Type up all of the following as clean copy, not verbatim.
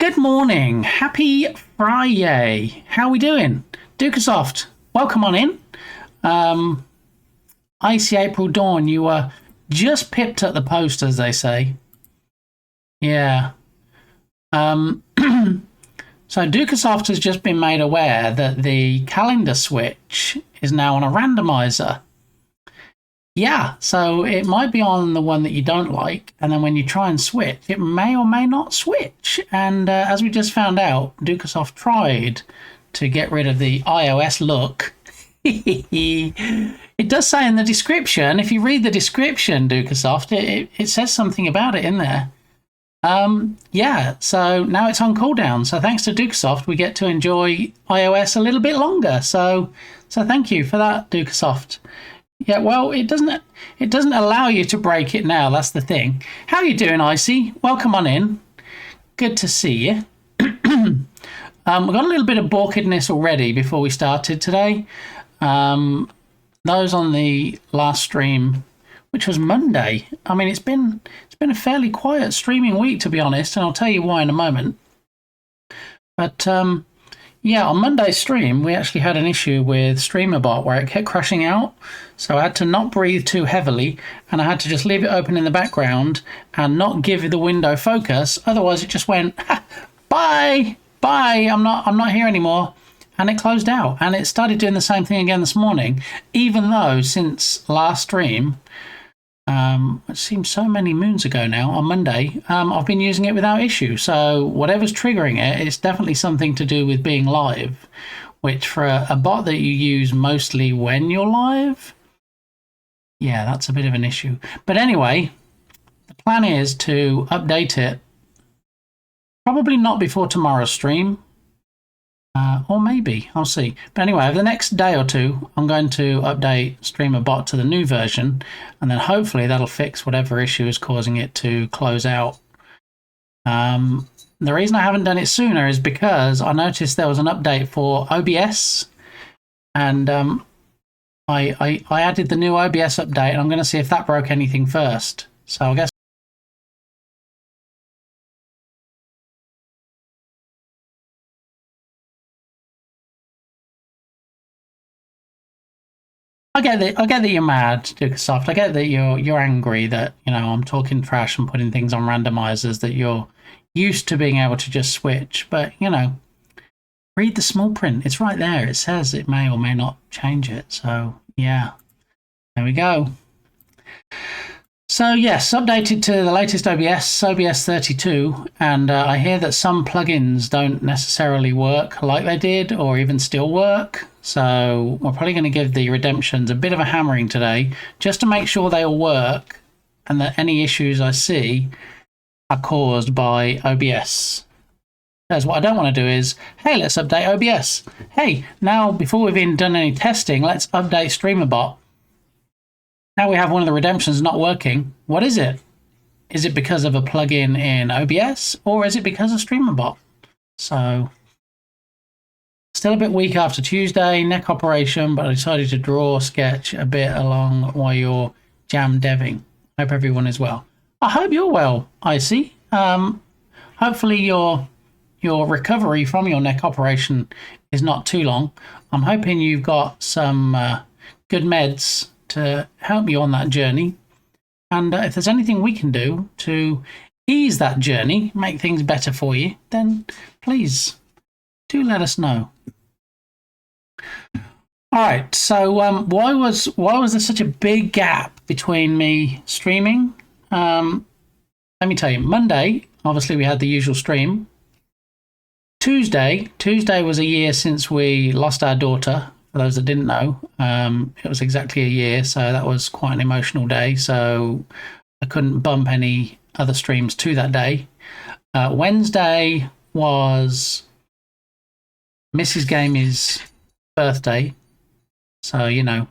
Good morning. Happy Friday. How are we doing? Dukasoft, welcome on in. Icy April Dawn, you were just pipped at the post, as they say. Yeah. So Dukasoft has just been made aware that the calendar switch is now on a randomizer. Yeah, so it might be on the one that you don't like, and then when you try and switch, it may or may not switch. And as we just found out, Dukasoft tried to get rid of the iOS look. It does say in the description, if you read the description, Dukasoft, it says something about it in there. Yeah, so now it's on cooldown. So thanks to Dukasoft, we get to enjoy iOS a little bit longer. So thank you for that, Dukasoft. Yeah, well, it doesn't allow you to break it now. That's the thing. How are you doing, Icy? Welcome on in. Good to see you. We've got a little bit of balkedness already before we started today. Those on the last stream, which was Monday. I mean, it's been a fairly quiet streaming week, to be honest, and I'll tell you why in a moment. But yeah, on Monday's stream, we actually had an issue with StreamerBot where it kept crashing out. So I had to not breathe too heavily, and I had to just leave it open in the background and not give the window focus. Otherwise, it just went, bye, I'm not here anymore. And it closed out. And it started doing the same thing again this morning, even though since last stream, it seems so many moons ago now, on Monday, I've been using it without issue. So whatever's triggering it, it's definitely something to do with being live, which for a bot that you use mostly when you're live, yeah, that's a bit of an issue. But anyway, the plan is to update it, probably not before tomorrow's stream, or maybe, I'll see. But anyway, over the next day or two, I'm going to update StreamerBot to the new version, and then hopefully that'll fix whatever issue is causing it to close out. The reason I haven't done it sooner is because I noticed there was an update for OBS, and I added the new OBS update, and I'm going to see if that broke anything first. So I guess I get that you're mad, Dukasoft. I get that you're angry that, you know, I'm talking trash and putting things on randomizers, that you're used to being able to just switch. But, you know, read the small print. It's right there. It says it may or may not change it. So, yeah, there we go. So, yes, updated to the latest OBS 32, and I hear that some plugins don't necessarily work like they did or even still work. So we're probably going to give the redemptions a bit of a hammering today just to make sure they all work and that any issues I see are caused by OBS. Because what I don't want to do is, hey, let's update OBS. Hey, now before we've even done any testing, let's update StreamerBot. Now we have one of the redemptions not working. What is it? Is it because of a plugin in OBS or is it because of StreamerBot? So still a bit weak after Tuesday, neck operation, but I decided to draw sketch a bit along while you're jam deving. Hope everyone is well. I hope you're well, Icy. Hopefully your recovery from your neck operation is not too long. I'm hoping you've got some good meds to help you on that journey. And if there's anything we can do to ease that journey, make things better for you, then please do let us know. All right, so why was there such a big gap between me streaming? Let me tell you, Monday, obviously we had the usual stream. Tuesday was a year since we lost our daughter. For those that didn't know, it was exactly a year, so that was quite an emotional day. So I couldn't bump any other streams to that day. Wednesday was Mrs. Gamey's birthday, so you know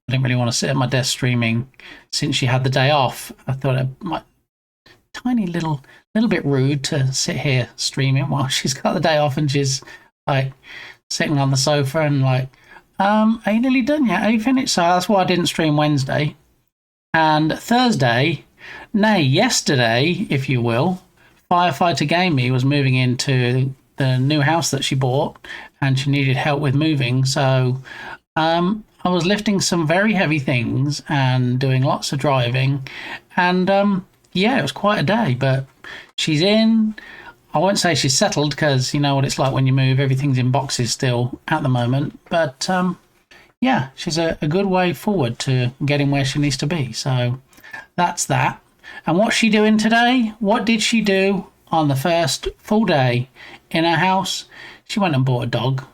I didn't really want to sit at my desk streaming since she had the day off. I thought it might tiny little bit rude to sit here streaming while she's got the day off and she's like sitting on the sofa and like, are you nearly done yet? Are you finished? So that's why I didn't stream Wednesday. And Thursday, nay, yesterday, if you will, Firefighter Gamey was moving into the new house that she bought, and she needed help with moving. So I was lifting some very heavy things and doing lots of driving, and yeah, it was quite a day. But she's in. I won't say she's settled, because you know what it's like when you move. Everything's in boxes still at the moment. But yeah, she's a good way forward to getting where she needs to be. So that's that. And what's she doing today? What did she do on the first full day in her house? She went and bought a dog,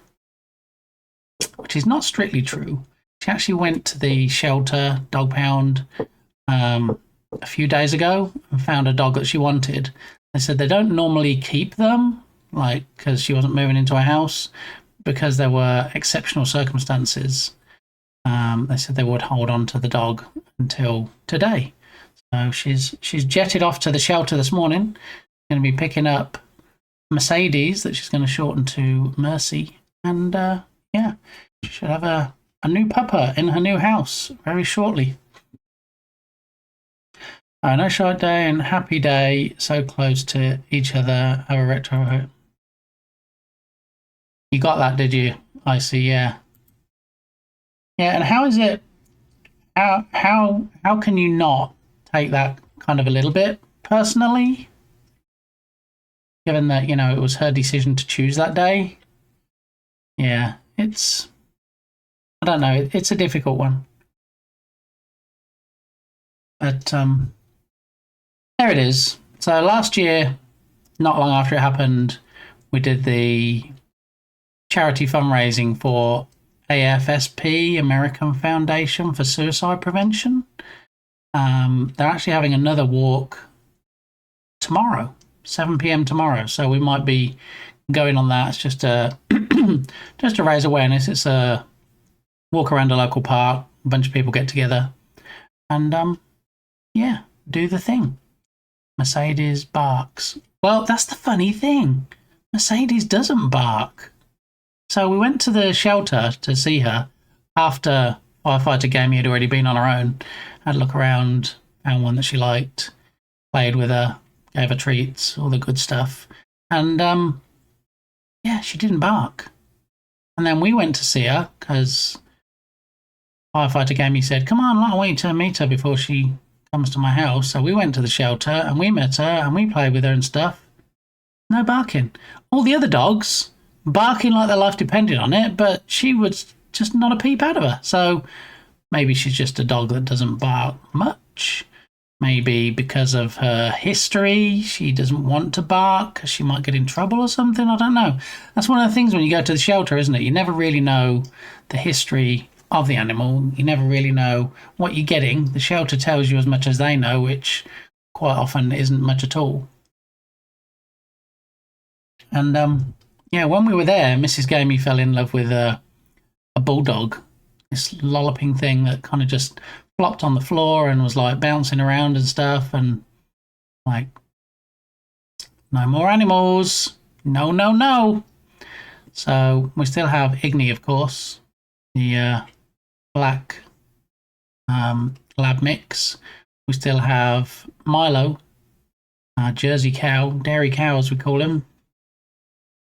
which is not strictly true. She actually went to the shelter, dog pound, a few days ago and found a dog that she wanted. They said they don't normally keep them, like, because she wasn't moving into a house, because there were exceptional circumstances. They said they would hold on to the dog until today. So she's jetted off to the shelter this morning. Going to be picking up Mercedes, that she's going to shorten to Mercy, and yeah, she should have a new pupper in her new house very shortly. No Short Day and Happy Day, so close to each other. Have a retro. You got that, did you? I see. Yeah. Yeah, and how is it? How can you not take that kind of a little bit personally, given that, you know, it was her decision to choose that day? Yeah, it's, I don't know, it's a difficult one. But there it is. So last year, not long after it happened, we did the charity fundraising for AFSP, American Foundation for Suicide Prevention. They're actually having another walk tomorrow, 7 p.m. tomorrow. So we might be going on that. It's just just to raise awareness. It's a walk around a local park. A bunch of people get together, and yeah, do the thing. Mercedes barks. Well, that's the funny thing. Mercedes doesn't bark. So we went to the shelter to see her after Firefighter Gamey had already been on her own. Had a look around, found one that she liked, played with her, gave her treats, all the good stuff. And yeah, she didn't bark. And then we went to see her because Firefighter Gamey said, "Come on, I want you to meet her before she comes to my house." So we went to the shelter and we met her and we played with her and stuff. No barking. All the other dogs barking like their life depended on it, but she was just not a peep out of her. So maybe she's just a dog that doesn't bark much. Maybe because of her history, she doesn't want to bark because she might get in trouble or something. I don't know. That's one of the things when you go to the shelter, isn't it? You never really know the history of the animal. You never really know what you're getting. The shelter tells you as much as they know, which quite often isn't much at all. And yeah, when we were there, Mrs. Gamey fell in love with a bulldog, this lolloping thing that kind of just flopped on the floor and was like bouncing around and stuff, and like, no more animals, no, no, no. So we still have Iggy, of course, the black lab mix. We still have Milo, Jersey cow, dairy cow as we call him.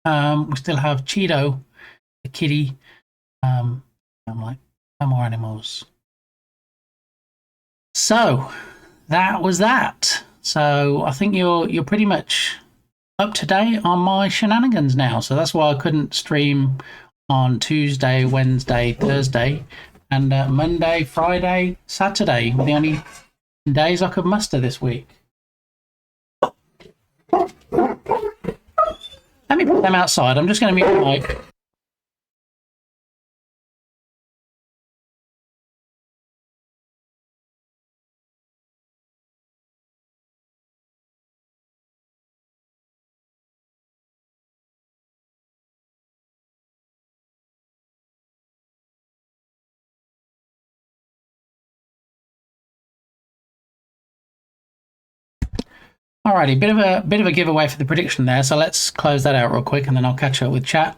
We still have Cheeto, the kitty. I'm like, no more animals. So that was that. So I think you're pretty much up to date on my shenanigans now. So that's why I couldn't stream on Tuesday, Wednesday, Thursday, and Monday, Friday, Saturday were the only days I could muster this week. Let me put them outside. I'm just going to mute the mic. Alrighty, bit of a giveaway for the prediction there. So let's close that out real quick, and then I'll catch up with chat.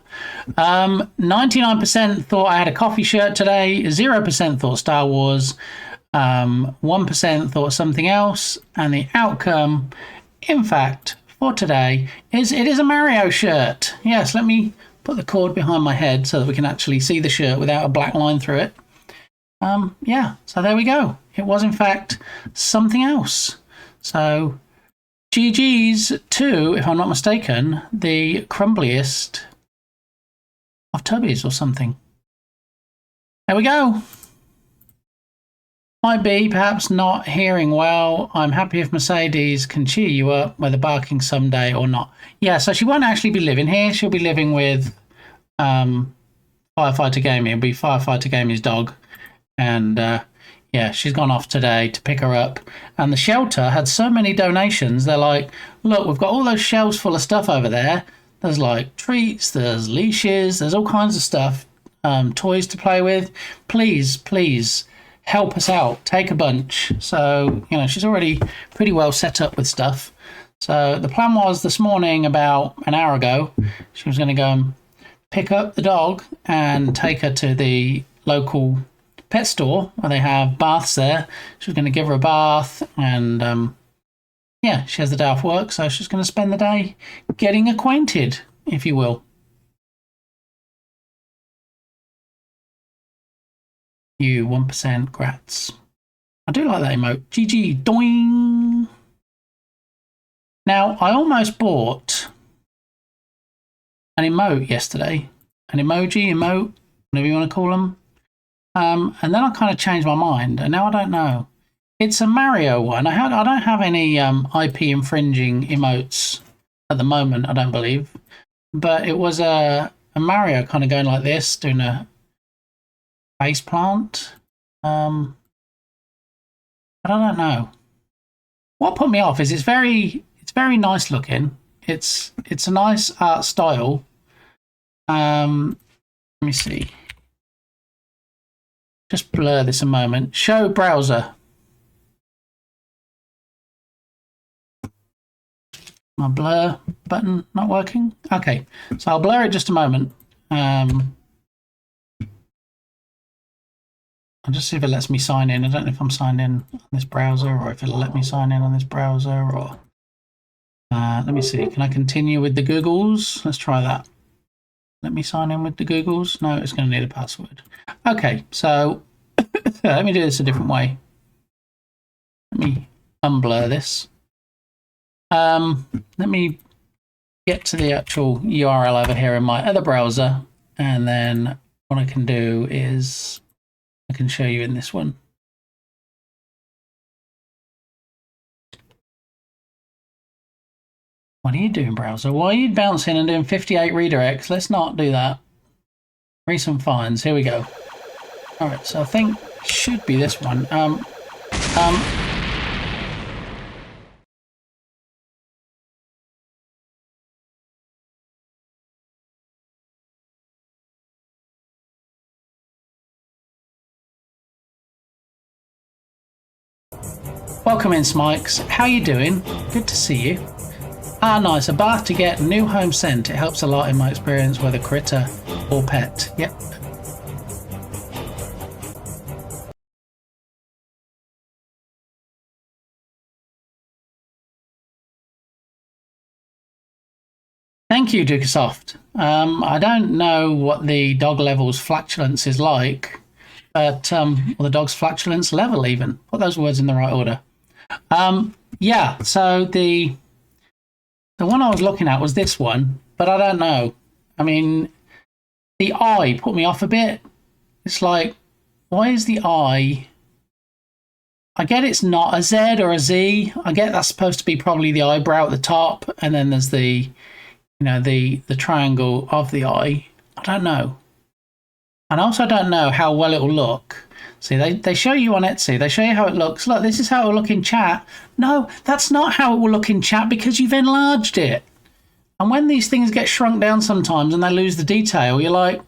99% thought I had a coffee shirt today. 0% thought Star Wars. 1% thought something else, and the outcome, in fact, for today is it is a Mario shirt. Yes, let me put the cord behind my head so that we can actually see the shirt without a black line through it. Yeah, so there we go. It was in fact something else. So GG's to, if I'm not mistaken, the crumbliest of Tubbies or something. There we go. Might be perhaps not hearing well. I'm happy if Mercedes can cheer you up, whether barking someday or not. Yeah, so she won't actually be living here. She'll be living with Firefighter Gamey. It'll be Firefighter Gamey's dog. And yeah, she's gone off today to pick her up. And the shelter had so many donations. They're like, look, we've got all those shelves full of stuff over there. There's like treats, there's leashes, there's all kinds of stuff, toys to play with. Please, please help us out. Take a bunch. So, you know, she's already pretty well set up with stuff. So the plan was this morning, about an hour ago, she was going to go and pick up the dog and take her to the local pet store where they have baths there. She was going to give her a bath and yeah, she has the day off work, so she's going to spend the day getting acquainted, if you will. You 1% grats. I do like that emote. GG doing. Now, I almost bought an emote yesterday. An emoji, emote, whatever you want to call them. And then I kind of changed my mind, and now I don't know. It's a Mario one. I don't have any IP infringing emotes at the moment, I don't believe. But it was a Mario kind of going like this, doing a face plant. But I don't know. What put me off is it's very nice looking. It's a nice art style. Let me see. Just blur this a moment. Show browser. My blur button not working? Okay, so I'll blur it just a moment. I'll just see if it lets me sign in. I don't know if I'm signed in on this browser or if it'll let me sign in on this browser or... let me see. Can I continue with the Googles? Let's try that. Let me sign in with the Googles. No, it's going to need a password. Okay, so let me do this a different way. Let me unblur this. Let me get to the actual URL over here in my other browser, and then what I can do is I can show you in this one. What are you doing, browser? Why are you bouncing and doing 58 redirects? Let's not do that. Recent finds. Here we go. All right, so I think it should be this one. Welcome in, Smikes. How you doing? Good to see you. Ah, nice. A bath to get new home scent. It helps a lot in my experience, whether critter or pet. Yep. Thank you, Dukesoft. I don't know what the dog level's flatulence is like, but or the dog's flatulence level even. Put those words in the right order. Yeah, so the one I was looking at was this one, but I don't know. I mean, the eye put me off a bit. It's like, why is the eye? I get it's not a Z or a Z. I get that's supposed to be probably the eyebrow at the top, and then there's the, you know, the triangle of the eye. I don't know. And I also don't know how well it will look. See, they show you on Etsy. They show you how it looks. Look, this is how it will look in chat. No, that's not how it will look in chat because you've enlarged it. And when these things get shrunk down sometimes and they lose the detail, you're like,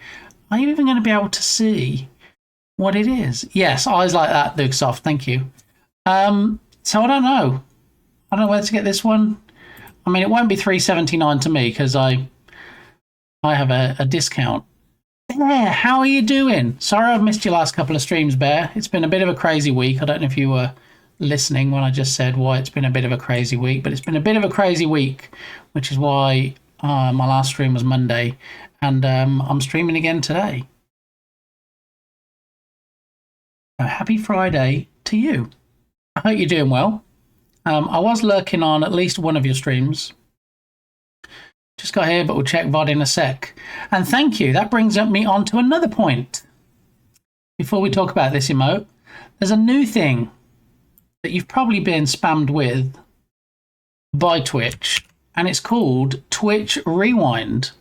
are you even going to be able to see what it is? Yes, eyes like that, Dukesoft. Thank you. So I don't know. I don't know where to get this one. I mean, it won't be $3.79 to me because I have a discount. Bear, how are you doing? Sorry I've missed your last couple of streams, Bear. It's been a bit of a crazy week. I don't know if you were listening when I just said why it's been a bit of a crazy week, but it's been a bit of a crazy week, which is why my last stream was Monday, and I'm streaming again today. So happy Friday to you. I hope you're doing well. I was lurking on at least one of your streams. Just got here, but we'll check VOD in a sec. And thank you. That brings me on to another point. Before we talk about this emote, there's a new thing that you've probably been spammed with by Twitch, and it's called Twitch Rewind.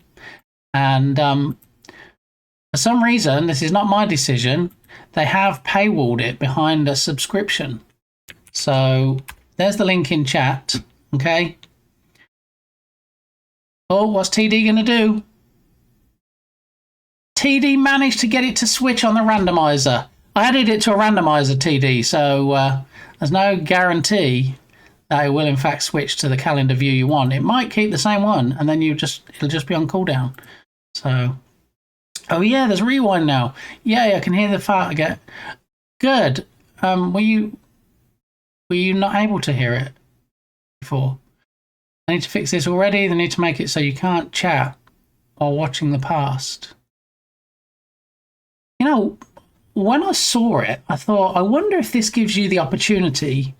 And for some reason, this is not my decision, they have paywalled it behind a subscription. So there's the link in chat, okay? Oh, what's TD going to do? TD managed to get it to switch on the randomizer. I added it to a randomizer, TD, so there's no guarantee that it will in fact switch to the calendar view you want. It might keep the same one, and then it'll just be on cooldown. So, oh yeah, there's rewind now. Yay, I can hear the fart again. Good. Were you not able to hear it before? I need to fix this already. They need to make it so you can't chat while watching the past. You know, when I saw it, I thought, I wonder if this gives you the opportunity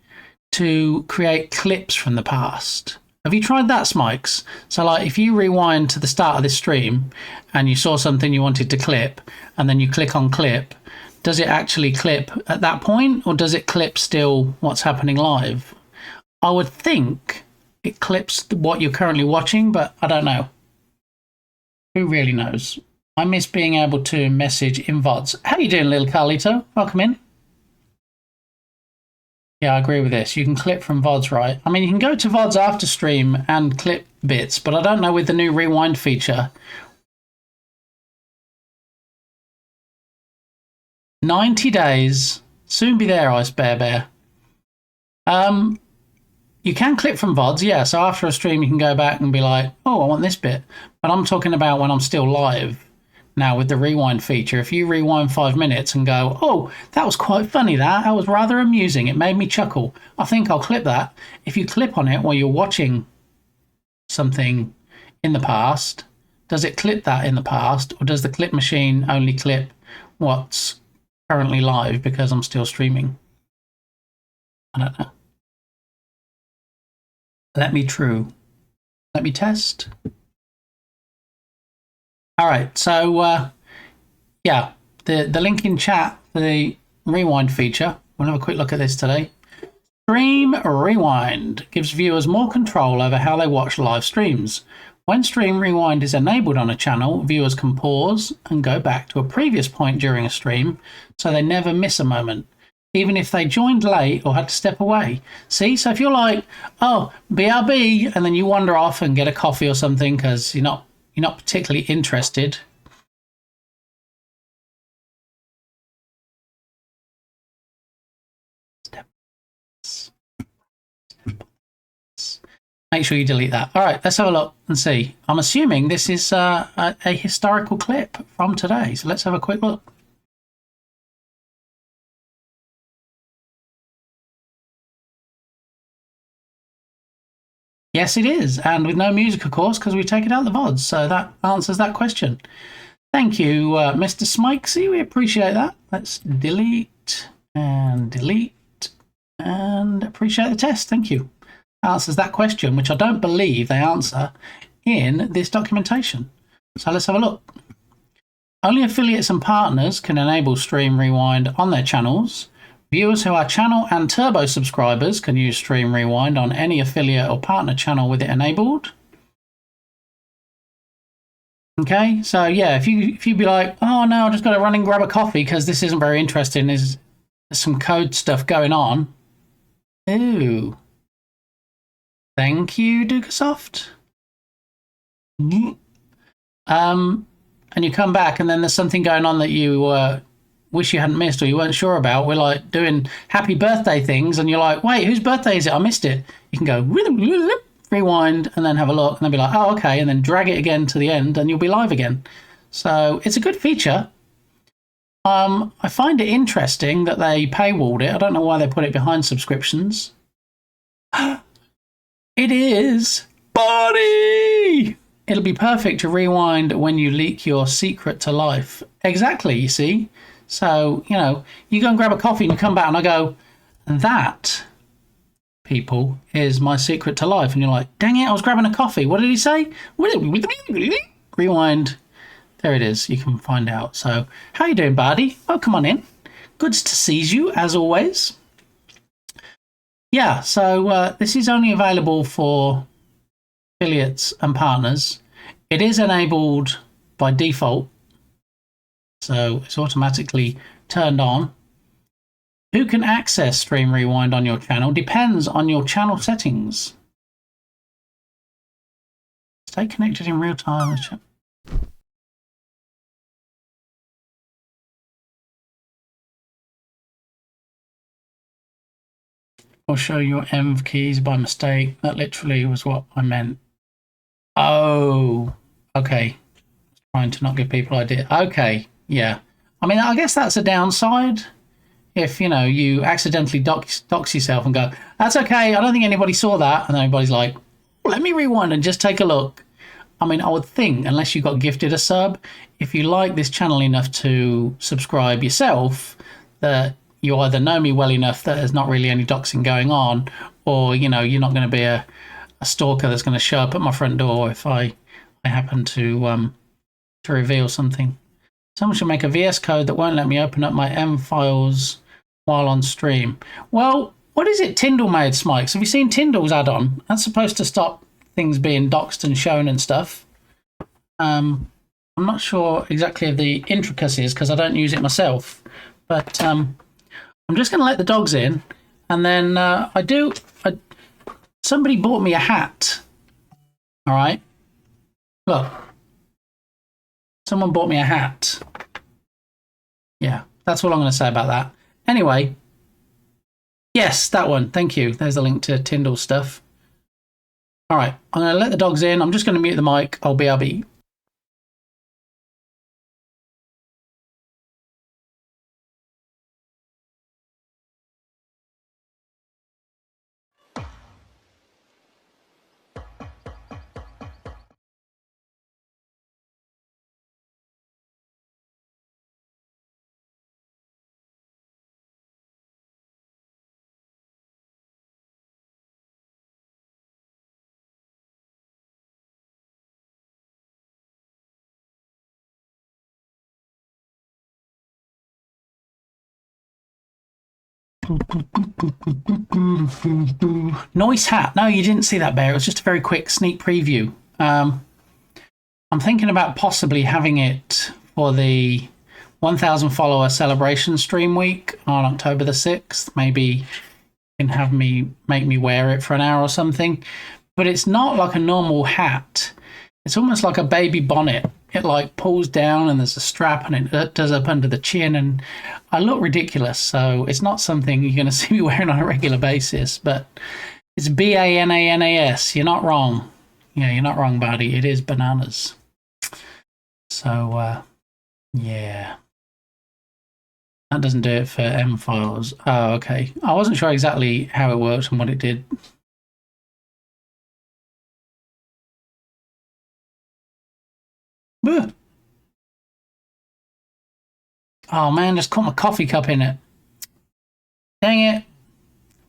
to create clips from the past. Have you tried that, Smikes? So, like, if you rewind to the start of this stream and you saw something you wanted to clip, and then you click on clip, does it actually clip at that point, or does it clip still what's happening live? I would think it clips what you're currently watching, but I don't know. Who really knows? I miss being able to message in VODs. How you doing, little Carlito? Welcome in. Yeah, I agree with this. You can clip from VODs, right? I mean, you can go to VODs after stream and clip bits, but I don't know with the new rewind feature. 90 days. Soon be there, Ice Bear Bear. You can clip from VODs, yeah. So after a stream, you can go back and be like, oh, I want this bit. But I'm talking about when I'm still live. Now, with the rewind feature, if you rewind 5 minutes and go, oh, that was quite funny, that was rather amusing, it made me chuckle, I think I'll clip that. If you clip on it while you're watching something in the past, does it clip that in the past, or does the clip machine only clip what's currently live because I'm still streaming? I don't know. Let me test. All right, so yeah, the link in chat for the rewind feature. We'll have a quick look at this today. Stream Rewind gives viewers more control over how they watch live streams. When Stream Rewind is enabled on a channel, viewers can pause and go back to a previous point during a stream, so they never miss a moment, even if they joined late or had to step away. See, so if you're like, oh, BRB, and then you wander off and get a coffee or something because you're not particularly interested. Make sure you delete that. All right, let's have a look and see. I'm assuming this is a historical clip from today. So let's have a quick look. Yes, it is. And with no music, of course, because we've taken out the VODs. So that answers that question. Thank you, Mr. Smikesy. We appreciate that. Let's delete and appreciate the test. Thank you. Answers that question, which I don't believe they answer in this documentation. So let's have a look. Only affiliates and partners can enable Stream Rewind on their channels. Viewers who are channel and turbo subscribers can use Stream Rewind on any affiliate or partner channel with it enabled. Okay, so yeah, if you be like, oh no, I just got to run and grab a coffee because this isn't very interesting, there's some code stuff going on. Ooh. Thank you, Dukasoft. And you come back and then there's something going on that you wish you hadn't missed or you weren't sure about. We're like doing happy birthday things and you're like, wait, whose birthday is it? I missed it. You can go rewind and then have a look and then be like, oh, okay, and then drag it again to the end and you'll be live again. So it's a good feature. I find it interesting that they paywalled it. I don't know why they put it behind subscriptions. It is, buddy! It'll be perfect to rewind when you leak your secret to life. Exactly, you see? So, you know, you go and grab a coffee and you come back and I go, that, people, is my secret to life. And you're like, dang it, I was grabbing a coffee. What did he say? Rewind. There it is. You can find out. So, how you doing, buddy? Oh, come on in. Good to see you, as always. Yeah, so this is only available for affiliates and partners. It is enabled by default, so it's automatically turned on. Who can access Stream Rewind on your channel depends on your channel settings. Stay connected in real time. Or show your env keys by mistake. That literally was what I meant. Oh, okay. Trying to not give people ideas. Okay, yeah. I mean, I guess that's a downside. If, you know, you accidentally dox yourself and go, that's okay, I don't think anybody saw that. And then everybody's like, let me rewind and just take a look. I mean, I would think, unless you got gifted a sub, if you like this channel enough to subscribe yourself, that you either know me well enough that there's not really any doxing going on, or, you know, you're not going to be a stalker that's going to show up at my front door if I happen to reveal something. Someone should make a VS Code that won't let me open up my M files while on stream. Well, what is it Tyndall made, Smikes? Have you seen Tyndall's add-on? That's supposed to stop things being doxed and shown and stuff. I'm not sure exactly of the intricacies because I don't use it myself, but I'm just going to let the dogs in, and then somebody bought me a hat. All right, look, someone bought me a hat. Yeah, that's all I'm going to say about that. Anyway, yes, that one. Thank you. There's the link to Tyndall stuff. All right, I'm going to let the dogs in. I'm just going to mute the mic. I'll be. Nice hat. No, you didn't see that, Bear. It was just a very quick sneak preview. I'm thinking about possibly having it for the 1,000 follower celebration stream week on October the 6th. Maybe you can make me wear it for an hour or something. But it's not like a normal hat. It's almost like a baby bonnet. It like pulls down and there's a strap and it does up under the chin, and I look ridiculous. So it's not something you're going to see me wearing on a regular basis, but it's BANANAS. You're not wrong. Yeah, you're not wrong, buddy. It is bananas. So, yeah. That doesn't do it for M files. Oh, okay. I wasn't sure exactly how it worked and what it did. Oh man, just caught my coffee cup in it. Dang it.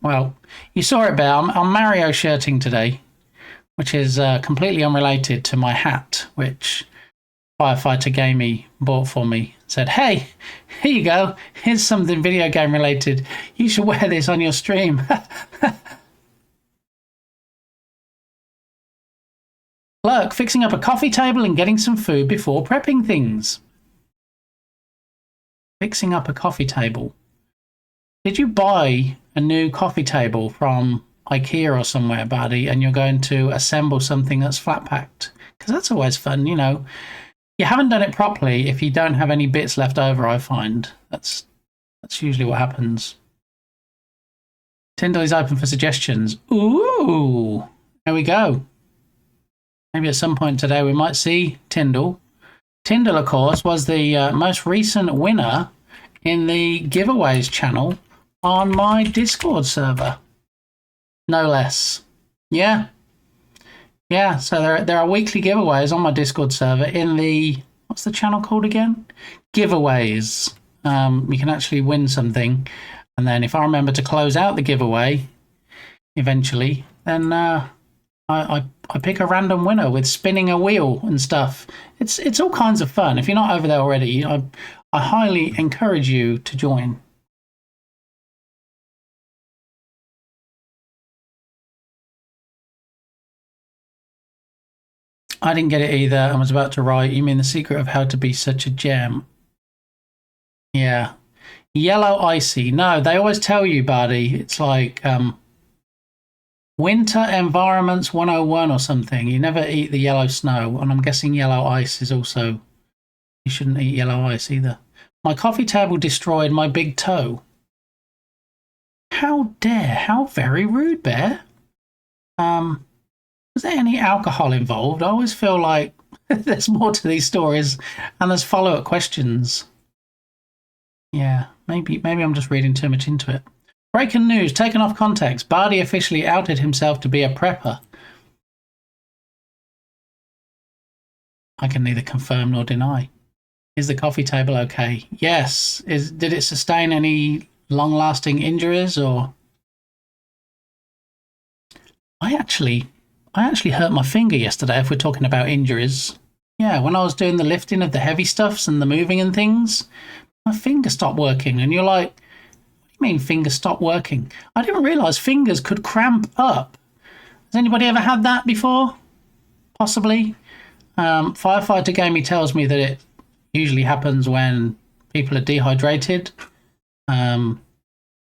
Well, you saw it, Bear. I'm Mario shirting today, which is completely unrelated to my hat, which Firefighter Gamey bought for me. Said, hey, here you go. Here's something video game related. You should wear this on your stream. Look, fixing up a coffee table and getting some food before prepping things. Fixing up a coffee table. Did you buy a new coffee table from IKEA or somewhere, buddy, and you're going to assemble something that's flat packed? Because that's always fun, you know. You haven't done it properly if you don't have any bits left over, I find. That's usually what happens. Tyndall is open for suggestions. Ooh, there we go. Maybe at some point today we might see Tyndall. Tyndall, of course, was the most recent winner in the giveaways channel on my Discord server. No less. Yeah. Yeah, so there are weekly giveaways on my Discord server in the, what's the channel called again? Giveaways. You can actually win something. And then if I remember to close out the giveaway eventually, then I pick a random winner with spinning a wheel and stuff. It's all kinds of fun. If you're not over there already, I highly encourage you to join. I didn't get it either. I was about to write, you mean the secret of how to be such a gem? Yeah. Yellow icy. No, they always tell you, buddy. It's like winter environments 101 or something. You never eat the yellow snow. And I'm guessing yellow ice is also, you shouldn't eat yellow ice either. My coffee table destroyed my big toe. How dare, how very rude, Bear. Was there any alcohol involved? I always feel like there's more to these stories and there's follow-up questions. Yeah, maybe I'm just reading too much into it. Breaking news, taken off context. Bardi officially outed himself to be a prepper. I can neither confirm nor deny. Is the coffee table okay? Yes. Did it sustain any long-lasting injuries or? I actually hurt my finger yesterday, if we're talking about injuries. Yeah, when I was doing the lifting of the heavy stuffs and the moving and things, my finger stopped working. And you're like, what do you mean fingers stopped working? I didn't realise fingers could cramp up. Has anybody ever had that before? Possibly. Firefighter Gamey tells me that it usually happens when people are dehydrated. But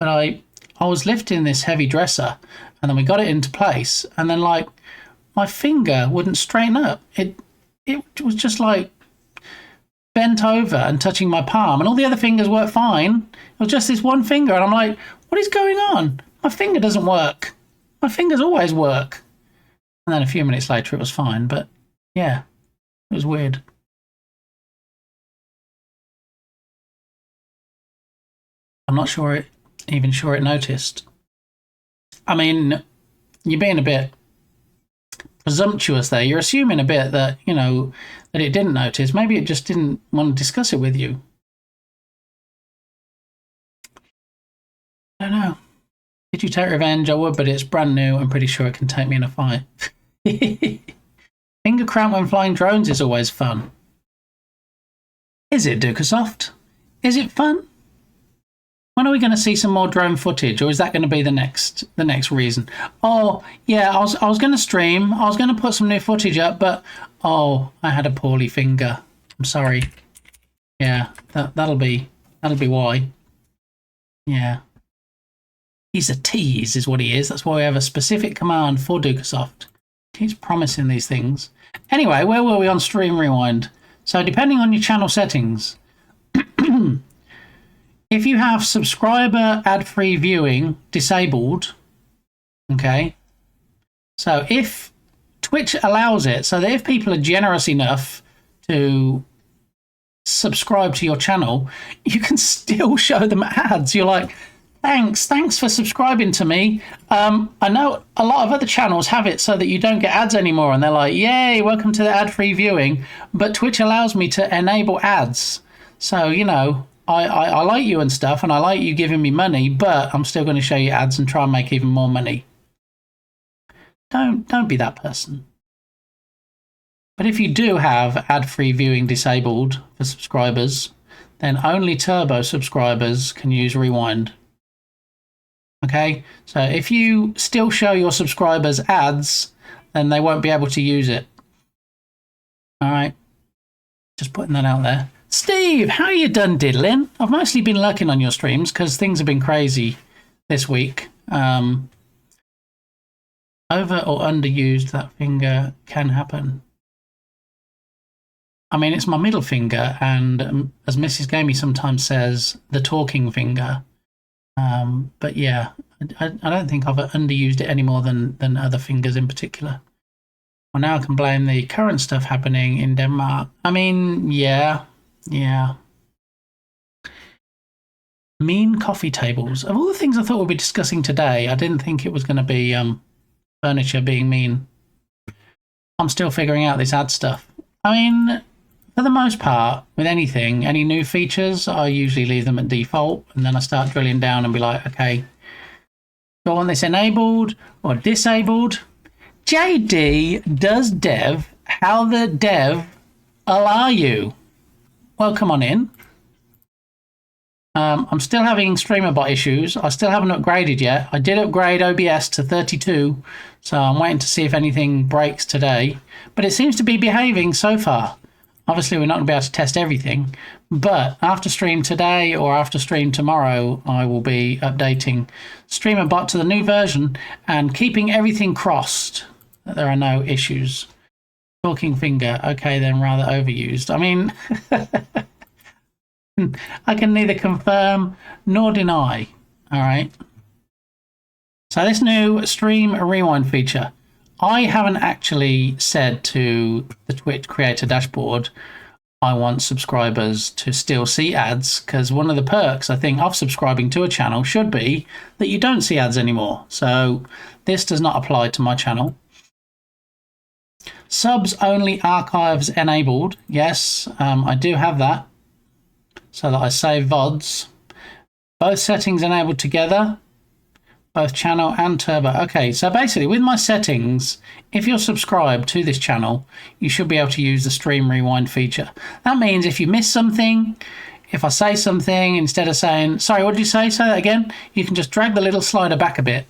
I was lifting this heavy dresser and then we got it into place and then like my finger wouldn't straighten up. It was just like bent over and touching my palm and all the other fingers worked fine. It was just this one finger and I'm like, what is going on? My finger doesn't work. My fingers always work. And then a few minutes later it was fine, but yeah, it was weird. I'm not even sure it noticed. I mean, you're being a bit presumptuous there. You're assuming a bit that, that it didn't notice. Maybe it just didn't want to discuss it with you. I don't know. Did you take revenge? I would, but it's brand new. I'm pretty sure it can take me in a fight. Finger cramp when flying drones is always fun. Is it, Dukasoft? Is it fun? When are we going to see some more drone footage, or is that going to be the next reason? Oh, yeah, I was going to stream. I was going to put some new footage up, but I had a poorly finger. I'm sorry. Yeah, that'll be why. Yeah. He's a tease, is what he is. That's why we have a specific command for Dukasoft. He's promising these things. Anyway, where were we on Stream Rewind? So depending on your channel settings, if you have subscriber ad-free viewing disabled, okay, so if Twitch allows it, so that if people are generous enough to subscribe to your channel, you can still show them ads. You're like, thanks for subscribing to me. I know a lot of other channels have it so that you don't get ads anymore, and they're like, yay, welcome to the ad-free viewing, but Twitch allows me to enable ads. So, I like you and stuff, and I like you giving me money, but I'm still going to show you ads and try and make even more money. Don't be that person. But if you do have ad-free viewing disabled for subscribers, then only Turbo subscribers can use Rewind. Okay? So if you still show your subscribers ads, then they won't be able to use it. All right? Just putting that out there. Steve, how you done diddling? I've mostly been lurking on your streams because things have been crazy this week. Over or underused, that finger can happen. I mean, it's my middle finger, and as Mrs. Gamey sometimes says, the talking finger. But yeah, I don't think I've underused it any more than other fingers in particular. Well, now I can blame the current stuff happening in Denmark. I mean, yeah. Mean coffee tables. Of all the things I thought we'd be discussing today, I didn't think it was going to be furniture being mean. I'm still figuring out this ad stuff. I mean, for the most part, with anything, any new features, I usually leave them at default, and then I start drilling down and be like, okay, do I want this enabled or disabled? JD does dev. How the dev are you? Welcome on in. I'm still having StreamerBot issues. I still haven't upgraded yet. I did upgrade OBS to 32, so I'm waiting to see if anything breaks today. But it seems to be behaving so far. Obviously, we're not going to be able to test everything, but after stream today or after stream tomorrow, I will be updating StreamerBot to the new version and keeping everything crossed that there are no issues. Talking finger, okay, then rather overused. I mean, I can neither confirm nor deny. All right. So this new stream rewind feature, I haven't actually said to the Twitch creator dashboard, I want subscribers to still see ads, because one of the perks, I think, of subscribing to a channel should be that you don't see ads anymore. So this does not apply to my channel. Subs only archives enabled. Yes, I do have that, so that I save VODs. Both settings enabled together, both channel and turbo. Okay, so basically with my settings, if you're subscribed to this channel, you should be able to use the stream rewind feature. That means if you miss something, if I say something, instead of saying, sorry, what did you say? Say that again. You can just drag the little slider back a bit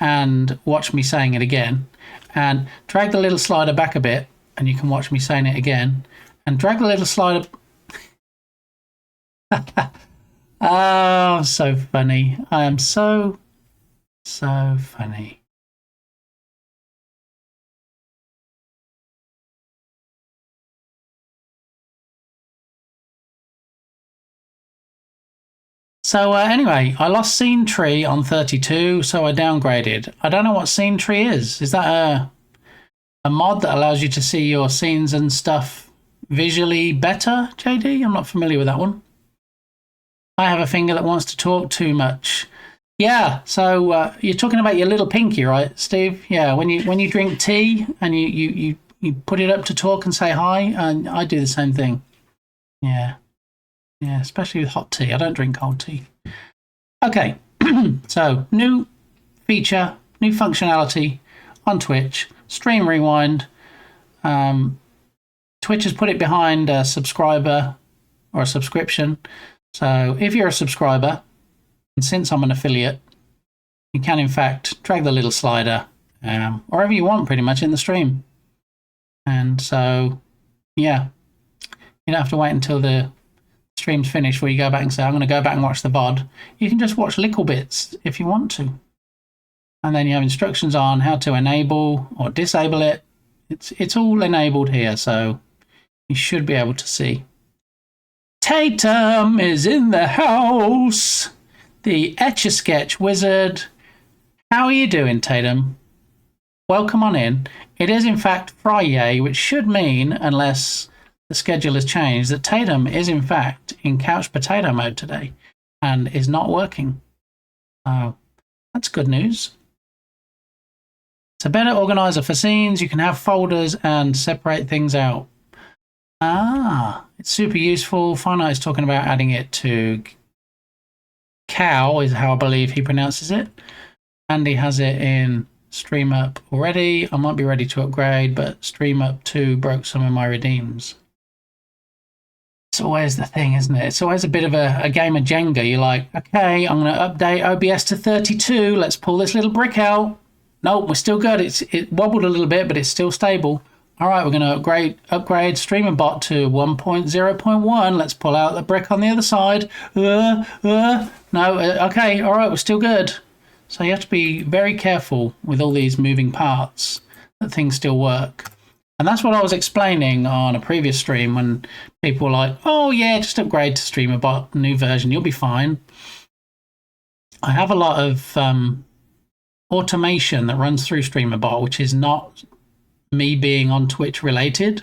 and watch me saying it again. And drag the little slider back a bit and you can watch me saying it again. And drag the little slider... Oh, so funny. I am so funny. So anyway, I lost scene tree on 32, so I downgraded. I don't know what scene tree is. Is that a mod that allows you to see your scenes and stuff visually better, JD? I'm not familiar with that one. I have a finger that wants to talk too much. Yeah, so you're talking about your little pinky, right, Steve? Yeah, when you drink tea and you put it up to talk and say hi, and I do the same thing. Yeah. Yeah, especially with hot tea. I don't drink cold tea. Okay, so new feature, new functionality on Twitch, stream rewind. Twitch has put it behind a subscriber or a subscription. So if you're a subscriber, and since I'm an affiliate, you can in fact drag the little slider wherever you want pretty much in the stream. And so, yeah, you don't have to wait until the stream's finished where you go back and say, I'm going to go back and watch the VOD. You can just watch little bits if you want to. And then you have instructions on how to enable or disable it. It's all enabled here, so you should be able to see. Tatum is in the house. The Etch-a-Sketch wizard. How are you doing, Tatum? Welcome on in. It is in fact Friday, which should mean, unless the schedule has changed, that Tatum is in fact in couch potato mode today and is not working. So that's good news. It's a better organizer for scenes. You can have folders and separate things out. It's super useful. Finite is talking about adding it to Cow, is how I believe he pronounces it. Andy has it in StreamUp already. I might be ready to upgrade, but StreamUp 2 broke some of my redeems. It's always the thing, isn't it? It's always a bit of a game of Jenga. You're like, okay, I'm going to update OBS to 32. Let's pull this little brick out. Nope, we're still good. It wobbled a little bit, but it's still stable. All right, we're going to upgrade StreamerBot to 1.0.1. Let's pull out the brick on the other side. No, okay, all right, we're still good. So you have to be very careful with all these moving parts that things still work. And that's what I was explaining on a previous stream when people were like, oh yeah, just upgrade to StreamerBot, new version, you'll be fine. I have a lot of automation that runs through StreamerBot, which is not me being on Twitch related.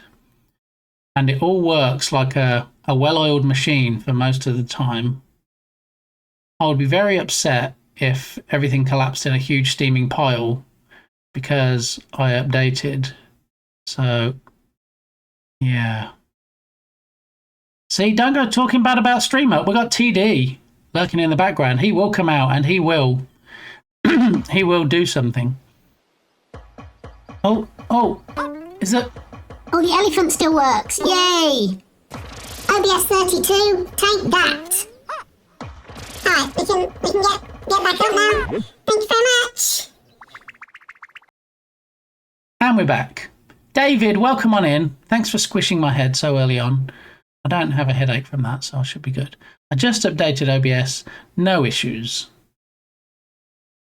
And it all works like a well-oiled machine for most of the time. I would be very upset if everything collapsed in a huge steaming pile because I updated. So, yeah. See, don't go talking bad about Streamer. We've got TD lurking in the background. He will come out and he will he will do something. Oh, is it? Oh, the elephant still works. Yay! OBS 32, take that. Alright, we can get back up now. Thank you very much. And we're back. David, welcome on in. Thanks for squishing my head so early on. I don't have a headache from that, so I should be good. I just updated OBS. No issues.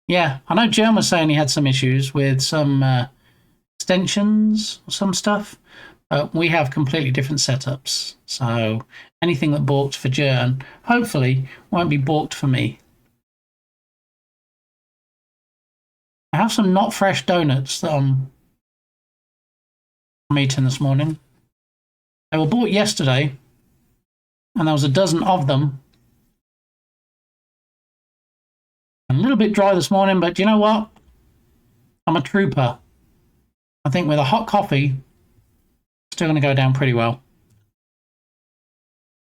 Yeah, I know Jerm was saying he had some issues with some extensions or some stuff. We have completely different setups. So anything that balked for Jern, hopefully, won't be balked for me. I have some not fresh donuts that I'm eating this morning. They were bought yesterday, and there was a dozen of them. A little bit dry this morning, but you know what? I'm a trooper. I think with a hot coffee, still going to go down pretty well.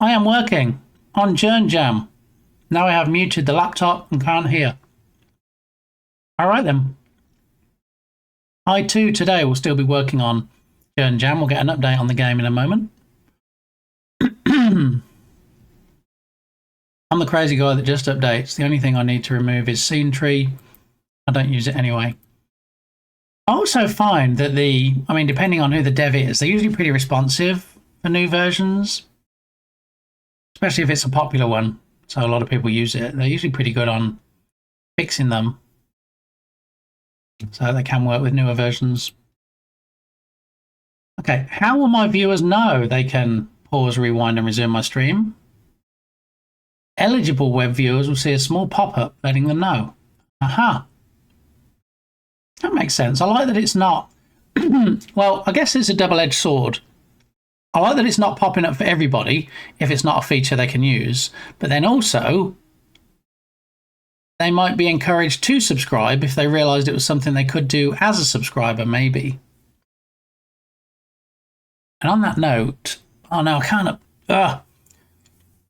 I am working on Jern Jam. Now I have muted the laptop and can't hear. All right then. I too today will still be working on Jern Jam. We'll get an update on the game in a moment. I'm the crazy guy that just updates. The only thing I need to remove is Scene Tree. I don't use it anyway. I also find that depending on who the dev is, they're usually pretty responsive for new versions, especially if it's a popular one. So a lot of people use it. They're usually pretty good on fixing them, so they can work with newer versions. Okay, how will my viewers know they can pause, rewind, and resume my stream? Eligible web viewers will see a small pop-up letting them know. Aha. That makes sense. I like that it's not... well, I guess it's a double-edged sword. I like that it's not popping up for everybody if it's not a feature they can use. But then also, they might be encouraged to subscribe if they realised it was something they could do as a subscriber, maybe. And on that note... Oh, no, I can't...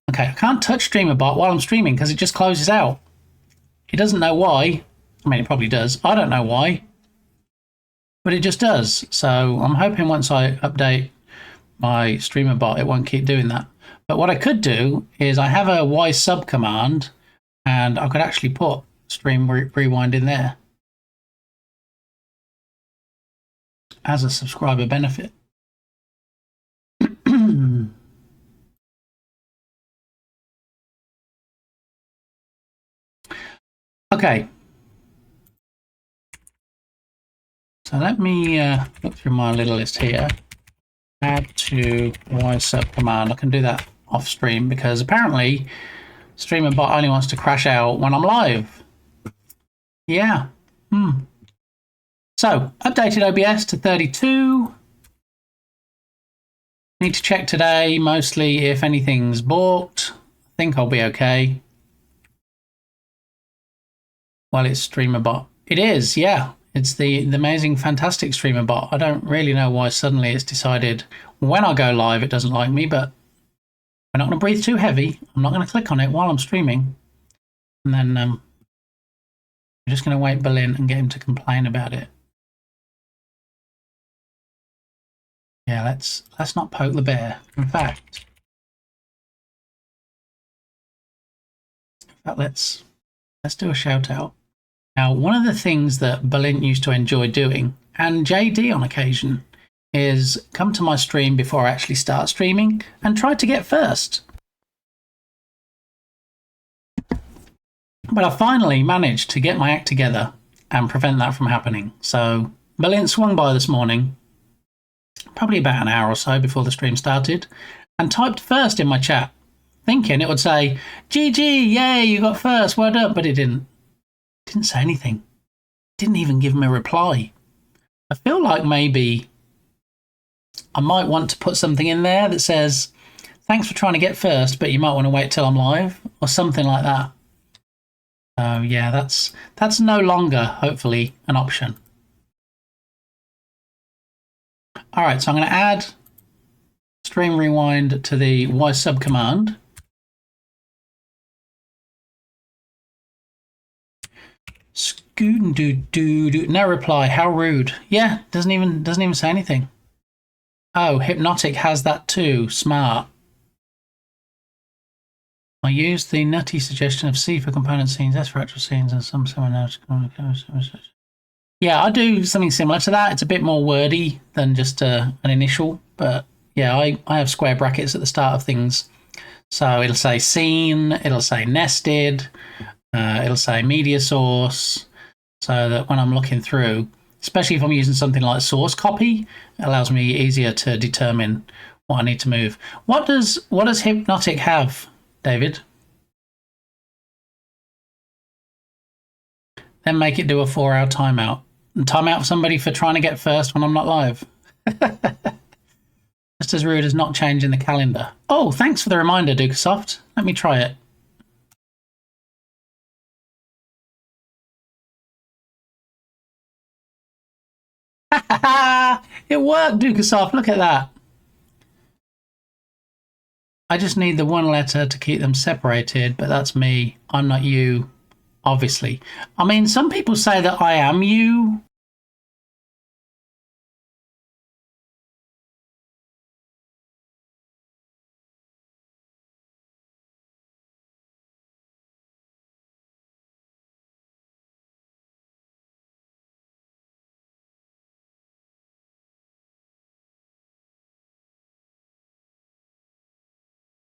Okay, I can't touch StreamerBot while I'm streaming because it just closes out. It doesn't know why. I mean, it probably does. I don't know why. But it just does. So I'm hoping once I update my StreamerBot, it won't keep doing that. But what I could do is I have a Y sub command, and I could actually put stream rewind in there as a subscriber benefit. Okay. So let me look through my little list here. Add to Y sub command. I can do that off stream because apparently StreamerBot only wants to crash out when I'm live. Yeah. So updated OBS to 32. Need to check today mostly if anything's balked. I think I'll be okay. Well, it's StreamerBot. It is, yeah. It's the amazing, fantastic StreamerBot. I don't really know why suddenly it's decided when I go live it doesn't like me, but I'm not going to breathe too heavy. I'm not going to click on it while I'm streaming. And then I'm just going to wait Berlin and get him to complain about it. Yeah, let's not poke the bear. In fact, let's do a shout out. Now, one of the things that Berlin used to enjoy doing, and JD on occasion, is come to my stream before I actually start streaming and try to get first. But I finally managed to get my act together and prevent that from happening. So Berlin swung by this morning, probably about an hour or so before the stream started, and typed first in my chat, thinking it would say, GG, yay, you got first, well done, but it didn't. Didn't say anything. Didn't even give him a reply. I feel like maybe I might want to put something in there that says, thanks for trying to get first, but you might want to wait till I'm live, or something like that. So yeah, that's no longer, hopefully, an option. All right, so I'm going to add stream rewind to the Y sub command. Scoot-doo-doo-doo. No reply. How rude. Yeah, doesn't even say anything. Oh, Hypnotic has that too. Smart. I used the nutty suggestion of C for component scenes, S for actual scenes, and some similar notes. Yeah, I do something similar to that. It's a bit more wordy than just an initial, but yeah, I have square brackets at the start of things. So it'll say scene, it'll say nested, it'll say media source, so that when I'm looking through, especially if I'm using something like source copy, it allows me easier to determine what I need to move. What does Hypnotic have, David? Then make it do a 4-hour timeout. And timeout for somebody for trying to get first when I'm not live. Just as rude as not changing the calendar. Oh, thanks for the reminder, Dukesoft. Let me try it. It worked, Dukesoft. Look at that. I just need the one letter to keep them separated, but that's me. I'm not you, obviously. I mean, some people say that I am you.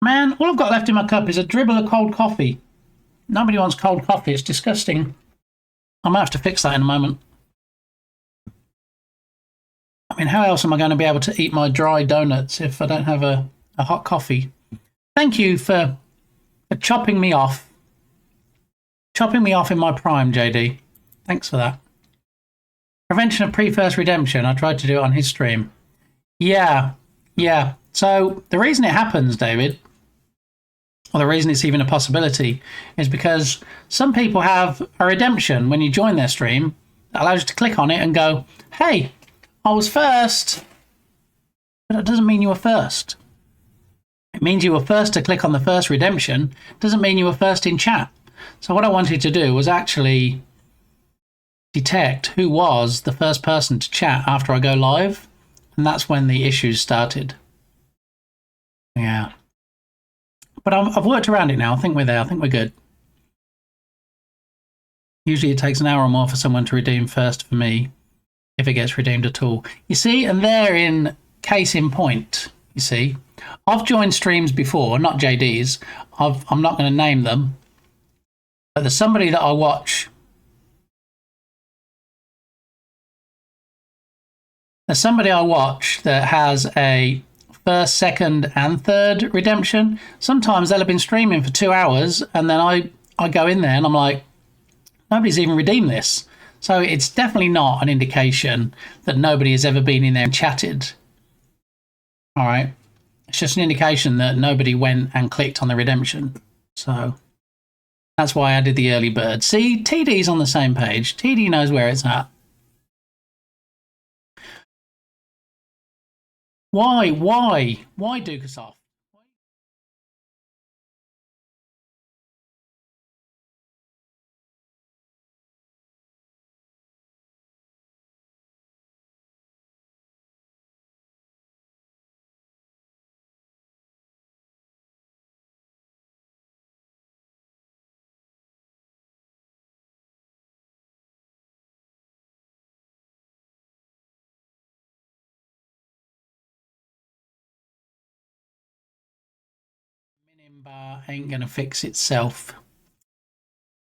Man, all I've got left in my cup is a dribble of cold coffee. Nobody wants cold coffee. It's disgusting. I might have to fix that in a moment. I mean, how else am I going to be able to eat my dry donuts if I don't have a hot coffee? Thank you for chopping me off. Chopping me off in my prime, JD. Thanks for that. Prevention of pre-first redemption. I tried to do it on his stream. Yeah. So the reason it happens, David, or the reason it's even a possibility, is because some people have a redemption when you join their stream that allows you to click on it and go, hey, I was first. But that doesn't mean you were first. It means you were first to click on the first redemption. Doesn't mean you were first in chat. So what I wanted to do was actually detect who was the first person to chat after I go live. And that's when the issues started. Yeah. But I've worked around it now. I think we're there. I think we're good. Usually it takes an hour or more for someone to redeem first for me, if it gets redeemed at all. You see, and there in case in point, you see, I've joined streams before, not JD's. I'm not going to name them. But there's somebody that I watch. There's somebody I watch that has a first, second, and third redemption. Sometimes they'll have been streaming for 2 hours, and then I go in there and I'm like, nobody's even redeemed this. So it's definitely not an indication that nobody has ever been in there and chatted. All right. It's just an indication that nobody went and clicked on the redemption. So that's why I did the early bird. See, TD's on the same page. TD knows where it's at. Why Dukesoft? Bar ain't gonna fix itself.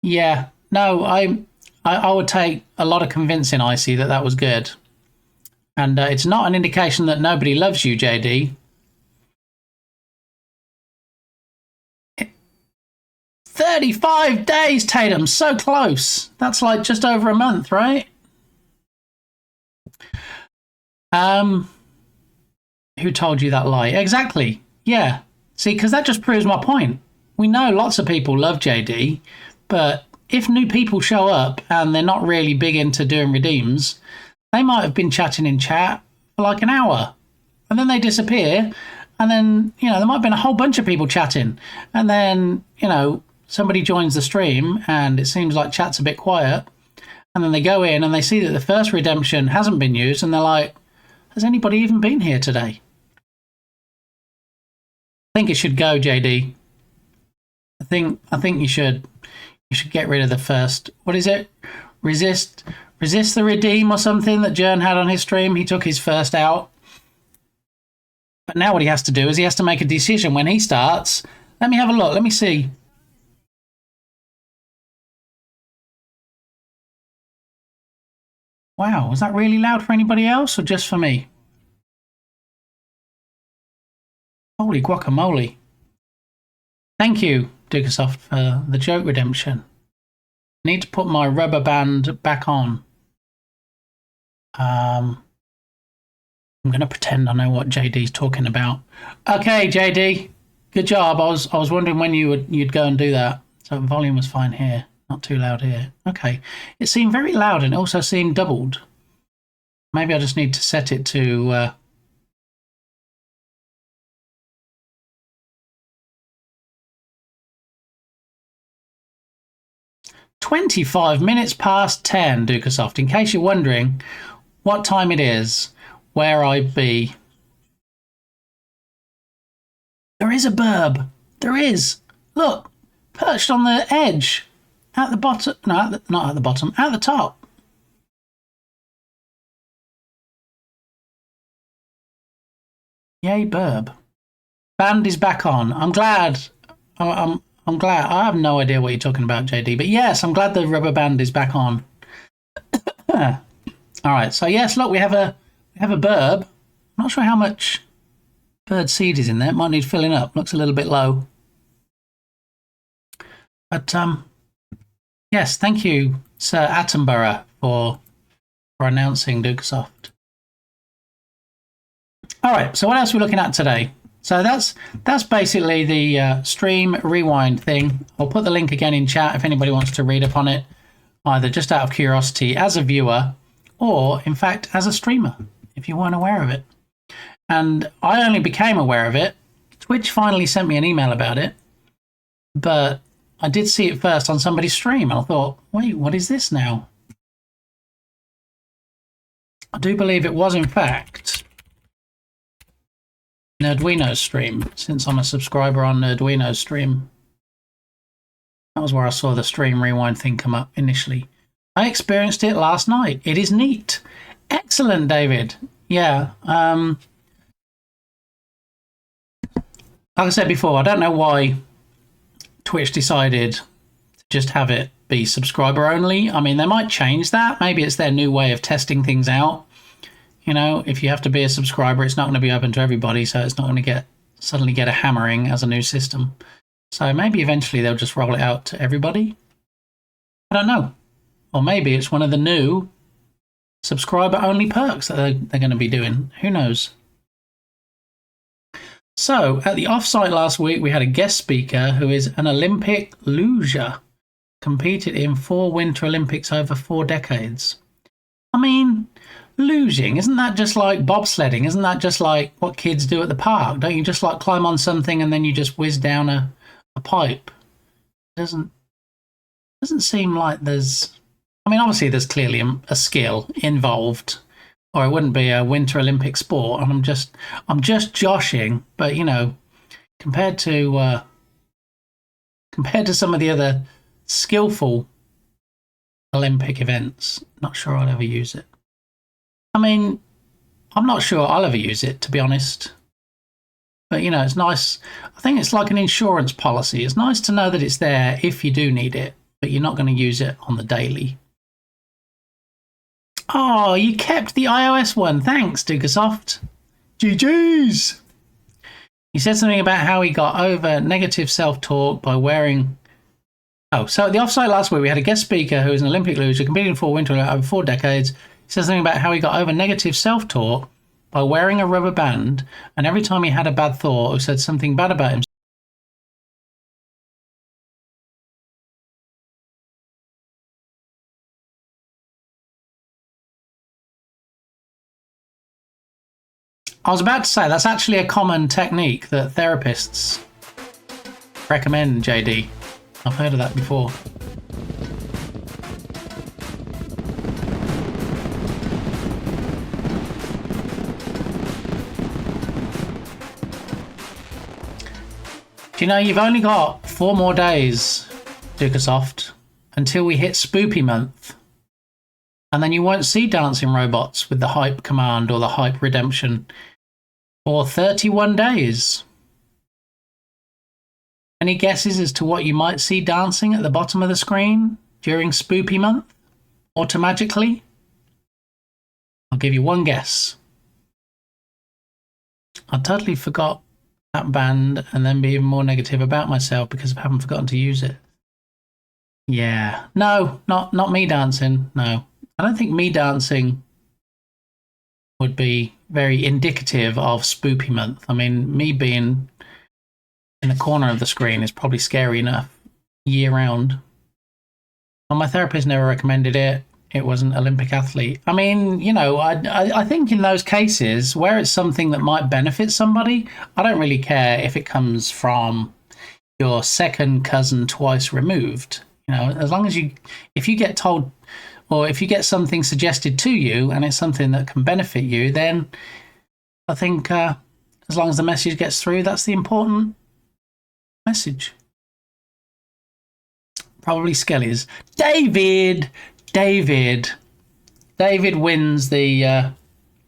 Yeah, no, I would take a lot of convincing, Icy, that was good. And it's not an indication that nobody loves you, JD. 35 days, Tatum, so close. That's like just over a month, right? Who told you that lie? Exactly. Yeah. See, because that just proves my point. We know lots of people love JD, but if new people show up and they're not really big into doing redeems, they might have been chatting in chat for like an hour and then they disappear. And then, there might have been a whole bunch of people chatting. And then, somebody joins the stream and it seems like chat's a bit quiet. And then they go in and they see that the first redemption hasn't been used. And they're like, has anybody even been here today? I think it should go, JD. I think you should get rid of the first. What is it? Resist the redeem or something that Jern had on his stream. He took his first out. But now what he has to do is he has to make a decision when he starts. Let me have a look. Let me see. Wow, was that really loud for anybody else or just for me? Holy guacamole. Thank you, Dugasoft, for the joke redemption. I need to put my rubber band back on. I'm going to pretend I know what JD's talking about. Okay, JD, good job. I was wondering when you'd go and do that. So volume was fine here, not too loud here. Okay, it seemed very loud and it also seemed doubled. Maybe I just need to set it to 25 minutes past 10, Dukasoft. In case you're wondering what time it is, where I be. There is a burb. There is. Look, perched on the edge. At the bottom. No, not at the bottom. At the top. Yay, burb. Band is back on. I'm glad. I'm glad. I have no idea what you're talking about, JD. But yes, I'm glad the rubber band is back on. All right. So yes, look, we have a burb. I'm not sure how much bird seed is in there. It might need filling up. Looks a little bit low. But yes, thank you, Sir Attenborough, for announcing Dukesoft. All right. So what else are we looking at today? So that's basically the stream rewind thing. I'll put the link again in chat if anybody wants to read up on it, either just out of curiosity as a viewer or, in fact, as a streamer, if you weren't aware of it. And I only became aware of it. Twitch finally sent me an email about it, but I did see it first on somebody's stream, and I thought, wait, what is this now? I do believe it was, in fact, Nerdwino's stream, since I'm a subscriber on Nerdwino's stream. That was where I saw the stream rewind thing come up initially. I experienced it last night. It is neat. Excellent, David. Yeah. Like I said before, I don't know why Twitch decided to just have it be subscriber only. I mean, they might change that. Maybe it's their new way of testing things out. You know, if you have to be a subscriber, it's not going to be open to everybody, so it's not going to suddenly get a hammering as a new system. So maybe eventually they'll just roll it out to everybody. I don't know. Or maybe it's one of the new subscriber-only perks that they're going to be doing. Who knows? So, at the offsite last week, we had a guest speaker who is an Olympic luger, competed in 4 Winter Olympics over 4 decades. I mean, luging, isn't that just like bobsledding? Isn't that just like what kids do at the park? Don't you just like climb on something and then you just whiz down a pipe? Doesn't seem like there's... I mean, obviously there's clearly a skill involved, or it wouldn't be a Winter Olympic sport. And I'm just joshing, but you know, compared to some of the other skillful Olympic events, not sure I'll ever use it. I mean, I'm not sure I'll ever use it, to be honest. But, you know, it's nice. I think it's like an insurance policy. It's nice to know that it's there if you do need it, but you're not going to use it on the daily. Oh, you kept the iOS one. Thanks, Dugasoft. GG's. He said something about how he got over negative self-talk by wearing... Oh, so at the offsite last week, we had a guest speaker who is an Olympic luger, competing for Winter over 4 decades. He said something about how he got over negative self-talk by wearing a rubber band, and every time he had a bad thought or said something bad about himself, I was about to say that's actually a common technique that therapists recommend, JD. I've heard of that before. Do you know you've only got 4 more days, Dukasoft, until we hit Spoopy month? And then you won't see dancing robots with the hype command or the hype redemption for 31 days. Any guesses as to what you might see dancing at the bottom of the screen during Spoopy month? Automagically? I'll give you one guess. I totally forgot that band and then be even more negative about myself because I haven't forgotten to use it. Yeah. No, not me dancing. No. I don't think me dancing would be very indicative of Spoopy month. I mean, me being in the corner of the screen is probably scary enough year round. Well, my therapist never recommended it. It was an Olympic athlete. I mean, you know, I think in those cases where it's something that might benefit somebody, I don't really care if it comes from your second cousin twice removed. You know, as long as if you get told or if you get something suggested to you and it's something that can benefit you, then I think as long as the message gets through, that's the important message. Probably Skelly's. David wins the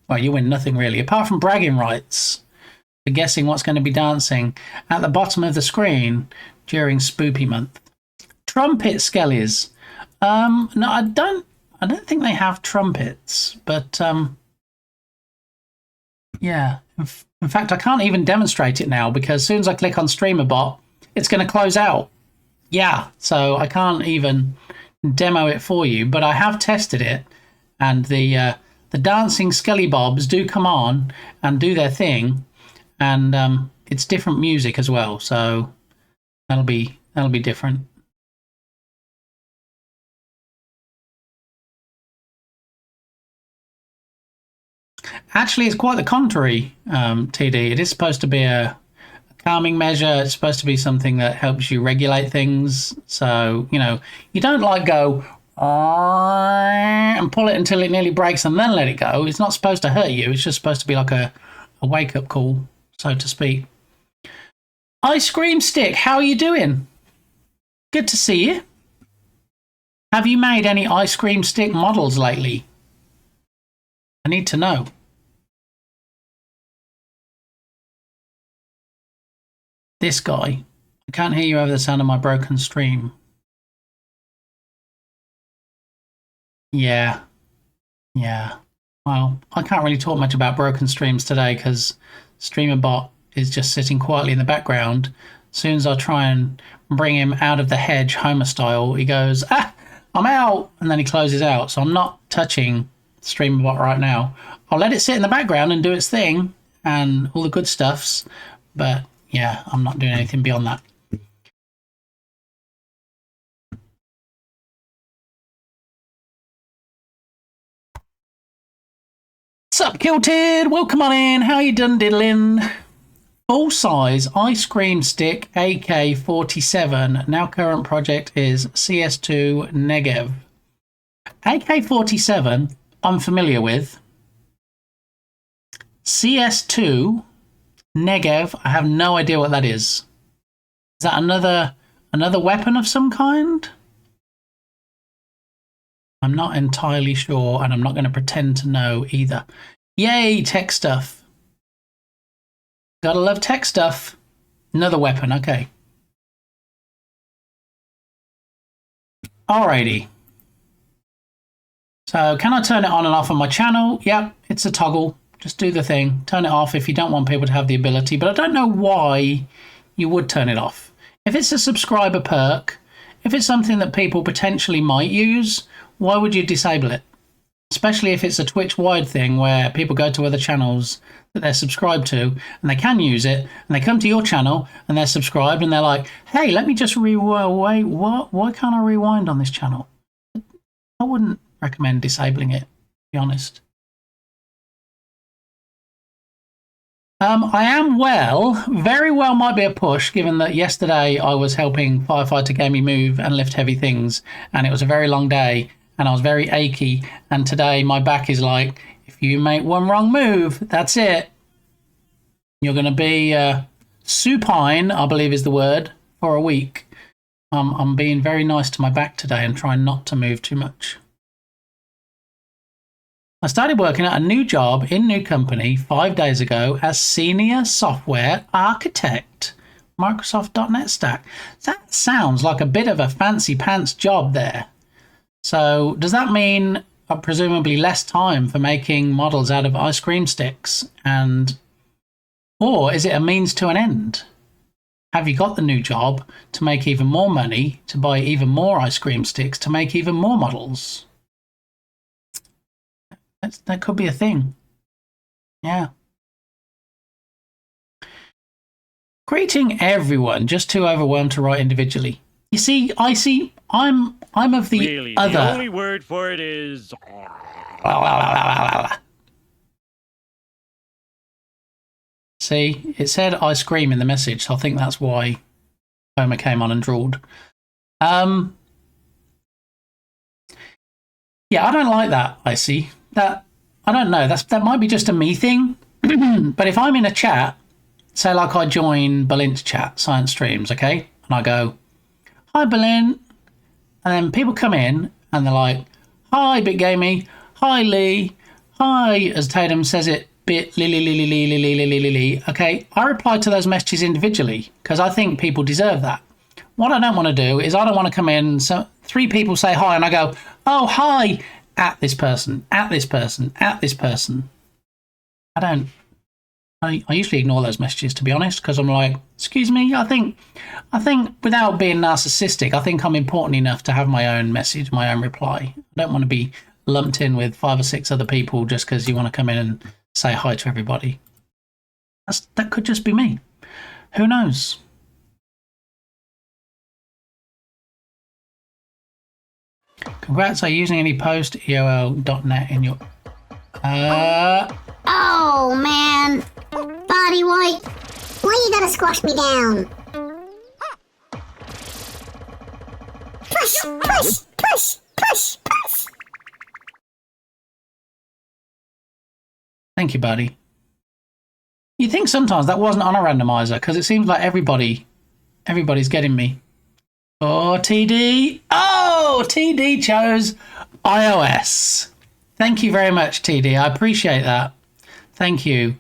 well, you win nothing really apart from bragging rights for guessing what's going to be dancing at the bottom of the screen during Spoopy month. Trumpet Skellies. No, I don't think they have trumpets, but yeah. In fact, I can't even demonstrate it now because as soon as I click on StreamerBot, it's going to close out. Yeah, so I can't even demo it for you, but I have tested it, and the dancing Skelly Bobs do come on and do their thing, and it's different music as well, so that'll be different. Actually, it's quite the contrary, TD. It is supposed to be a calming measure. It's supposed to be something that helps you regulate things. So, you know, you don't like go and pull it until it nearly breaks and then let it go. It's not supposed to hurt you. It's just supposed to be like a wake-up call, so to speak. Ice Cream Stick, how are you doing? Good to see you. Have you made any ice cream stick models lately? I need to know. This guy. I can't hear you over the sound of my broken stream. Yeah. Well, I can't really talk much about broken streams today because StreamerBot is just sitting quietly in the background. As soon as I try and bring him out of the hedge, Homer style, he goes, I'm out, and then he closes out. So I'm not touching StreamerBot right now. I'll let it sit in the background and do its thing and all the good stuffs, but yeah, I'm not doing anything beyond that. Sup, Kilted? Welcome on in. How you done, diddling? Full-size ice cream stick AK-47. Now current project is CS2 Negev. AK-47, I'm familiar with. CS2 Negev, I have no idea what that is. Is that another weapon of some kind? I'm not entirely sure, and I'm not going to pretend to know either. Yay, tech stuff. Gotta love tech stuff. Another weapon, okay. Alrighty. So, can I turn it on and off on my channel? Yep, it's a toggle. Just do the thing. Turn it off if you don't want people to have the ability. But I don't know why you would turn it off. If it's a subscriber perk, if it's something that people potentially might use, why would you disable it? Especially if it's a Twitch-wide thing where people go to other channels that they're subscribed to and they can use it, and they come to your channel and they're subscribed and they're like, hey, let me just wait, what? Why can't I rewind on this channel? I wouldn't recommend disabling it, to be honest. I am well. Very well might be a push, given that yesterday I was helping Firefighter Gamey move and lift heavy things, and it was a very long day, and I was very achy. And today my back is like, if you make one wrong move, that's it. You're going to be supine, I believe is the word, for a week. I'm being very nice to my back today and trying not to move too much. I started working at a new job in new company 5 days ago as senior software architect. Microsoft.NET stack. That sounds like a bit of a fancy pants job there. So does that mean presumably less time for making models out of ice cream sticks? Or is it a means to an end? Have you got the new job to make even more money, to buy even more ice cream sticks, to make even more models? That could be a thing. Yeah. Greeting everyone, just too overwhelmed to write individually. You see, Icy, I'm of the really, other. the only word for it is. See, it said ice cream in the message, so I think that's why Homer came on and drawled. Yeah, I don't like that, Icy. That I don't know. That might be just a me thing. But if I'm in a chat, say like I join Berlin's chat, Science Streams, okay? And I go, hi Berlin. And then people come in and they're like, hi Bit Gamey, hi Lee, hi, as Tatum says it, Bit Lily Lily Lily Lily Lily Lily. Okay, I reply to those messages individually because I think people deserve that. What I don't want to do is I don't want to come in, so 3 people say hi and I go, oh hi, at this person, at this person, at this person. I usually ignore those messages, to be honest, because I'm like, excuse me, I think without being narcissistic, I think I'm important enough to have my own message, my own reply. I don't want to be lumped in with 5 or 6 other people just because you want to come in and say hi to everybody. That could just be me. Who knows? Congrats, are you using any post EOL.net in your... Oh, man. Body White, why you gotta squash me down? Push, push, push, push, push. Thank you, buddy. You think sometimes that wasn't on a randomizer because it seems like everybody's getting me. Oh, TD. Oh, TD chose iOS. Thank you very much, TD. I appreciate that. Thank you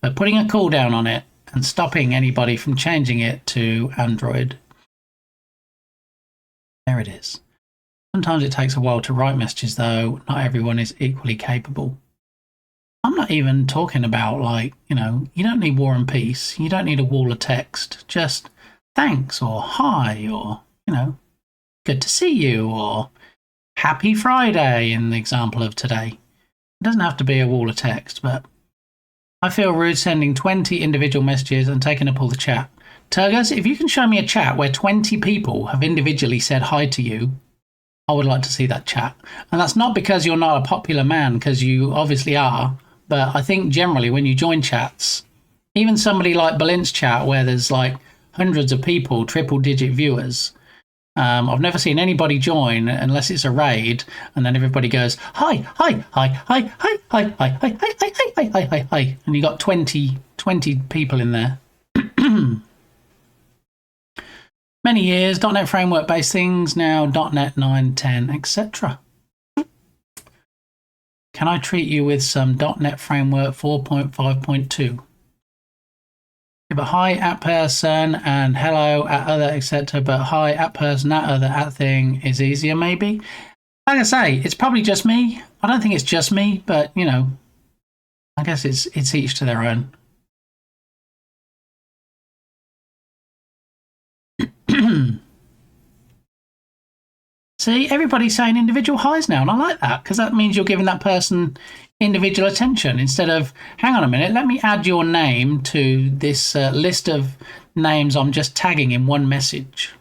for putting a cooldown on it and stopping anybody from changing it to Android. There it is. Sometimes it takes a while to write messages, though. Not everyone is equally capable. I'm not even talking about, like, you don't need War and Peace. You don't need a wall of text. Just thanks or hi or, good to see you or happy Friday in the example of today. It doesn't have to be a wall of text, but I feel rude sending 20 individual messages and taking up all the chat. Turgus, if you can show me a chat where 20 people have individually said hi to you, I would like to see that chat. And that's not because you're not a popular man, because you obviously are. But I think generally when you join chats, even somebody like Berlin's chat where there's like hundreds of people, triple-digit viewers, I've never seen anybody join unless it's a raid, and then everybody goes hi, hi, hi, hi, hi, hi, hi, hi, hi, hi, hi, hi, hi, hi, and you got 20 people in there. Many years, .NET framework based things, now .NET 9, 10, etc. Can I treat you with some .NET Framework 4.5.2? But hi at person and hello at other, etc. But hi at person at other at thing is easier, maybe. Like I say, it's probably just me. I don't think it's just me, but I guess it's each to their own. See, everybody's saying individual highs now, and I like that because that means you're giving that person individual attention instead of, hang on a minute, let me add your name to this list of names I'm just tagging in one message.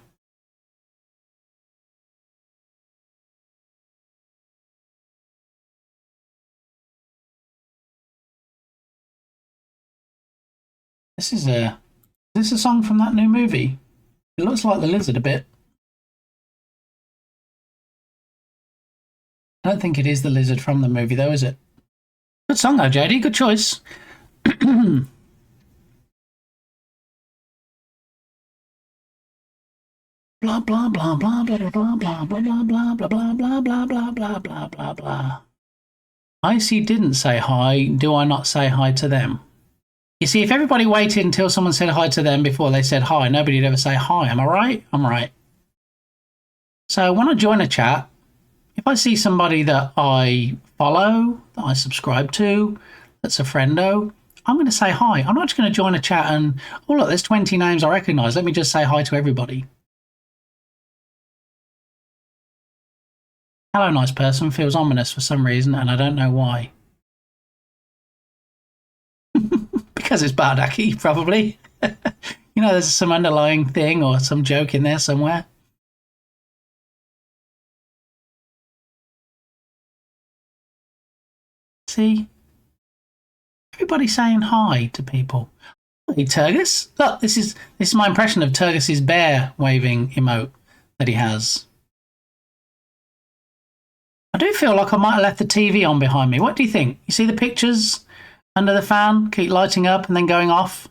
Is this a song from that new movie? It looks like the lizard a bit. I don't think it is the lizard from the movie, though, is it? Good song, though, JD. Good choice. Blah blah blah blah blah blah blah blah blah blah blah blah blah blah blah blah blah blah blah blah. Icy didn't say hi. Do I not say hi to them? You see, if everybody waited until someone said hi to them before they said hi, nobody'd ever say hi. Am I right? I'm right. So when I join a chat, if I see somebody that I follow, that I subscribe to, that's a friendo, I'm going to say hi. I'm not just going to join a chat and, oh, look, there's 20 names I recognise. Let me just say hi to everybody. Hello, nice person feels ominous for some reason, and I don't know why. Because it's Bardaki, probably. You know, there's some underlying thing or some joke in there somewhere. See? Everybody's saying hi to people. Hey, Turgus. Look, this is my impression of Turgus's bear waving emote that he has. I do feel like I might have left the TV on behind me. What do you think? You see the pictures under the fan keep lighting up and then going off?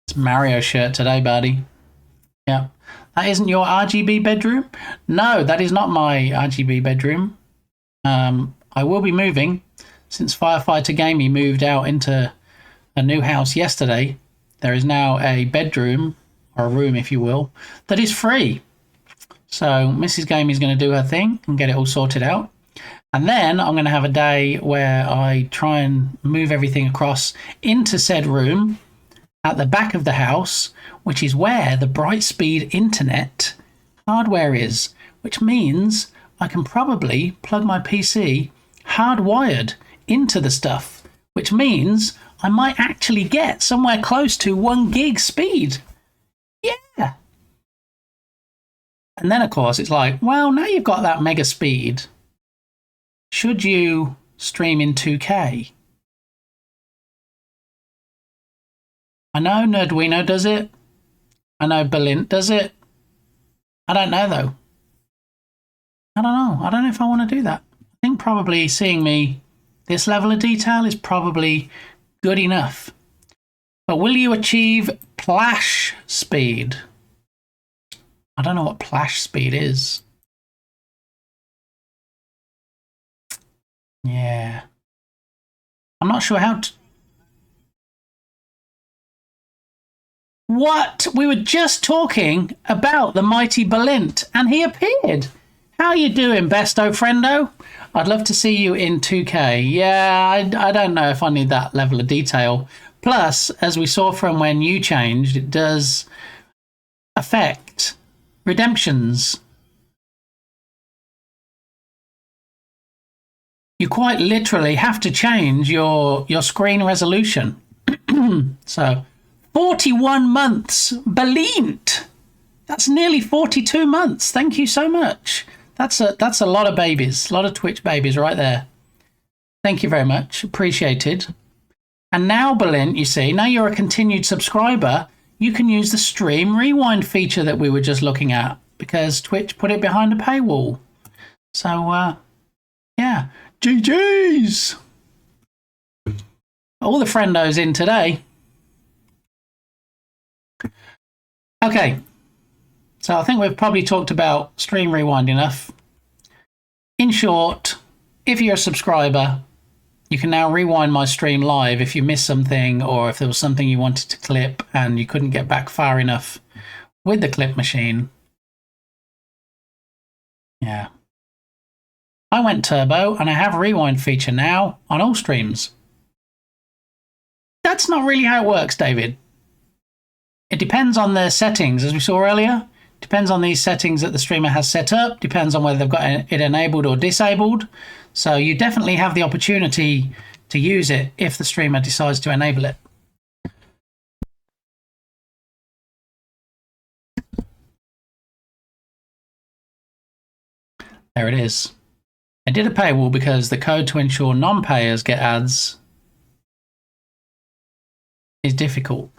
It's Mario shirt today, buddy. Yeah. That isn't your RGB bedroom? No, that is not my RGB bedroom. I will be moving. Since Firefighter Gamey moved out into a new house yesterday, there is now a bedroom, or a room if you will, that is free. So Mrs. Gamey is going to do her thing and get it all sorted out. And then I'm going to have a day where I try and move everything across into said room at the back of the house, which is where the Brightspeed internet hardware is, which means I can probably plug my PC hardwired into the stuff, which means I might actually get somewhere close to 1 gig speed. Yeah. And then, of course, it's like, well, now you've got that mega speed. Should you stream in 2K? I know Nerdwino does it. I know Belint does it. I don't know, though. I don't know. I don't know if I want to do that. I think probably seeing me this level of detail is probably good enough. But will you achieve plash speed? I don't know what plash speed is. Yeah. I'm not sure how to... What? We were just talking about the mighty Belint, and he appeared. How you doing, besto friendo? I'd love to see you in 2K. Yeah, I don't know if I need that level of detail. Plus, as we saw from when you changed, it does affect redemptions. You quite literally have to change your screen resolution. So... 41 months, Belint. That's nearly 42 months. Thank you so much. That's a lot of babies, a lot of Twitch babies right there. Thank you very much. Appreciated. And now, Belint, you see, now you're a continued subscriber, you can use the stream rewind feature that we were just looking at because Twitch put it behind a paywall. So, yeah. GG's. All the friendos in today. Okay, so I think we've probably talked about stream rewind enough. In short, if you're a subscriber, you can now rewind my stream live if you missed something or if there was something you wanted to clip and you couldn't get back far enough with the clip machine. Yeah. I went turbo and I have a rewind feature now on all streams. That's not really how it works, David. It depends on their settings, as we saw earlier. Depends on these settings that the streamer has set up. Depends on whether they've got it enabled or disabled. So you definitely have the opportunity to use it if the streamer decides to enable it. There it is. I did a paywall because the code to ensure non-payers get ads is difficult.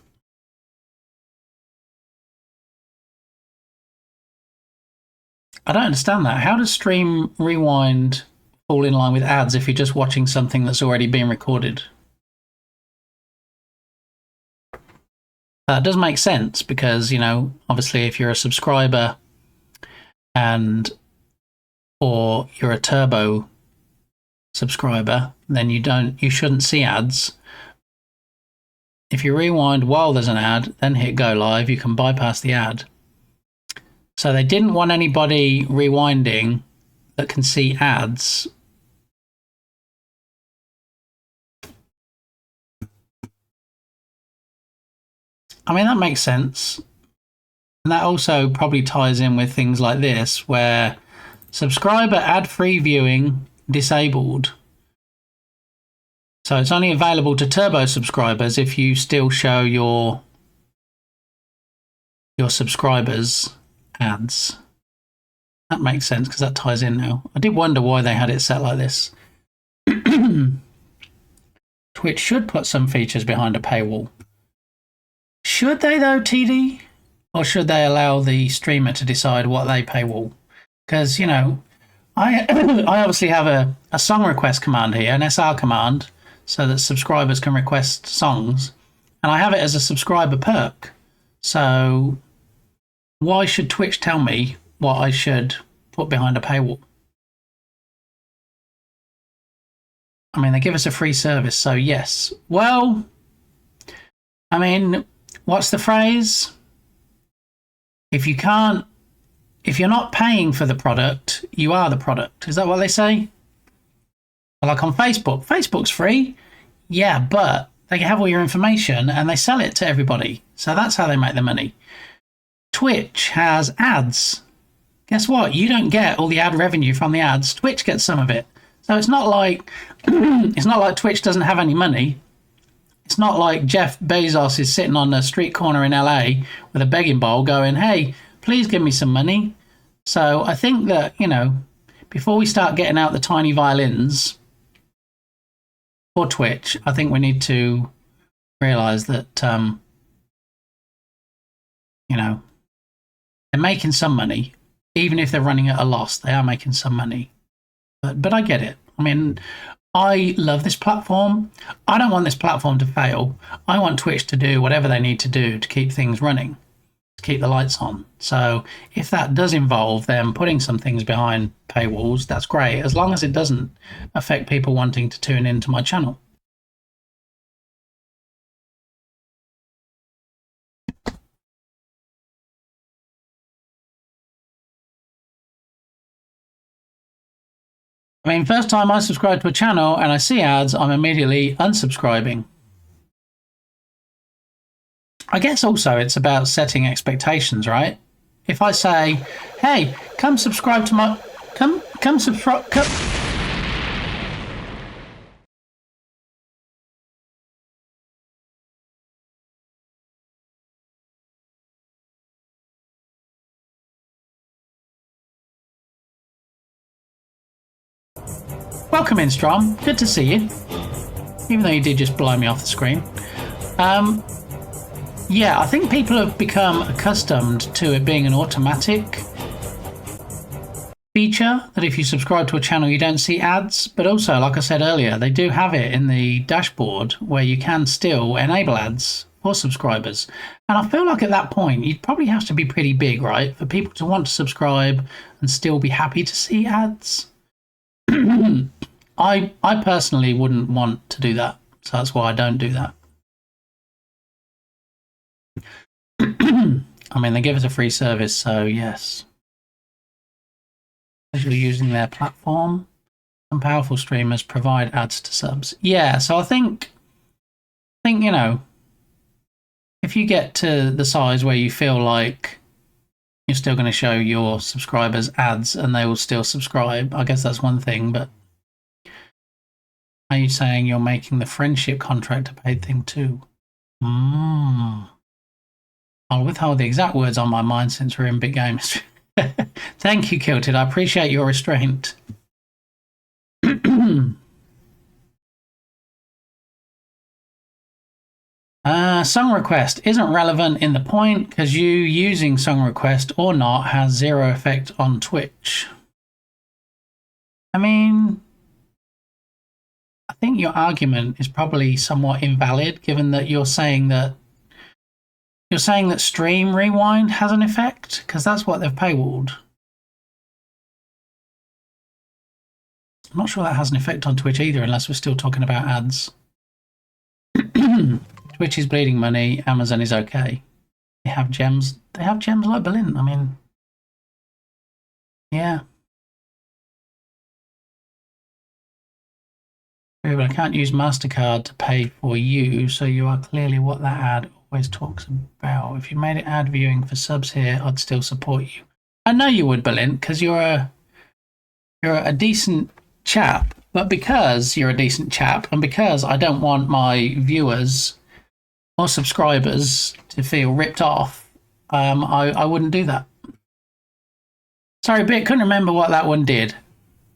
I don't understand that. How does Stream Rewind fall in line with ads if you're just watching something that's already been recorded? That does make sense because, you know, obviously if you're a subscriber or you're a turbo subscriber, then you shouldn't see ads. If you rewind while there's an ad, then hit go live, you can bypass the ad. So they didn't want anybody rewinding that can see ads. I mean, that makes sense. And that also probably ties in with things like this, where subscriber ad-free viewing disabled. So it's only available to turbo subscribers if you still show your subscribers ads. That makes sense because that ties in now. I did wonder why they had it set like this. Twitch should put some features behind a paywall. Should they though, TD? Or should they allow the streamer to decide what they paywall? Because, you know, I obviously have a song request command here, an SR command, so that subscribers can request songs. And I have it as a subscriber perk. So why should Twitch tell me what I should put behind a paywall? I mean, they give us a free service, so yes. Well, I mean, what's the phrase? If you're not paying for the product, you are the product. Is that what they say? Like on Facebook. Facebook's free. Yeah, but they have all your information and they sell it to everybody. So that's how they make their money. Twitch has ads. Guess what? You don't get all the ad revenue from the ads. Twitch gets some of it. So it's not like Twitch doesn't have any money. It's not like Jeff Bezos is sitting on a street corner in LA with a begging bowl going, hey, please give me some money. So I think that, you know, before we start getting out the tiny violins for Twitch, I think we need to realise that, you know, they're making some money. Even if they're running at a loss, they are making some money. But I get it. I mean, I love this platform. I don't want this platform to fail. I want Twitch to do whatever they need to do to keep things running, to keep the lights on. So if that does involve them putting some things behind paywalls, that's great, as long as it doesn't affect people wanting to tune into my channel. I mean, first time I subscribe to a channel and I see ads, I'm immediately unsubscribing. I guess also it's about setting expectations, right? If I say, hey, come subscribe to my... Come subscribe... Welcome in, Strom. Good to see you. Even though you did just blow me off the screen. Yeah, I think people have become accustomed to it being an automatic feature, that if you subscribe to a channel you don't see ads. But also, like I said earlier, they do have it in the dashboard where you can still enable ads for subscribers. And I feel like at that point, you'd probably have to be pretty big, right? For people to want to subscribe and still be happy to see ads. I personally wouldn't want to do that, so that's why I don't do that. I mean, they give us a free service, so yes. Usually using their platform. Some powerful streamers provide ads to subs. Yeah, so I think you know, if you get to the size where you feel like you're still going to show your subscribers ads and they will still subscribe, I guess that's one thing, but Are you saying you're making the friendship contract a paid thing too? I'll withhold the exact words on my mind since we're in big games. Thank you, Kilted. I appreciate your restraint. Song request isn't relevant in the point because you using song request or not has zero effect on Twitch. I mean, I think your argument is probably somewhat invalid given that you're saying that stream rewind has an effect because that's what they've paywalled. I'm not sure that has an effect on Twitch either unless we're still talking about ads. Twitch is bleeding money. Amazon is okay. They have gems. They have gems like Berlin. I mean, yeah. But I can't use MasterCard to pay for you, so you are clearly what that ad always talks about. If you made it ad viewing for subs here, I'd still support you. I know you would, Berlin, because you're a decent chap. But because you're a decent chap, and because I don't want my viewers or subscribers to feel ripped off, I wouldn't do that. Sorry, Bit, couldn't remember what that one did.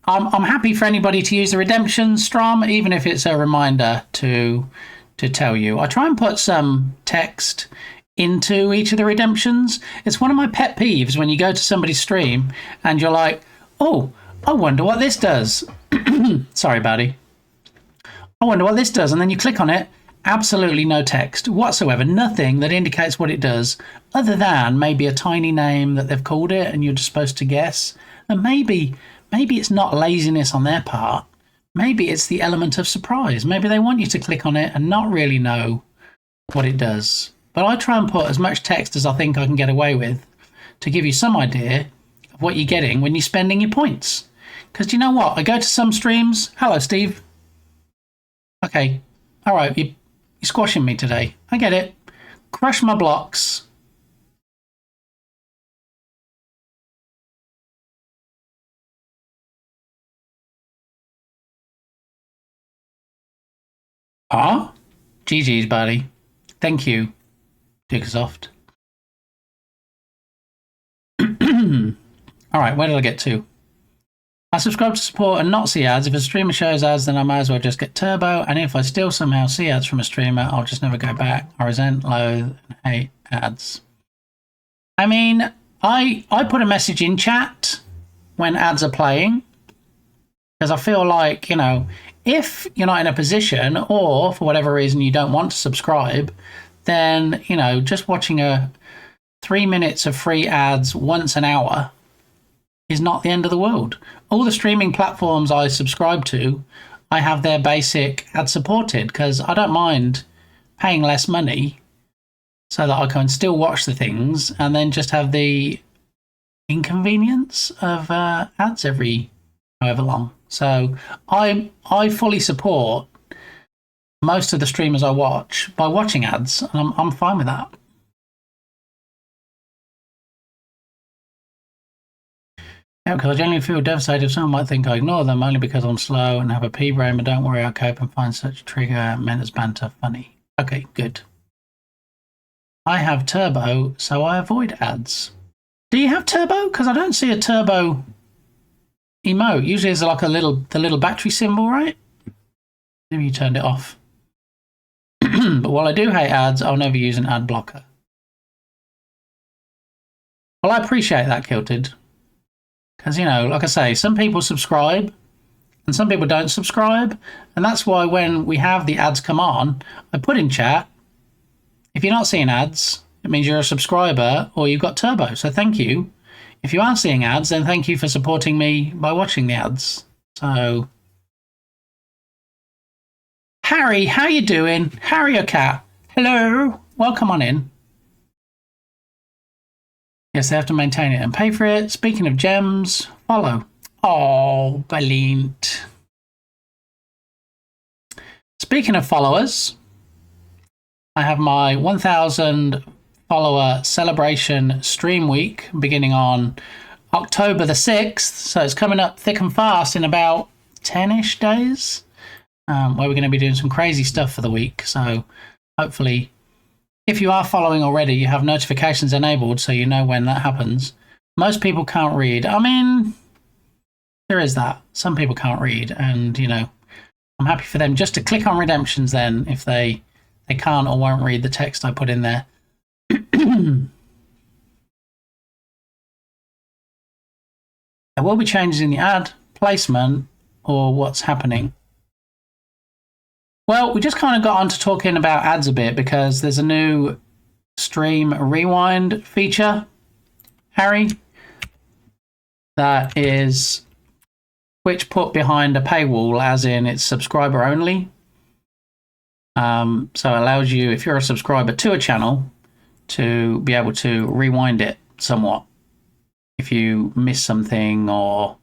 I'm happy for anybody to use the redemption Strom, even if it's a reminder to tell you. I try and put some text into each of the redemptions. It's one of my pet peeves when you go to somebody's stream and you're like, oh, I wonder what this does. Sorry, buddy. I wonder what this does. And then you click on it. Absolutely no text whatsoever. Nothing that indicates what it does other than maybe a tiny name that they've called it and you're just supposed to guess. And maybe it's not laziness on their part. Maybe it's the element of surprise. Maybe they want you to click on it and not really know what it does. But I try and put as much text as I think I can get away with to give you some idea of what you're getting when you're spending your points. Because do you know what? I go to some streams. Hello, Steve. Okay. All right. You're squashing me today. I get it. Crush my blocks. Ah? GG's, buddy. Thank you, Diggersoft. All right. Where did I get to? I subscribe to support and not see ads. If a streamer shows ads, then I might as well just get turbo. And if I still somehow see ads from a streamer, I'll just never go back. I resent, loathe, and hate ads. I mean, I put a message in chat when ads are playing because I feel like, you know, if you're not in a position or for whatever reason you don't want to subscribe, then, you know, just watching 3 minutes of free ads once an hour is not the end of the world. All the streaming platforms I subscribe to, I have their basic ad supported because I don't mind paying less money so that I can still watch the things and then just have the inconvenience of ads every however long. So I fully support most of the streamers I watch by watching ads, and I'm fine with that. Yeah, because I genuinely feel devastated if someone might think I ignore them only because I'm slow and have a pea brain, but don't worry, I'll cope and find such a trigger meant as banter funny. Okay, good. I have turbo, so I avoid ads. Do you have turbo? Because I don't see a turbo emote. Usually it's like the little battery symbol, right? Maybe you turned it off. But while I do hate ads, I'll never use an ad blocker. Well, I appreciate that, Kilted. Because, you know, like I say, some people subscribe and some people don't subscribe. And that's why when we have the ads come on, I put in chat, if you're not seeing ads, it means you're a subscriber or you've got turbo. So thank you. If you are seeing ads, then thank you for supporting me by watching the ads. So, Harry, how you doing? Harry or Cat? Hello. Welcome on in. Yes, they have to maintain it and pay for it. Speaking of gems, follow. Oh, brilliant. Speaking of followers, I have my 1,000 follower celebration stream week beginning on October the 6th. So it's coming up thick and fast in about 10-ish days. where we're going to be doing some crazy stuff for the week. So hopefully, if you are following already, you have notifications enabled so you know when that happens. Most people can't read. I mean, there is that. Some people can't read, and I'm happy for them just to click on redemptions then if they can't or won't read the text I put in there. There will be changes in the ad placement or what's happening. Well, we just kind of got on to talking about ads a bit because there's a new stream rewind feature, Harry, that is Twitch put behind a paywall, as in it's subscriber only. So it allows you, if you're a subscriber to a channel, to be able to rewind it somewhat if you miss something. Or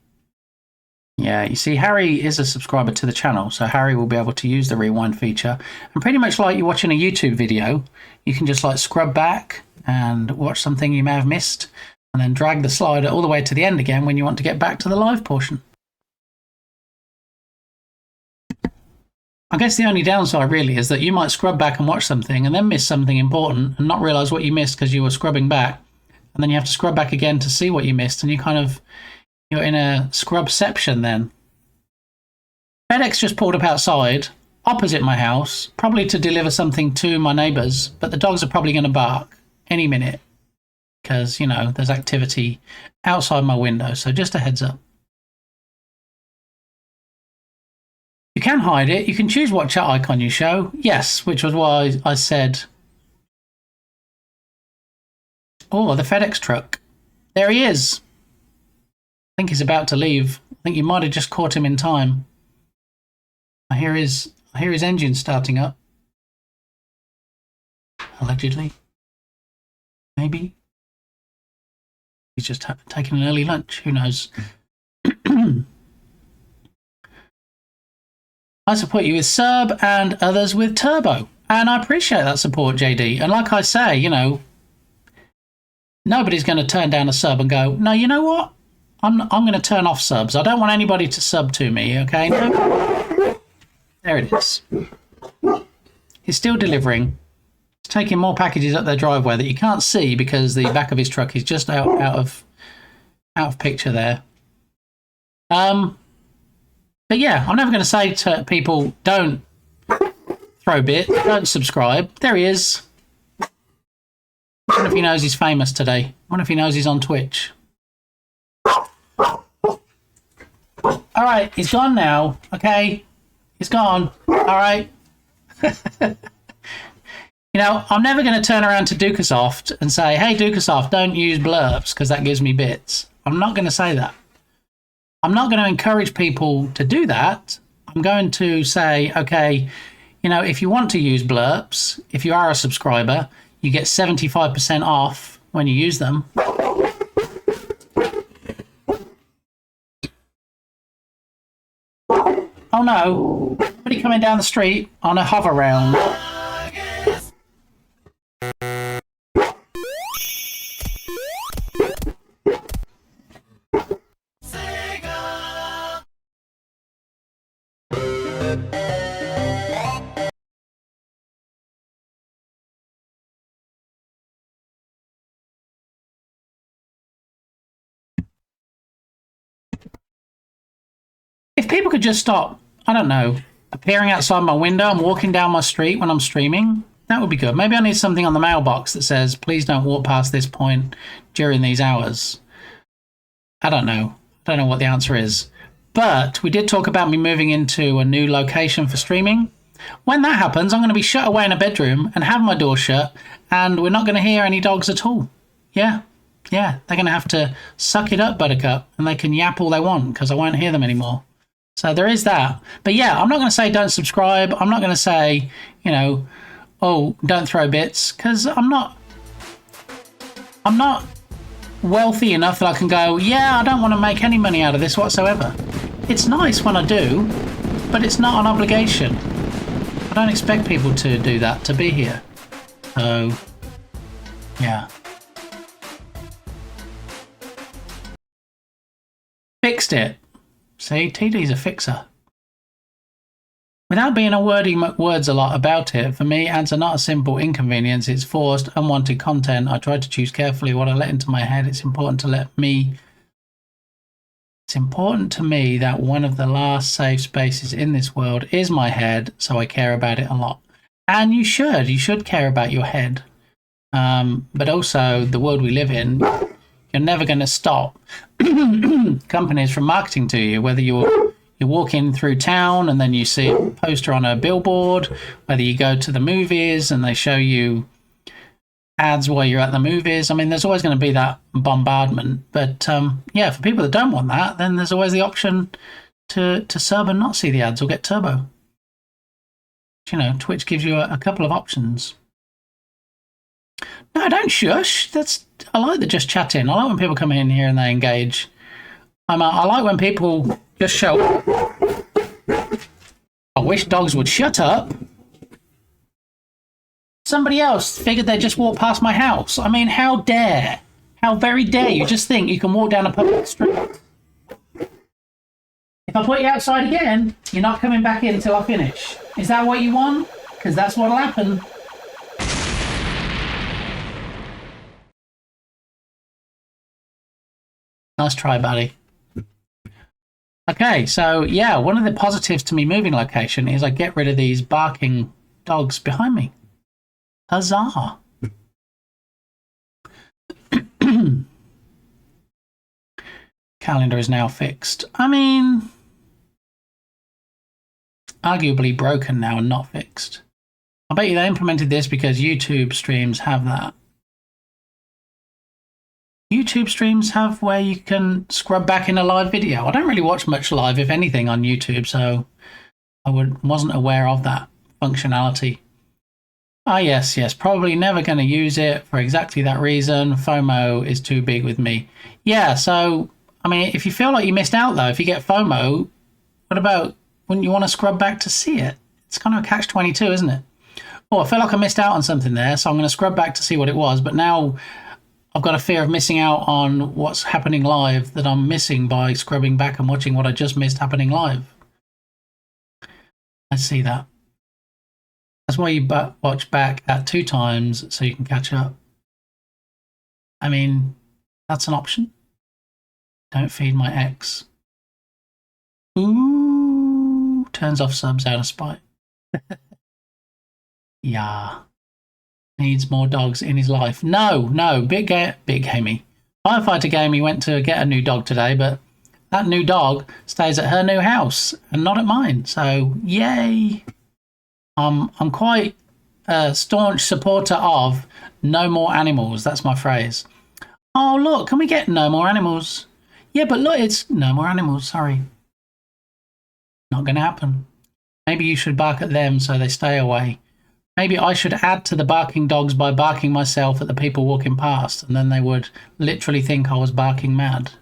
yeah, you see, Harry is a subscriber to the channel, so Harry will be able to use the rewind feature, and pretty much like you're watching a YouTube video, you can just like scrub back and watch something you may have missed and then drag the slider all the way to the end again when you want to get back to the live portion. I guess the only downside really is that you might scrub back and watch something and then miss something important and not realize what you missed because you were scrubbing back, and then you have to scrub back again to see what you missed, and you're in a scrubception then. FedEx just pulled up outside opposite my house, probably to deliver something to my neighbours, but the dogs are probably going to bark any minute because there's activity outside my window, so just a heads up. You can hide it. You can choose what chat icon you show. Yes, which was why I said, oh, the FedEx truck. There he is. I think he's about to leave. I think you might have just caught him in time. I hear his engine starting up. Allegedly. Maybe. He's just taking an early lunch. Who knows? I support you with sub and others with turbo. And I appreciate that support, JD. And like I say, nobody's going to turn down a sub and go, no, you know what? I'm going to turn off subs. I don't want anybody to sub to me, okay? No. There it is. He's still delivering. He's taking more packages up their driveway that you can't see because the back of his truck is just out of picture there. But yeah, I'm never going to say to people, don't throw bit, don't subscribe. There he is. I wonder if he knows he's famous today. I wonder if he knows he's on Twitch. All right, he's gone now. Okay, he's gone. All right. I'm never going to turn around to Dukasoft and say, hey, Dukasoft, don't use blurps because that gives me bits. I'm not going to say that. I'm not going to encourage people to do that. I'm going to say, okay, if you want to use blurps, if you are a subscriber, you get 75% off when you use them. Oh no, somebody coming down the street on a hover round. If people could just stop, I don't know, appearing outside my window and walking down my street when I'm streaming, that would be good. Maybe I need something on the mailbox that says, please don't walk past this point during these hours. I don't know. I don't know what the answer is. But we did talk about me moving into a new location for streaming. When that happens, I'm going to be shut away in a bedroom and have my door shut, and we're not going to hear any dogs at all. Yeah, they're going to have to suck it up, Buttercup, and they can yap all they want because I won't hear them anymore. So there is that. But yeah, I'm not going to say don't subscribe. I'm not going to say, oh, don't throw bits, because I'm not wealthy enough that I can go, yeah, I don't want to make any money out of this whatsoever. It's nice when I do, but it's not an obligation. I don't expect people to do that to be here. So, yeah. Fixed it. See, TD's a fixer. Without being a wordy words a lot about it, for me, ads are not a simple inconvenience. It's forced, unwanted content. I try to choose carefully what I let into my head. It's important to me that one of the last safe spaces in this world is my head, so I care about it a lot. And you should care about your head. But also the world we live in, you're never going to stop companies from marketing to you, whether you're walking through town and then you see a poster on a billboard, whether you go to the movies and they show you ads while you're at the movies. I mean, there's always going to be that bombardment. But yeah, for people that don't want that, then there's always the option to sub and not see the ads or get turbo. You know, Twitch gives you a couple of options. No, don't shush. I like the just chatting. I like when people come in here and they engage. I like when people just show up. I wish dogs would shut up. Somebody else figured they'd just walk past my house. I mean, how very dare you just think you can walk down a public street. If I put you outside again, you're not coming back in until I finish. Is that what you want? Because that's what'll happen. Nice try, buddy. Okay, so yeah, one of the positives to me moving location is I get rid of these barking dogs behind me. Huzzah! Calendar is now fixed. I mean, arguably broken now and not fixed. I bet you they implemented this because YouTube streams have that. YouTube streams have where you can scrub back in a live video. I don't really watch much live, if anything, on YouTube, so I wasn't aware of that functionality. Ah, yes, probably never going to use it for exactly that reason. FOMO is too big with me. Yeah, so, I mean, if you feel like you missed out, though, if you get FOMO, what about, wouldn't you want to scrub back to see it? It's kind of a catch-22, isn't it? Oh, I feel like I missed out on something there, so I'm going to scrub back to see what it was, but now I've got a fear of missing out on what's happening live that I'm missing by scrubbing back and watching what I just missed happening live. I see that. That's why you watch back at 2 times so you can catch up. I mean, that's an option. Don't feed my ex. Ooh, turns off subs out of spite. Yeah. Needs more dogs in his life. No, big gamey. Firefighter Gamey went to get a new dog today, but that new dog stays at her new house and not at mine. So yay! I'm quite a staunch supporter of no more animals. That's my phrase. Oh look, can we get no more animals? Yeah, but look, it's no more animals. Sorry, not going to happen. Maybe you should bark at them so they stay away. Maybe I should add to the barking dogs by barking myself at the people walking past, and then they would literally think I was barking mad.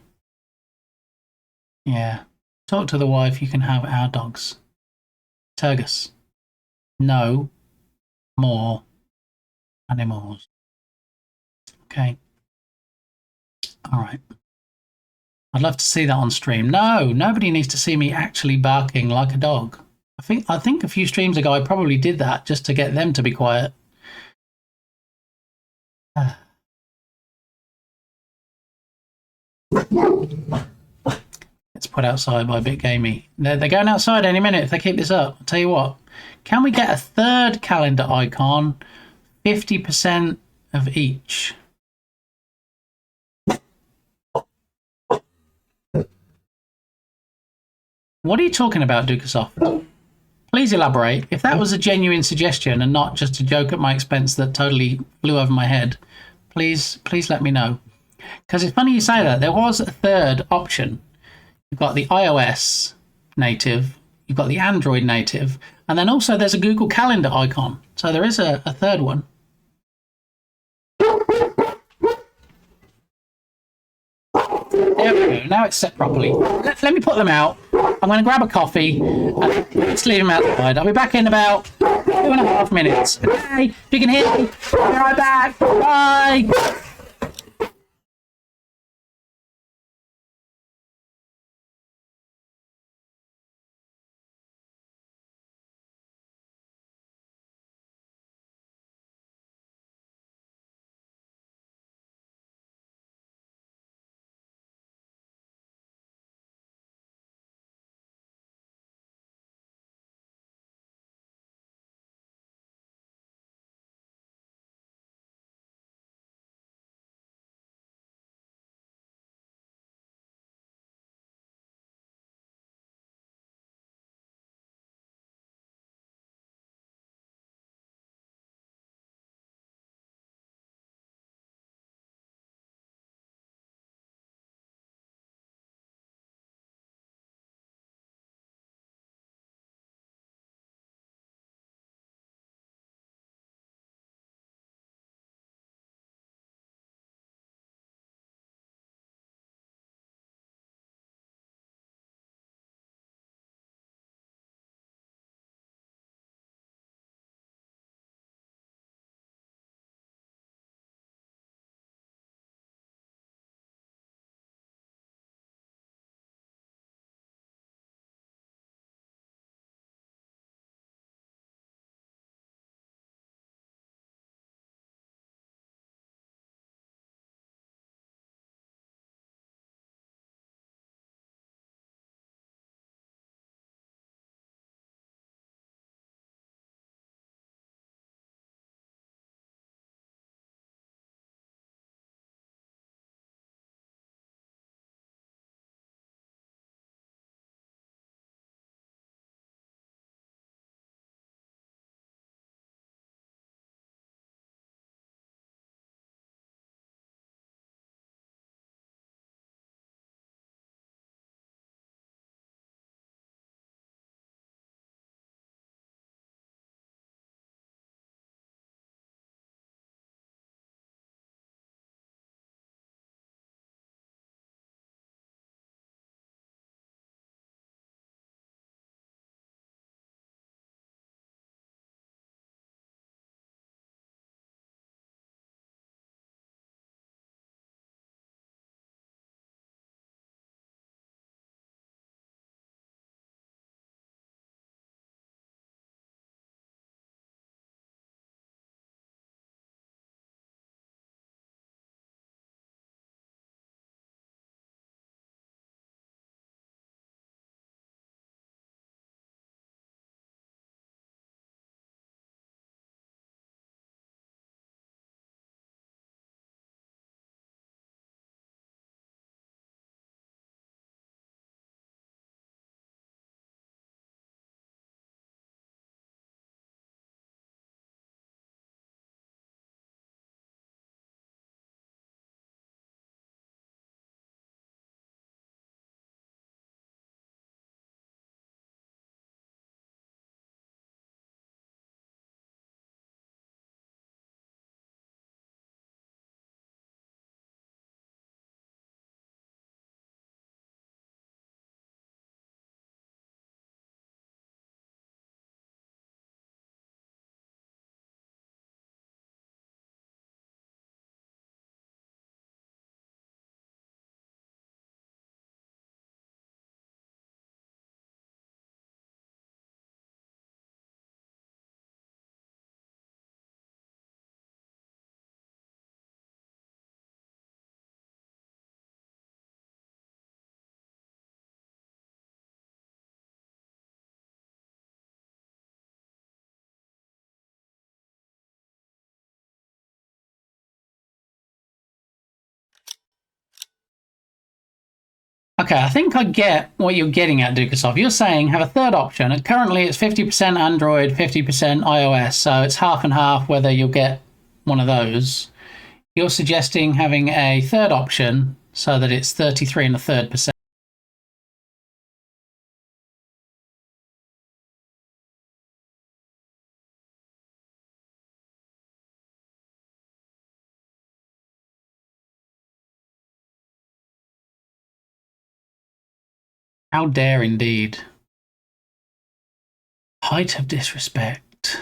Yeah. Talk to the wife, you can have our dogs. Turgus. No more animals. Okay. All right. I'd love to see that on stream. No, nobody needs to see me actually barking like a dog. I think a few streams ago I probably did that just to get them to be quiet. It's put outside by a bit gamey. They're going outside any minute if they keep this up. I'll tell you what. Can we get a third calendar icon? 50% of each. What are you talking about, Dukasoft? Please elaborate. If that was a genuine suggestion and not just a joke at my expense that totally flew over my head, please let me know. Because it's funny you say that. There was a third option. You've got the iOS native, you've got the Android native, and then also there's a Google Calendar icon. So there is a third one. There we go. Now it's set properly. Let me put them out. I'm going to grab a coffee and let's leave them outside. I'll be back in about 2.5 minutes. Okay, if you can hear me, I'll be right back. Bye. Okay, I think I get what you're getting at, Dukasoft. You're saying have a third option. And currently, it's 50% Android, 50% iOS, so it's half and half whether you'll get one of those. You're suggesting having a third option so that it's 33 and a third percent. How dare indeed. Height of disrespect.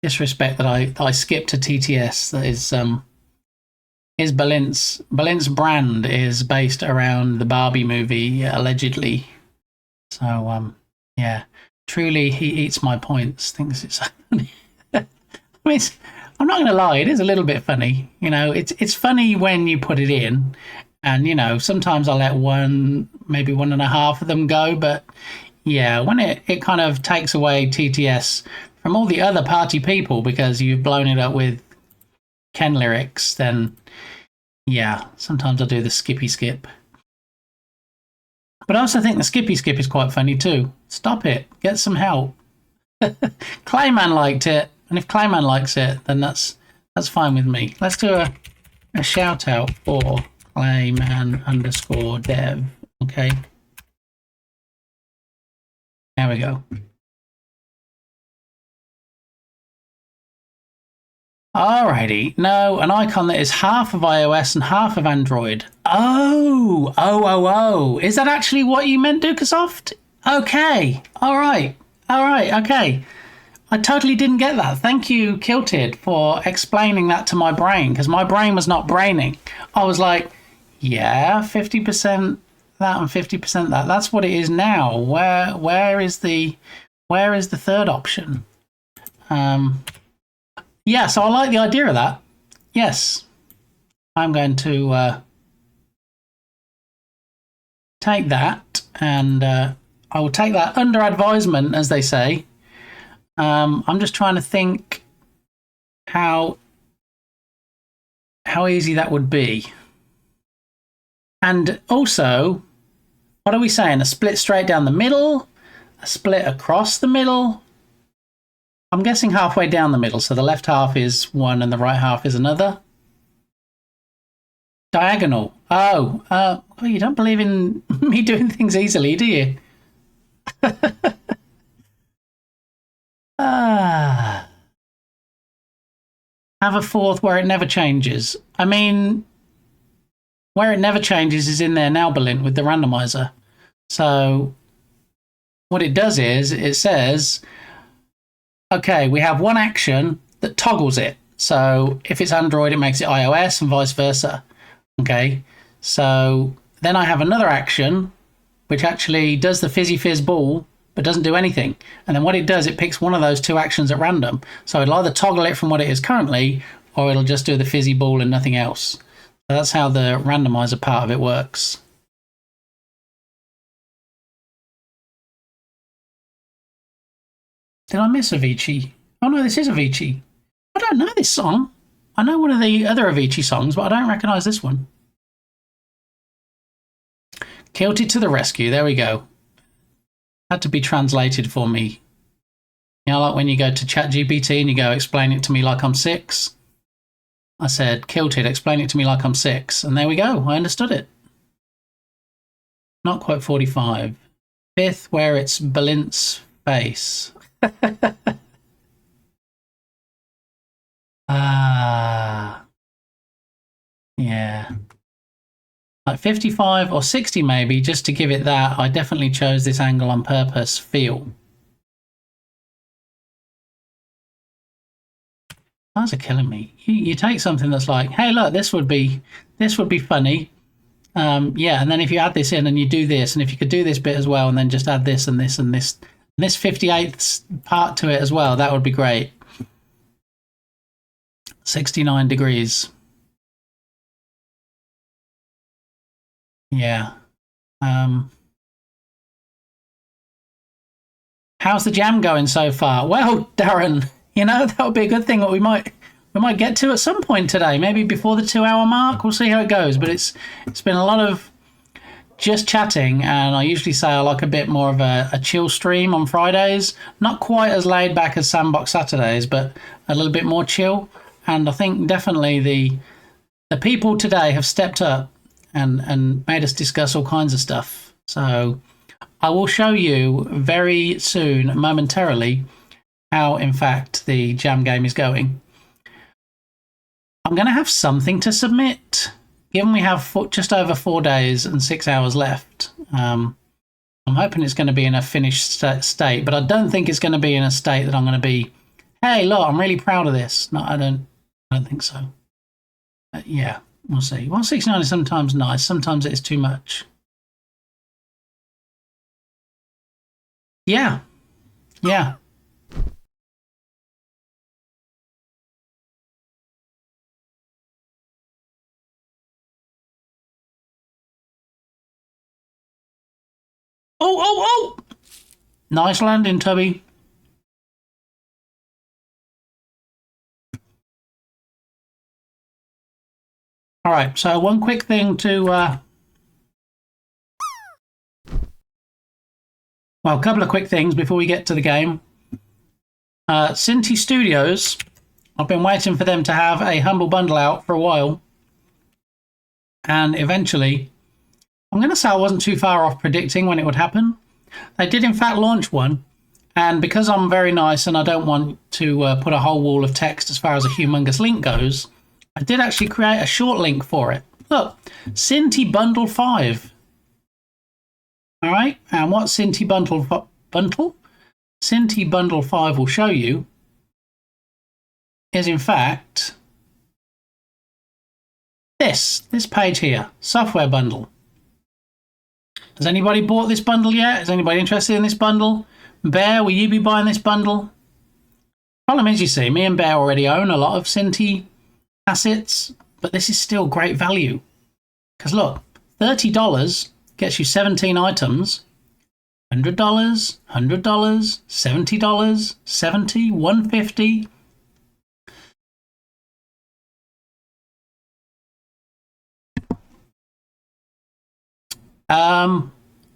Disrespect that I skipped a TTS. That is Balint's brand is based around the Barbie movie, allegedly. So yeah. Truly he eats my points, thinks it's funny. I mean, I'm not gonna lie, it is a little bit funny. You know, it's funny when you put it in. And, you know, sometimes I let one, maybe 1.5 of them go. But, yeah, when it kind of takes away TTS from all the other party people because you've blown it up with Ken lyrics, then, yeah, sometimes I do the skippy skip. But I also think the skippy skip is quite funny too. Stop it. Get some help. Clayman liked it. And if Clayman likes it, then that's fine with me. Let's do a shout out for Clayman_dev. Okay. There we go. Alrighty. No, an icon that is half of iOS and half of Android. Oh. Is that actually what you meant, Dukasoft? Okay. All right. Okay. I totally didn't get that. Thank you, Kilted, for explaining that to my brain, because my brain was not braining. I was like, yeah, 50% that and 50% that. That's what it is now. Where is the third option? Yeah, so I like the idea of that. Yes. I'm going to take that, and I will take that under advisement, as they say. I'm just trying to think how easy that would be. And also, what are we saying? A split straight down the middle? A split across the middle? I'm guessing halfway down the middle, so the left half is one and the right half is another. Diagonal. Oh, you don't believe in me doing things easily, do you? Have a fourth where it never changes. I mean, where it never changes is in there now, Balint, with the randomizer. So what it does is it says, okay, we have one action that toggles it. So if it's Android, it makes it iOS and vice versa. Okay, so then I have another action which actually does the fizzy fizz ball but doesn't do anything. And then what it does, it picks one of those two actions at random. So it'll either toggle it from what it is currently, or it'll just do the fizzy ball and nothing else. So that's how the randomizer part of it works. Did I miss Avicii? Oh no, this is Avicii. I don't know this song. I know one of the other Avicii songs, but I don't recognise this one. Kilted to the rescue. There we go. Had to be translated for me. You know, like when you go to ChatGPT and you go, explain it to me like I'm 6. I said, Kilted, explain it to me like I'm 6. And there we go. I understood it. Not quite 45. Fifth, where it's Balint's face. Yeah. Like 55 or 60 maybe, just to give it that. I definitely chose this angle on purpose. Feel. Those are killing me. You take something that's like, hey, look, this would be funny. Yeah, and then if you add this in and you do this, and if you could do this bit as well, and then just add this and this and this, and this 58th part to it as well, that would be great. 69 degrees. Yeah. How's the jam going so far? Well, Darren, you know, that would be a good thing that we might get to at some point today, maybe before the 2-hour mark. We'll see how it goes. But it's been a lot of just chatting, and I usually say I like a bit more of a chill stream on Fridays. Not quite as laid back as Sandbox Saturdays, but a little bit more chill. And I think definitely the people today have stepped up and made us discuss all kinds of stuff. So I will show you very soon, momentarily, how in fact the jam game is going. I'm going to have something to submit. Given we have just over 4 days and 6 hours left, I'm hoping it's going to be in a finished state, but I don't think it's going to be in a state that I'm going to be, hey, look, I'm really proud of this. No, I don't think so. But yeah, we'll see. 169 is sometimes nice, sometimes it is too much. Yeah. Oh! Nice landing, Tubby. All right, so one quick thing to... well, a couple of quick things before we get to the game. Cinti Studios, I've been waiting for them to have a Humble Bundle out for a while. And eventually, I'm going to say I wasn't too far off predicting when it would happen. They did, in fact, launch one. And because I'm very nice and I don't want to put a whole wall of text as far as a humongous link goes, I did actually create a short link for it. Look, Cinti Bundle 5. All right, and what Cinti Bundle 5 will show you is, in fact, this page here, Software Bundle. Has anybody bought this bundle yet? Is anybody interested in this bundle? Bear, will you be buying this bundle? Problem is, you see, me and Bear already own a lot of Cinti assets, but this is still great value. Because look, $30 gets you 17 items. $100, $100, $70, $70, $150.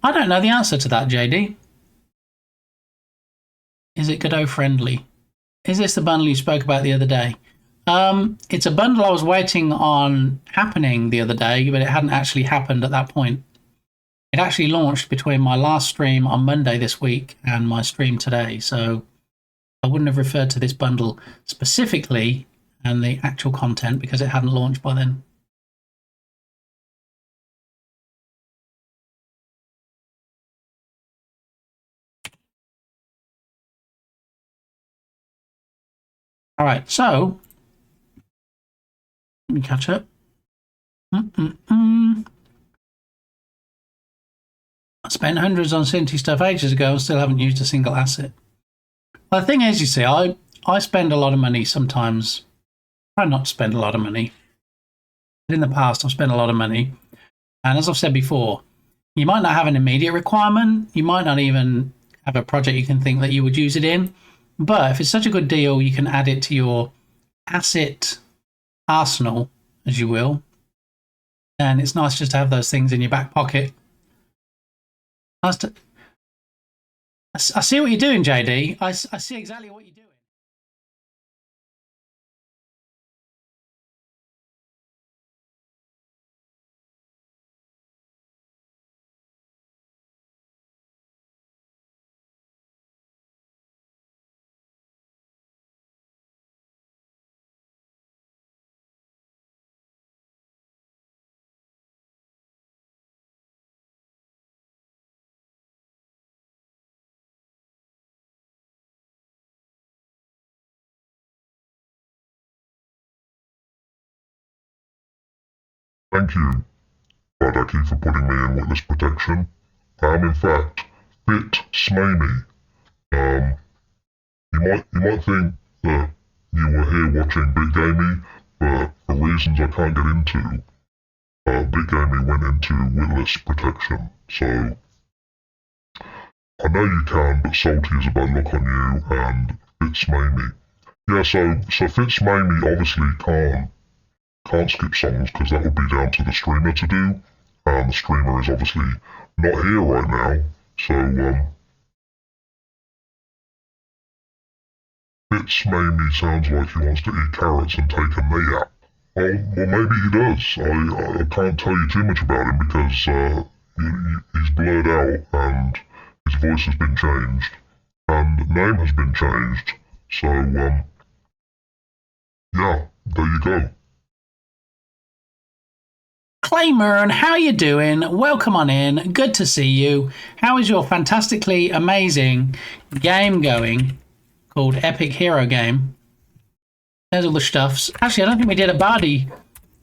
I don't know the answer to that, JD. Is it Godot friendly? Is this the bundle you spoke about the other day? It's a bundle I was waiting on happening the other day, but it hadn't actually happened at that point. It actually launched between my last stream on Monday this week and my stream today, so I wouldn't have referred to this bundle specifically and the actual content because it hadn't launched by then. All right, so let me catch up. I spent hundreds on Cinti stuff ages ago and still haven't used a single asset. Well, the thing is, you see, I spend a lot of money sometimes. I try not to spend a lot of money. But in the past, I've spent a lot of money. And as I've said before, you might not have an immediate requirement. You might not even have a project you can think that you would use it in. But if it's such a good deal, you can add it to your asset arsenal, as you will. And it's nice just to have those things in your back pocket. I see what you're doing, JD. I see exactly what you're doing. Thank you, Badaki, for putting me in witness protection. I am in fact Fit Smaney. You might think that you were here watching Big Gamey, but for reasons I can't get into, Big Gamey went into witness protection. So I know you can, but Salty is a bad luck on you and Fit Smaney. Yeah, so Fit Smaney obviously can't skip songs because that would be down to the streamer to do. and the streamer is obviously not here right now, so Bits maybe sounds like he wants to eat carrots and take a nap. Well, maybe he does. I can't tell you too much about him because he's blurred out and his voice has been changed and name has been changed. So, yeah, there you go. Claimer, and how you doing? Welcome on in. Good to see you. How is your fantastically amazing game going called Epic Hero Game? There's all the stuffs. Actually, I don't think we did a Bardi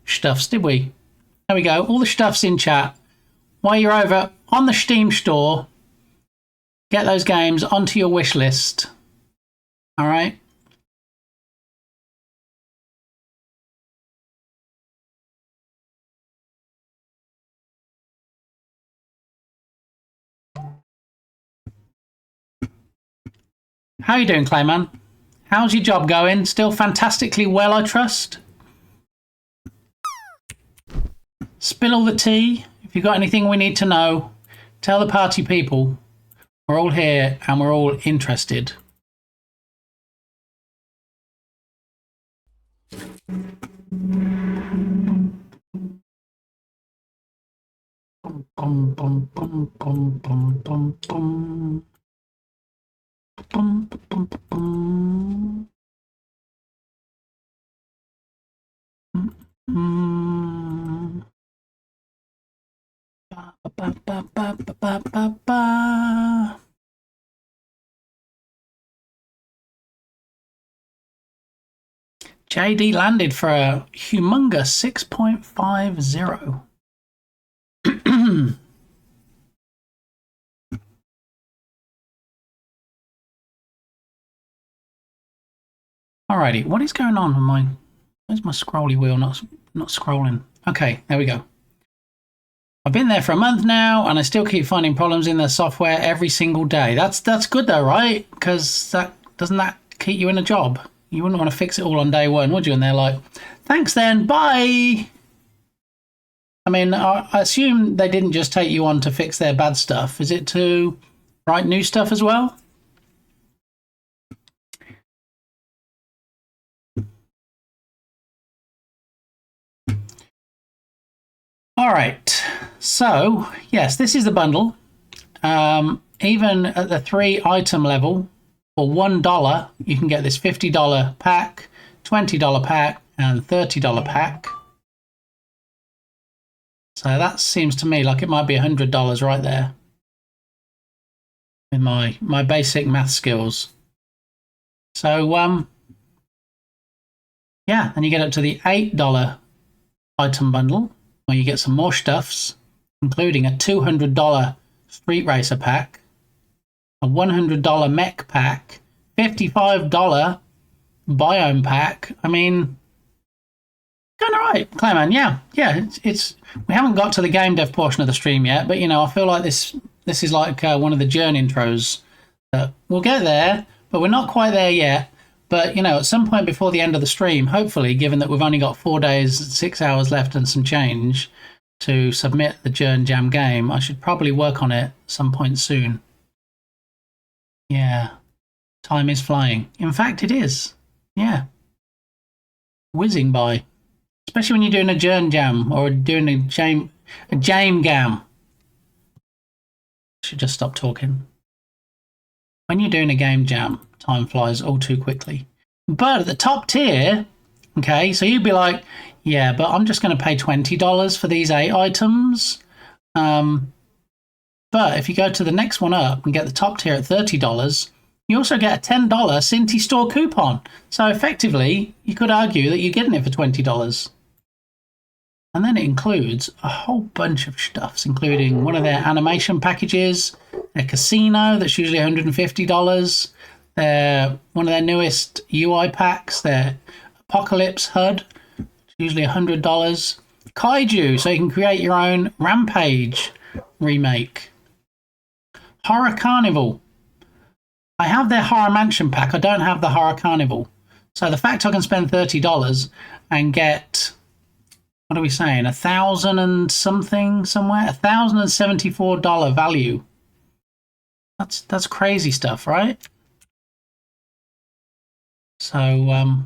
stuffs, did we? There we go. All the stuffs in chat. While you're over on the Steam store, get those games onto your wish list. All right. How you doing, Clayman? How's your job going? Still fantastically well, I trust? Spill all the tea. If you've got anything we need to know, tell the party people. We're all here and we're all interested. Bum, bum, bum, bum, bum, bum, bum. Bum, bum, bum. Ba, ba, ba, ba, ba, ba, ba. JD landed for a humongous 6.50. Alrighty, what is going on with my... Where's my scrolly wheel not scrolling? Okay, there we go. I've been there for a month now, and I still keep finding problems in the software every single day. That's good though, right? Because doesn't that keep you in a job? You wouldn't want to fix it all on day one, would you? And they're like, thanks then, bye! I mean, I assume they didn't just take you on to fix their bad stuff. Is it to write new stuff as well? All right, so yes, this is the bundle. Even at the 3 item level, for $1, you can get this $50 pack, $20 pack, and $30 pack. So that seems to me like it might be $100 right there. With my basic math skills. So yeah, and you get up to the $8 item bundle, where you get some more stuffs, including a $200 Street Racer pack, a $100 mech pack, $55 biome pack. I mean, going all right, Clayman. Yeah. It's we haven't got to the game dev portion of the stream yet, but you know, I feel like this is like one of the journey intros. We'll get there, but we're not quite there yet. But you know, at some point before the end of the stream, hopefully, given that we've only got 4 days, 6 hours left and some change to submit the Journ Jam game, I should probably work on it some point soon. Yeah, time is flying. In fact, it is. Yeah, whizzing by. Especially when you're doing a Journ Jam or doing a Jam Gam. Should just stop talking. When you're doing a game jam, time flies all too quickly. But at the top tier, okay, so you'd be like, yeah, but I'm just going to pay $20 for these 8 items. But if you go to the next one up and get the top tier at $30, you also get a $10 Cinti store coupon. So effectively, you could argue that you're getting it for $20. And then it includes a whole bunch of stuffs, including one of their animation packages, a casino that's usually $150, one of their newest UI packs, their Apocalypse HUD, usually $100, Kaiju, so you can create your own Rampage remake, Horror Carnival. I have their Horror Mansion pack, I don't have the Horror Carnival. So the fact I can spend $30 and get what are we saying? 1,000 and something somewhere? $1,074 value. That's crazy stuff, right? So,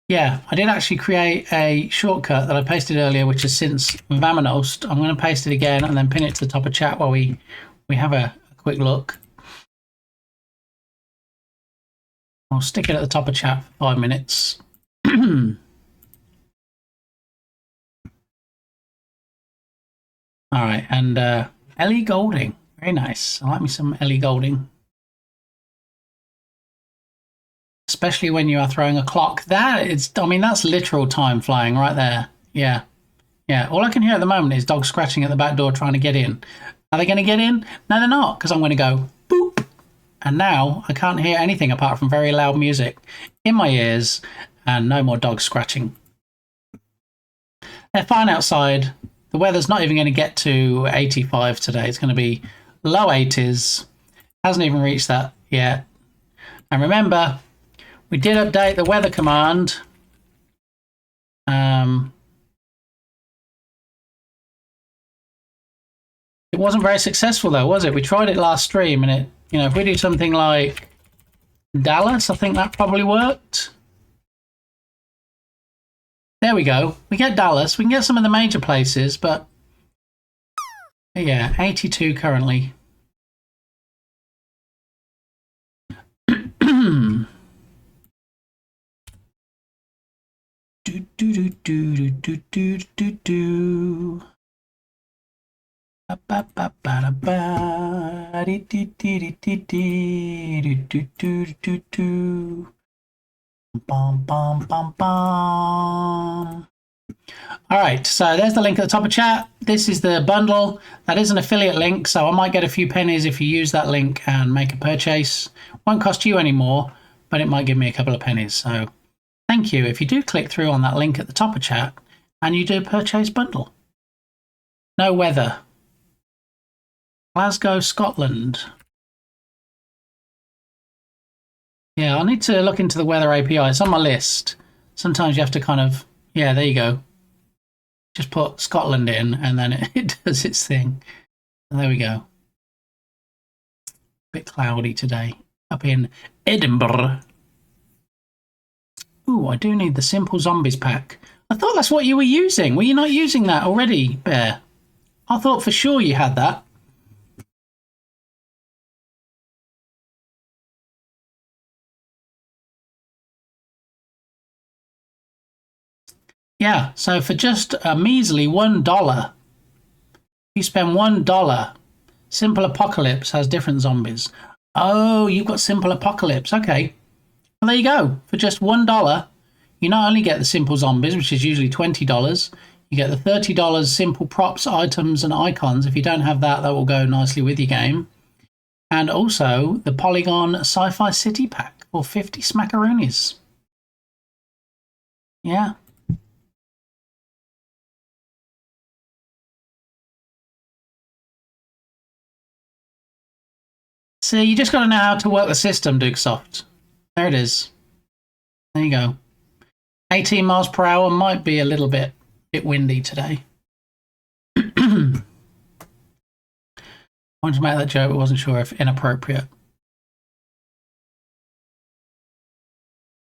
yeah, I did actually create a shortcut that I pasted earlier, which is since Vamanost. I'm going to paste it again and then pin it to the top of chat while we have a quick look. I'll stick it at the top of chat for 5 minutes. All right, and Ellie Golding. Very nice. I like me some Ellie Golding. Especially when you are throwing a clock. I mean, that's literal time flying right there. Yeah. Yeah. All I can hear at the moment is dogs scratching at the back door trying to get in. Are they going to get in? No, they're not, because I'm going to go boop. And now I can't hear anything apart from very loud music in my ears and no more dogs scratching. They're fine outside. The weather's not even going to get to 85 today. It's going to be low 80s. Hasn't even reached that yet. And remember, we did update the weather command. It wasn't very successful though, was it? We tried it last stream and it, you know, if we do something like Dallas, I think that probably worked. There we go. We get Dallas. We can get some of the major places, but yeah, 82 currently. All right, so there's the link at the top of chat. This is the bundle. That is an affiliate link, so I might get a few pennies if you use that link and make a purchase. Won't cost you any more, but it might give me a couple of pennies. So thank you if you do click through on that link at the top of chat and you do purchase bundle. No weather. Glasgow, Scotland. Yeah, I need to look into the weather API. It's on my list. Sometimes you have to kind of, yeah, there you go. Just put Scotland in and then it does its thing. And there we go. Bit cloudy today up in Edinburgh. Ooh, I do need the Simple Zombies pack. I thought that's what you were using. Were you not using that already, Bear? I thought for sure you had that. Yeah, so for just a measly $1, you spend $1. Simple Apocalypse has different zombies. Oh, you've got Simple Apocalypse. Okay. Well, there you go. For just $1, you not only get the Simple Zombies, which is usually $20, you get the $30 Simple Props, Items, and Icons. If you don't have that, that will go nicely with your game. And also the Polygon Sci-Fi City pack for 50 smackaroonies. Yeah. So you just got to know how to work the system, Dukesoft. There it is. There you go. 18 miles per hour might be a little bit windy today. I wanted to make that joke, but wasn't sure if inappropriate.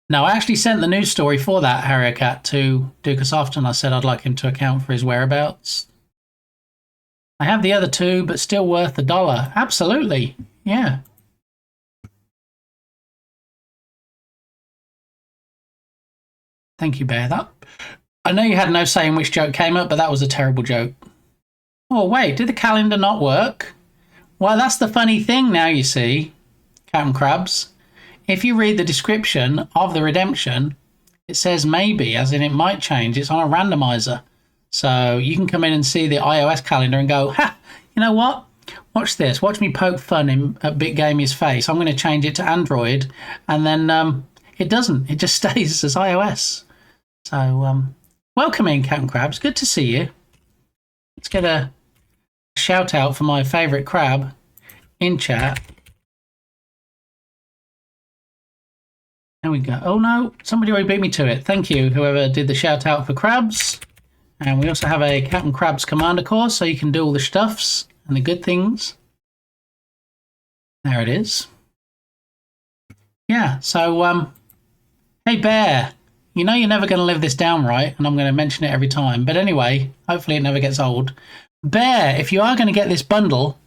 No, I actually sent the news story for that Harrier Cat to Dukesoft, and I said I'd like him to account for his whereabouts. I have the other two, but still worth $1. Absolutely. Yeah. Thank you, Bear. That I know you had no say in which joke came up, but that was a terrible joke. Oh, wait, did the calendar not work? Well, that's the funny thing now, you see, Captain Krabs. If you read the description of the redemption, it says maybe, as in it might change. It's on a randomizer. So you can come in and see the iOS calendar and go, ha, you know what? Watch this. Watch me poke fun at Big Gamey's face. I'm going to change it to Android. And then it doesn't. It just stays as iOS. So welcome in, Captain Krabs. Good to see you. Let's get a shout out for my favourite crab in chat. There we go. Oh no, somebody already beat me to it. Thank you, whoever did the shout out for crabs. And we also have a Captain Crabs Commander course, so you can do all the stuffs and the good things. There it is. Yeah, so, hey Bear, you know you're never going to live this down, right? And I'm going to mention it every time. But anyway, hopefully it never gets old. Bear, if you are going to get this bundle,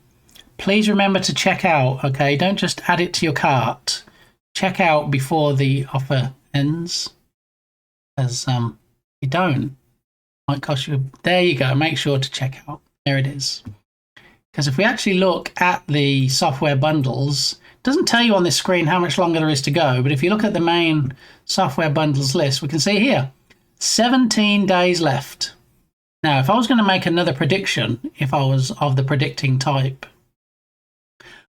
please remember to check out, okay? Don't just add it to your cart. Check out before the offer ends. As you don't. Might cost you. There you go. Make sure to check out. There it is. Because if we actually look at the software bundles, it doesn't tell you on this screen how much longer there is to go. But if you look at the main software bundles list, we can see here 17 days left. Now, if I was going to make another prediction, if I was of the predicting type,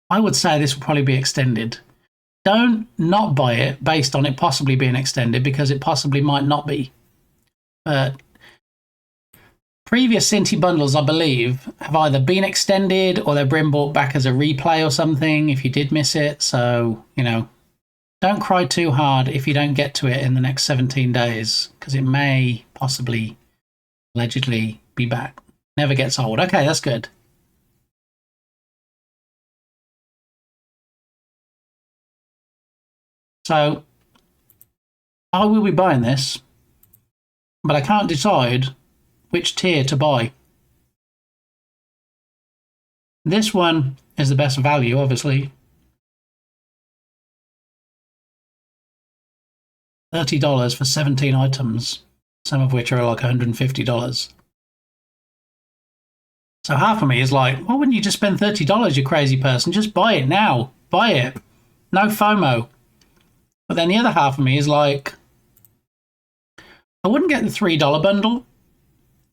I would say this will probably be extended. Don't not buy it based on it possibly being extended, because it possibly might not be. But previous Cinti bundles, I believe, have either been extended or they've been brought back as a replay or something if you did miss it. So, you know, don't cry too hard if you don't get to it in the next 17 days, because it may possibly, allegedly, be back. Never gets old. Okay, that's good. So, I will be buying this, but I can't decide which tier to buy. This one is the best value, obviously. $30 for 17 items, some of which are like $150. So half of me is like, why wouldn't you just spend $30, you crazy person? Just buy it now. Buy it. No FOMO. But then the other half of me is like, I wouldn't get the $3 bundle,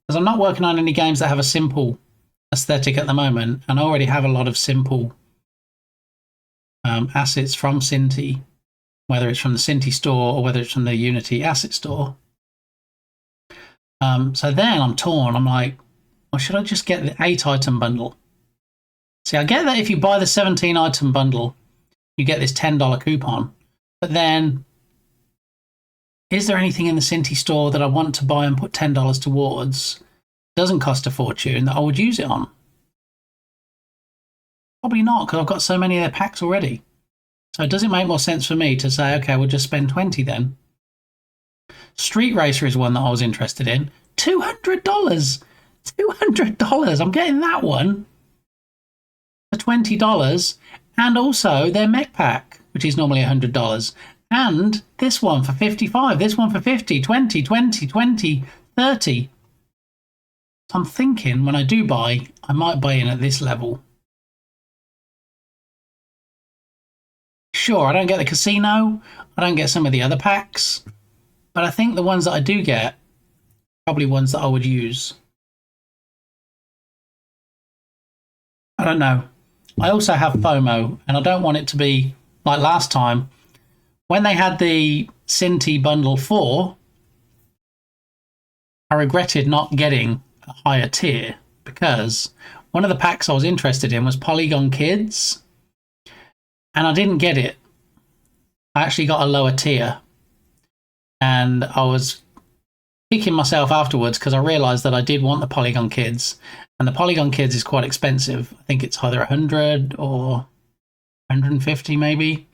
because I'm not working on any games that have a simple aesthetic at the moment, and I already have a lot of simple assets from Cinti, whether it's from the Cinti store or whether it's from the Unity asset store. So then I'm torn. I'm like, well, should I just get the 8-item bundle? See, I get that if you buy the 17-item bundle, you get this $10 coupon. But then, is there anything in the Cinti store that I want to buy and put $10 towards? Doesn't cost a fortune that I would use it on? Probably not, because I've got so many of their packs already. So does it make more sense for me to say, okay, we'll just spend 20 then? Street Racer is one that I was interested in. $200! $200! I'm getting that one for $20. And also their mech pack, which is normally $100. And this one for $55, this one for $50, $20, $20, $20, $30. So I'm thinking when I do buy, I might buy in at this level. Sure, I don't get the casino, I don't get some of the other packs, but I think the ones that I do get, probably ones that I would use. I don't know. I also have FOMO, and I don't want it to be like last time. When they had the Cinti Bundle 4, I regretted not getting a higher tier, because one of the packs I was interested in was Polygon Kids, and I didn't get it. I actually got a lower tier, and I was kicking myself afterwards because I realised that I did want the Polygon Kids, and the Polygon Kids is quite expensive. I think it's either 100 or 150 maybe.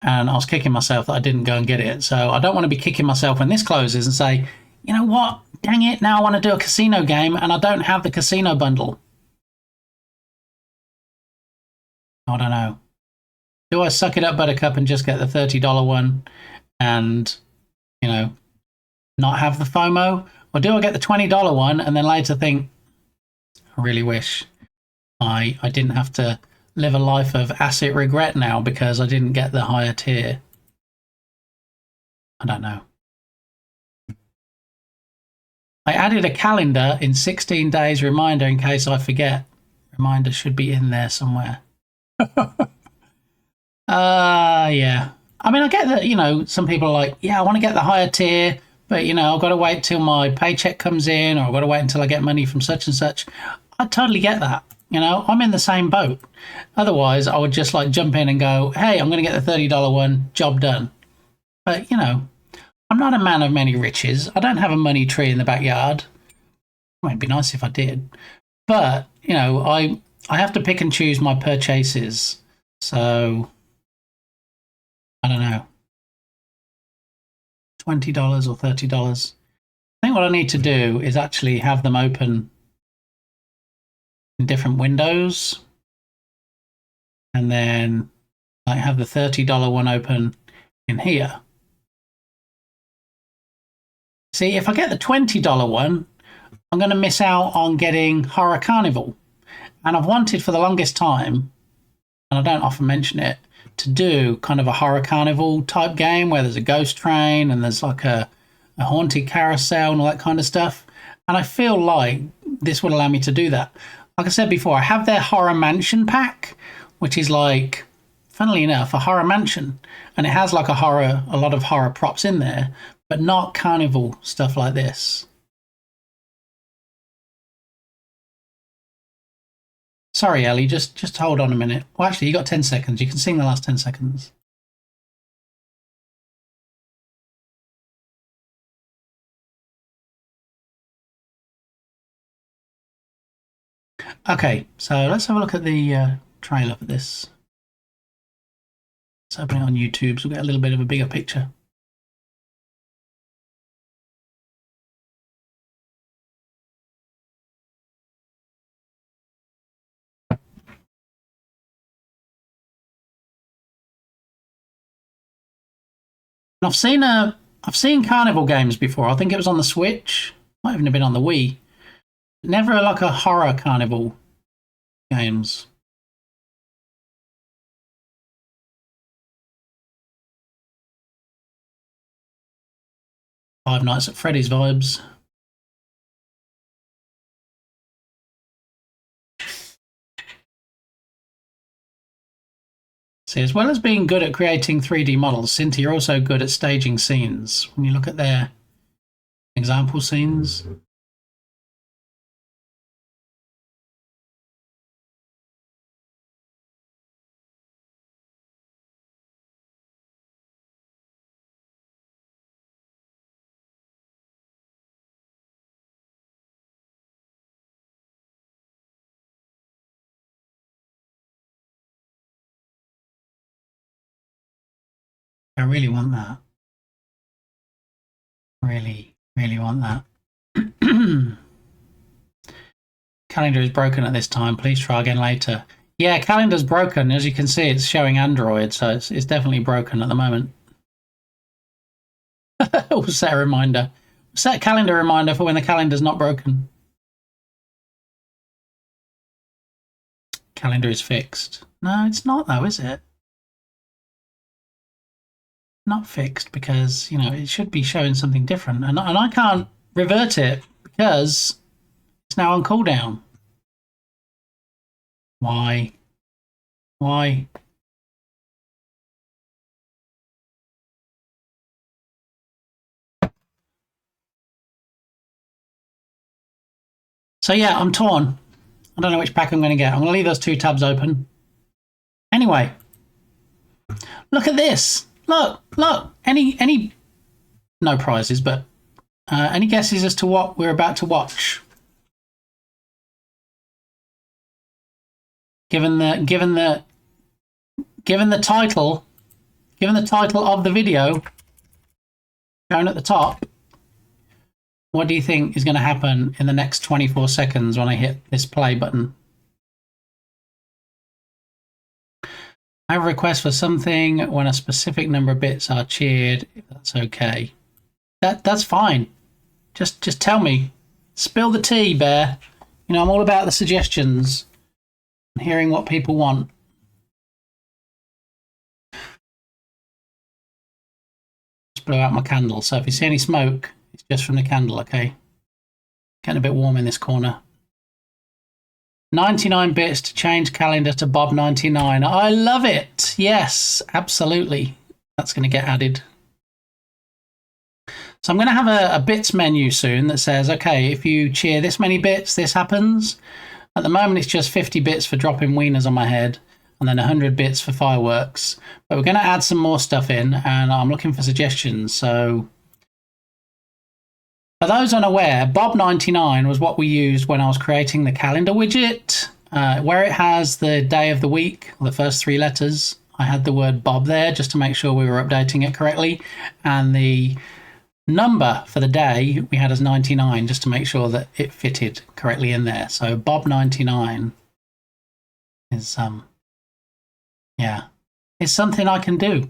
And I was kicking myself that I didn't go and get it. So I don't want to be kicking myself when this closes and say, you know what, dang it, now I want to do a casino game and I don't have the casino bundle. I don't know. Do I suck it up, Buttercup, and just get the $30 one and, you know, not have the FOMO? Or do I get the $20 one and then later think, I really wish I didn't have to live a life of asset regret now because I didn't get the higher tier? I don't know. I added a calendar in 16 days reminder in case I forget. Reminder should be in there somewhere. Yeah. I mean, I get that, you know, some people are like, yeah, I want to get the higher tier, but, you know, I've got to wait till my paycheck comes in, or I've got to wait until I get money from such and such. I totally get that. You know, I'm in the same boat. Otherwise, I would just like jump in and go, hey, I'm going to get the $30 one, job done. But, you know, I'm not a man of many riches. I don't have a money tree in the backyard. Well, it'd be nice if I did. But, you know, I have to pick and choose my purchases. So, I don't know. $20 or $30. I think what I need to do is actually have them open in different windows, and then I have the $30 one open in here. See, if I get the $20 one, I'm going to miss out on getting Horror Carnival. And I've wanted for the longest time, and I don't often mention it, to do kind of a Horror Carnival type game where there's a ghost train and there's like a haunted carousel and all that kind of stuff. And I feel like this would allow me to do that. Like I said before, I have their Horror Mansion pack, which is like, funnily enough, a horror mansion. And it has like a lot of horror props in there, but not carnival stuff like this. Sorry, Ellie, just hold on a minute. Well, actually, you got 10 seconds. You can sing the last 10 seconds. Okay, so let's have a look at the trailer for this. Let's open it on YouTube so we'll get a little bit of a bigger picture. I've seen carnival games before. I think it was on the Switch. Might even have been on the Wii. Never like a horror carnival games. Five Nights at Freddy's vibes. See, as well as being good at creating 3D models, Cinti are also good at staging scenes. When you look at their example scenes. I really want that. Really, really want that. Calendar is broken at this time. Please try again later. Yeah, calendar's broken. As you can see, it's showing Android, so it's definitely broken at the moment. We'll set a reminder. Set a calendar reminder for when the calendar's not broken. Calendar is fixed. No, it's not though, is it? Not fixed because, you know, it should be showing something different. And I can't revert it because it's now on cooldown. Why? Why? So yeah, I'm torn. I don't know which pack I'm going to get. I'm going to leave those two tabs open. Anyway, look at this. Look. Any no prizes, but any guesses as to what we're about to watch? Given the title of the video shown at the top, what do you think is going to happen in the next 24 seconds when I hit this play button? I have a request for something when a specific number of bits are cheered, if that's okay. That's fine. Just tell me. Spill the tea, Bear. You know, I'm all about the suggestions and hearing what people want. Just blew out my candle, so if you see any smoke, it's just from the candle, okay? Getting a bit warm in this corner. 99 bits to change calendar to Bob 99. I love it. Yes, absolutely. That's going to get added. So I'm going to have a bits menu soon that says, okay, if you cheer this many bits, this happens. At the moment, it's just 50 bits for dropping wieners on my head, and then 100 bits for fireworks. But we're going to add some more stuff in, and I'm looking for suggestions. So, for those unaware, Bob99 was what we used when I was creating the calendar widget, where it has the day of the week, the first 3 letters. I had the word Bob there just to make sure we were updating it correctly, and the number for the day we had as 99 just to make sure that it fitted correctly in there. So Bob99 is yeah, it's something I can do.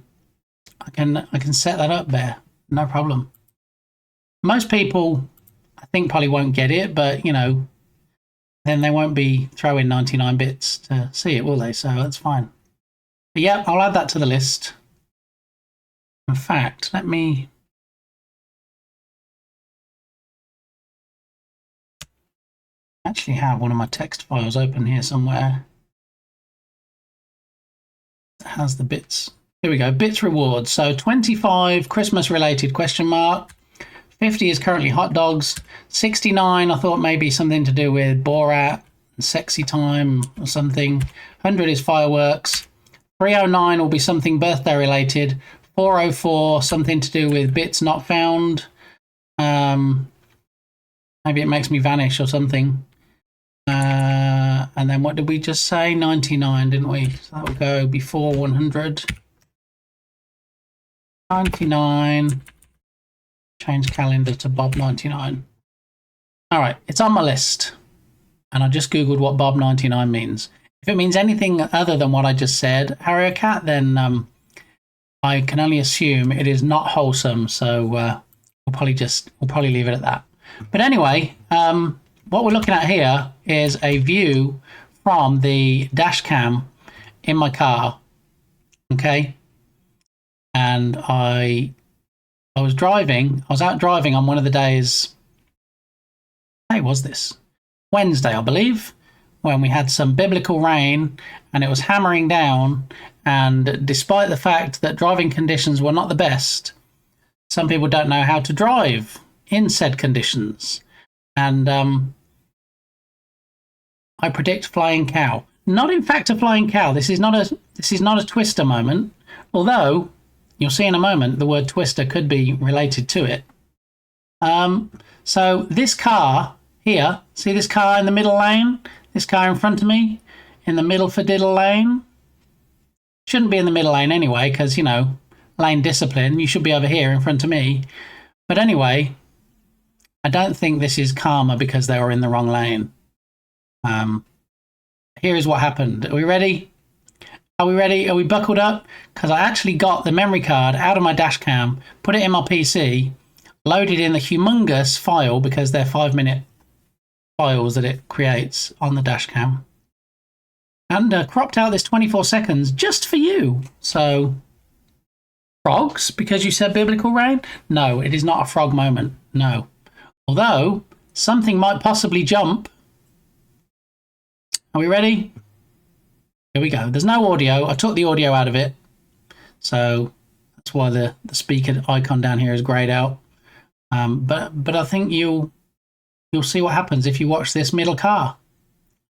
I can set that up there, no problem. Most people, I think, probably won't get it, but you know, then they won't be throwing 99 bits to see it, will they? So that's fine. But yeah, I'll add that to the list. In fact, let me actually have one of my text files open here somewhere. It has the bits. Here we go, bits rewards. So 25 Christmas related question mark. 50 is currently hot dogs. 69 I thought maybe something to do with Borat and sexy time or something. 100 is fireworks. 309 will be something birthday related. 404 something to do with bits not found. Maybe it makes me vanish or something. And then what did we just say? 99, didn't we? So that will go before 100. 99. Change calendar to Bob99. All right, it's on my list. And I just Googled what Bob99 means. If it means anything other than what I just said, Harry or Cat, then I can only assume it is not wholesome. So we'll probably leave it at that. But anyway, what we're looking at here is a view from the dash cam in my car. Okay. And I was out driving on one of the days. Hey, was this? Wednesday, I believe, when we had some biblical rain and it was hammering down. And despite the fact that driving conditions were not the best, some people don't know how to drive in said conditions. And I predict flying cow. Not in fact a flying cow. This is not a Twister moment. Although you'll see in a moment the word Twister could be related to it. So this car here, see this car in the middle lane? This car in front of me in the middle for diddle lane? Shouldn't be in the middle lane anyway, because, you know, lane discipline. You should be over here in front of me. But anyway, I don't think this is karma because they were in the wrong lane. Here is what happened. Are we ready? Are we ready? Are we buckled up? Because I actually got the memory card out of my dash cam, put it in my PC, loaded in the humongous file because they're 5-minute files that it creates on the dash cam, and cropped out this 24 seconds just for you. So, frogs, because you said biblical rain? No, it is not a frog moment. No. Although, something might possibly jump. Are we ready? Here we go. There's no audio. I took the audio out of it. So that's why the speaker icon down here is grayed out. But I think you'll see what happens if you watch this middle car.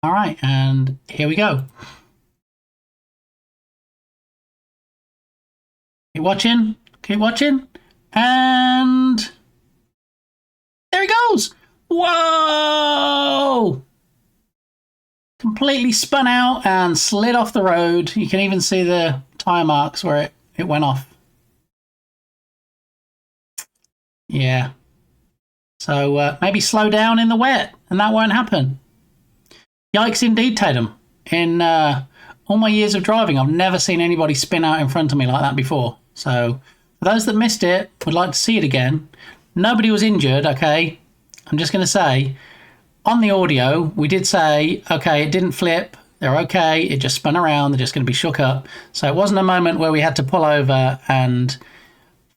All right, and here we go. Keep watching. Keep watching. And there he goes. Whoa! Completely spun out and slid off the road. You can even see the tire marks where it went off. Yeah. So maybe slow down in the wet and that won't happen. Yikes indeed, Tatum. In all my years of driving, I've never seen anybody spin out in front of me like that before. So for those that missed it, would like to see it again. Nobody was injured, okay? I'm just going to say, on the audio, we did say, okay, it didn't flip. They're okay. It just spun around. They're just going to be shook up. So it wasn't a moment where we had to pull over, and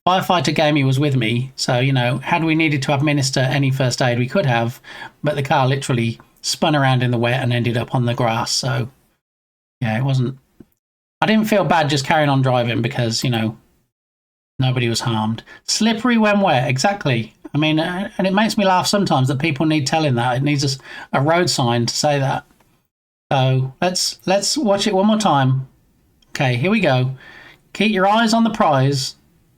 Firefighter Gamey was with me. So, you know, had we needed to administer any first aid, we could have. But the car literally spun around in the wet and ended up on the grass. So, yeah, it wasn't... I didn't feel bad just carrying on driving because, you know, nobody was harmed. Slippery when wet, exactly. I mean, and it makes me laugh sometimes that people need telling that. It needs a road sign to say that. So let's watch it one more time. Okay, here we go. Keep your eyes on the prize.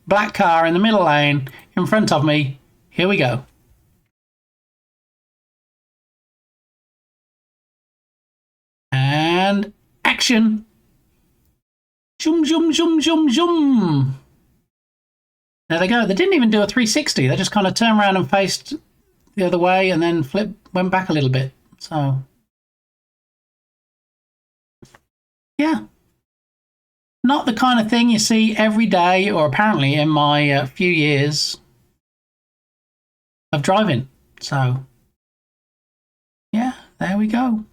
Black car in the middle lane in front of me. Here we go. And action. Zoom, zoom, zoom, zoom, zoom. There they go. They didn't even do a 360. They just kind of turned around and faced the other way and then went back a little bit. So, yeah. Not the kind of thing you see every day, or apparently in my few years of driving. So, yeah, there we go.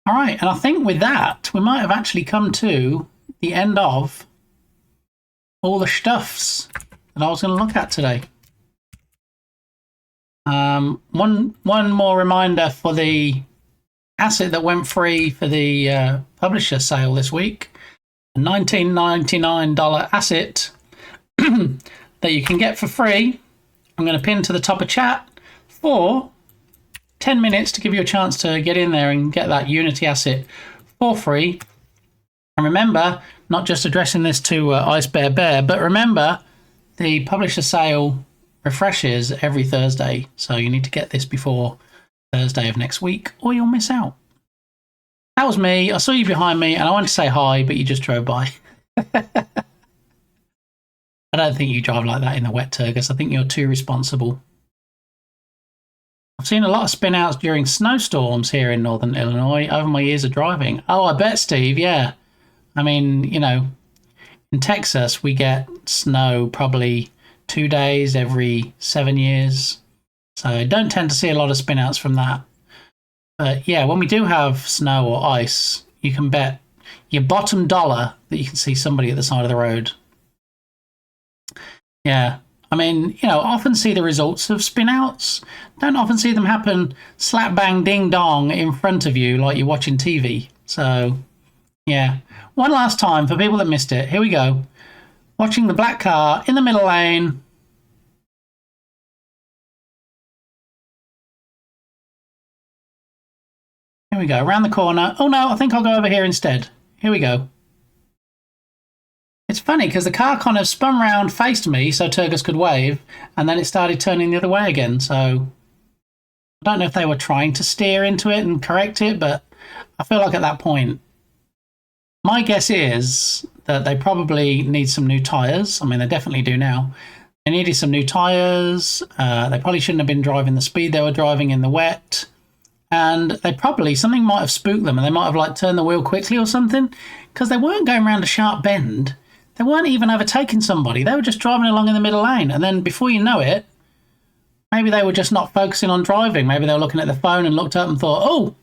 All right, and I think with that, we might have actually come to the end of all the stuffs that I was going to look at today. One more reminder for the asset that went free for the publisher sale this week. A $19.99 asset that you can get for free. I'm going to pin to the top of chat for 10 minutes to give you a chance to get in there and get that Unity asset for free. And remember, not just addressing this to Ice Bear Bear, but remember the publisher sale refreshes every Thursday. So you need to get this before Thursday of next week or you'll miss out. That was me. I saw you behind me and I wanted to say hi, but you just drove by. I don't think you drive like that in the wet, Turgus. I think you're too responsible. I've seen a lot of spin outs during snowstorms here in Northern Illinois over my years of driving. Oh, I bet, Steve. Yeah. I mean, you know, in Texas, we get snow probably 2 days every 7 years. So I don't tend to see a lot of spin outs from that. But yeah, when we do have snow or ice, you can bet your bottom dollar that you can see somebody at the side of the road. Yeah. I mean, you know, often see the results of spin outs. Don't often see them happen slap bang ding dong in front of you like you're watching TV. So, yeah. One last time for people that missed it. Here we go. Watching the black car in the middle lane. Here we go. Around the corner. Oh, no, I think I'll go over here instead. Here we go. It's funny because the car kind of spun round, faced me so Turgus could wave, and then it started turning the other way again. So I don't know if they were trying to steer into it and correct it, but I feel like at that point, my guess is that they probably need some new tyres. I mean, they definitely do now. They needed some new tyres. They probably shouldn't have been driving the speed they were driving in the wet. And they probably, something might have spooked them and they might have like turned the wheel quickly or something because they weren't going around a sharp bend. They weren't even overtaking somebody. They were just driving along in the middle lane. And then before you know it, maybe they were just not focusing on driving. Maybe they were looking at their phone and looked up and thought, oh.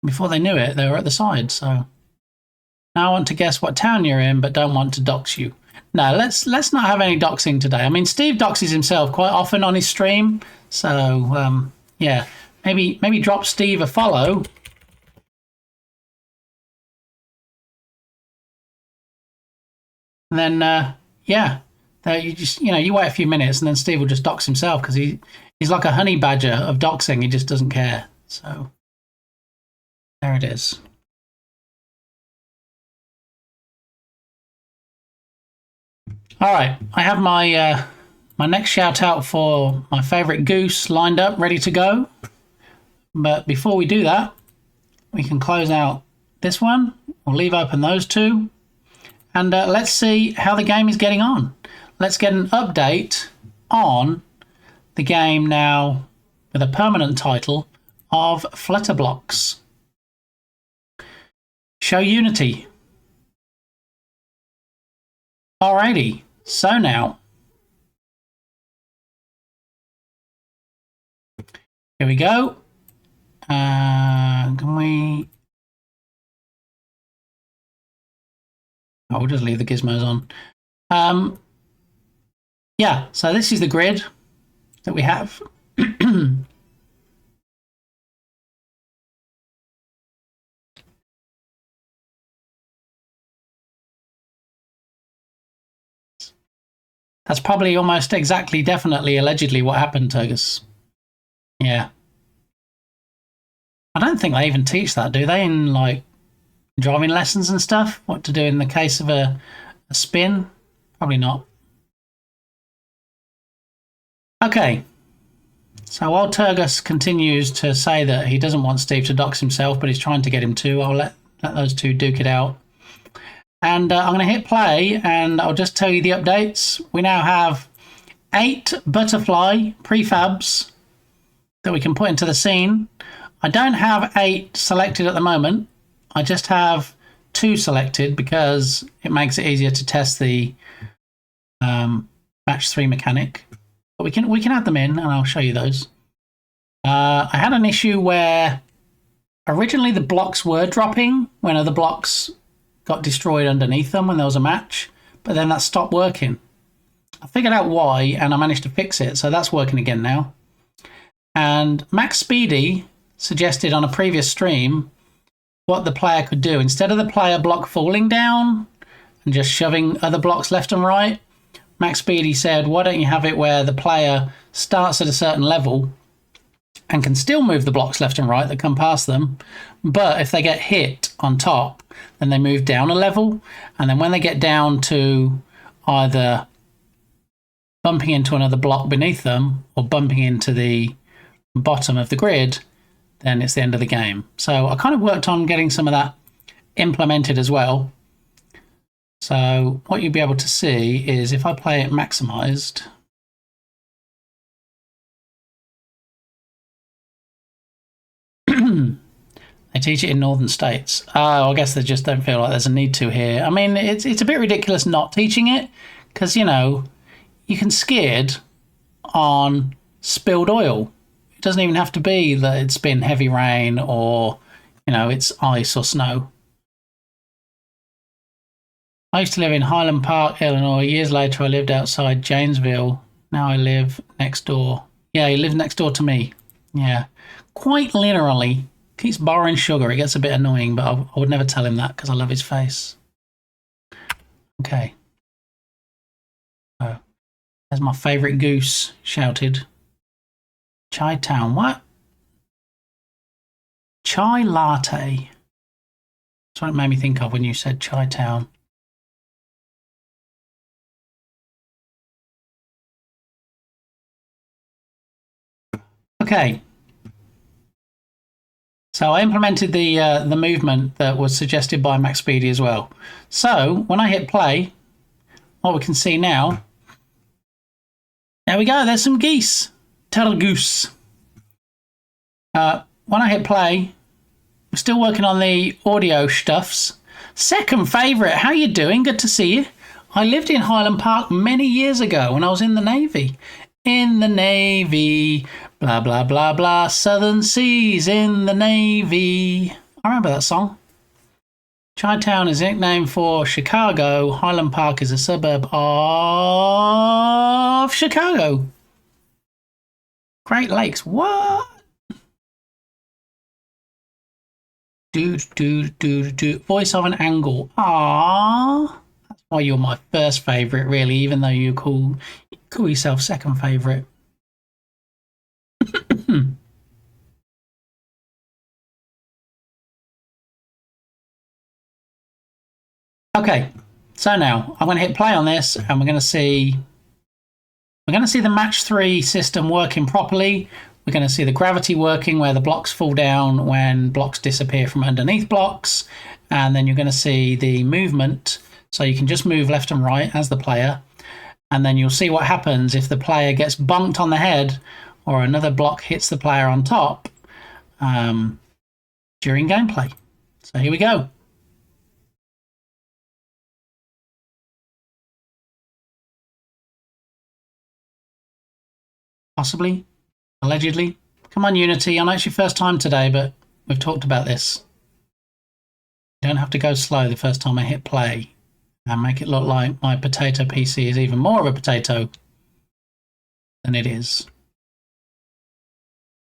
Before they knew it, they were at the side. So now I want to guess what town you're in, but don't want to dox you. No, let's not have any doxing today. I mean, Steve doxes himself quite often on his stream. So, yeah, maybe drop Steve a follow. And then, yeah, you just, you know, you wait a few minutes and then Steve will just dox himself because he's like a honey badger of doxing. He just doesn't care. So there it is. All right, I have my my next shout out for my favourite goose lined up, ready to go. But before we do that, we can close out this one. We'll leave open those two. And let's see how the game is getting on. Let's get an update on the game now with a permanent title of Flutterblocks. Show Unity. Alrighty, so now. Here we go. Can we... Oh, we'll just leave the gizmos on. Yeah, so this is the grid that we have. That's probably almost exactly, definitely, allegedly what happened, Turgus. Yeah. I don't think they even teach that, do they, in like driving lessons and stuff? What to do in the case of a spin? Probably not. Okay. So while Turgus continues to say that he doesn't want Steve to dox himself, but he's trying to get him to, I'll let those two duke it out. And I'm going to hit play, and I'll just tell you the updates. We now have 8 butterfly prefabs that we can put into the scene. I don't have 8 selected at the moment. I just have 2 selected because it makes it easier to test the match 3 mechanic. But we can add them in, and I'll show you those. I had an issue where originally the blocks were dropping when other blocks got destroyed underneath them when there was a match, but then that stopped working. I figured out why, and I managed to fix it, so that's working again now. And Max Speedy suggested on a previous stream what the player could do. Instead of the player block falling down and just shoving other blocks left and right, Max Speedy said, why don't you have it where the player starts at a certain level and can still move the blocks left and right that come past them, but if they get hit on top, then they move down a level, and then when they get down to either bumping into another block beneath them or bumping into the bottom of the grid, then it's the end of the game. So I kind of worked on getting some of that implemented as well. So what you'll be able to see is if I play it maximized, they teach it in northern states. Oh, I guess they just don't feel like there's a need to here. I mean, it's a bit ridiculous not teaching it because, you know, you can skid on spilled oil. It doesn't even have to be that it's been heavy rain or, you know, it's ice or snow. I used to live in Highland Park, Illinois. Years later, I lived outside Janesville. Now I live next door. Yeah, he lives next door to me. Yeah, quite literally. Keeps borrowing sugar. It gets a bit annoying, but I would never tell him that because I love his face. Okay. So, there's my favourite goose shouted. Chai Town. What? Chai latte. That's what it made me think of when you said Chai Town. Okay. So I implemented the movement that was suggested by Max Speedy as well. So when I hit play, what we can see now, there we go, there's some geese. Turtle goose. When I hit play, we're still working on the audio stuffs. Second favourite, how you doing? Good to see you. I lived in Highland Park many years ago when I was in the Navy. In the Navy, blah, blah, blah, blah, Southern Seas in the Navy. I remember that song. Chi-Town is a nickname for Chicago. Highland Park is a suburb of Chicago. Great Lakes, what? Do. Voice of an angle. Ah, that's why you're my first favourite, really, even though you call yourself second favourite. Okay, so now I'm going to hit play on this, and we're going to see the match 3 system working properly. We're going to see the gravity working where the blocks fall down when blocks disappear from underneath blocks, and then you're going to see the movement, so you can just move left and right as the player, and then you'll see what happens if the player gets bonked on the head or another block hits the player on top during gameplay. So here we go. Possibly, allegedly. Come on, Unity. I know it's your first time today, but we've talked about this. You don't have to go slow the first time I hit play and make it look like my potato PC is even more of a potato than it is.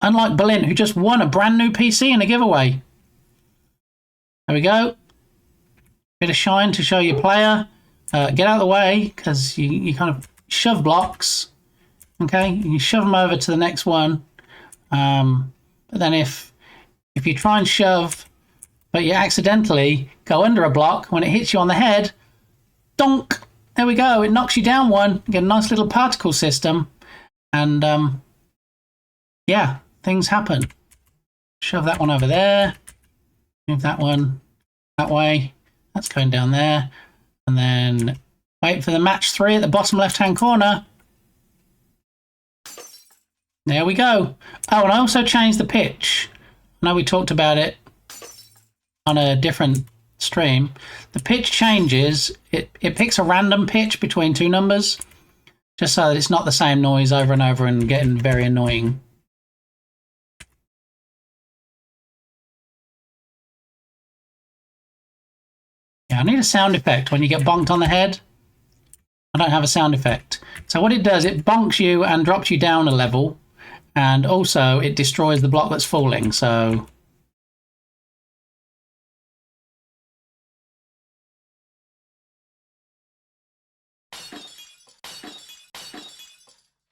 Unlike Berlin, who just won a brand new PC in a giveaway. There we go. Bit of shine to show your player. Get out of the way, because you kind of shove blocks. Okay, you shove them over to the next one. But then if you try and shove, but you accidentally go under a block, when it hits you on the head, donk, there we go. It knocks you down one. You get a nice little particle system. And, yeah, things happen. Shove that one over there. Move that one that way. That's going down there. And then wait for the match 3 at the bottom left-hand corner. There we go. Oh, and I also changed the pitch. I know we talked about it on a different stream. The pitch changes. It picks a random pitch between 2 numbers, just so that it's not the same noise over and over and getting very annoying. Yeah, I need a sound effect when you get bonked on the head. I don't have a sound effect. So what it does, it bonks you and drops you down a level, and also it destroys the block that's falling. So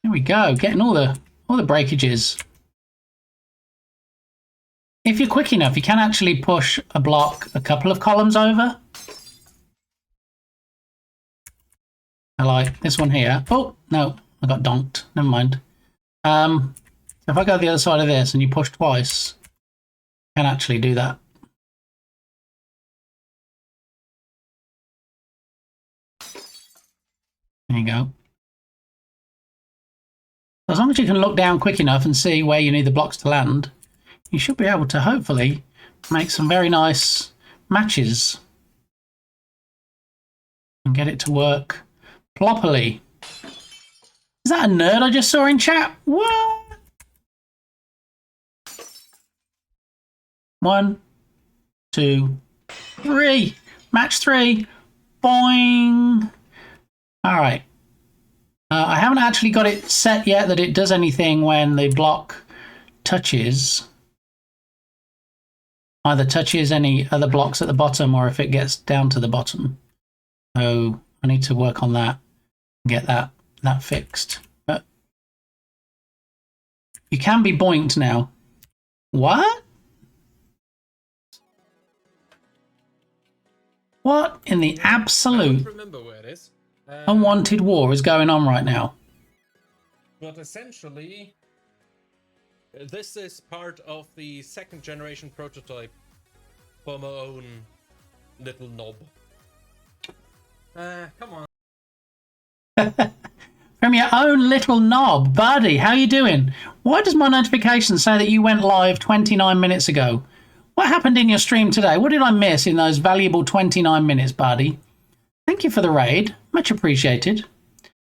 there we go, getting all the breakages. If you're quick enough, you can actually push a block a couple of columns over. I like this one here. Oh, no, I got donked. Never mind. If I go the other side of this and you push twice, you can actually do that. There you go. As long as you can look down quick enough and see where you need the blocks to land, you should be able to hopefully make some very nice matches and get it to work properly. Is that a nerd I just saw in chat? What? 1, 2, 3. Match 3. Boing. All right. I haven't actually got it set yet that it does anything when the block touches. Either touches any other blocks at the bottom or if it gets down to the bottom. So I need to work on that and get that fixed. But you can be boinked now. What? What in the absolute remember where it is. unwanted war is going on right now? But essentially, this is part of the 2nd generation prototype for my own little knob. Come on. From your own little knob. Buddy, how you doing? Why does my notification say that you went live 29 minutes ago? What happened in your stream today? What did I miss in those valuable 29 minutes, buddy? Thank you for the raid. Much appreciated.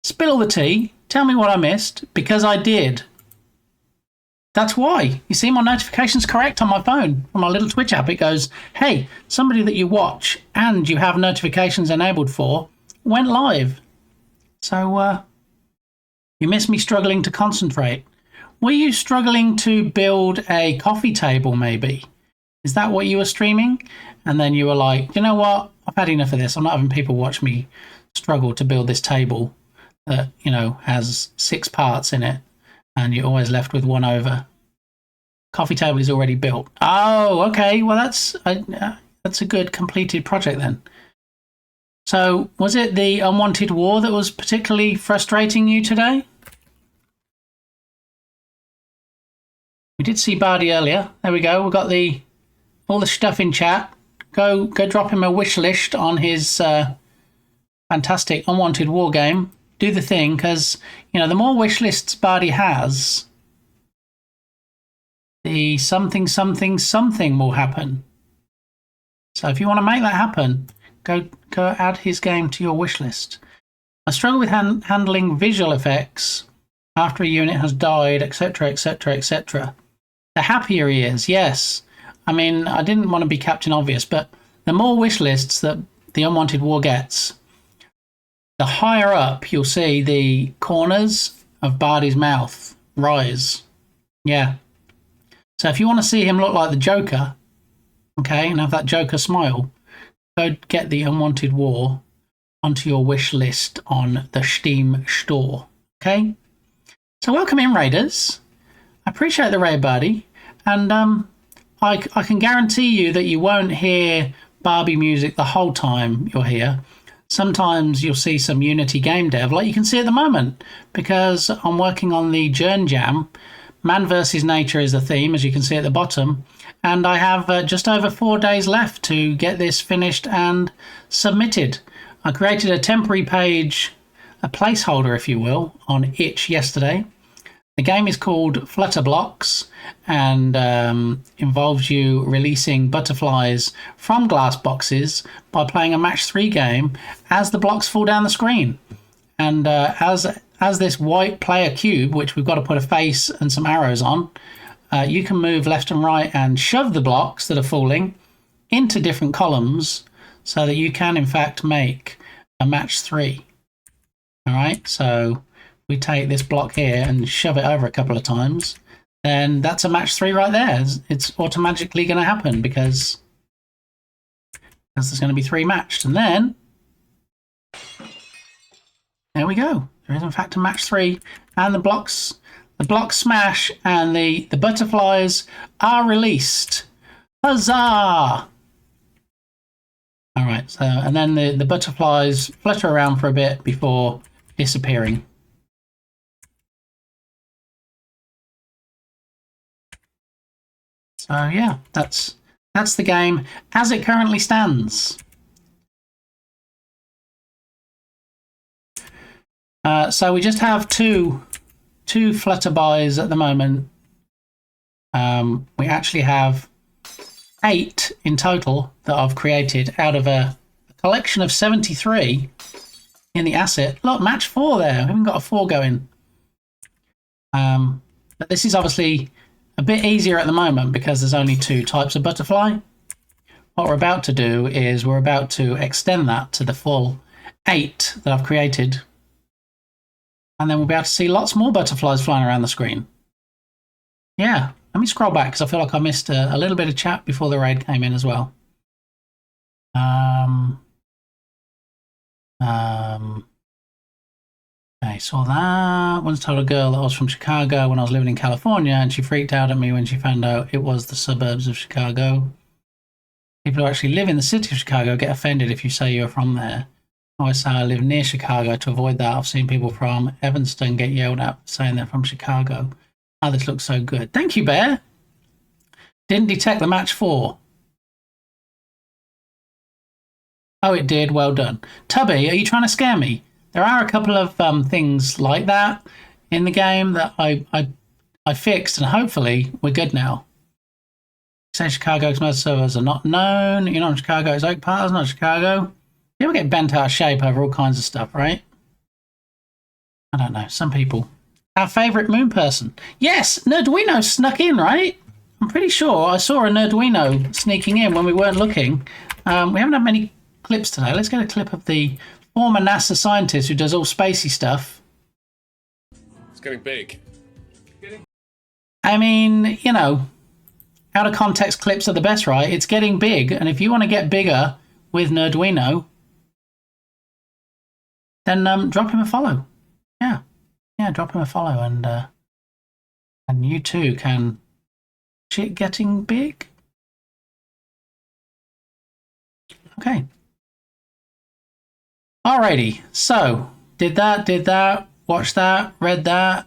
Spill all the tea. Tell me what I missed, because I did. That's why. You see, my notification's correct on my phone. On my little Twitch app, it goes, hey, somebody that you watch and you have notifications enabled for went live. So, you missed me struggling to concentrate. Were you struggling to build a coffee table, maybe? Is that what you were streaming? And then you were like, you know what? I've had enough of this. I'm not having people watch me struggle to build this table that, you know, has 6 parts in it. And you're always left with one over. Coffee table is already built. Oh, okay. Well, that's a good completed project then. So, was it the unwanted war that was particularly frustrating you today? We did see Bardi earlier. There we go. We've got all the stuff in chat. Go drop him a wish list on his fantastic unwanted war game. Do the thing, because, you know, the more wish lists Bardi has, the something will happen. So if you want to make that happen, go add his game to your wish list. I struggle with handling visual effects after a unit has died, etc., etc., etc. The happier he is, yes. I mean, I didn't want to be Captain Obvious, but the more wish lists that the unwanted war gets, the higher up you'll see the corners of Bardi's mouth rise. Yeah. So if you want to see him look like the Joker, okay, and have that Joker smile, go get the unwanted war onto your wish list on the Steam store. Okay? So welcome in, Raiders. I appreciate the raid, buddy. And I can guarantee you that you won't hear Barbie music the whole time you're here. Sometimes you'll see some Unity game dev, like you can see at the moment, because I'm working on the Journ Jam. Man versus Nature is the theme, as you can see at the bottom. And I have just over 4 days left to get this finished and submitted. I created a temporary page, a placeholder, if you will, on itch yesterday. The game is called Flutter Blocks and involves you releasing butterflies from glass boxes by playing a match 3 game as the blocks fall down the screen. And as this white player cube, which we've got to put a face and some arrows on, you can move left and right and shove the blocks that are falling into different columns so that you can, in fact, make a match 3. All right, so we take this block here and shove it over a couple of times, then that's a match 3 right there. It's automatically going to happen because there's going to be 3 matched. And then, there we go. There is, in fact, a match 3. And the blocks smash and the butterflies are released. Huzzah! All right, so, and then the butterflies flutter around for a bit before disappearing. So yeah, that's the game as it currently stands. So we just have two flutterbys at the moment. We actually have 8 in total that I've created out of a collection of 73 in the asset. Look, match 4 there. We haven't got a 4 going. But this is obviously a bit easier at the moment because there's only 2 types of butterfly. What we're about to do is we're about to extend that to the full 8 that I've created. And then we'll be able to see lots more butterflies flying around the screen. Yeah, let me scroll back because I feel like I missed a little bit of chat before the raid came in as well. I saw that. Once told a girl that I was from Chicago when I was living in California, and she freaked out at me when she found out it was the suburbs of Chicago. People who actually live in the city of Chicago get offended if you say you're from there. I always say I live near Chicago to avoid that. I've seen people from Evanston get yelled at saying they're from Chicago. Oh, this looks so good. Thank you, Bear. Didn't detect the match 4. Oh, it did. Well done. Tubby, are you trying to scare me? There are a couple of things like that in the game that I fixed, and hopefully we're good now. Say Chicago's most servers are not known. You're not in Chicago. It's Oak Park. It's not Chicago. People get bent out of shape over all kinds of stuff, right? I don't know. Some people. Our favourite moon person. Yes, Nerduino snuck in, right? I'm pretty sure I saw a Nerduino sneaking in when we weren't looking. We haven't had many clips today. Let's get a clip of the former NASA scientist who does all spacey stuff. It's getting big. I mean, you know, out of context clips are the best, right? It's getting big, and if you want to get bigger with Nerduino, then drop him a follow. Yeah, drop him a follow, and you too can shit getting big. Okay. Alrighty, so did that, watched that, read that.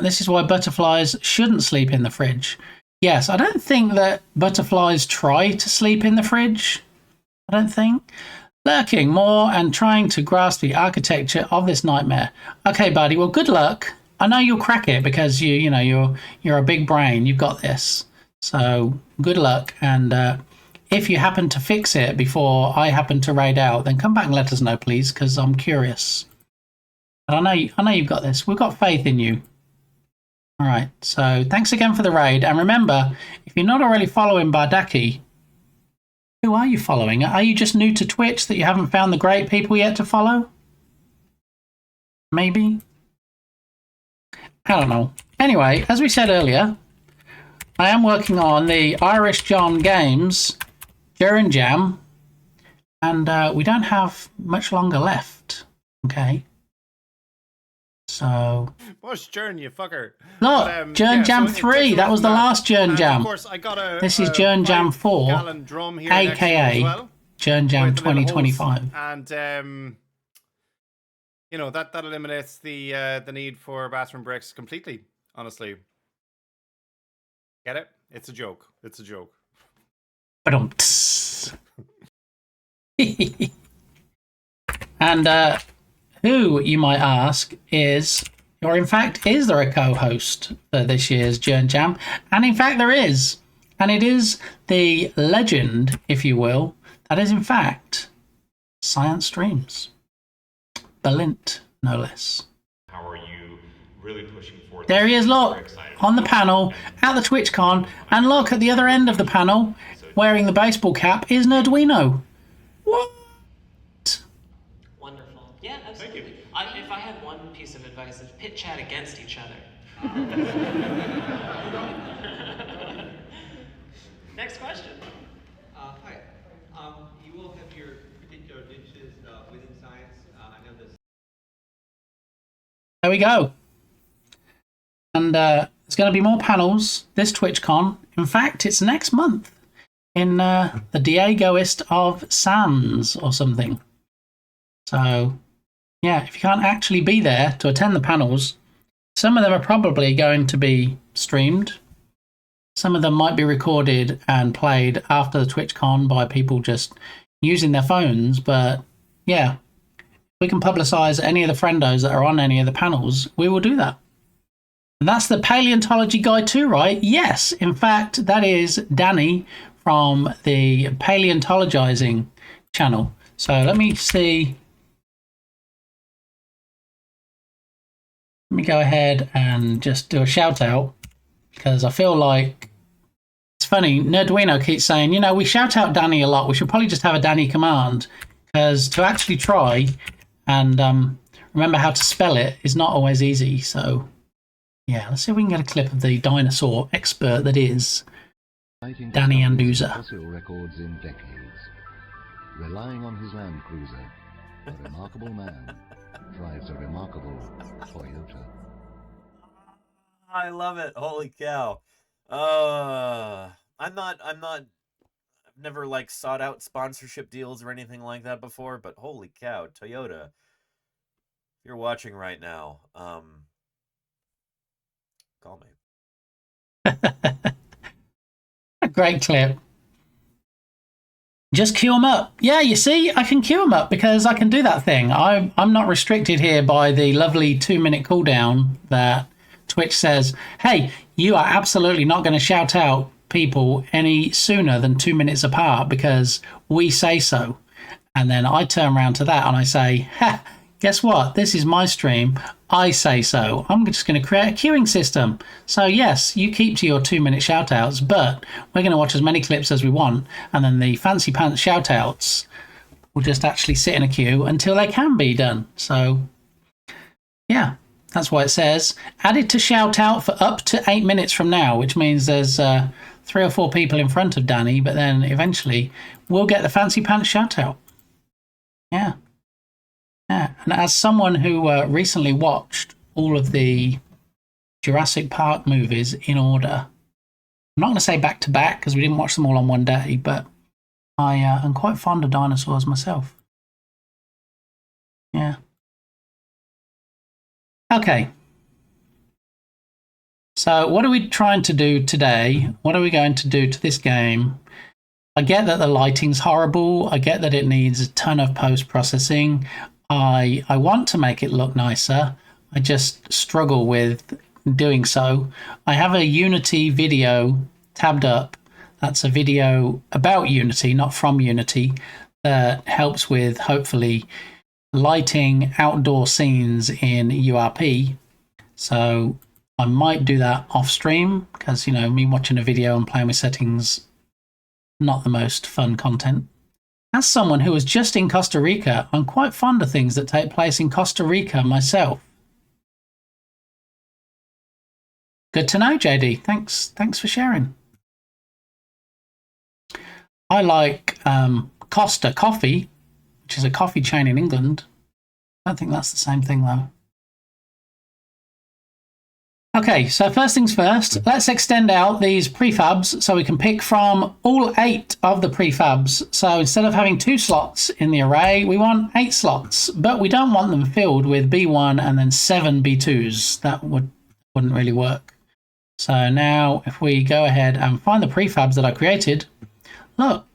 This is why butterflies shouldn't sleep in the fridge. Yes, I don't think that butterflies try to sleep in the fridge. I don't think. Lurking more and trying to grasp the architecture of this nightmare. Okay, buddy, well, good luck. I know you'll crack it because you're a big brain. You've got this. So good luck, and if you happen to fix it before I happen to raid out, then come back and let us know, please, because I'm curious. But I know you've got this. We've got faith in you. All right, so thanks again for the raid. And remember, if you're not already following Bardaki, who are you following? Are you just new to Twitch that you haven't found the great people yet to follow? Maybe? I don't know. Anyway, as we said earlier, I am working on the Irish John Games Journ Jam, and we don't have much longer left. Okay. So So What's Jern, you fucker? look, Jern Jam so it 3. takes That away was from the that. last Jern And Jam. Of course, I got This is Jern Jam 4, 5-gallon drum here next to me aka as well, Jern Jam with the little holes. 2025. And you know, that eliminates the need for bathroom breaks completely. Honestly, get it? It's a joke. It's a joke. But and who, you might ask, is, or in fact, is there a co-host for this year's Jern Jam? And in fact, there is. And it is the legend, if you will, that is in fact Science Streams. Balint, no less. How are you really pushing forward? There he is, look, on the panel at the TwitchCon, and look at the other end of the panel, wearing the baseball cap, is Nerdwino. What? Wonderful. Yeah, absolutely. If I had one piece of advice, it's pit chat against each other. Next question. Hi. You will have your particular niches within science. I know this. There we go. And there's going to be more panels this TwitchCon. In fact, it's next month in the Diegoist of Sands or something. So, yeah, if you can't actually be there to attend the panels, some of them are probably going to be streamed. Some of them might be recorded and played after the TwitchCon by people just using their phones. But, yeah, if we can publicise any of the friendos that are on any of the panels, we will do that. And that's the paleontology guy too, right? Yes, in fact, that is Danny from the Paleontologizing channel. So let me see. Let me go ahead and just do a shout out, because I feel like it's funny. Nerdwino keeps saying, you know, we shout out Danny a lot. We should probably just have a Danny command, because to actually try and remember how to spell it is not always easy. So yeah, let's see if we can get a clip of the dinosaur expert that is Danny Anduza. Fossil records in decades. Relying on his Land Cruiser, a remarkable man drives a remarkable Toyota. I love it. Holy cow. I've never like sought out sponsorship deals or anything like that before, but holy cow, Toyota. If you're watching right now, call me. A great clip. Just queue them up. Yeah, you see, I can queue them up because I can do that thing. I'm not restricted here by the lovely 2-minute cooldown that Twitch says, hey, you are absolutely not going to shout out people any sooner than 2 minutes apart because we say so. And then I turn around to that and I say, ha, guess what? This is my stream. I say so. I'm just going to create a queuing system. So yes, you keep to your 2-minute shout-outs, but we're going to watch as many clips as we want, and then the fancy pants shout-outs will just actually sit in a queue until they can be done. So yeah, that's why it says added to shout-out for up to 8 minutes from now, which means there's 3 or 4 people in front of Danny, but then eventually we'll get the fancy pants shout-out. Yeah. Yeah, and as someone who recently watched all of the Jurassic Park movies in order, I'm not going to say back to back because we didn't watch them all on one day, but I am quite fond of dinosaurs myself. Yeah. Okay. So what are we trying to do today? What are we going to do to this game? I get that the lighting's horrible. I get that it needs a ton of post-processing. I want to make it look nicer. I just struggle with doing so. I have a Unity video tabbed up. That's a video about Unity, not from Unity, that helps with, hopefully, lighting outdoor scenes in URP. So I might do that off stream because, you know, me watching a video and playing with settings, not the most fun content. As someone who was just in Costa Rica, I'm quite fond of things that take place in Costa Rica myself. Good to know, JD. Thanks for sharing. I like Costa Coffee, which is a coffee chain in England. I don't think that's the same thing, though. Okay, so first things first, let's extend out these prefabs so we can pick from all 8 of the prefabs. So instead of having 2 slots in the array, we want 8 slots, but we don't want them filled with B1 and then 7 B2s. That wouldn't really work. So now if we go ahead and find the prefabs that I created, look,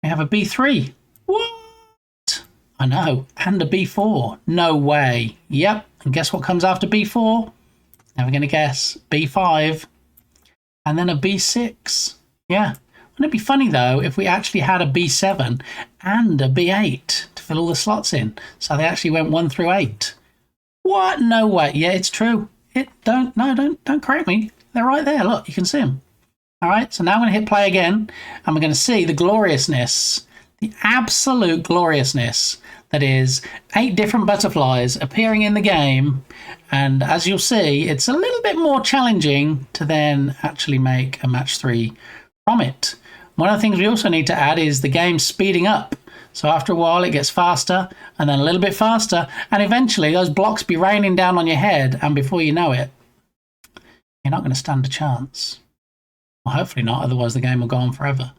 we have a B3. What? I know, and a B4. No way. Yep, and guess what comes after B4? Now we're going to guess B5 and then a B6. Yeah. Wouldn't it be funny, though, if we actually had a B7 and a B8 to fill all the slots in? So they actually went 1 through 8. What? No way. Yeah, it's true. Don't correct me. They're right there. Look, you can see them. All right. So now I'm going to hit play again and we're going to see the gloriousness, the absolute gloriousness that is 8 different butterflies appearing in the game. And as you'll see, it's a little bit more challenging to then actually make a match 3 from it. One of the things we also need to add is the game speeding up. So after a while, it gets faster and then a little bit faster. And eventually those blocks be raining down on your head. And before you know it, you're not going to stand a chance. Well, hopefully not, otherwise the game will go on forever.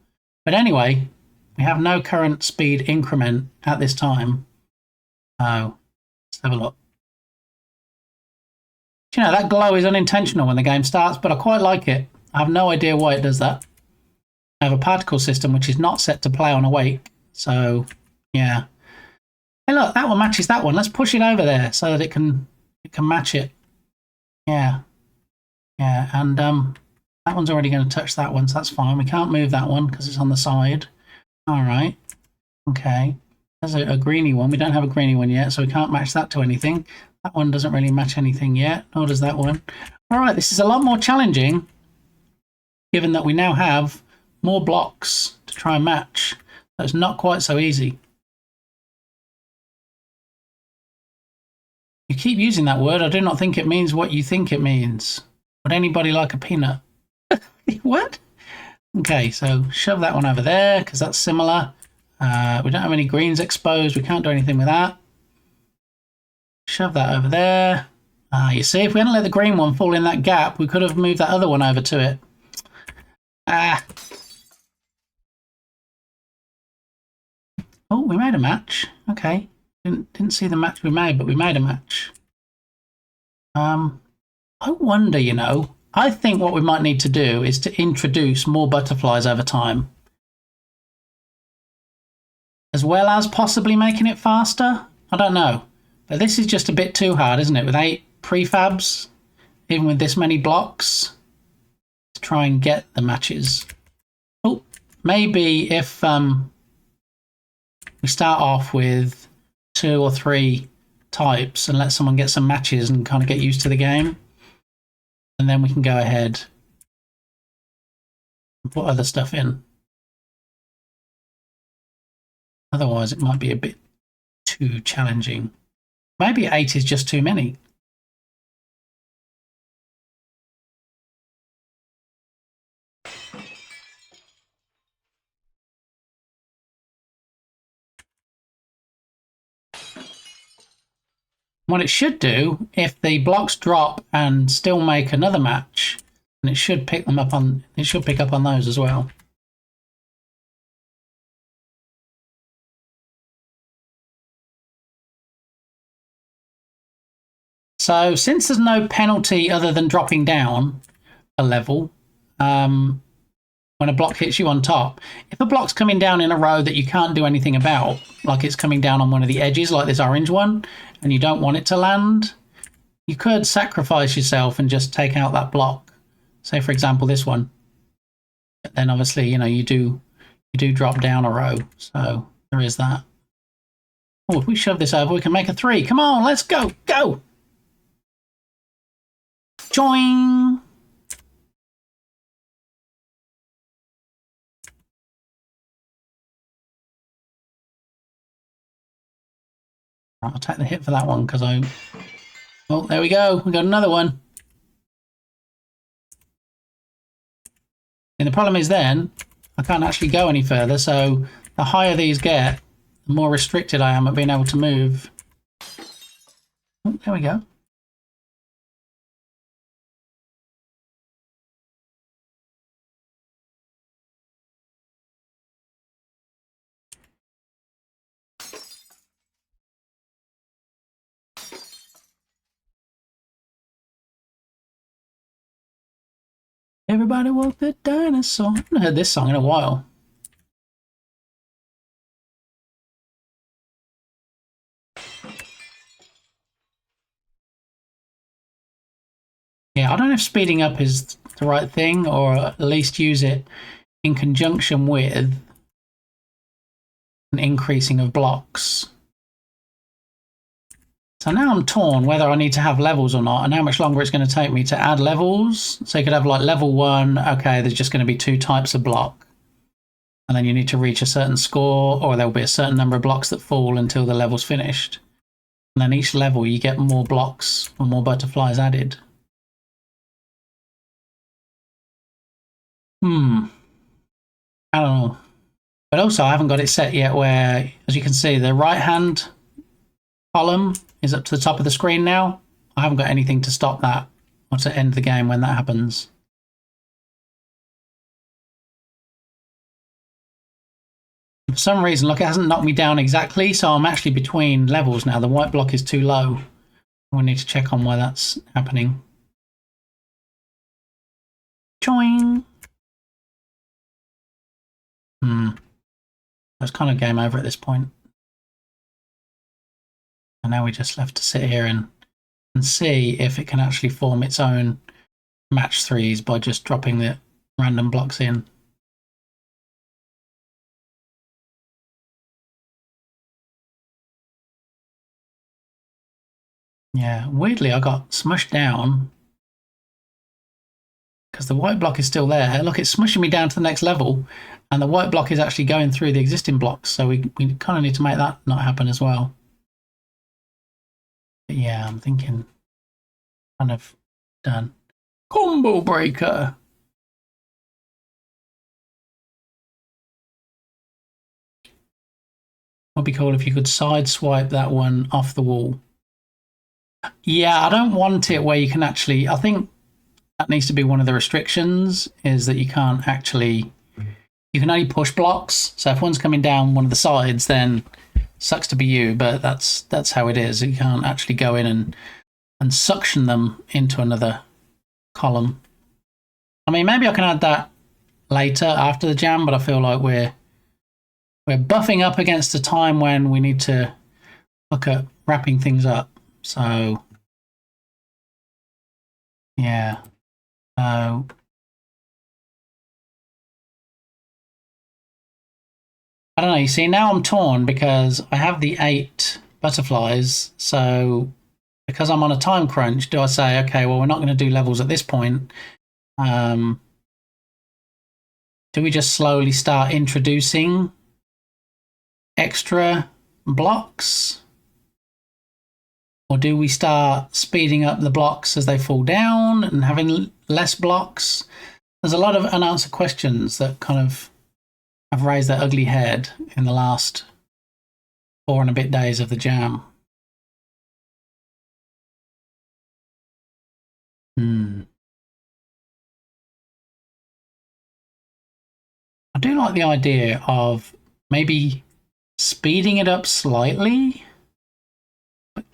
But anyway, we have no current speed increment at this time. So let's have a look. You know, that glow is unintentional when the game starts, but I quite like it. I have no idea why it does that. I have a particle system which is not set to play on awake. So, yeah. Hey, look, that one matches that one. Let's push it over there so that it can match it. Yeah. Yeah, and that one's already going to touch that one, so that's fine. We can't move that one because it's on the side. All right. Okay. There's a greeny one. We don't have a greeny one yet, so we can't match that to anything. That one doesn't really match anything yet, nor does that one. All right, this is a lot more challenging, given that we now have more blocks to try and match. So it's not quite so easy. You keep using that word. I do not think it means what you think it means. Would anybody like a peanut? What? Okay, so shove that one over there because that's similar. We don't have any greens exposed. We can't do anything with that. Shove that over there. You see, if we hadn't let the green one fall in that gap, we could have moved that other one over to it. Oh, we made a match. Okay. Didn't see the match we made, but we made a match. I wonder, you know, I think what we might need to do is to introduce more butterflies over time. As well as possibly making it faster? I don't know. But this is just a bit too hard, isn't it? With 8 prefabs, even with this many blocks, to try and get the matches. Oh, maybe if we start off with 2 or 3 types and let someone get some matches and kind of get used to the game. And then we can go ahead and put other stuff in. Otherwise, it might be a bit too challenging. Maybe 8 is just too many. What it should do, if the blocks drop and still make another match, then it should pick them up on. It should pick up on those as well. So since there's no penalty other than dropping down a level, when a block hits you on top, if a block's coming down in a row that you can't do anything about, like it's coming down on one of the edges, like this orange one, and you don't want it to land, you could sacrifice yourself and just take out that block. Say, for example, this one. But then obviously, you know, you do drop down a row, so there is that. Oh, if we shove this over, we can make a 3. Come on, let's go, go! Join! I'll take the hit for that one because oh, there we go. We got another one. And the problem is then I can't actually go any further. So the higher these get, the more restricted I am at being able to move. Oh, there we go. Everybody walk the dinosaur. I haven't heard this song in a while. Yeah, I don't know if speeding up is the right thing, or at least use it in conjunction with an increasing of blocks. So now I'm torn whether I need to have levels or not, and how much longer it's going to take me to add levels. So you could have like level 1, okay, there's just going to be 2 types of block. And then you need to reach a certain score, or there'll be a certain number of blocks that fall until the level's finished. And then each level you get more blocks or more butterflies added. I don't know. But also I haven't got it set yet where, as you can see, the right hand column is up to the top of the screen now. I haven't got anything to stop that or to end the game when that happens. For some reason, look, it hasn't knocked me down exactly, so I'm actually between levels now. The white block is too low. We need to check on why that's happening. Join. It's kind of game over at this point. And now we just left to sit here and see if it can actually form its own match 3s by just dropping the random blocks in. Yeah, weirdly I got smushed down because the white block is still there. Look, it's smushing me down to the next level, and the white block is actually going through the existing blocks, so we kind of need to make that not happen as well. But yeah, I'm thinking kind of done. Combo breaker. Would be cool if you could side swipe that one off the wall. Yeah, I don't want it where you can actually, I think that needs to be one of the restrictions, is that you can't actually, you can only push blocks. So if one's coming down one of the sides, then sucks to be you, but that's how it is. You can't actually go in and suction them into another column. I mean, maybe I can add that later after the jam, but I feel like we're buffing up against a time when we need to look at wrapping things up. So yeah. I don't know. You see, now I'm torn because I have the 8 butterflies. So because I'm on a time crunch, do I say, okay, well, we're not going to do levels at this point? Do we just slowly start introducing extra blocks? Or do we start speeding up the blocks as they fall down and having less blocks? There's a lot of unanswered questions that kind of have raised their ugly head in the last 4 and a bit days of the jam. I do like the idea of maybe speeding it up slightly, but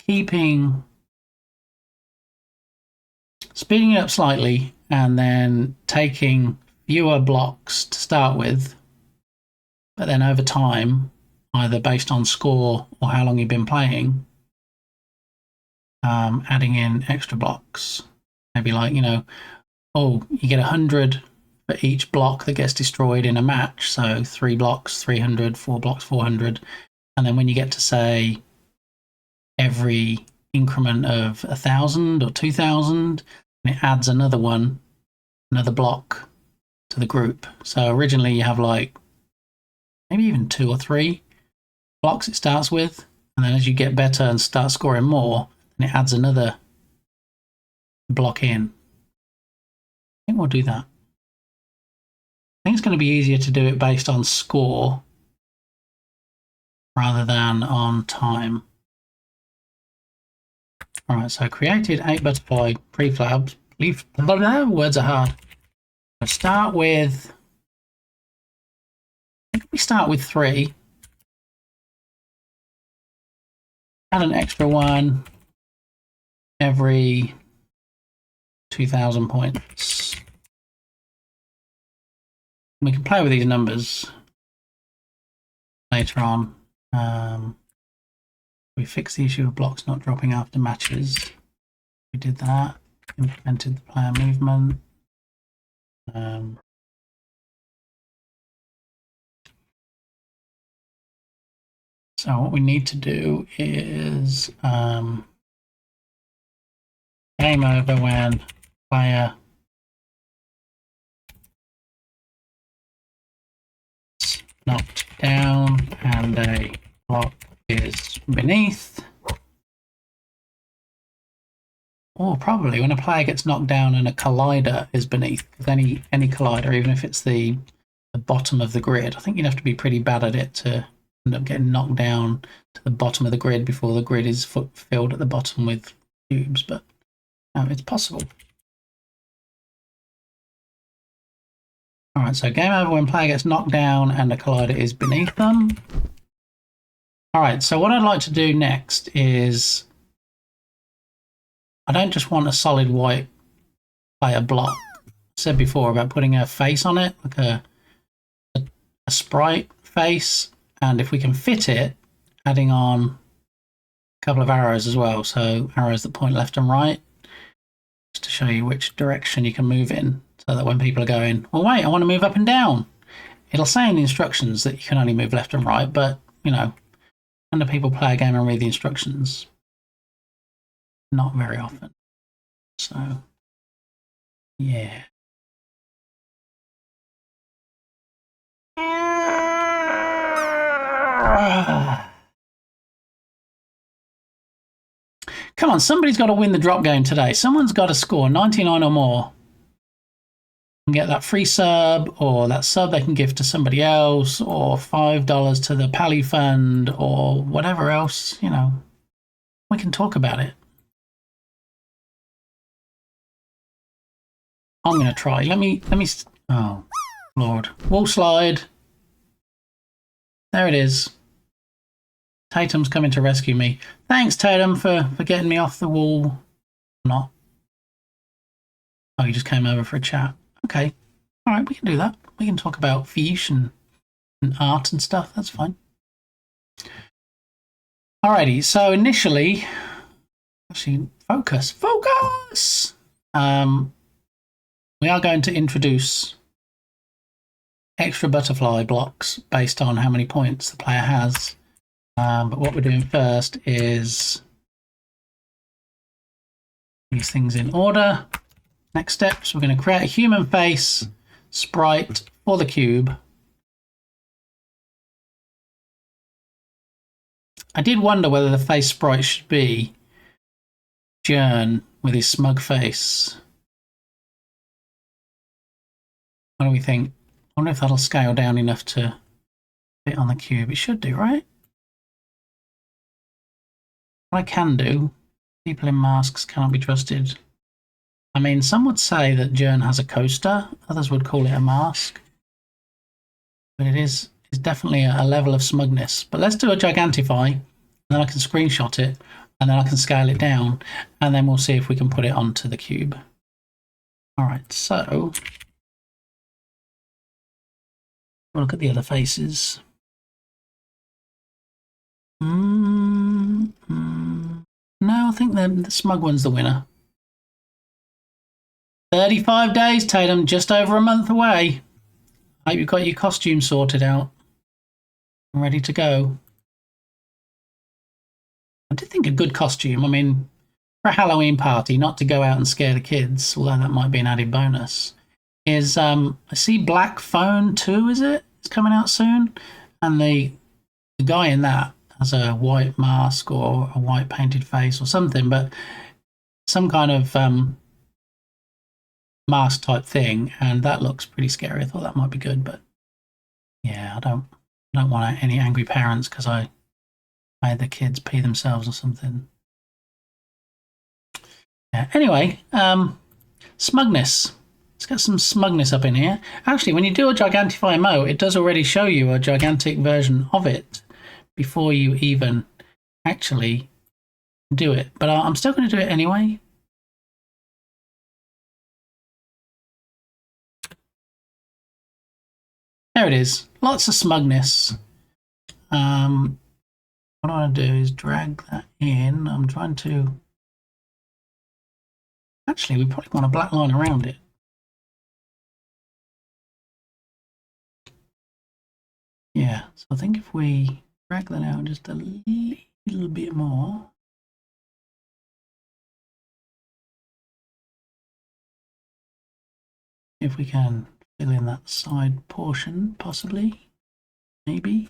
speeding it up slightly and then taking fewer blocks to start with, but then over time, either based on score or how long you've been playing, adding in extra blocks. Maybe like, you know, oh, you get 100 for each block that gets destroyed in a match. So 3 blocks, 300, 4 blocks, 400. And then when you get to, say, every increment of 1,000 or 2,000, it adds another block to the group. So originally you have like maybe even 2 or 3 blocks it starts with. And then as you get better and start scoring more, then it adds another block in. I think we'll do that. I think it's going to be easier to do it based on score rather than on time. All right, so created 8 butterfly prefabs. Words are hard. I'll start with, I think we start with 3. Add an extra one every 2,000 points. We can play with these numbers later on. We fixed the issue of blocks not dropping after matches. We did that. Implemented the player movement. So what we need to do is game over when player knocked down and a block is beneath. Or probably when a player gets knocked down and a collider is beneath. Because any collider, even if it's the bottom of the grid, I think you'd have to be pretty bad at it to end up getting knocked down to the bottom of the grid before the grid is filled at the bottom with cubes, but it's possible. Alright, so game over when player gets knocked down and a collider is beneath them. Alright, so what I'd like to do next is I don't just want a solid white player block. I said before about putting a face on it, like a sprite face, and if we can fit it, adding on a couple of arrows as well, so arrows that point left and right, just to show you which direction you can move in, so that when people are going, well wait, I want to move up and down, it'll say in the instructions that you can only move left and right, but you know, when the people play a game and read the instructions, not very often. So yeah. Come on, somebody's got to win the drop game today. Someone's got to score 99 or more and get that free sub, or that sub they can give to somebody else, or $5 to the Pally Fund, or whatever else, you know. We can talk about it. I'm going to try. Let me, oh, Lord. Wall slide. There it is. Tatum's coming to rescue me. Thanks, Tatum, for getting me off the wall. Not. Oh, you just came over for a chat. Okay. All right, we can do that. We can talk about fish and art and stuff. That's fine. Alrighty, so initially, actually, focus. We are going to introduce extra butterfly blocks based on how many points the player has. But what we're doing first is these things in order. Next steps, we're going to create a human face sprite for the cube. I did wonder whether the face sprite should be Jern with his smug face. What do we think? I wonder if that'll scale down enough to fit on the cube. It should do, right? What I can do, people in masks cannot be trusted. I mean, some would say that Jern has a coaster. Others would call it a mask. But it's definitely a level of smugness. But let's do a gigantify, and then I can screenshot it, and then I can scale it down, and then we'll see if we can put it onto the cube. All right, so we'll look at the other faces. No, I think the smug one's the winner. 35 days, Tatum, just over a month away. I hope you've got your costume sorted out and ready to go. I did think a good costume, I mean, for a Halloween party, not to go out and scare the kids, although that might be an added bonus, is I see Black Phone 2, is it? It's coming out soon. And the guy in that has a white mask or a white painted face or something, but some kind of mask type thing, and that looks pretty scary. I thought that might be good, but yeah, I don't want any angry parents because I made the kids pee themselves or something. Yeah. Anyway, smugness. Let's get some smugness up in here. Actually, when you do a Gigantify emote, it does already show you a gigantic version of it before you even actually do it. But I'm still going to do it anyway. There it is. Lots of smugness. What I want to do is drag that in. I'm trying to... Actually, we probably want a black line around it. Yeah, so I think if we drag that out just a little bit more. If we can fill in that side portion, possibly, maybe.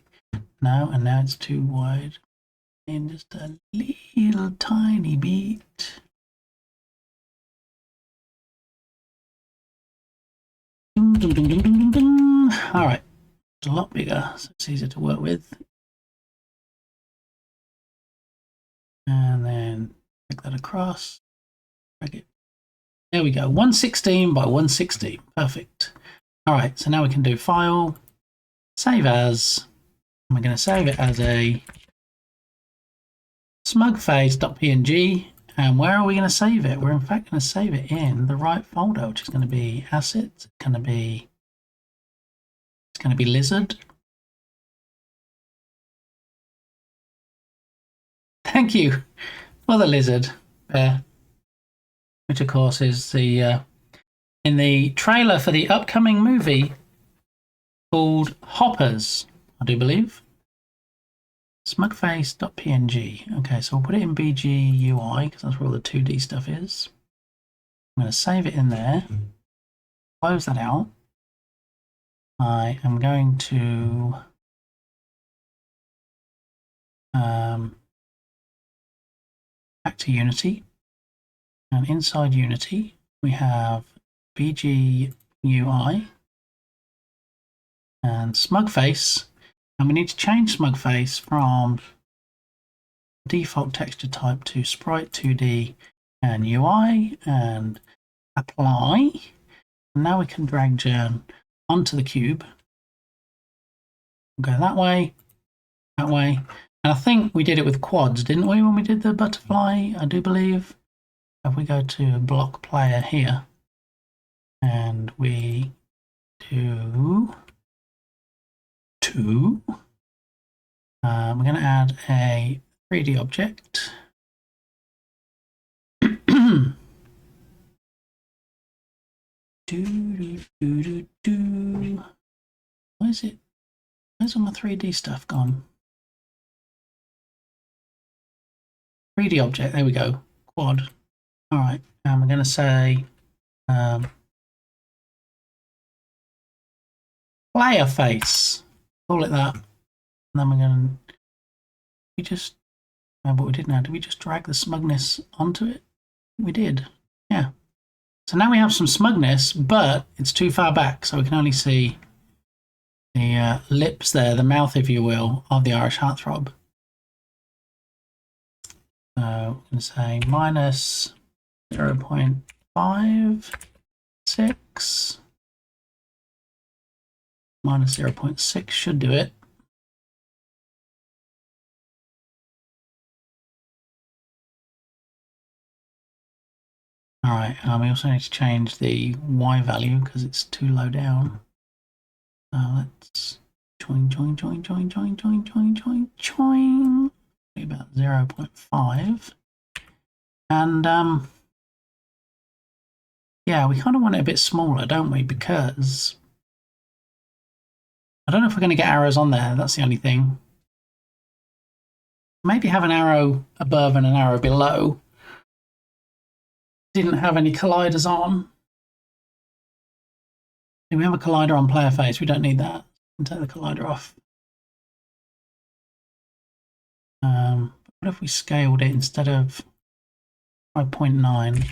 No, and now it's too wide. And just a little tiny bit. All right, it's a lot bigger, so it's easier to work with. And then drag that across. Drag it. There we go. 116 by 116. Perfect. All right, so now we can do File, Save As. And we're going to save it as a smugface.png. And where are we going to save it? We're in fact going to save it in the right folder, which is going to be Assets. It's going to be Lizard. Thank you for the lizard there, which of course is the in the trailer for the upcoming movie called Hoppers, I do believe. Smugface.png. Okay, so we'll put it in BGUI because that's where all the 2D stuff is. I'm going to save it in there. Close that out. I am going to back to Unity, and inside Unity we have BGUI and Smugface, and we need to change Smugface from default texture type to Sprite 2D and UI, and apply. And now we can drag Journ onto the cube. We'll go that way, and I think we did it with quads, didn't we, when we did the butterfly? I do believe. If we go to block player here, and we do 2, we're going to add a 3D object. Why is it? Where's all my 3D stuff gone? 3D object, there we go. Quad. All right, and we're going to say player face. Call it that. And then we're going to... We just... what we did now, did we just drag the smugness onto it? We did. Yeah. So now we have some smugness, but it's too far back, so we can only see the lips there, the mouth, if you will, of the Irish heartthrob. So we're going to say minus 0.56. Minus 0.6 should do it. All right, we also need to change the Y value because it's too low down. Let's join. About 0.5. And yeah, we kind of want it a bit smaller, don't we? Because I don't know if we're going to get arrows on there. That's the only thing. Maybe have an arrow above and an arrow below. Didn't have any colliders on. Do we have a collider on player face? We don't need that. I'll take the collider off. What if we scaled it instead of 5.9?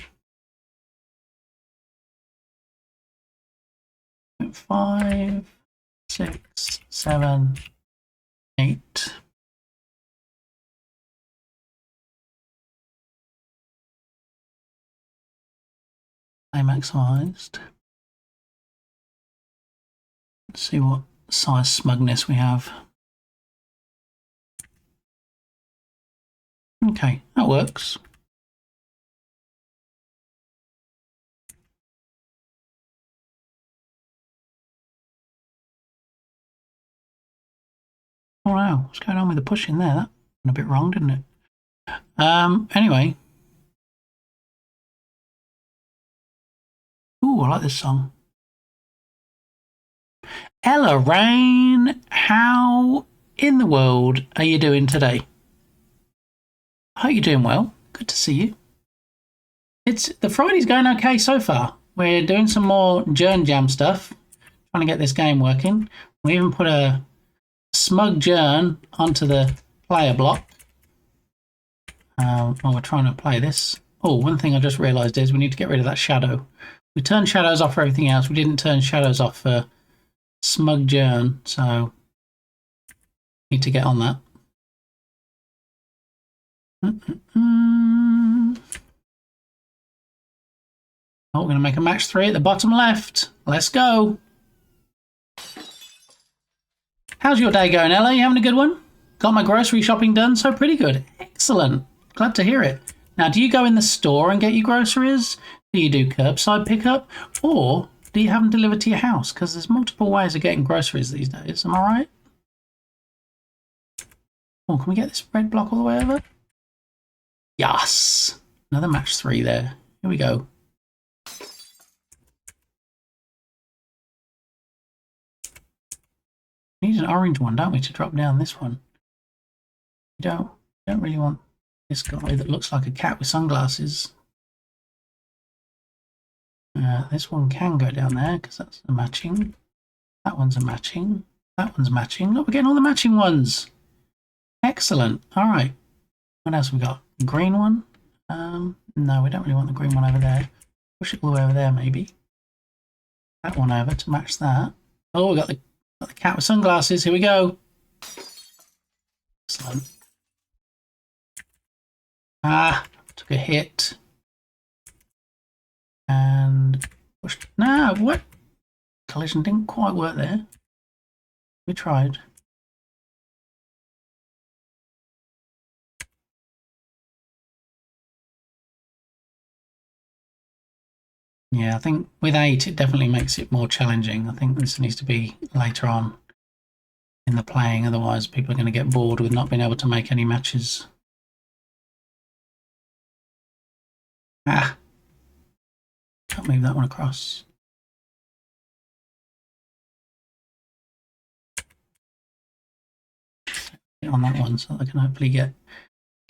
5, 6, 7, 8. They maximized. Let's see what size smugness we have. Okay, that works. Oh no, what's going on with the pushing there? That went a bit wrong, didn't it? Anyway. Ooh, I like this song. Ella Rain, how in the world are you doing today? I hope you're doing well. Good to see you. The Friday's going okay so far. We're doing some more Jern Jam stuff, trying to get this game working. We even put a smug Jern onto the player block while we're trying to play this. Oh, one thing I just realised is we need to get rid of that shadow. We turned shadows off for everything else. We didn't turn shadows off for smug Jern, so need to get on that. Oh, we're going to make a match 3 at the bottom left. Let's go. How's your day going, Ella? You having a good one? Got my grocery shopping done, so pretty good. Excellent. Glad to hear it. Now, do you go in the store and get your groceries? Do you do curbside pickup? Or do you have them delivered to your house? Because there's multiple ways of getting groceries these days. Am I right? Oh, can we get this red block all the way over? Yes. Another match 3 there. Here we go. We need an orange one, don't we, to drop down this one? We don't really want this guy that looks like a cat with sunglasses. This one can go down there because that's a matching. That one's a matching. That one's matching. Look, we're getting all the matching ones. Excellent. All right. What else we got? Green one? No, we don't really want the green one over there. Push it all the way over there, maybe. That one over to match that. Oh, we got the cat with sunglasses. Here we go. Excellent. Ah, took a hit. And pushed. No, what? Collision didn't quite work there. We tried. Yeah, I think with 8 it definitely makes it more challenging. I think this needs to be later on in the playing, otherwise people are going to get bored with not being able to make any matches. Ah, can't move that one across. Get on that one so I can hopefully get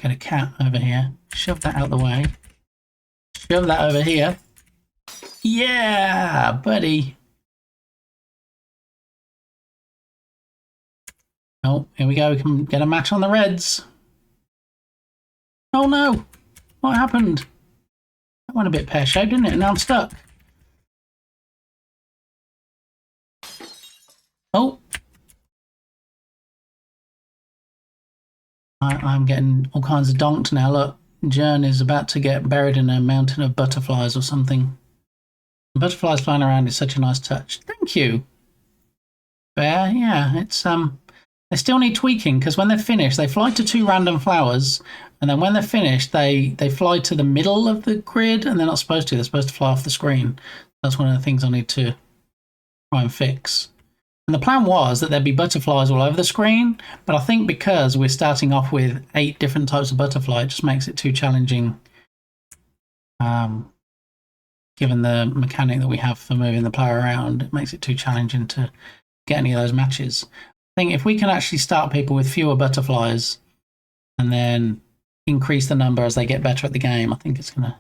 a cat over here. Shove that out the way. Shove that over here. Yeah, buddy. Oh, here we go. We can get a match on the reds. Oh no! What happened? That went a bit pear-shaped, didn't it? And now I'm stuck. Oh! I'm getting all kinds of donked now. Look, Jern is about to get buried in a mountain of butterflies or something. Butterflies flying around is such a nice touch. Thank you. Bear, yeah, it's they still need tweaking because when they're finished, they fly to 2 random flowers, and then when they're finished, they fly to the middle of the grid, and they're not supposed to. They're supposed to fly off the screen. That's one of the things I need to try and fix. And the plan was that there'd be butterflies all over the screen, but I think because we're starting off with 8 different types of butterfly, it just makes it too challenging. Given the mechanic that we have for moving the player around, it makes it too challenging to get any of those matches. I think if we can actually start people with fewer butterflies and then increase the number as they get better at the game, I think it's going to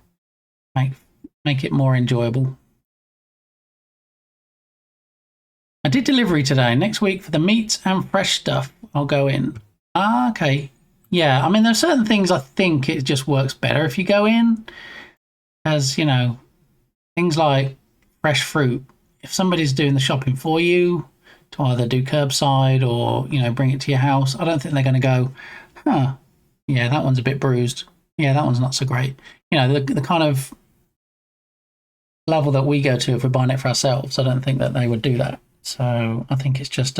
make it more enjoyable. I did delivery today. Next week for the meat and fresh stuff, I'll go in. Ah, okay. Yeah, I mean, there are certain things I think it just works better if you go in. As, you know, things like fresh fruit. If somebody's doing the shopping for you to either do curbside or, you know, bring it to your house, I don't think they're going to go, huh, yeah, that one's a bit bruised. Yeah, that one's not so great. You know, the kind of level that we go to if we're buying it for ourselves, I don't think that they would do that. So I think it's just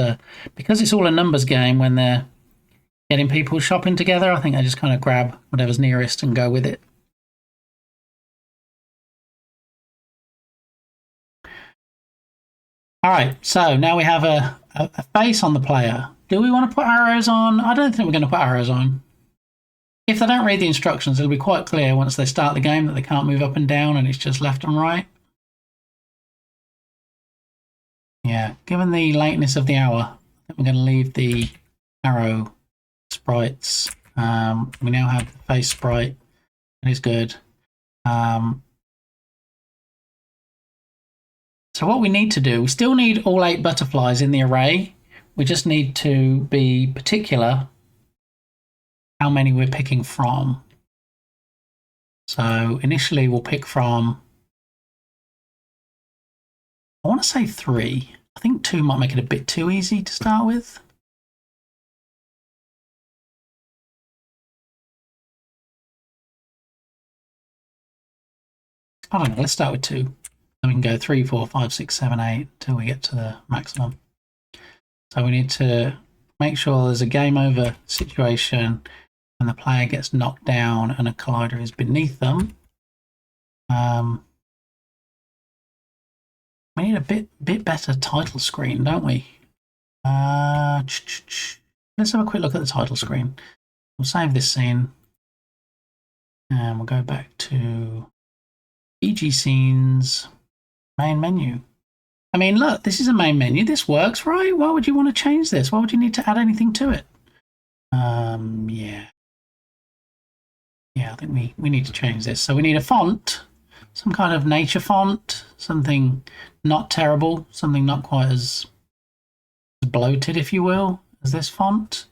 because it's all a numbers game when they're getting people shopping together, I think they just kind of grab whatever's nearest and go with it. All right, so now we have a face on the player. Do we want to put arrows on? I don't think we're going to put arrows on. If they don't read the instructions, it'll be quite clear once they start the game that they can't move up and down and it's just left and right. Yeah, given the lateness of the hour, I think we're going to leave the arrow sprites. We now have the face sprite. That is good. So what we need to do, we still need all 8 butterflies in the array. We just need to be particular how many we're picking from. So initially we'll pick from, I want to say 3. I think 2 might make it a bit too easy to start with. I don't know, let's start with 2. Then we can go 3, 4, 5, 6, 7, 8 until we get to the maximum. So we need to make sure there's a game over situation when the player gets knocked down and a collider is beneath them. We need a bit better title screen, don't we? Let's have a quick look at the title screen. We'll save this scene and we'll go back to EG scenes, main menu. I mean, look, this is a main menu. This works, right? Why would you want to change this? Why would you need to add anything to it? Yeah, I think we need to change this. So we need a font, some kind of nature font, something not terrible, something not quite as bloated, if you will, as this font.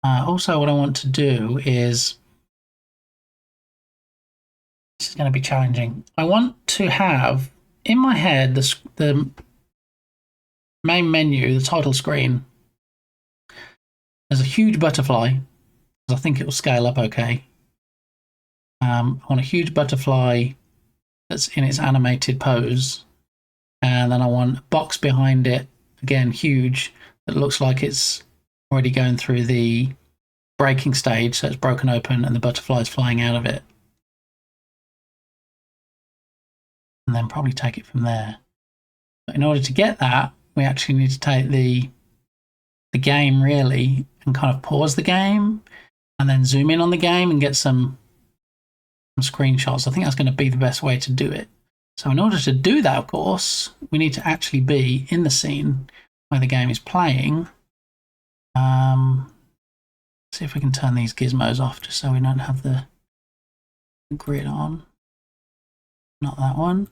Also, what I want to do is, this is going to be challenging. I want to have in my head the main menu, the title screen. There's a huge butterfly, because I think it will scale up okay. I want a huge butterfly that's in its animated pose, and then I want a box behind it, again huge, that looks like it's already going through the breaking stage, so it's broken open and the butterfly's flying out of it. And then probably take it from there. But in order to get that, we actually need to take the game really and kind of pause the game and then zoom in on the game and get some screenshots. I think that's going to be the best way to do it. So in order to do that, of course, we need to actually be in the scene where the game is playing. See if we can turn these gizmos off just so we don't have the grid on. Not that one.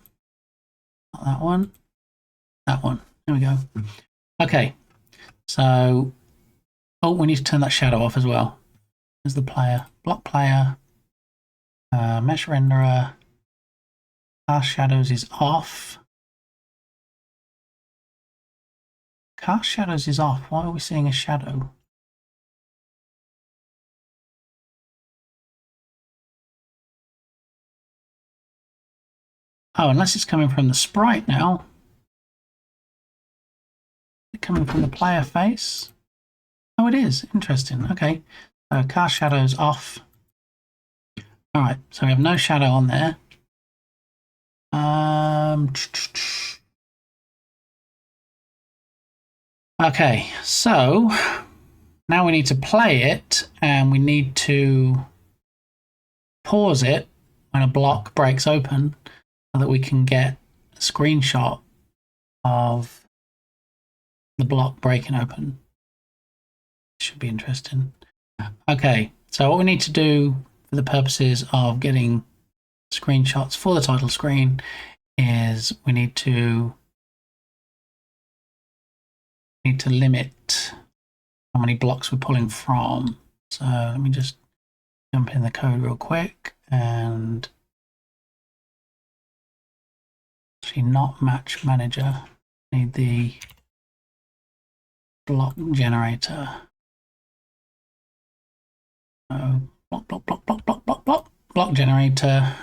Not that one. That one. There we go. Okay. So, oh, we need to turn that shadow off as well. There's the player. Block player. Mesh renderer. Cast shadows is off. Cast shadows is off. Why are we seeing a shadow? Oh, unless it's coming from the sprite now. Is it coming from the player face? Oh, it is. Interesting. Okay. Cast shadows off. All right. So we have no shadow on there. Okay. So now we need to play it, and we need to pause it when a block breaks open, so that we can get a screenshot of the block breaking open. Should be interesting. Okay, so what we need to do for the purposes of getting screenshots for the title screen is we need to limit how many blocks we're pulling from. So let me just jump in the code real quick and actually not match manager, need the block generator. So block generator.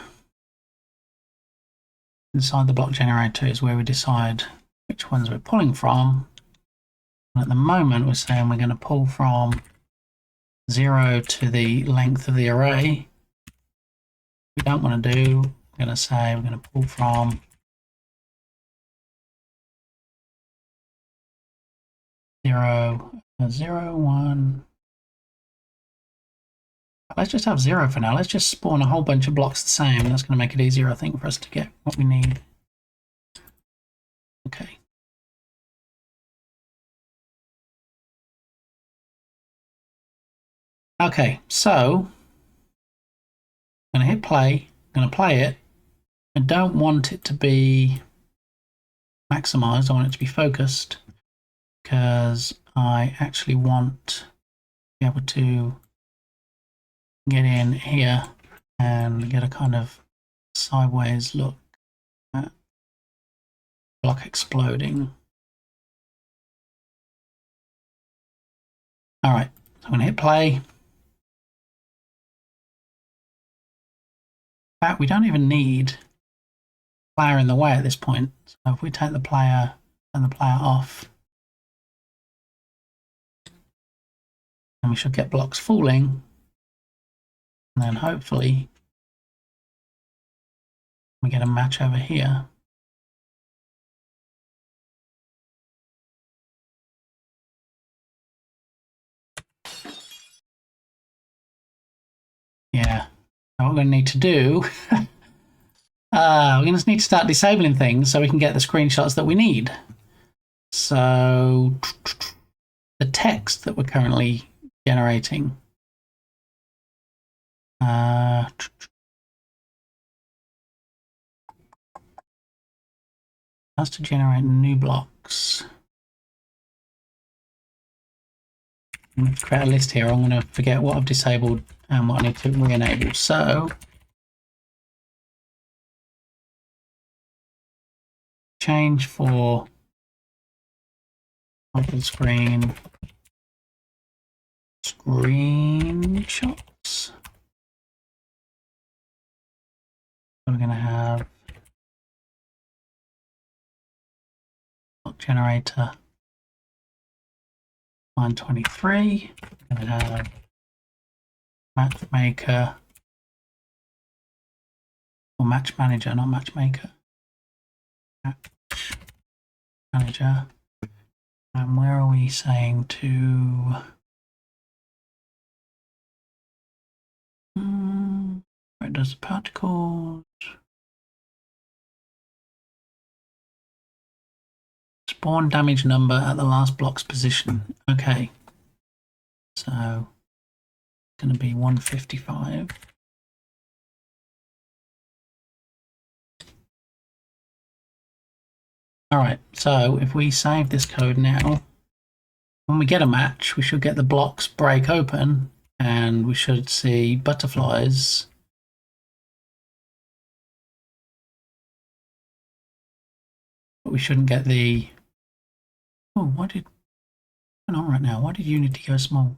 Inside the block generator is where we decide which ones we're pulling from. And at the moment we're saying we're going to pull from 0 to the length of the array. We don't want to do, we're going to say we're going to pull from 0 0, 1. Let's just have 0 for now. Let's just spawn a whole bunch of blocks the same. That's going to make it easier, I think, for us to get what we need. Okay. Okay, so I'm going to hit play. I'm going to play it. I don't want it to be maximized. I want it to be focused because I actually want to be able to get in here and get a kind of sideways look at block exploding. All right, so I'm going to hit play. In fact, we don't even need player in the way at this point. So if we take the player and the player off, then we should get blocks falling. And then hopefully we get a match over here. Yeah, now what we're going to need to do, we're going to need to start disabling things so we can get the screenshots that we need. So the text that we're currently generating, has to generate new blocks. I'm going to create a list here. I'm going to forget what I've disabled and what I need to re-enable. So change for open screen screenshots. We're going to have block generator line 23. We're going to have matchmaker or match manager, not matchmaker. Match manager. And where are we saying to? Where does the particles? Spawn damage number at the last block's position. Okay. So it's going to be 155. All right. So if we save this code now, when we get a match, we should get the blocks break open and we should see butterflies. But we shouldn't get the... Oh, what's going on right now? Why did Unity go small?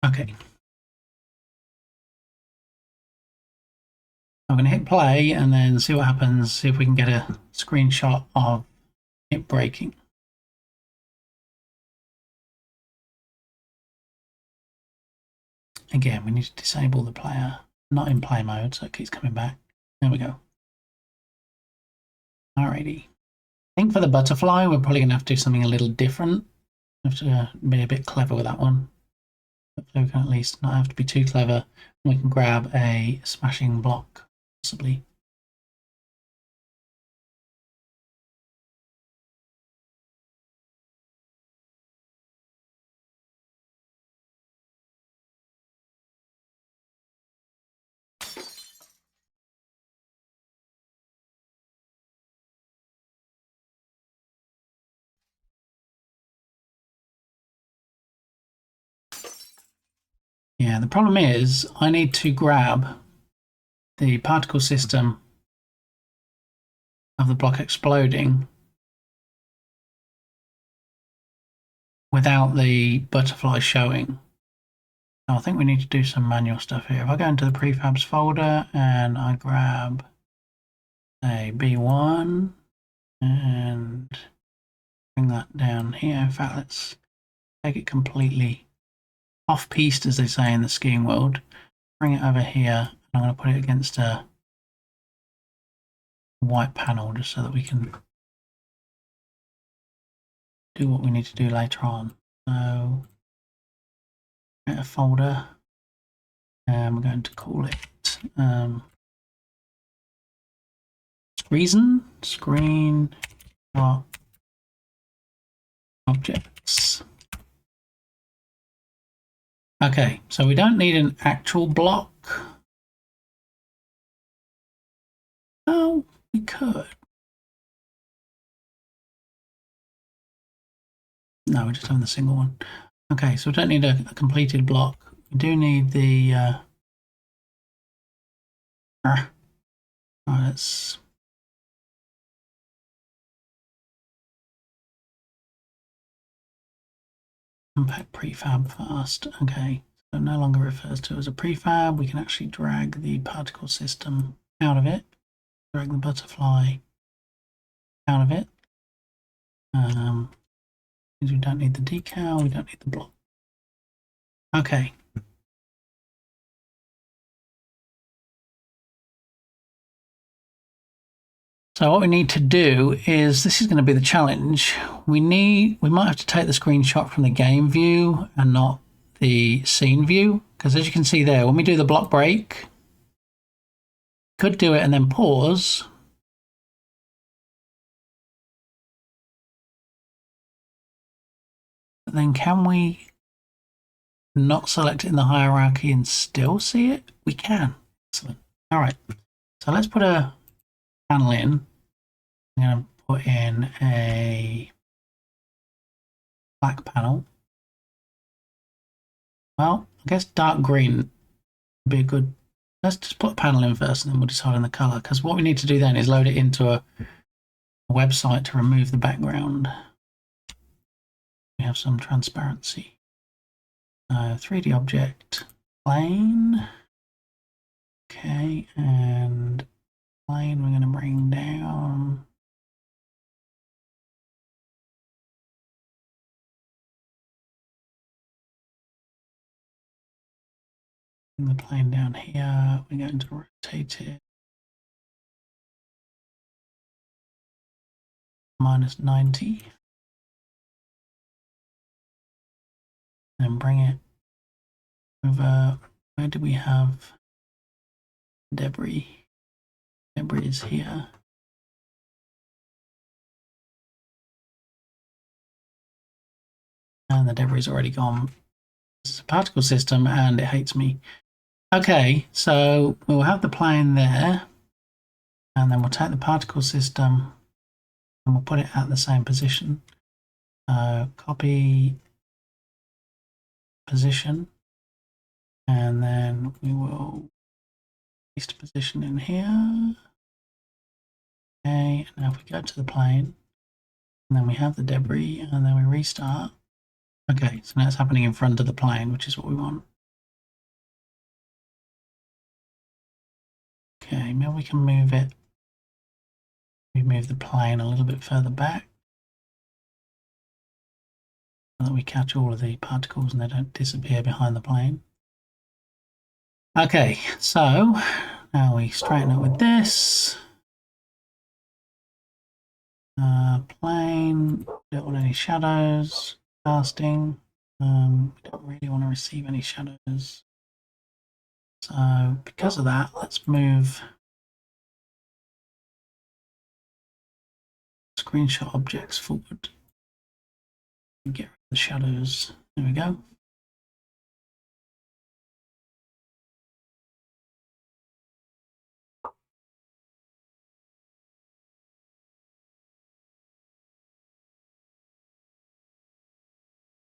Okay. I'm going to hit play and then see what happens, see if we can get a screenshot of it breaking. Again, we need to disable the player, not in play mode, so it keeps coming back. There we go. Alrighty. I think for the butterfly, we're probably going to have to do something a little different. We have to be a bit clever with that one. Hopefully we can at least not have to be too clever. We can grab a smashing block, possibly. Yeah, the problem is I need to grab the particle system of the block exploding without the butterfly showing. So I think we need to do some manual stuff here. If I go into the prefabs folder and I grab a B1 and bring that down here. In fact, let's take it completely off-piste, as they say in the skiing world. Bring it over here. I'm going to put it against a white panel just so that we can do what we need to do later on. So, create a folder, and we're going to call it screen objects. Okay, so we don't need an actual block. Oh, we could. No, we're just having the single one. Okay, so we don't need a completed block. We do need the let's unpack prefab first. Okay, so no longer refers to as a prefab. We can actually drag the particle system out of it, drag the butterfly out of it. Because we don't need the decal, we don't need the block. Okay. So what we need to do is, this is going to be the challenge. We might have to take the screenshot from the game view and not the scene view, because as you can see there, when we do the block break, could do it and then pause. But then can we not select it in the hierarchy and still see it? We can. Excellent. All right. So let's put a panel in. I'm going to put in a black panel. Well, I guess dark green would be a good. Let's just put a panel in first and then we'll decide on the color, because what we need to do then is load it into a website to remove the background. We have some transparency. 3D object, plane. Okay, and plane we're going to bring down. Bring the plane down here. We're going to rotate it -90. And bring it over. Where do we have debris? Debris is here. And the debris is already gone. This is a particle system and it hates me. Okay, so we'll have the plane there, and then we'll take the particle system and we'll put it at the same position. Copy position, and then we will paste position in here. Okay, now if we go to the plane, and then we have the debris, and then we restart. Okay, so now it's happening in front of the plane, which is what we want. Okay, maybe we can move it. We move the plane a little bit further back so that we catch all of the particles and they don't disappear behind the plane. Okay, so now we straighten it with this. Plane, don't want any shadows. Casting, we don't really want to receive any shadows. So because of that, let's move screenshot objects forward and get rid of the shadows. There we go.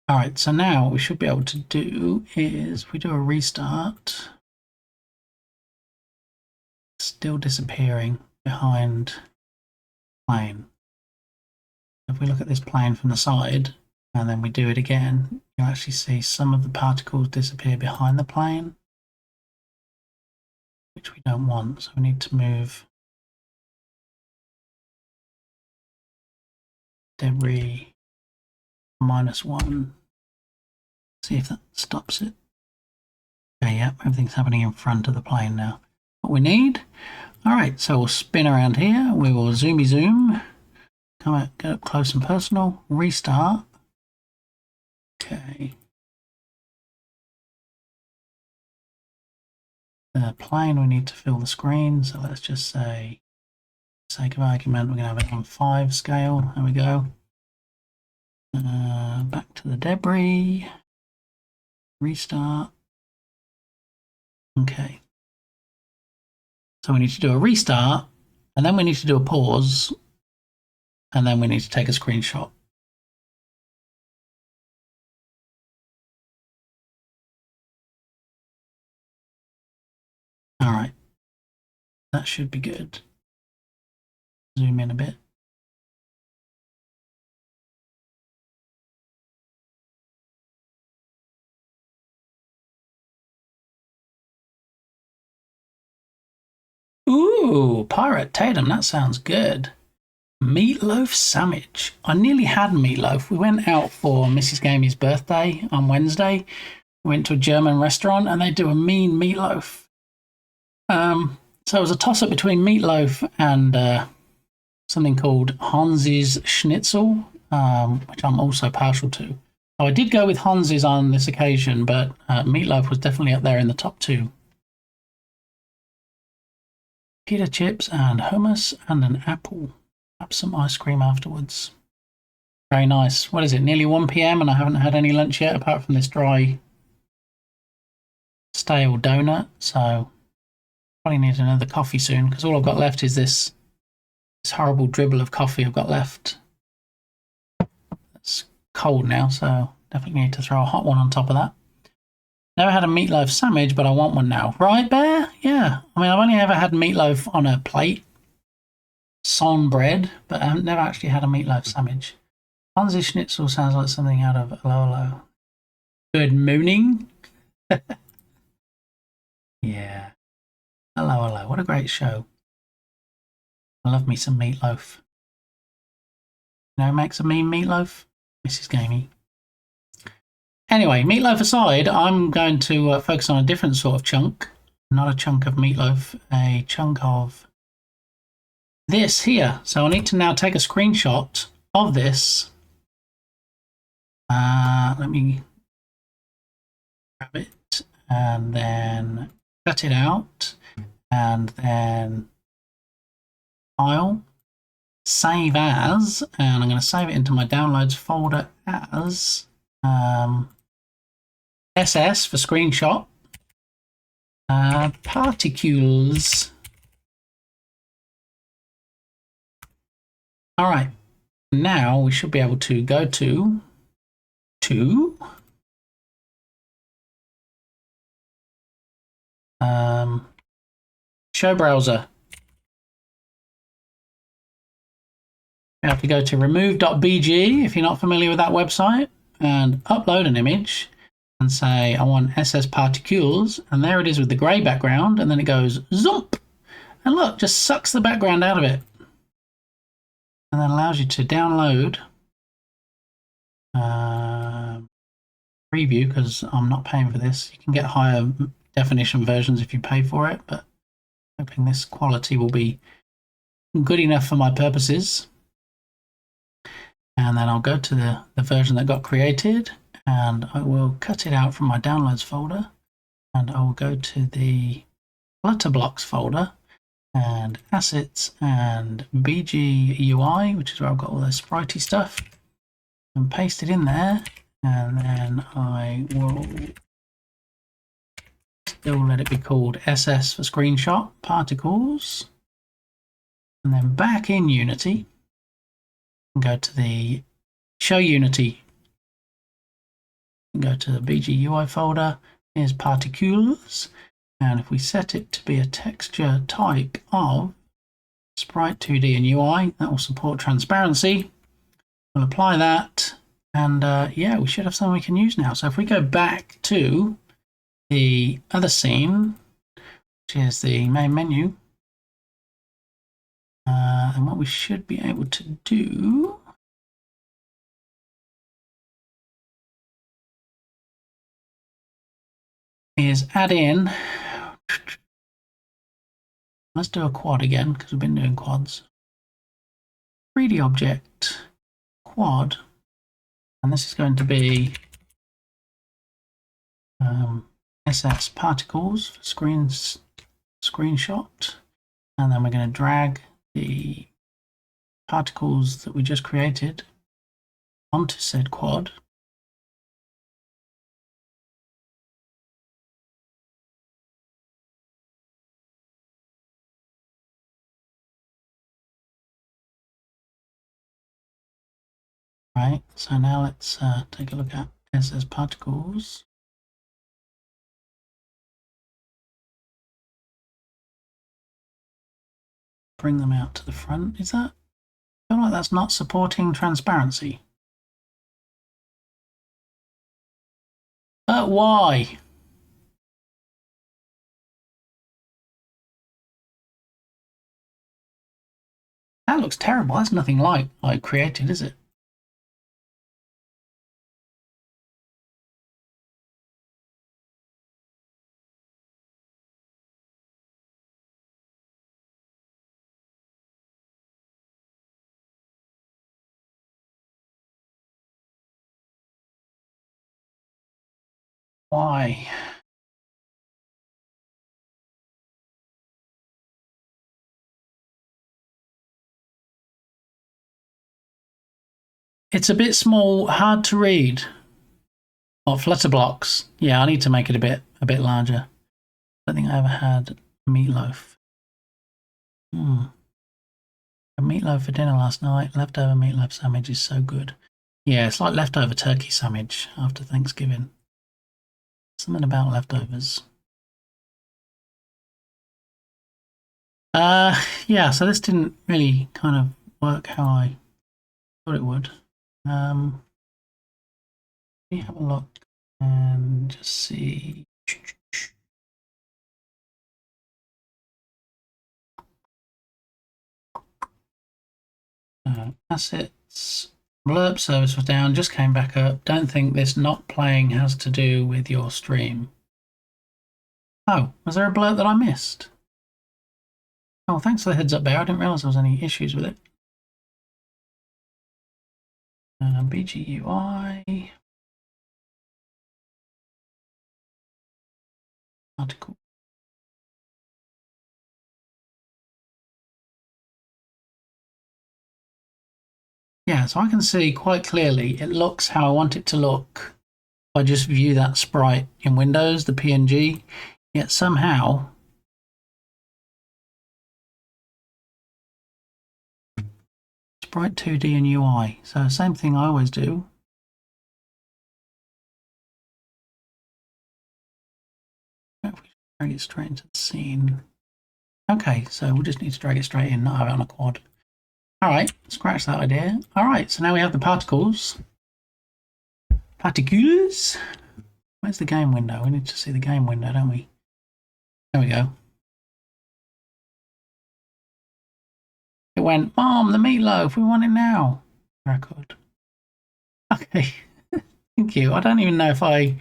All right, so now what we should be able to do is, if we do a restart, still disappearing behind plane. If we look at this plane from the side and then we do it again, you'll actually see some of the particles disappear behind the plane, which we don't want. So we need to move debris -1. See if that stops it. Okay, yeah, everything's happening in front of the plane now. What we need. All right, so we'll spin around here. We will zoomy zoom. Come out, get up close and personal. Restart. Okay. The plane, we need to fill the screen. So let's just say, for sake of argument, we're going to have it on 5 scale. There we go. Back to the debris. Restart. Okay. So we need to do a restart, and then we need to do a pause, and then we need to take a screenshot. All right. That should be good. Zoom in a bit. Ooh, Pirate Tatum, that sounds good. Meatloaf sandwich. I nearly had meatloaf. We went out for Mrs. Gamey's birthday on Wednesday. We went to a German restaurant and they do a mean meatloaf. So it was a toss-up between meatloaf and something called Hans's Schnitzel, which I'm also partial to. Oh, I did go with Hans's on this occasion, but meatloaf was definitely up there in the top 2. Pita chips and hummus and an apple. Have some ice cream afterwards. Very nice. What is it? Nearly 1 p.m. and I haven't had any lunch yet apart from this dry, stale donut. So probably need another coffee soon because all I've got left is this horrible dribble of coffee I've got left. It's cold now, so definitely need to throw a hot one on top of that. Never had a meatloaf sandwich, but I want one now. Right, Bear? Yeah. I mean, I've only ever had meatloaf on a plate, son bread, but I've never actually had a meatloaf sandwich. Hansi Schnitzel sounds like something out of Hello. Good morning. Yeah. Hello. What a great show. I love me some meatloaf. You know who makes a mean meatloaf? Mrs. Gamey. Anyway, meatloaf aside, I'm going to focus on a different sort of chunk. Not a chunk of meatloaf, a chunk of this here. So I need to now take a screenshot of this. Let me grab it and then cut it out and then file, save as, and I'm going to save it into my downloads folder as SS for screenshot, particles. All right, now we should be able to go to show browser. You have to go to remove.bg if you're not familiar with that website and upload an image and say I want SS particles, and there it is with the grey background, and then it goes zoomp, and look, just sucks the background out of it, and then allows you to download preview, because I'm not paying for this. You can get higher definition versions if you pay for it, but I'm hoping this quality will be good enough for my purposes. And then I'll go to the version that got created, and I will cut it out from my downloads folder, and I will go to the Flutterblocks folder and assets and BG UI, which is where I've got all the spritey stuff, and paste it in there, and then I will still let it be called SS for screenshot particles, and then back in Unity and go to the show Unity and go to the BG UI folder. Here's particles, and if we set it to be a texture type of Sprite 2D and UI, that will support transparency. We'll apply that, And yeah, we should have something we can use now. So if we go back to the other scene, which is the main menu, and what we should be able to do is add in, let's do a quad again because we've been doing quads. 3D object, quad, and this is going to be SS particles for screenshot, and then we're going to drag the particles that we just created onto said quad. Right, so now let's take a look at SS particles. Bring them out to the front. Is that? I feel like that's not supporting transparency. But why? That looks terrible. That's nothing like I created, is it? Why? It's a bit small, hard to read. Oh, flutter blocks. Yeah, I need to make it a bit larger. I don't think I ever had meatloaf. A meatloaf for dinner last night. Leftover meatloaf sandwich is so good. Yeah, it's like leftover turkey sandwich after Thanksgiving. Something about leftovers. Yeah, so this didn't really kind of work how I thought it would. Let me have a look and just see. Assets. Blurb service was down, just came back up. Don't think this not playing has to do with your stream. Oh, was there a blurb that I missed? Oh, thanks for the heads up there. I didn't realise there was any issues with it. BGUI. Article. Yeah, so I can see quite clearly it looks how I want it to look. I just view that sprite in Windows, the PNG, yet somehow Sprite 2D and UI. So same thing I always do. If we drag it straight into the scene. Okay, so we'll just need to drag it straight in, not have it on a quad. All right, scratch that idea. All right, so now we have the particles. Particles. Where's the game window? We need to see the game window, don't we? There we go. It went, Mom, the meatloaf, we want it now. Record. Okay, thank you. I don't even know if I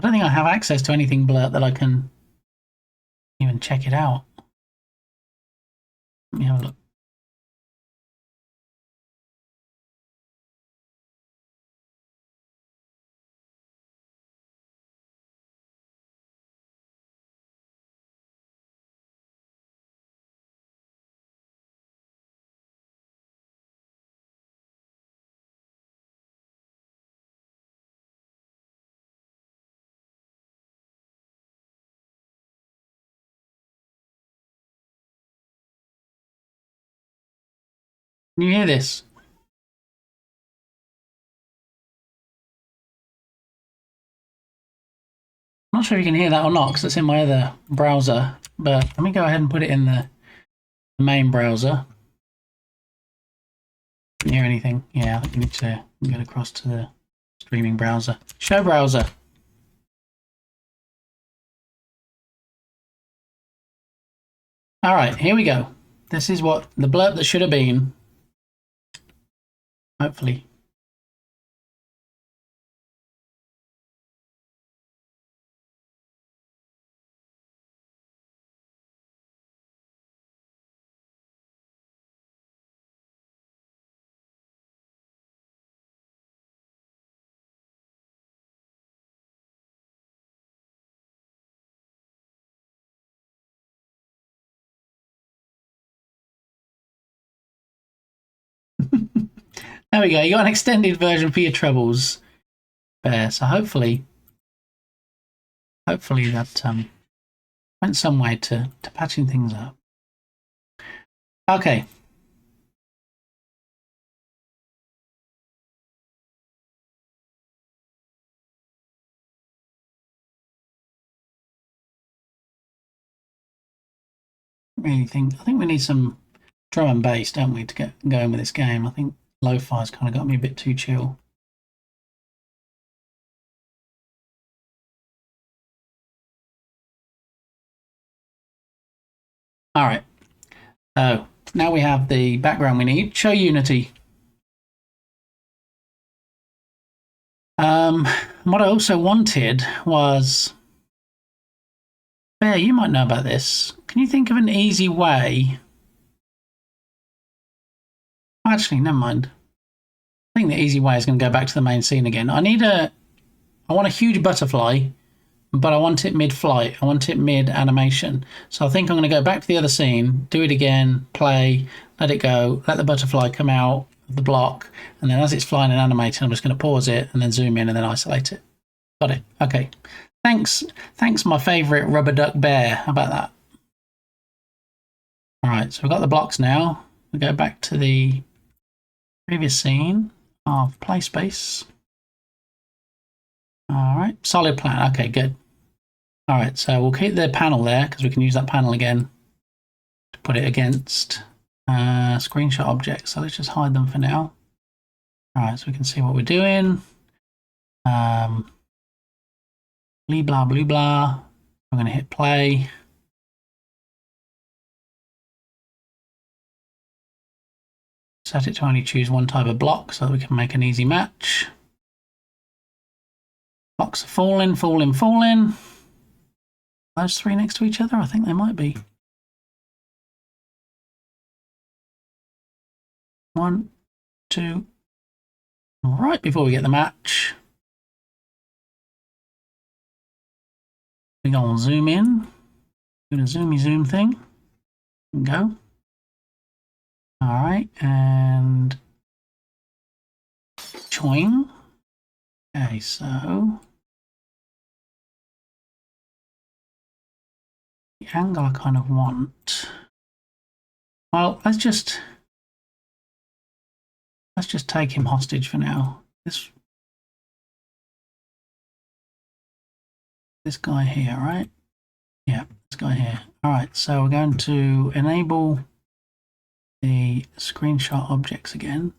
don't think I have access to anything blurred that I can even check it out. Let me have a look. Can you hear this? I'm not sure if you can hear that or not because it's in my other browser, but let me go ahead and put it in the main browser. Can you hear anything? Yeah, I think you need to Get across to the streaming browser. Show browser. All right, here we go. This is what the blurb that should have been. Hopefully. There we go. You got an extended version for your troubles there. So hopefully that went some way to patching things up. Okay. I think we need some drum and bass, don't we, to get going with this game. I think lo-fi's kind of got me a bit too chill. All right. So now we have the background we need. Show Unity. What I also wanted was, Bear, you might know about this. Can you think of an easy way? Actually, never mind. I think the easy way is going to go back to the main scene again. I want a huge butterfly, but I want it mid-flight. I want it mid-animation. So I think I'm going to go back to the other scene, do it again, play, let it go, let the butterfly come out of the block, and then as it's flying and animating, I'm just going to pause it and then zoom in and then isolate it. Got it. Okay. Thanks, my favourite rubber duck bear. How about that? All right, so we've got the blocks now. We go back to the previous scene of play space. All right, solid plan. Okay, good. All right, so we'll keep the panel there because we can use that panel again to put it against screenshot objects. So let's just hide them for now. All right, so we can see what we're doing. Blee blah, blue blah. We're going to hit play. Set it to only choose one type of block so that we can make an easy match. Blocks are falling. Those three next to each other? I think they might be. 1, 2. Right before we get the match. We're going to zoom in. Do the zoomy zoom thing. And go. All right, and join. Okay, so the angle I kind of want. Well, let's just take him hostage for now. This guy here, right? Yeah, this guy here. All right, so we're going to enable the screenshot objects again.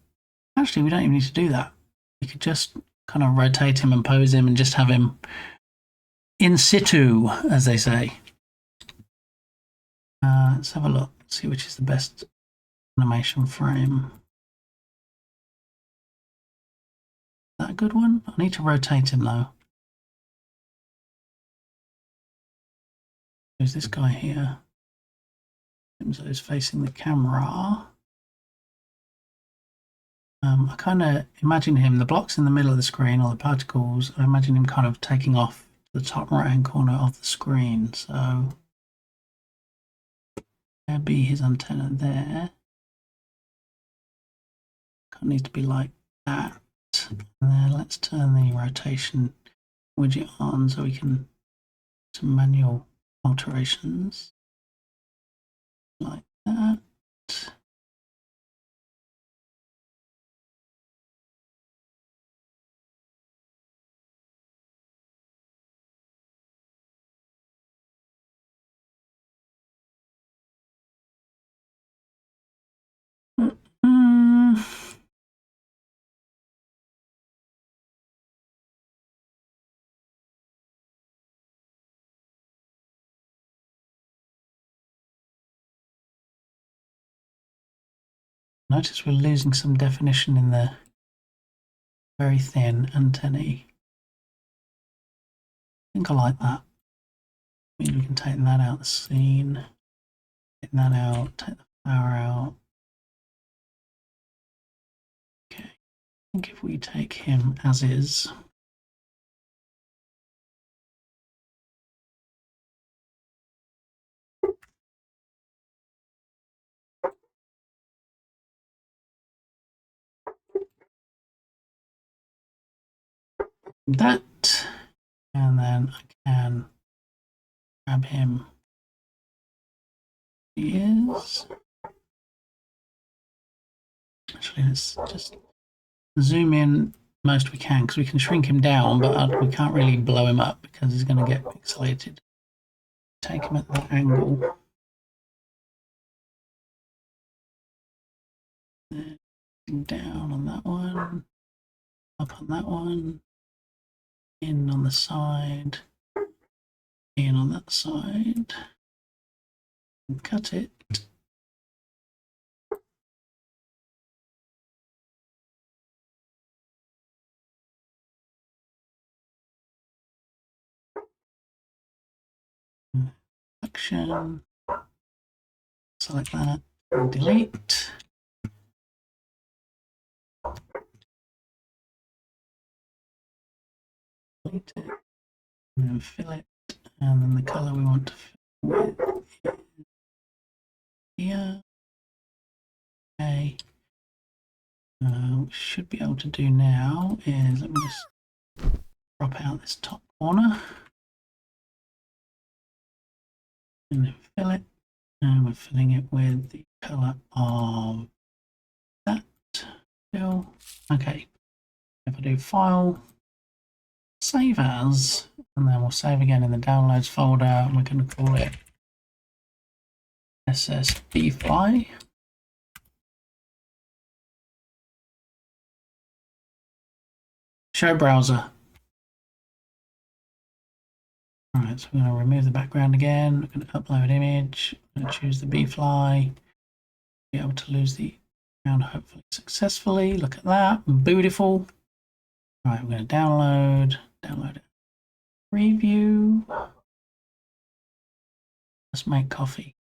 Actually, we don't even need to do that. We could just kind of rotate him and pose him and just have him in situ, as they say. Let's have a look, see which is the best animation frame. Is that a good one? I need to rotate him though. There's this guy here. So he's facing the camera. I kind of imagine him, the blocks in the middle of the screen, or the particles, I imagine him kind of taking off to the top right hand corner of the screen. So there'd be his antenna there. Kind of needs to be like that. And then let's turn the rotation widget on so we can do some manual alterations like that. Notice we're losing some definition in the very thin antennae. I think I like that. Maybe we can take that out of the scene. Take that out, take the flower out. Okay, I think if we take him as is, that, and then I can grab him. He is. Actually, let's just zoom in most we can because we can shrink him down, but we can't really blow him up because he's going to get pixelated. Take him at that angle. Down on that one, up on that one, in on the side, in on that side, and cut it. Action, select that, and delete. Delete it, and then fill it, and then the color we want to fill with here. Okay. What we should be able to do now is, let me just crop out this top corner and then fill it, and we're filling it with the color of that fill. Okay, if I do file, save as, and then we'll save again in the downloads folder, and we're going to call it SSBFly. Show browser. Alright, so we're going to remove the background again. We're going to upload image. I'm going to choose the bfly. Be able to lose the background hopefully successfully. Look at that. Beautiful. Alright, we're going to download it. Preview. Let's make coffee.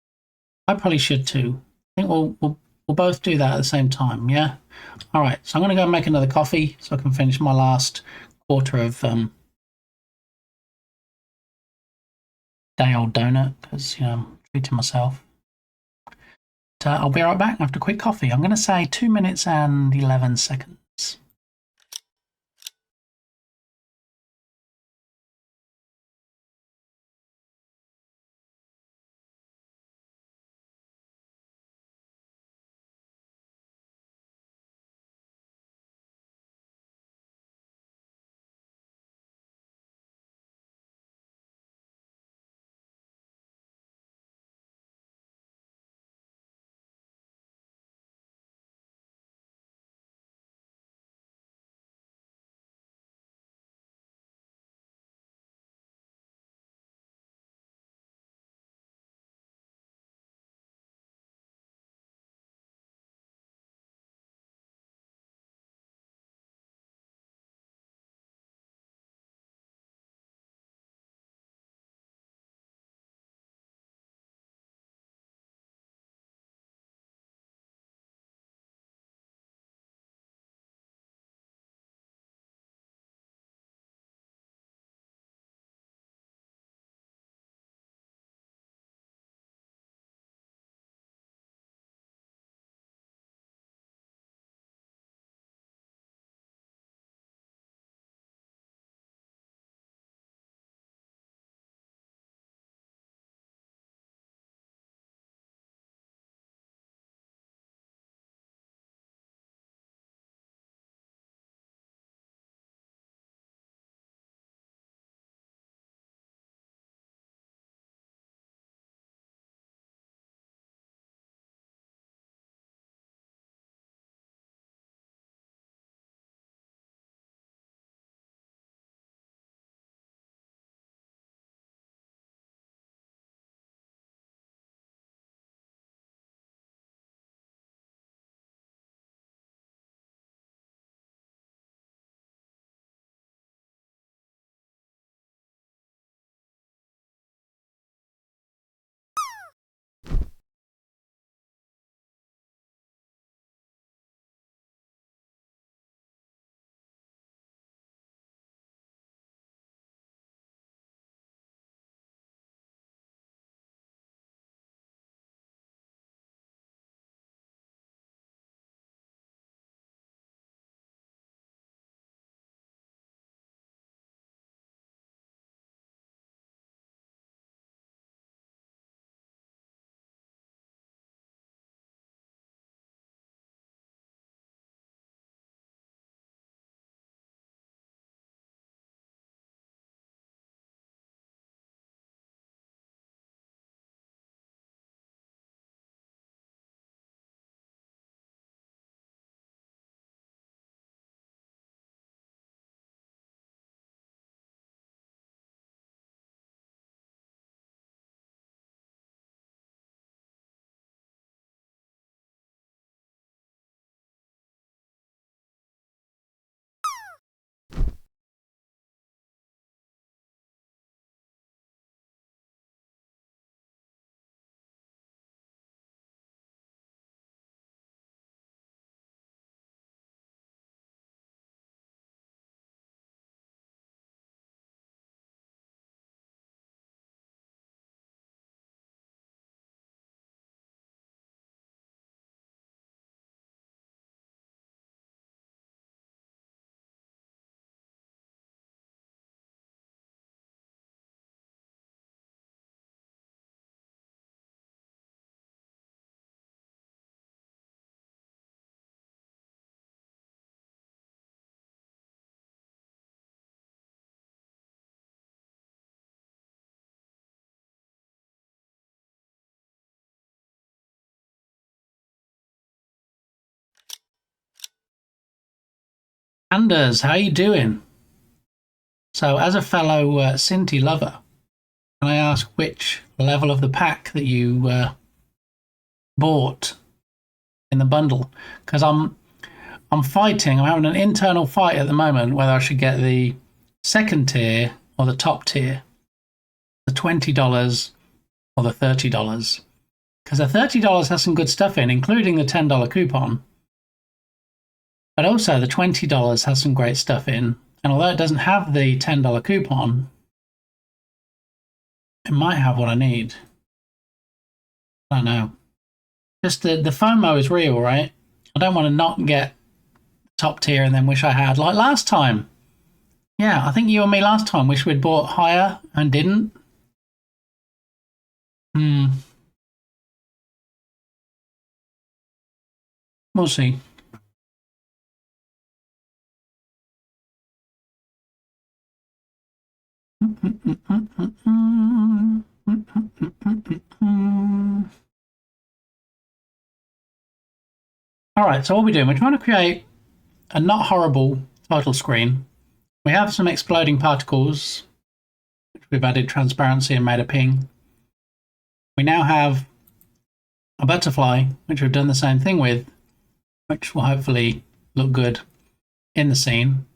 I probably should too. I think we'll both do that at the same time, yeah? Alright, so I'm going to go and make another coffee so I can finish my last quarter of day-old donut because, you know, I'm treating myself. But, I'll be right back after a quick coffee. I'm going to say 2 minutes and 11 seconds. Anders, how you doing? So, as a fellow Sinti lover, can I ask which level of the pack that you bought in the bundle? Because I'm fighting. I'm having an internal fight at the moment whether I should get the second tier or the top tier, the $20 or the $30. Because the $30 has some good stuff in, including the $10 coupon. But also the $20 has some great stuff in. And although it doesn't have the $10 coupon, it might have what I need. I don't know. Just the FOMO is real, right? I don't want to not get top tier and then wish I had. Like last time. Yeah, I think you and me last time wish we'd bought higher and didn't. We'll see. All right, so what we're doing, we're trying to create a not horrible title screen. We have some exploding particles, which we've added transparency and made a ping. We now have a butterfly, which we've done the same thing with, which will hopefully look good in the scene.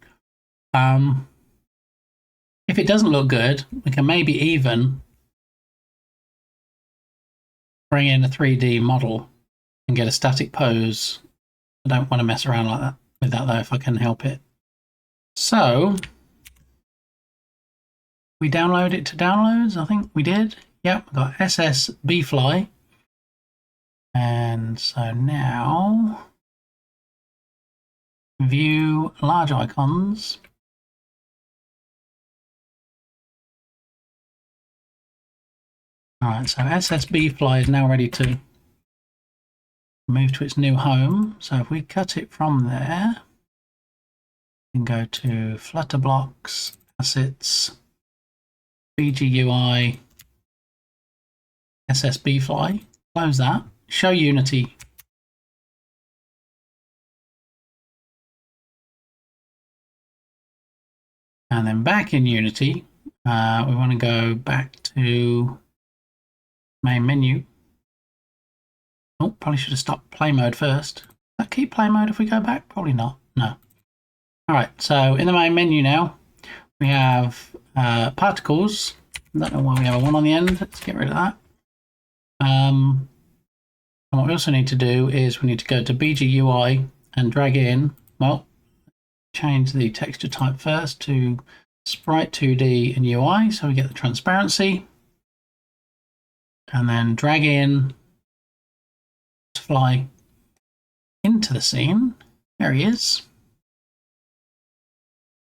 If it doesn't look good, we can maybe even bring in a 3D model and get a static pose. I don't want to mess around like that with that though, if I can help it. So we download it to downloads. I think we did. Yep, we've got SSB Fly. And so now view large icons. All right, so SSB Fly is now ready to move to its new home. So if we cut it from there, we can go to Flutter Blocks, Assets, BGUI, SSB Fly, close that, show Unity. And then back in Unity, we want to go back to main menu. Oh, probably should have stopped play mode first. Does that keep play mode if we go back? Probably not. No. All right, so in the main menu now, we have particles. I don't know why we have a 1 on the end. Let's get rid of that. And what we also need to do is we need to go to BGUI and drag in, well, change the texture type first to Sprite 2D and UI, so we get the transparency. And then drag in Fly into the scene. There he is.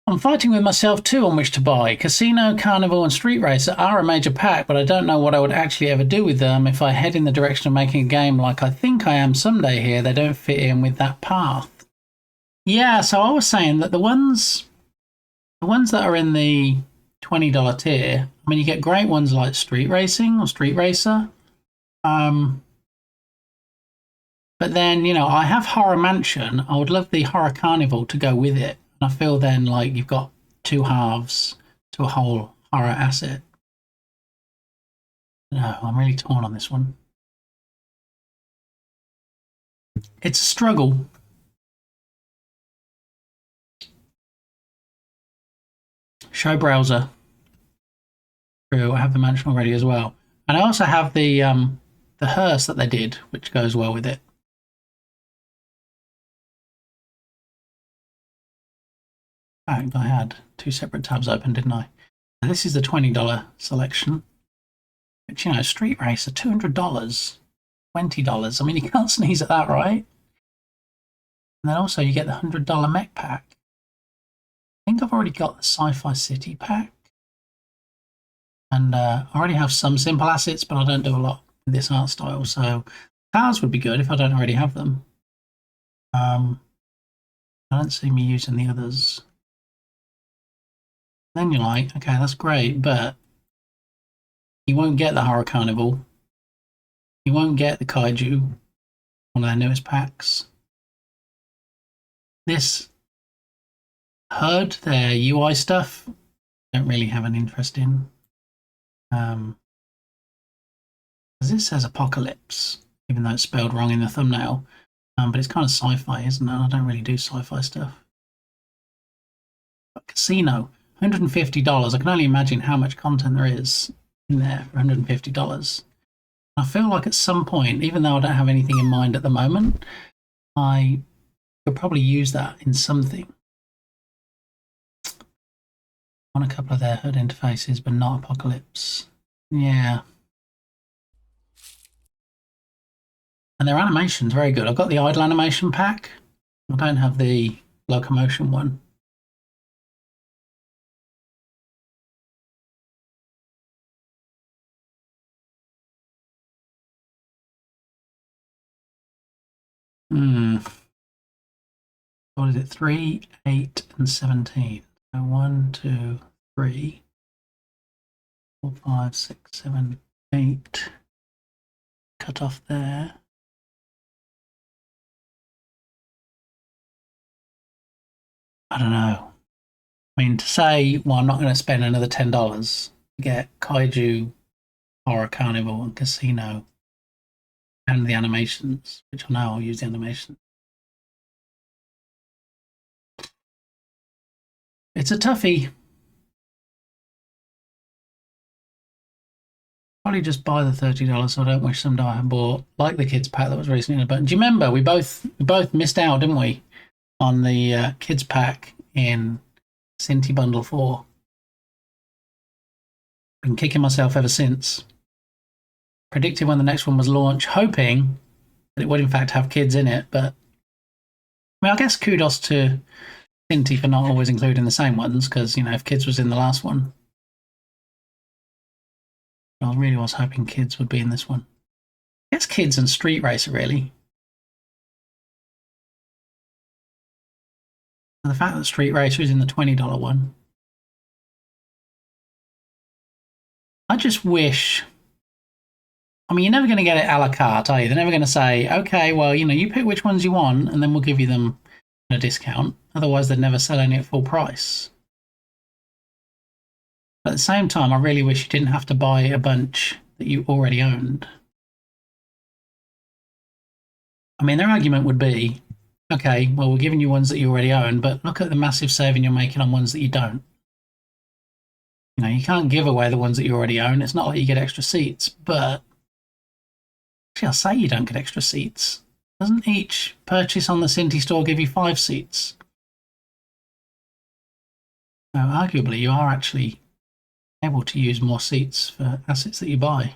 I'm fighting with myself too on which to buy. Casino, Carnival and Street Racer are a major pack, but I don't know what I would actually ever do with them if I head in the direction of making a game like I think I am someday here. They don't fit in with that path. Yeah, so I was saying that the ones that are in the $20 tier, I mean, you get great ones like Street Racing or Street Racer. But then, you know, I have Horror Mansion. I would love the Horror Carnival to go with it. And I feel then like you've got two halves to a whole horror asset. No, I'm really torn on this one. It's a struggle. Show browser. True, I have the mansion already as well. And I also have the hearse that they did, which goes well with it. I had two separate tabs open, didn't I? Now, this is the $20 selection. But, you know, Street Racer, $200, $20. I mean, you can't sneeze at that, right? And then also you get the $100 mech pack. I think I've already got the Sci-Fi City pack. And I already have some simple assets, but I don't do a lot with this art style. So cars would be good if I don't already have them. I don't see me using the others. Then you're like, okay, that's great, but you won't get the Horror Carnival. You won't get the Kaiju, one of their newest packs. This heard their UI stuff. Don't really have an interest in. Because this says Apocalypse, even though it's spelled wrong in the thumbnail. But it's kind of sci-fi, isn't it? I don't really do sci-fi stuff. But Casino, $150. I can only imagine how much content there is in there for $150. I feel like at some point, even though I don't have anything in mind at the moment, I could probably use that in something. On a couple of their HUD interfaces, but not Apocalypse. Yeah. And their animation's very good. I've got the idle animation pack. I don't have the locomotion one. What is it? 3, 8, and 17. So 1, 2, 3, 4, 5, 6, 7, 8. Cut off there. I don't know. I mean, to say, well, I'm not going to spend another $10 to get Kaiju, Horror Carnival, and Casino, and the animations, which I know I'll use the animation. It's a toughie. Probably just buy the $30 so I don't wish someday I had bought, like the kids pack that was recently in a button. Do you remember we both missed out, didn't we, on the kids pack in Cinti Bundle 4? Been kicking myself ever since. Predicted when the next one was launched, hoping that it would in fact have kids in it, but I mean, I guess kudos to Cinti for not always including the same ones, because, you know, if kids was in the last one, I really was hoping kids would be in this one. I guess kids and Street Racer, really. And the fact that Street Racer is in the $20 one. I just wish... I mean, you're never going to get it a la carte, are you? They're never going to say, okay, well, you know, you pick which ones you want, and then we'll give you them at a discount. Otherwise, they'd never sell any at full price. But at the same time, I really wish you didn't have to buy a bunch that you already owned. I mean, their argument would be, okay, well, we're giving you ones that you already own, but look at the massive saving you're making on ones that you don't. You know, you can't give away the ones that you already own. It's not like you get extra seats, but actually, I'll say you don't get extra seats. Doesn't each purchase on the Cinti store give you 5 seats? So arguably, you are actually able to use more seats for assets that you buy.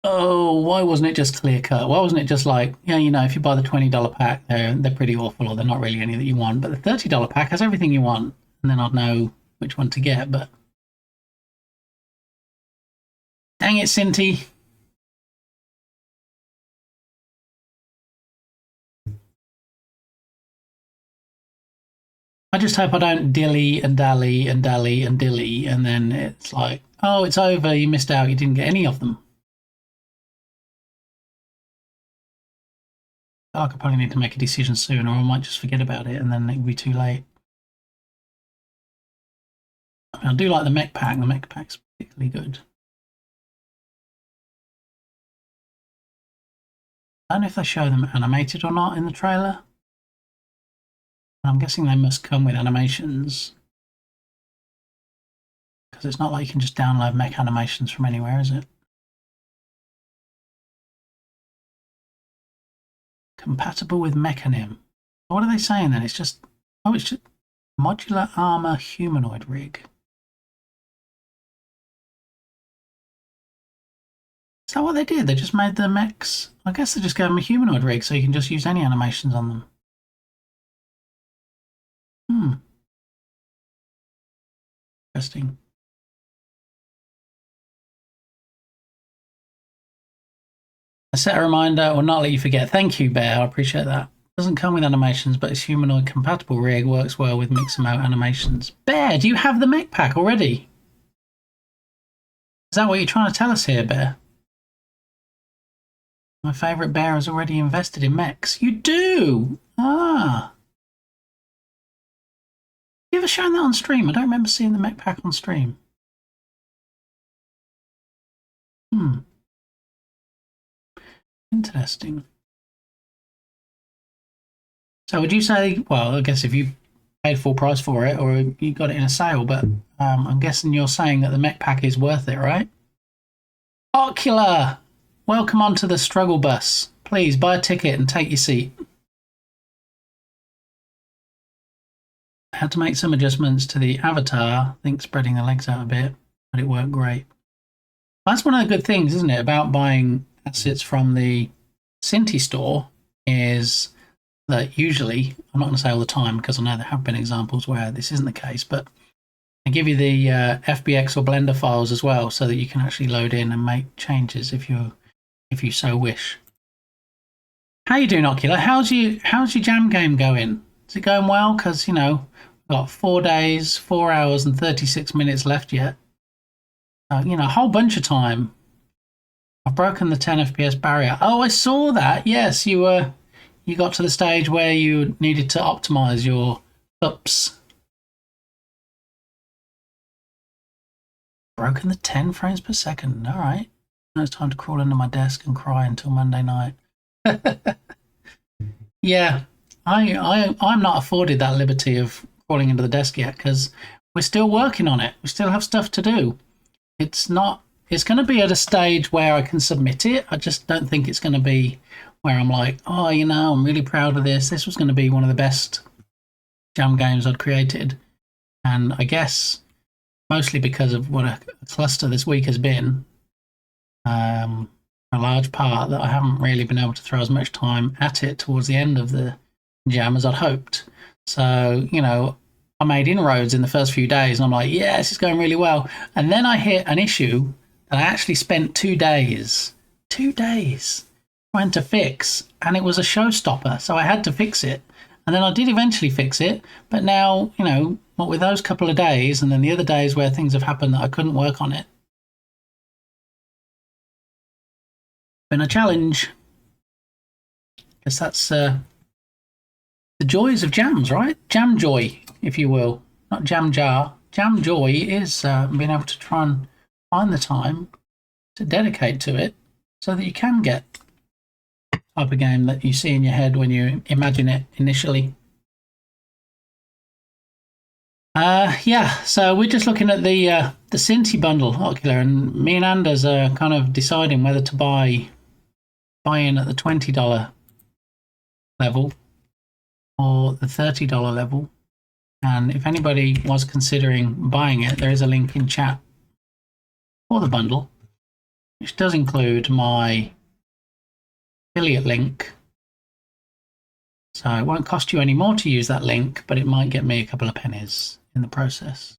Oh, why wasn't it just clear cut? Why wasn't it just like, yeah, you know, if you buy the $20 pack, they're pretty awful, or they're not really any that you want, but the $30 pack has everything you want, and then I'd know which one to get, but dang it, Cinti. I just hope I don't dilly and dally and dally and dilly, and then it's like, oh, it's over, you missed out, you didn't get any of them. I could probably need to make a decision soon, or I might just forget about it, and then it'll be too late. I mean, I do like the mech pack. The mech pack's particularly good. I don't know if they show them animated or not in the trailer. I'm guessing they must come with animations, because it's not like you can just download mech animations from anywhere, is it? Compatible with Mechanim. What are they saying then? It's just, oh, it's just modular armor humanoid rig. Is that what they did? They just made the mechs? I guess they just gave them a humanoid rig so you can just use any animations on them. Interesting. I set a reminder, will not let you forget. Thank you, Bear. I appreciate that. Doesn't come with animations, but it's humanoid compatible rig, works well with mix and mode animations. Bear, do you have the mech pack already? Is that what you're trying to tell us here, Bear? My favourite bear has already invested in mechs. You do? Ah. You ever shown that on stream? I don't remember seeing the mech pack on stream. Interesting. So would you say, well, I guess if you paid full price for it or you got it in a sale, but I'm guessing you're saying that the mech pack is worth it, right? Ocular! Welcome onto the struggle bus. Please buy a ticket and take your seat. I had to make some adjustments to the avatar. I think spreading the legs out a bit, but it worked great. That's one of the good things, isn't it, about buying assets from the Cinti store is that usually, I'm not going to say all the time because I know there have been examples where this isn't the case, but they give you the FBX or Blender files as well so that you can actually load in and make changes if you so wish. How you doing, Ocular? How's your jam game going? Is it going well? Because, you know, we've got 4 days, 4 hours and 36 minutes left yet. You know, a whole bunch of time. I've broken the 10 FPS barrier. Oh, I saw that. Yes, you got to the stage where you needed to optimize your ups. Broken the 10 frames per second. All right. Now it's time to crawl under my desk and cry until Monday night. Yeah, I'm not afforded that liberty of crawling into the desk yet because we're still working on it. We still have stuff to do. It's going to be at a stage where I can submit it. I just don't think it's going to be where I'm like, oh, you know, I'm really proud of this. This was going to be one of the best jam games I'd created. And I guess mostly because of what a cluster this week has been, a large part that I haven't really been able to throw as much time at it towards the end of the jam as I'd hoped. So, you know, I made inroads in the first few days and I'm like, yes, it's going really well. And then I hit an issue that I actually spent 2 days trying to fix, and it was a showstopper. So I had to fix it. And then I did eventually fix it. But now, you know, what with those couple of days and then the other days where things have happened that I couldn't work on it, been a challenge. Guess that's the joys of jams, right? Jam joy, if you will. Not jam jar. Jam joy is being able to try and find the time to dedicate to it so that you can get the type of game that you see in your head when you imagine it initially. Yeah, so we're just looking at the Cinti bundle, Ocular, and me and Anders are kind of deciding whether to buy in at the $20 level or the $30 level. And if anybody was considering buying it, there is a link in chat for the bundle, which does include my affiliate link. So it won't cost you any more to use that link, but it might get me a couple of pennies in the process.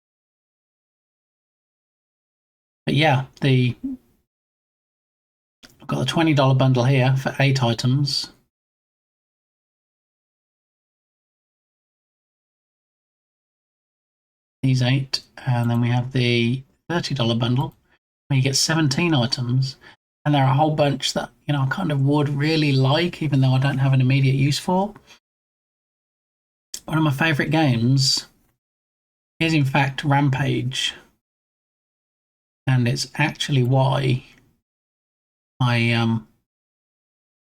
But yeah, I've got the $20 bundle here for 8 items. These 8, and then we have the $30 bundle where you get 17 items, and there are a whole bunch that, you know, I kind of would really like, even though I don't have an immediate use for. One of my favorite games is in fact Rampage, and it's actually why I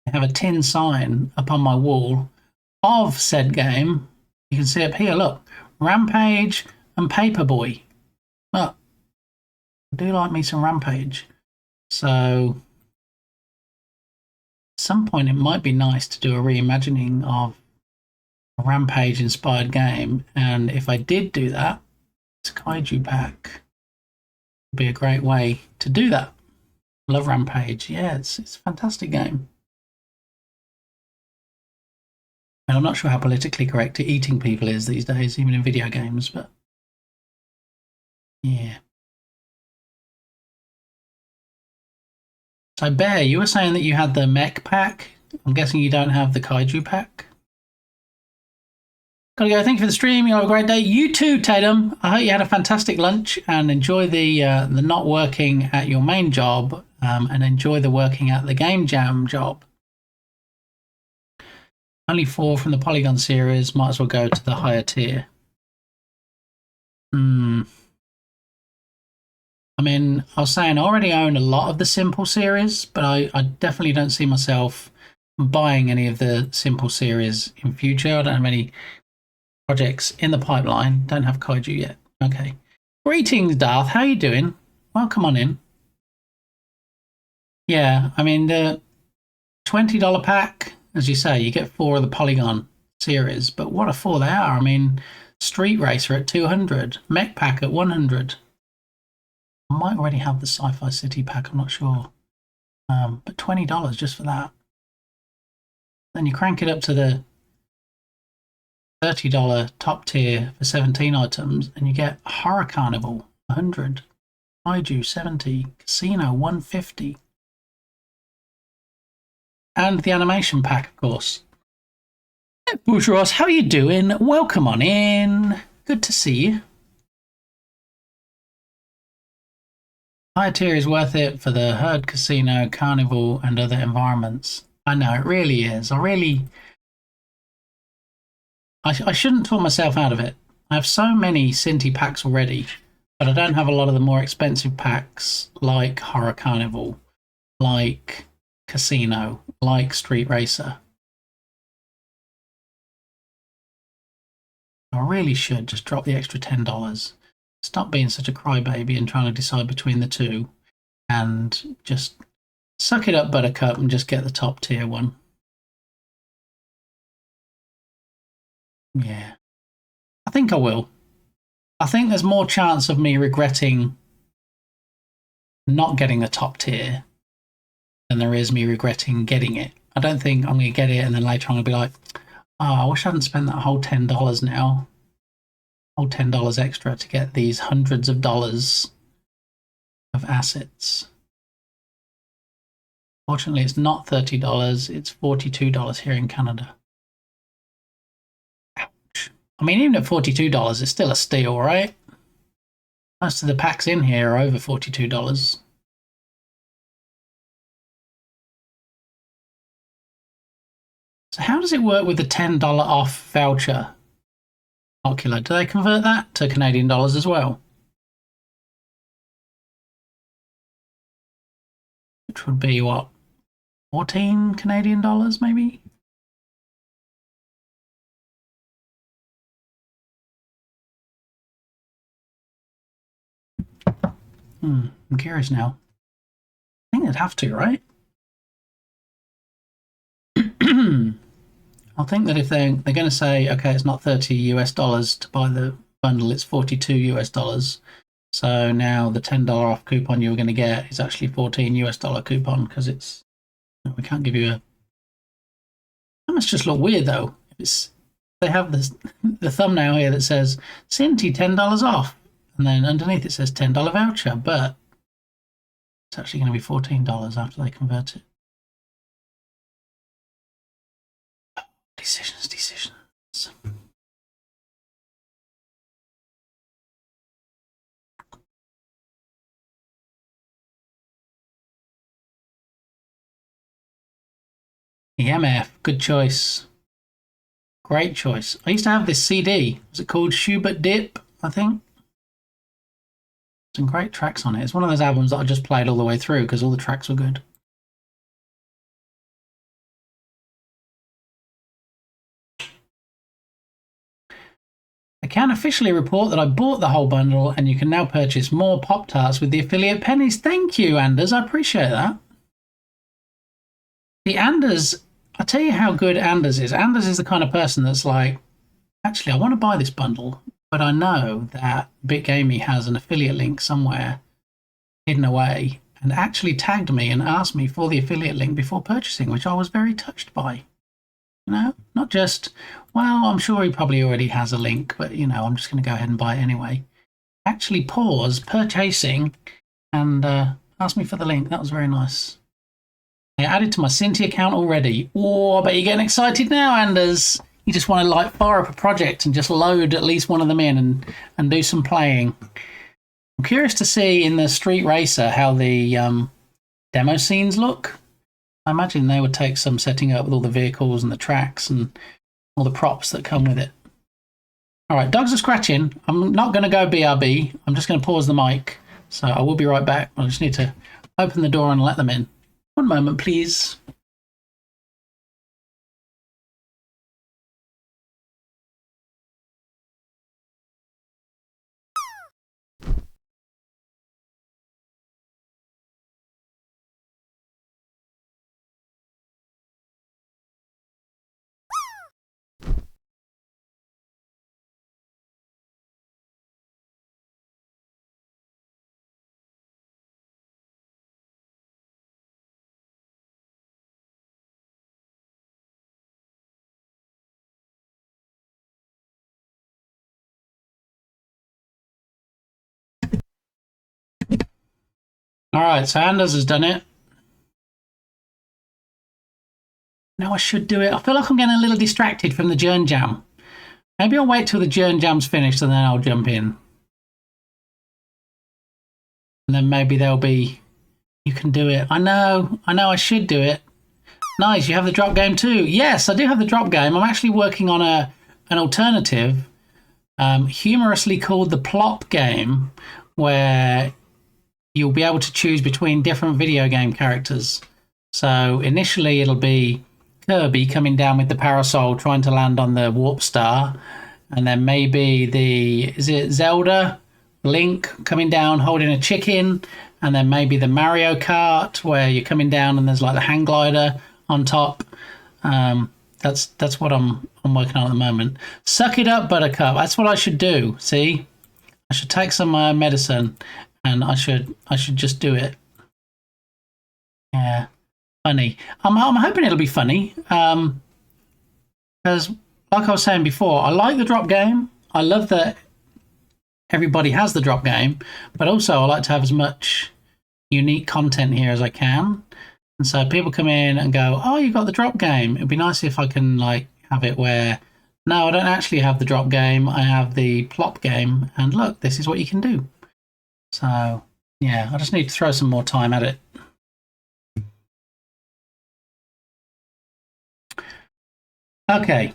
have a tin sign up on my wall of said game. You can see up here, look, Rampage and Paperboy. Well, I do like me some Rampage. So at some point it might be nice to do a reimagining of a Rampage inspired game, and if I did do that, this Kaiju pack would be a great way to do that. Love Rampage. Yeah, it's a fantastic game. And I'm not sure how politically correct eating people is these days, even in video games, but yeah. So Bear, you were saying that you had the mech pack. I'm guessing you don't have the Kaiju pack. Gotta go. Thank you for the stream. You have a great day. You too, Tatum. I hope you had a fantastic lunch and enjoy the not working at your main job, and enjoy the working at the game jam job. Only 4 from the Polygon series. Might as well go to the higher tier. I mean, I was saying I already own a lot of the Simple series, but I definitely don't see myself buying any of the Simple series in future. I don't have any projects in the pipeline. Don't have Kaiju yet. Okay. Greetings, Darth. How you doing? Welcome on in. Yeah, I mean, the $20 pack, as you say, you get 4 of the Polygon series, but what a 4 they are. I mean, Street Racer at 200, Mech Pack at 100. I might already have the Sci-Fi City pack, I'm not sure. But $20 just for that. Then you crank it up to the $30 top tier for 17 items, and you get Horror Carnival 100, Kaiju 70, Casino 150, and the animation pack, of course. Bourgeois, how are you doing? Welcome on in. Good to see you. Higher tier is worth it for the Herd Casino, Carnival, and other environments. I know, it really is. I shouldn't talk myself out of it. I have so many Cinti packs already, but I don't have a lot of the more expensive packs like Horror Carnival, like Casino, like Street Racer. I really should just drop the extra $10. Stop being such a crybaby and trying to decide between the two, and just suck it up, Buttercup, and just get the top tier one. Yeah, I think I will. I think there's more chance of me regretting not getting the top tier than there is me regretting getting it. I don't think I'm going to get it and then later I'm going to be like, oh, I wish I hadn't spent that whole $10 now. Whole $10 extra to get these hundreds of dollars of assets. Fortunately, it's not $30. It's $42 here in Canada. Ouch. I mean, even at $42, it's still a steal, right? Most of the packs in here are over $42. So how does it work with the $10 off voucher? Ocular, do they convert that to Canadian dollars as well? Which would be what, 14 Canadian dollars maybe? I'm curious now. I think they'd have to, right? I think that if they're going to say, okay, it's not $30 to buy the bundle, it's $42. So now the $10 off coupon you're going to get is actually $14 coupon because it's, we can't give you a. That must just look weird though. If it's, they have this, the thumbnail here that says Cinti $10 off, and then underneath it says $10 voucher, but it's actually going to be $14 after they convert it. Decisions. The MF, good choice. Great choice. I used to have this CD. Was it called Schubert Dip, I think? Some great tracks on it. It's one of those albums that I just played all the way through because all the tracks were good. I can officially report that I bought the whole bundle and you can now purchase more Pop-Tarts with the affiliate pennies. Thank you, Anders. I appreciate that. The Anders, I'll tell you how good Anders is. Anders is the kind of person that's like, actually, I want to buy this bundle, but I know that BitGamey has an affiliate link somewhere hidden away and actually tagged me and asked me for the affiliate link before purchasing, which I was very touched by. You know, not just, well, I'm sure he probably already has a link, but, you know, I'm just going to go ahead and buy it anyway. Actually pause purchasing and ask me for the link. That was very nice. I added to my Cinti account already. Oh, I bet you're getting excited now, Anders. You just want to like fire up a project and just load at least one of them in and do some playing. I'm curious to see in the Street Racer how the demo scenes look. I imagine they would take some setting up with all the vehicles and the tracks and all the props that come with it. All right, dogs are scratching. I'm not going to go BRB. I'm just going to pause the mic. So I will be right back. I just need to open the door and let them in. One moment, please. All right, so Anders has done it. Now I should do it. I feel like I'm getting a little distracted from the Jern Jam. Maybe I'll wait till the Jern Jam's finished and then I'll jump in. And then maybe there'll be... You can do it. I know I should do it. Nice, you have the drop game too. Yes, I do have the drop game. I'm actually working on an alternative, humorously called the plop game, where you'll be able to choose between different video game characters. So initially it'll be Kirby coming down with the parasol trying to land on the warp star, and then maybe is it Zelda, Link coming down holding a chicken, and then maybe the Mario Kart where you're coming down and there's like the hang glider on top. That's what I'm working on at the moment. Suck it up, Buttercup. That's what I should do. See, I should take some medicine, and I should just do it. Yeah, funny. I'm hoping it'll be funny. Because, like I was saying before, I like the drop game. I love that everybody has the drop game, but also I like to have as much unique content here as I can. And so people come in and go, "Oh, you got the drop game." It'd be nice if I can like have it where, no, I don't actually have the drop game. I have the plop game, and look, this is what you can do. So yeah, I just need to throw some more time at it. Okay.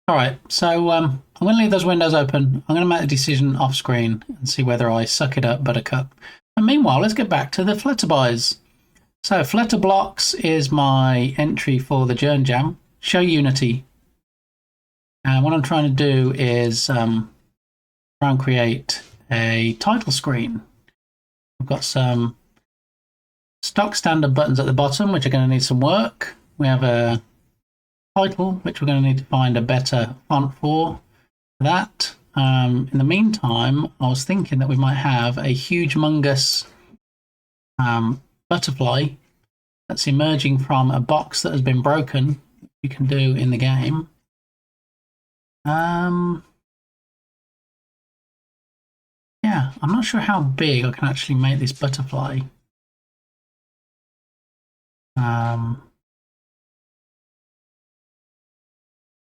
All right, so I'm going to leave those windows open. I'm going to make the decision off screen and see whether I suck it up, Buttercup. And meanwhile, let's get back to the Flutterbuys. So Flutterblocks is my entry for the Jern Jam. Show Unity. And what I'm trying to do is try and create a title screen. I've got some stock standard buttons at the bottom, which are going to need some work. We have a title, which we're going to need to find a better font for that. In the meantime, I was thinking that we might have a huge mungus butterfly that's emerging from a box that has been broken. You can do in the game. Yeah, I'm not sure how big I can actually make this butterfly.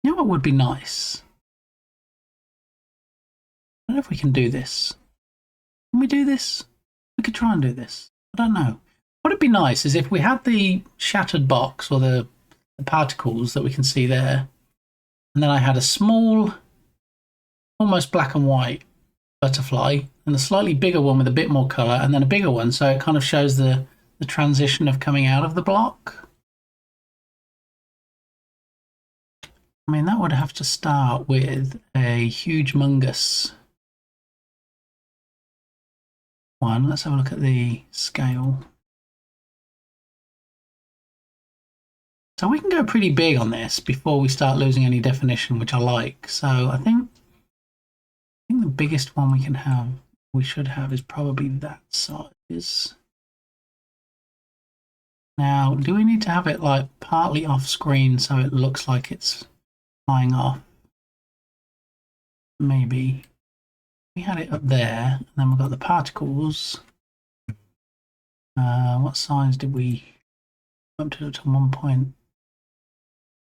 You know what would be nice? I don't know if we can do this. Can we do this? We could try and do this. I don't know. What would be nice is if we had the shattered box or the particles that we can see there, and then I had a small, almost black and white butterfly, and a slightly bigger one with a bit more colour, and then a bigger one, so it kind of shows the transition of coming out of the block. I mean, that would have to start with a huge mungus one. Let's have a look at the scale. So we can go pretty big on this before we start losing any definition, which I like. So I think the biggest one we should have is probably that size. Now, do we need to have it like partly off screen so it looks like it's flying off? Maybe. We had it up there, and then we've got the particles. What size did we up to 1 point?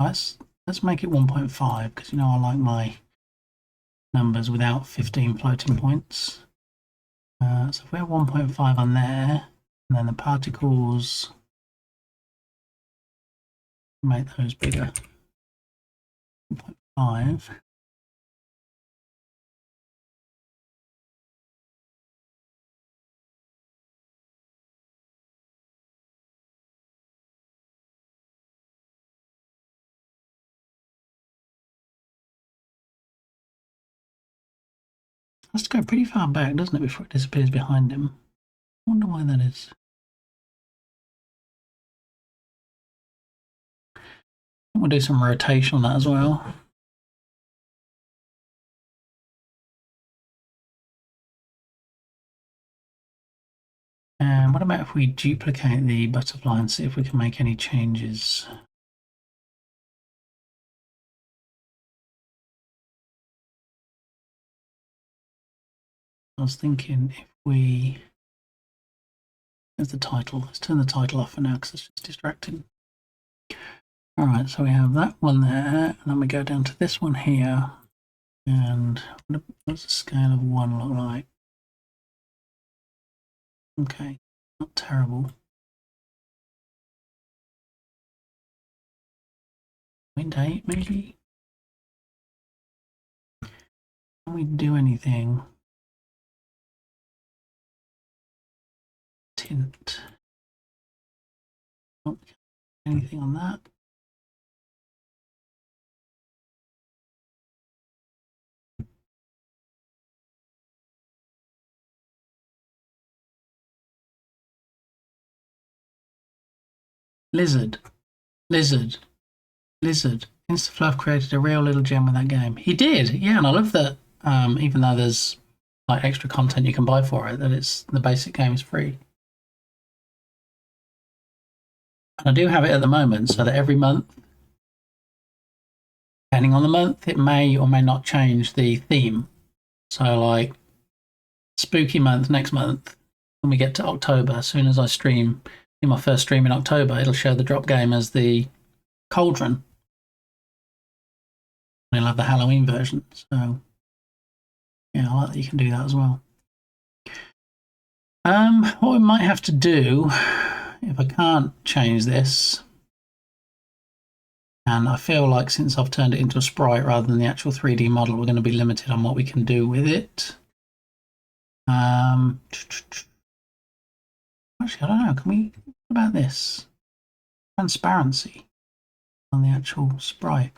Let's make it 1.5 because you know I like my numbers without 15 floating points. So if we have 1.5 on there, And then the particles, make those bigger. 1.5. Has to go pretty far back, doesn't it, before it disappears behind him? I wonder why that is. We'll do some rotation on that as well. And what about if we duplicate the butterfly and see if we can make any changes? I was thinking if we... There's the title. Let's turn the title off for now because it's just distracting. Alright, so we have that one there, and then we go down to this one here. And what's the scale of 1 look like? Okay, not terrible. 0.8 maybe? Can we do anything? Tint. Oh, anything on that? Lizard. InstaFluff created a real little gem with that game. He did, yeah, and I love that. Even though there's like extra content you can buy for it, that it's the basic game is free. And I do have it at the moment, so that every month, depending on the month, it may or may not change the theme. So, like spooky month next month, when we get to October, as soon as I stream in my first stream in October, it'll show the drop game as the Cauldron. And it'll have the Halloween version. So, yeah, I like that you can do that as well. What we might have to do, if I can't change this, and I feel like since I've turned it into a sprite rather than the actual 3D model, we're going to be limited on what we can do with it. Actually, I don't know. Can we? What about this? Transparency on the actual sprite.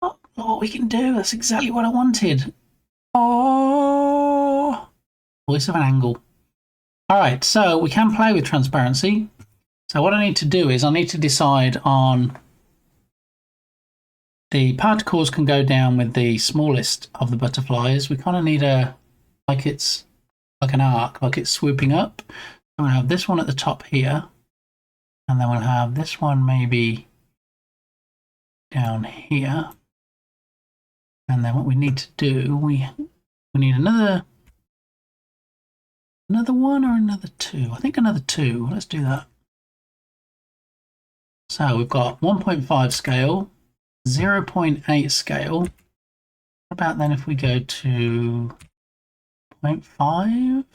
Look what we can do. That's exactly what I wanted. Oh, voice of an angle. All right, so we can play with transparency. So what I need to do is I need to decide on the particles can go down with the smallest of the butterflies. We kind of need a, like it's like an arc, like it's swooping up. I'm going to have this one at the top here. And then we'll have this one maybe down here. And then what we need to do, we need another one or another 2. I think another 2. Let's do that. So we've got 1.5 scale, 0.8 scale. What about then if we go to 0.5?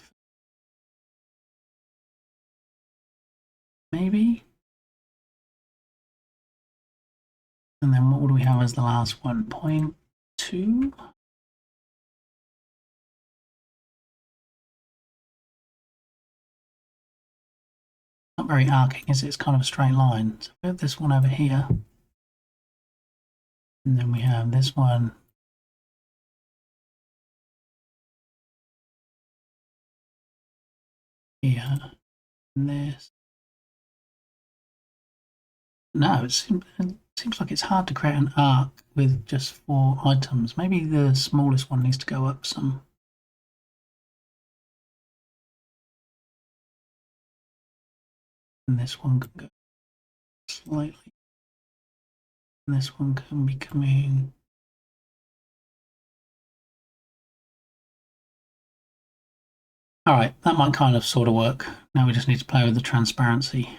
Maybe. And then what would we have as the last one? 0.2? Not very arcing, is it? It's kind of a straight line. So we have this one over here. And then we have this one here. And this. No, it seems like it's hard to create an arc with just 4 items. Maybe the smallest one needs to go up some. And this one can go slightly. And this one can be coming. All right, that might kind of sort of work. Now we just need to play with the transparency.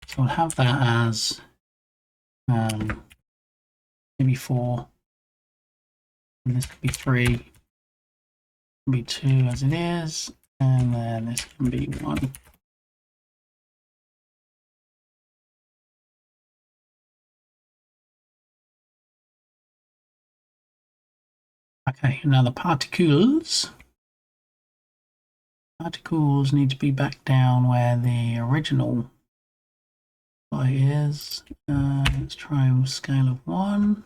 So we'll have that as maybe 4. And this could be 3. be 2 as it is, and then this can be 1. Okay, now the particles need to be back down where the original light is. Let's try a scale of 1.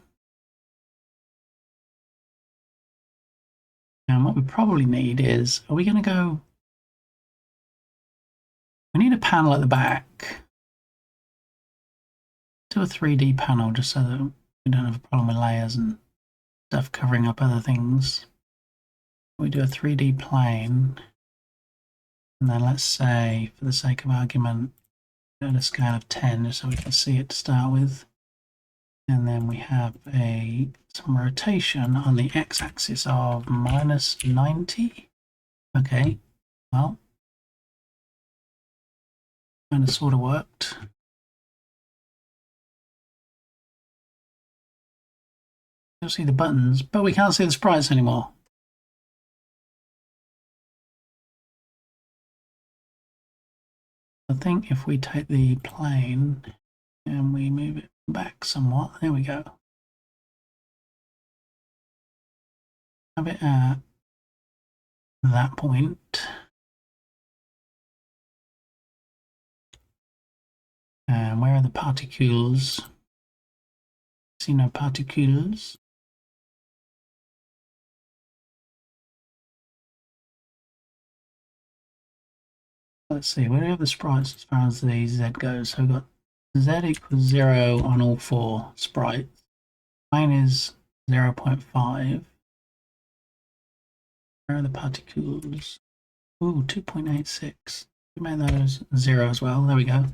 And what we probably need is, are we going to go? We need a panel at the back. Do a 3D panel just so that we don't have a problem with layers and stuff covering up other things. We do a 3D plane, and then let's say, for the sake of argument, at a scale of 10 just so we can see it to start with. And then we have some rotation on the x-axis of -90. Okay, well, kind of sort of worked. You'll see the buttons, but we can't see the sprites anymore. I think if we take the plane and we move it back somewhat, there we go. Have it at that point. And where are the particles? See no particles. Let's see, where do we have the sprites as far as the Z goes? So we've got Z equals 0 on all 4 sprites. Mine is 0.5. Where are the particles? Ooh, 2.86. We made those 0 as well. There we go.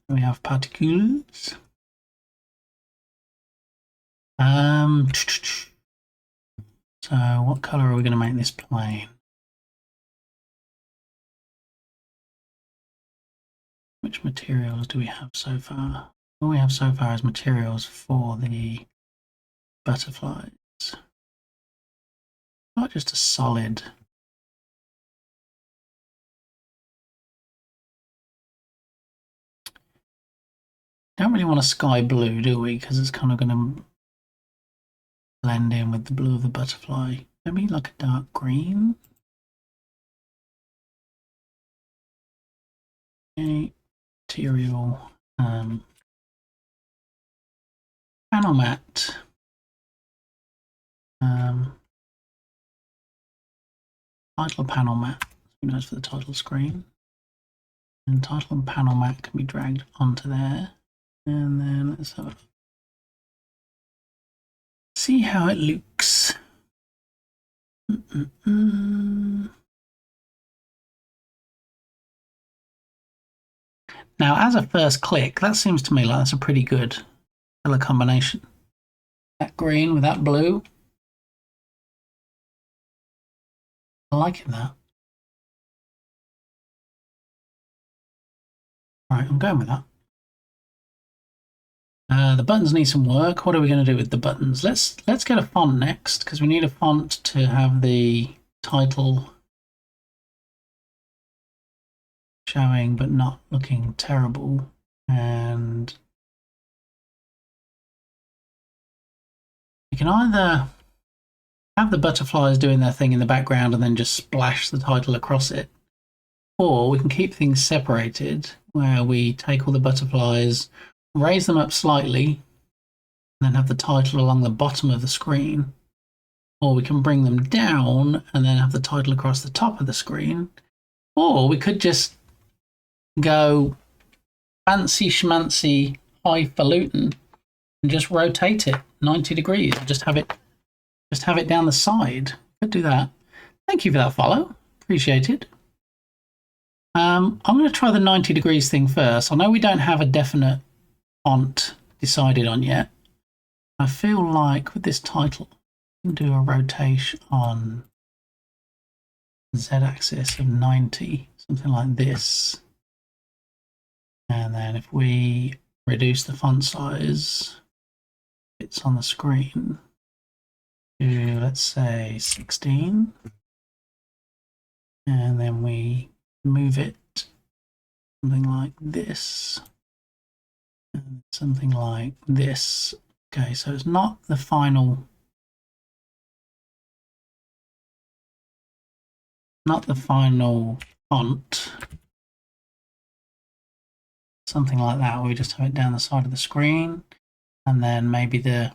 We have particles. So what color are we going to make this plane? Which materials do we have so far? All we have so far is materials for the butterflies. Not just a solid. Don't really want a sky blue, do we? Because it's kind of going to blend in with the blue of the butterfly. Maybe like a dark green. Okay. Material. Panel mat. Title panel mat. Who knows for the title screen? And title and panel mat can be dragged onto there. And then let's have a look. See how it looks. Now, as a first click, that seems to me like that's a pretty good color combination. That green with that blue. I'm liking that. All right, I'm going with that. The buttons need some work. What are we going to do with the buttons? Let's get a font next, because we need a font to have the title showing but not looking terrible. And you can either have the butterflies doing their thing in the background and then just splash the title across it, or we can keep things separated where we take all the butterflies, raise them up slightly, and then have the title along the bottom of the screen. Or we can bring them down and then have the title across the top of the screen. Or we could just go fancy schmancy highfalutin and just rotate it 90 degrees. Just have it down the side. Could do that. Thank you for that follow. Appreciated. I'm going to try the 90 degrees thing first. I know we don't have a definite font decided on yet. I feel like with this title, we can do a rotation on Z-axis of 90, something like this. And then if we reduce the font size, it's on the screen to, let's say, 16. And then we move it something like this. And something like this. Okay, so it's not the final font. Something like that. We just have it down the side of the screen, and then maybe the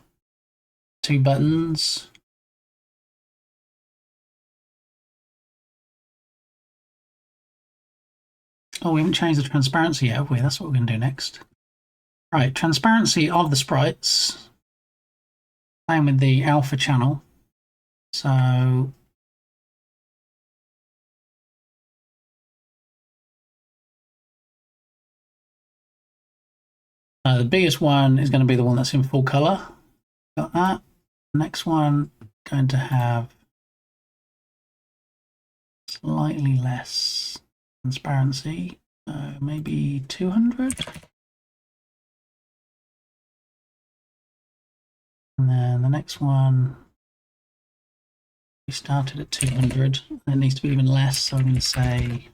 2 buttons. Oh, we haven't changed the transparency yet, have we? That's what we're going to do next. Right, transparency of the sprites. Same with the alpha channel. So the biggest one is going to be the one that's in full color. Got that. Next one going to have slightly less transparency, so maybe 200. And then the next one, we started at 200. It needs to be even less, so I'm going to say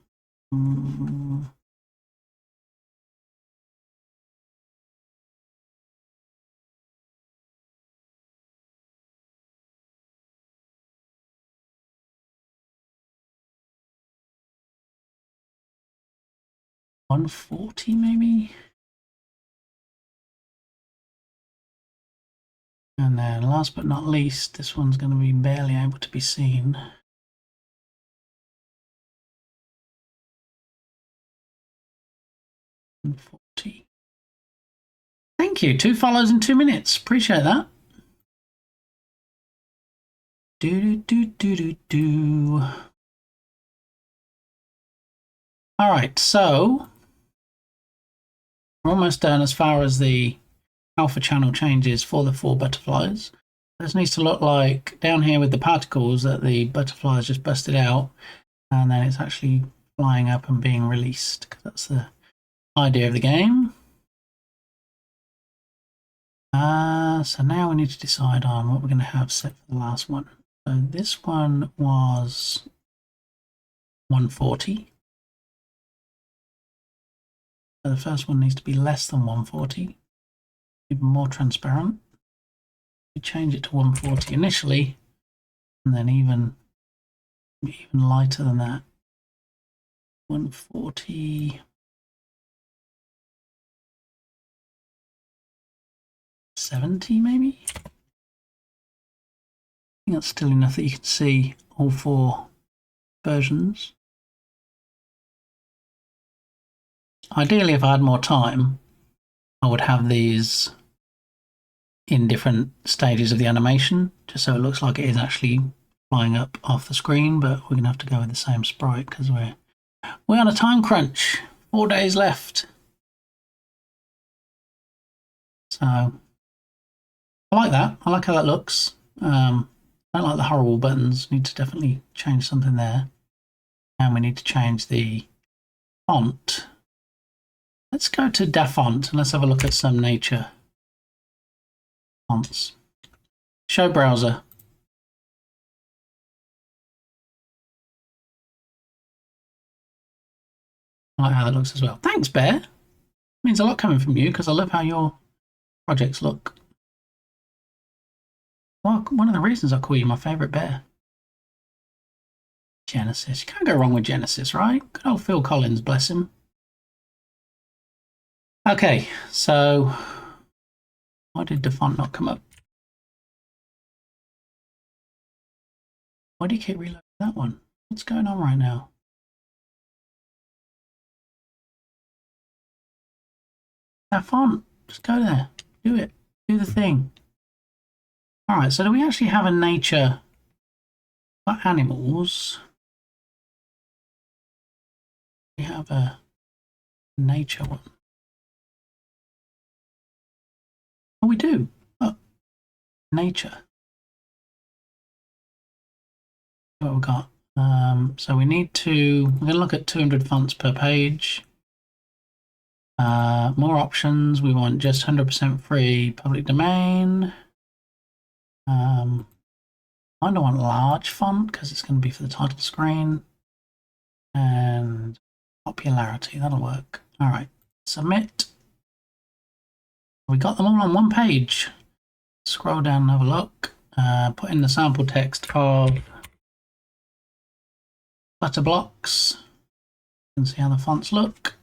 140 maybe. And then last but not least, this one's going to be barely able to be seen. Thank you. 2 follows in 2 minutes. Appreciate that. All right, so we're almost done as far as the alpha channel changes for the 4 butterflies. This needs to look like down here with the particles that the butterflies just busted out, and then it's actually flying up and being released, because that's the idea of the game. So now we need to decide on what we're going to have set for the last one. So this one was 140. So the first one needs to be less than 140, even more transparent. We change it to 140 initially, and then even lighter than that. 140. 70 maybe? I think that's still enough that you can see all 4 versions. Ideally, if I had more time, I would have these in different stages of the animation, just so it looks like it is actually flying up off the screen, but we're going to have to go with the same sprite because we're on a time crunch. 4 days left. So I like that. I like how that looks. I don't like the horrible buttons. Need to definitely change something there. And we need to change the font. Let's go to DaFont and let's have a look at some nature fonts. Show browser. I like how that looks as well. Thanks, Bear. Means a lot coming from you because I love how your projects look. Well, one of the reasons I call you my favourite bear. Genesis. You can't go wrong with Genesis, right? Good old Phil Collins, bless him. Okay, so why did the font not come up? Why do you keep reloading that one? What's going on right now? That font, just go there, do it, do the thing. All right, so do we actually have a nature for animals? We have a nature one. Oh, we do. Oh, nature. What we've got. So we need to, we're going to look at 200 fonts per page. More options. We want just 100% free public domain. I don't want large font because it's going to be for the title screen. and popularity. That'll work. All right, submit. We got them all on one page. Scroll down and have a look. Put in the sample text of butter blocks. You can see how the fonts look.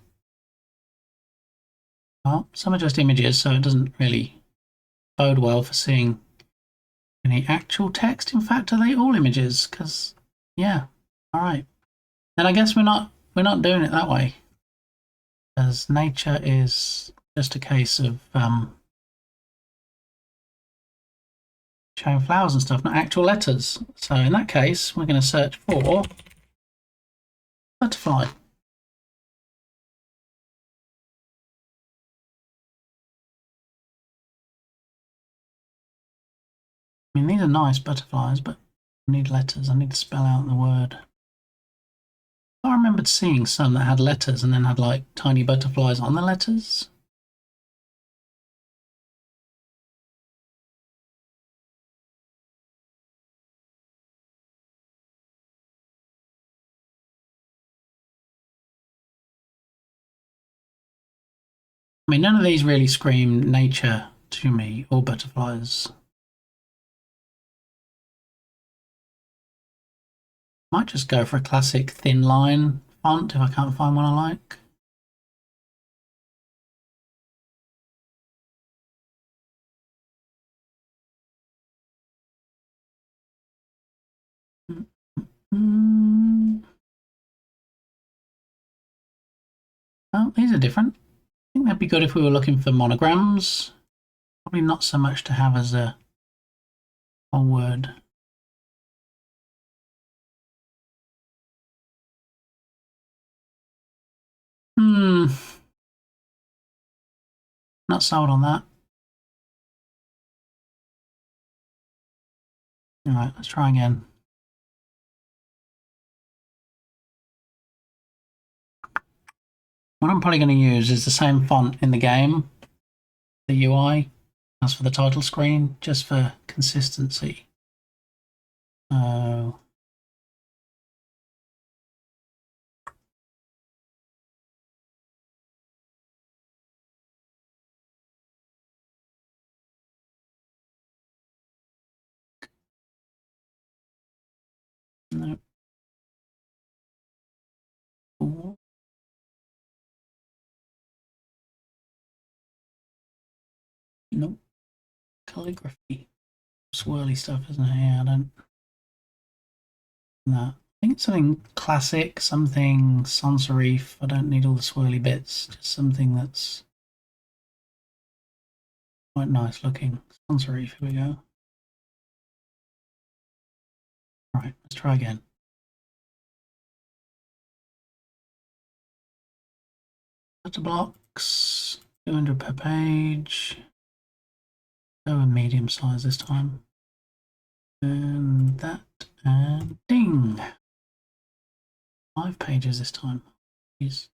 Well, some are just images, so it doesn't really bode well for seeing any actual text. In fact, are they all images? Because yeah, all right. Then I guess we're not doing it that way, as nature is just a case of showing flowers and stuff, not actual letters. So in that case, we're going to search for butterfly. I mean, these are nice butterflies, but I need letters. I need to spell out the word. I remembered seeing some that had letters and then had like tiny butterflies on the letters. I mean, none of these really scream nature to me, or butterflies. Might just go for a classic thin line font if I can't find one I like. Oh, these are different. I think that'd be good if we were looking for monograms. Probably not so much to have as a word. Not sold on that. All right, let's try again. What I'm probably going to use is the same font in the game, the UI, as for the title screen, just for consistency. So no. Ooh. Nope. Calligraphy. Swirly stuff, isn't it? Yeah, I don't. No. I think it's something classic, something sans serif. I don't need all the swirly bits, just something that's quite nice looking. Sans serif, here we go. Right, let's try again. Letter blocks, 200 per page. Go with medium size this time. And that, and ding! 5 pages this time. Jeez.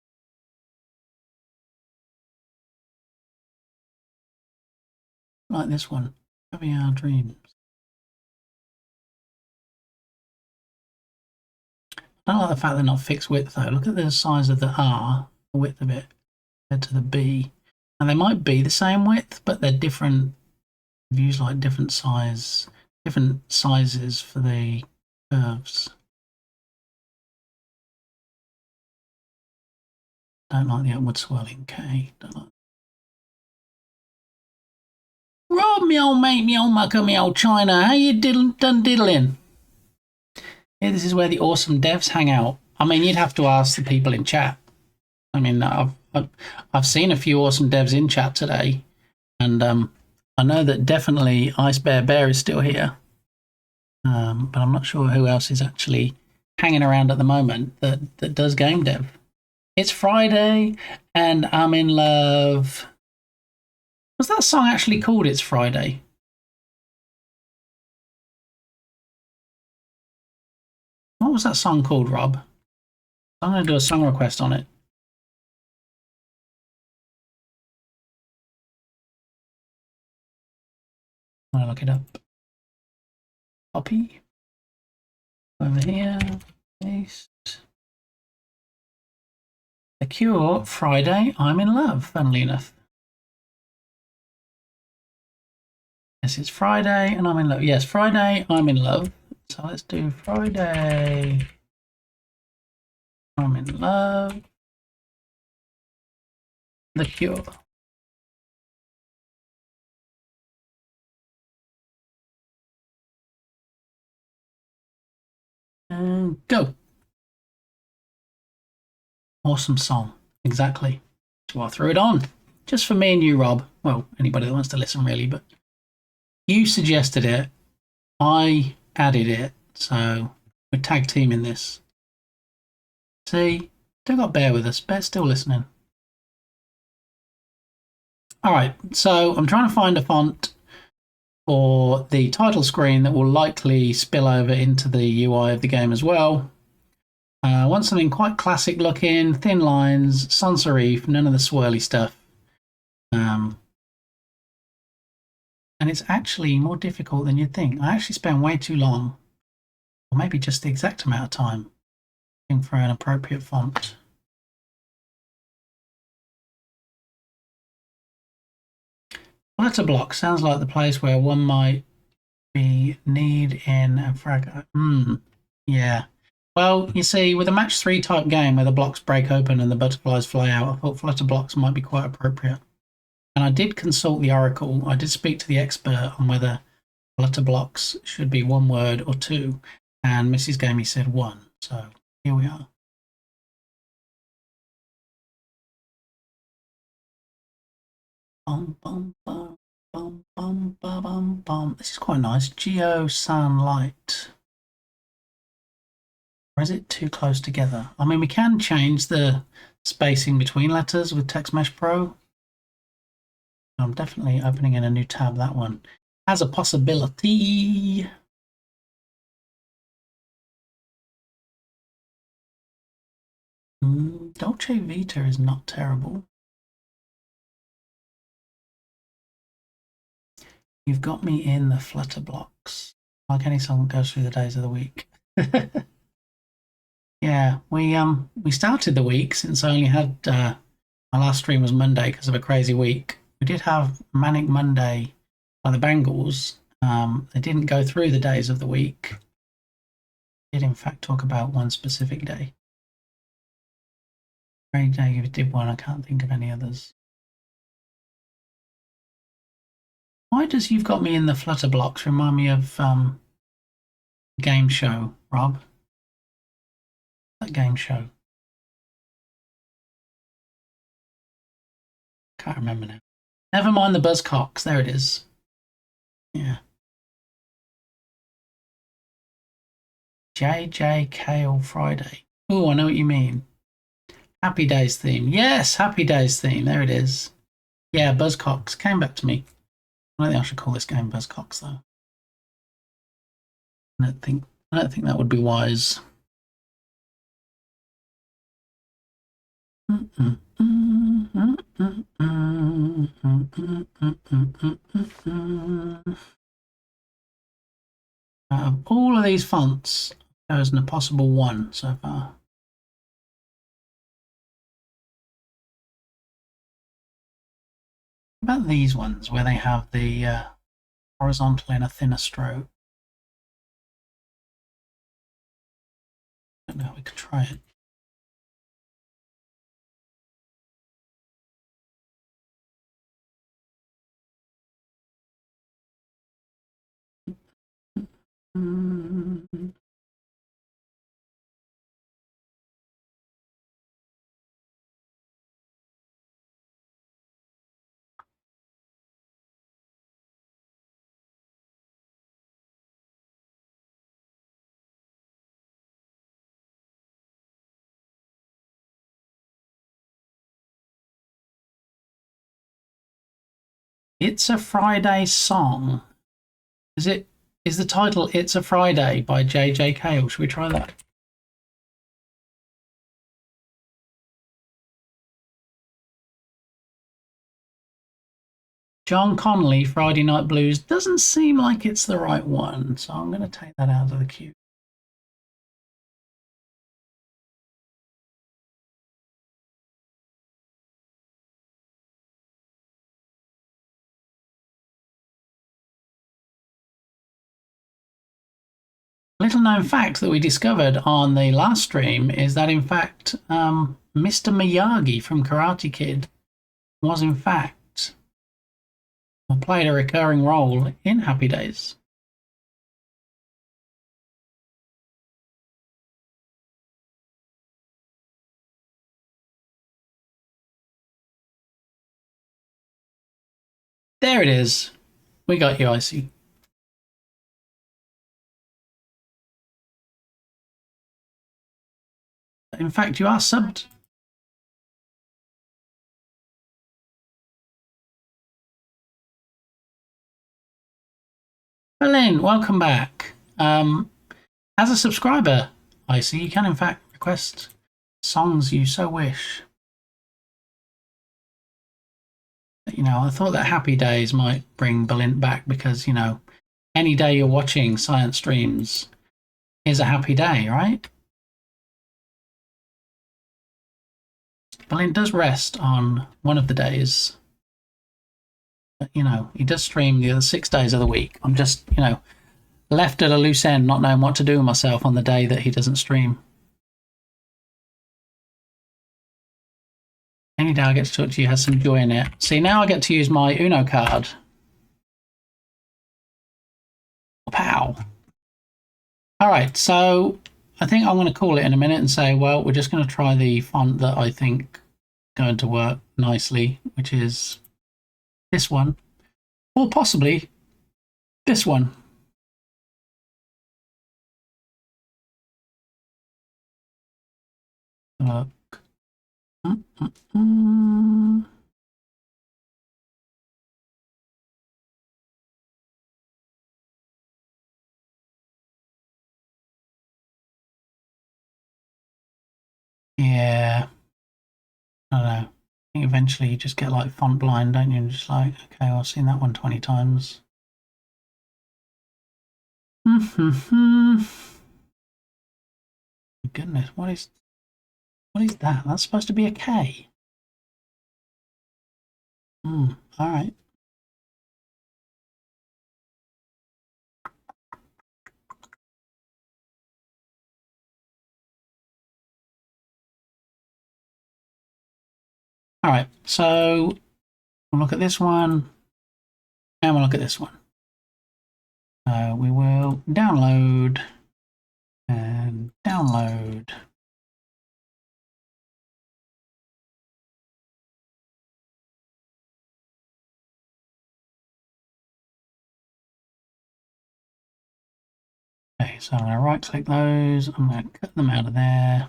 Like this one, Having Our Dreams. I don't like the fact they're not fixed width though. Look at the size of the R, the width of it, compared to the B. And they might be the same width, but they're different. They've used like different sizes for the curves. Don't like the upward swirling K. Don't like. Rob, me old mate, me old mucker, me old China. How you done diddling? Yeah, this is where the awesome devs hang out. I mean, you'd have to ask the people in chat. I mean, I've seen a few awesome devs in chat today, and I know that definitely Ice Bear Bear is still here, but I'm not sure who else is actually hanging around at the moment that does game dev. It's Friday, and I'm in love. Was that song actually called It's Friday? What was that song called, Rob? I'm going to do a song request on it. I'm going to look it up. Copy. Over here. Paste. The Cure, Friday, I'm in Love, funnily enough. Yes, it's Friday and I'm in love. Yes, Friday, I'm in love. So let's do Friday, I'm in love. The Cure. And go. Awesome song. Exactly. So I threw it on. Just for me and you, Rob. Well, anybody that wants to listen, really. But you suggested it. I added it. So we're tag teaming this. See? Still got Bear with us. Bear's still listening. Alright, so I'm trying to find a font for the title screen that will likely spill over into the UI of the game as well. I want something quite classic looking, thin lines, sans serif, none of the swirly stuff. And it's actually more difficult than you'd think. I actually spent way too long, or maybe just the exact amount of time, looking for an appropriate font. Letterblock sounds like the place where one might be need in a frag. Yeah. Well, you see, with a match 3 type game where the blocks break open and the butterflies fly out, I thought flutter blocks might be quite appropriate. And I did consult the Oracle. I did speak to the expert on whether flutter blocks should be 1 word or 2, and Mrs. Gamey said 1. So here we are. Bum, bum, bum, bum, bum, bum, bum, bum. This is quite nice. Geo Sunlight. Or is it too close together? I mean, we can change the spacing between letters with TextMesh Pro. I'm definitely opening in a new tab. That one has a possibility. Dolce Vita is not terrible. You've got me in the flutter blocks. Like any song that goes through the days of the week. Yeah, we started the week, since I only had my last stream was Monday because of a crazy week. We did have Manic Monday by the Bangles. They didn't go through the days of the week. They did in fact talk about one specific day. Ray David did one. I can't think of any others. Why does You've Got Me in the Flutter Blocks remind me of game show, Rob? That game show. Can't remember now. Never mind the Buzzcocks. There it is. Yeah. JJ Kale Friday. Oh, I know what you mean. Happy Days theme. Yes, Happy Days theme. There it is. Yeah, Buzzcocks came back to me. I don't think I should call this game Buzzcocks though. I don't think that would be wise. Out of all of these fonts, I've chosen a possible 1 so far. What about these ones where they have the horizontal in a thinner stroke? I don't know, we could try it. It's a Friday song. Is the title It's a Friday by JJ Cale? Should we try that? John Connolly, Friday Night Blues, doesn't seem like it's the right one, so I'm going to take that out of the queue. little known fact that we discovered on the last stream is that, in fact, Mr. Miyagi from Karate Kid was, in fact, played a recurring role in Happy Days. There it is. We got you, Icy. In fact, you are subbed. Berlin, welcome back. As a subscriber, Icy, you can in fact request songs you so wish. But, you know, I thought that Happy Days might bring Berlin back because, you know, any day you're watching science streams is a happy day, right? Berlin does rest on one of the days. But, you know, he does stream the other 6 days of the week. I'm just, you know, left at a loose end, not knowing what to do with myself on the day that he doesn't stream. Any day I get to talk to you has some joy in it. See, now I get to use my Uno card. Pow. All right, so I think I'm going to call it in a minute and say, well, we're just going to try the font that I think is going to work nicely, which is this one, or possibly this one. Look. Yeah, I don't know. I think eventually you just get like font blind, don't you? And just like, okay, well, I've seen that one 20 times. Goodness, what is that? That's supposed to be a K. All right. All right, so we'll look at this one, and we'll look at this one. We will download and download. Okay, so I'm going to right click those. I'm going to cut them out of there.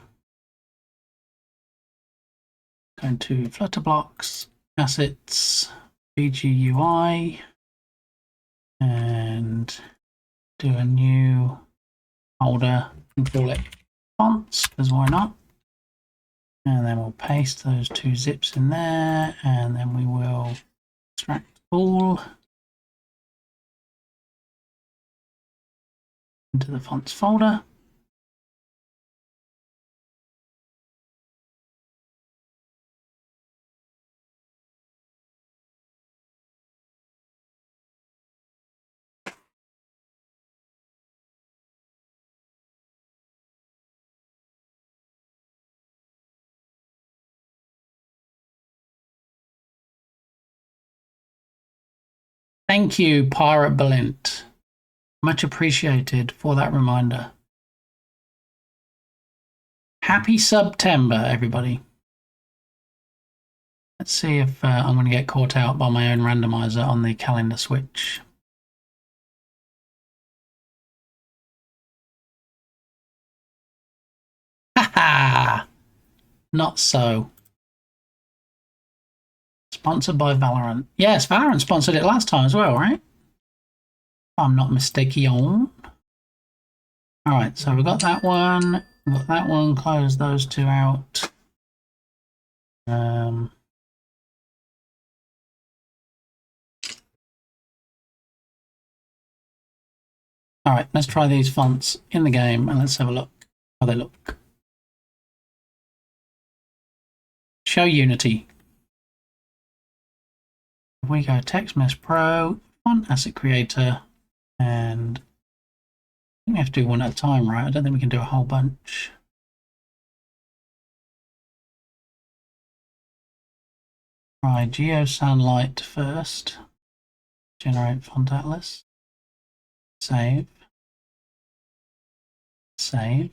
Going to Flutter Blocks, Assets, BGUI, and do a new folder and call it fonts, because why not? And then we'll paste those 2 zips in there, and then we will extract all into the fonts folder. Thank you, Pirate Balint. Much appreciated for that reminder. Happy September, everybody. Let's see if I'm going to get caught out by my own randomizer on the calendar switch. Haha! Not so. Sponsored by Valorant. Yes, Valorant sponsored it last time as well, right? If I'm not mistaken. Alright, so we've got that one. We've got that one. Close those 2 out. Alright, let's try these fonts in the game and let's have a look how they look. Show Unity. If we go Text Mesh Pro, Font Asset Creator, and think we have to do one at a time, right? I don't think we can do a whole bunch. Try Geo Sunlight first. Generate font atlas. Save. Save.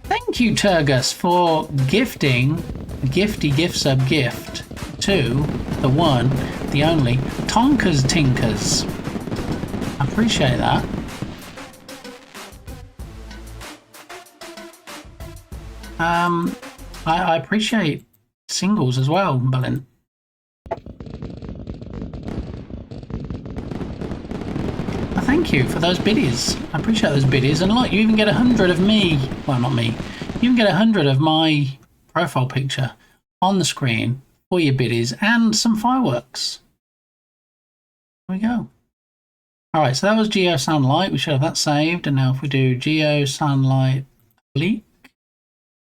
Thank you, Turgus, for gifting a gifty gift sub gift to the one, the only, Tonkas Tinkers. I appreciate that. I appreciate singles as well, Berlin. Thank you for those biddies. I appreciate those biddies. And look, you even get 100 of me. Well, not me. You can get 100 of my profile picture on the screen for your biddies and some fireworks. There we go. All right, so that was Geo Sunlight. We should have that saved. And now if we do Geo Sunlight Bleak,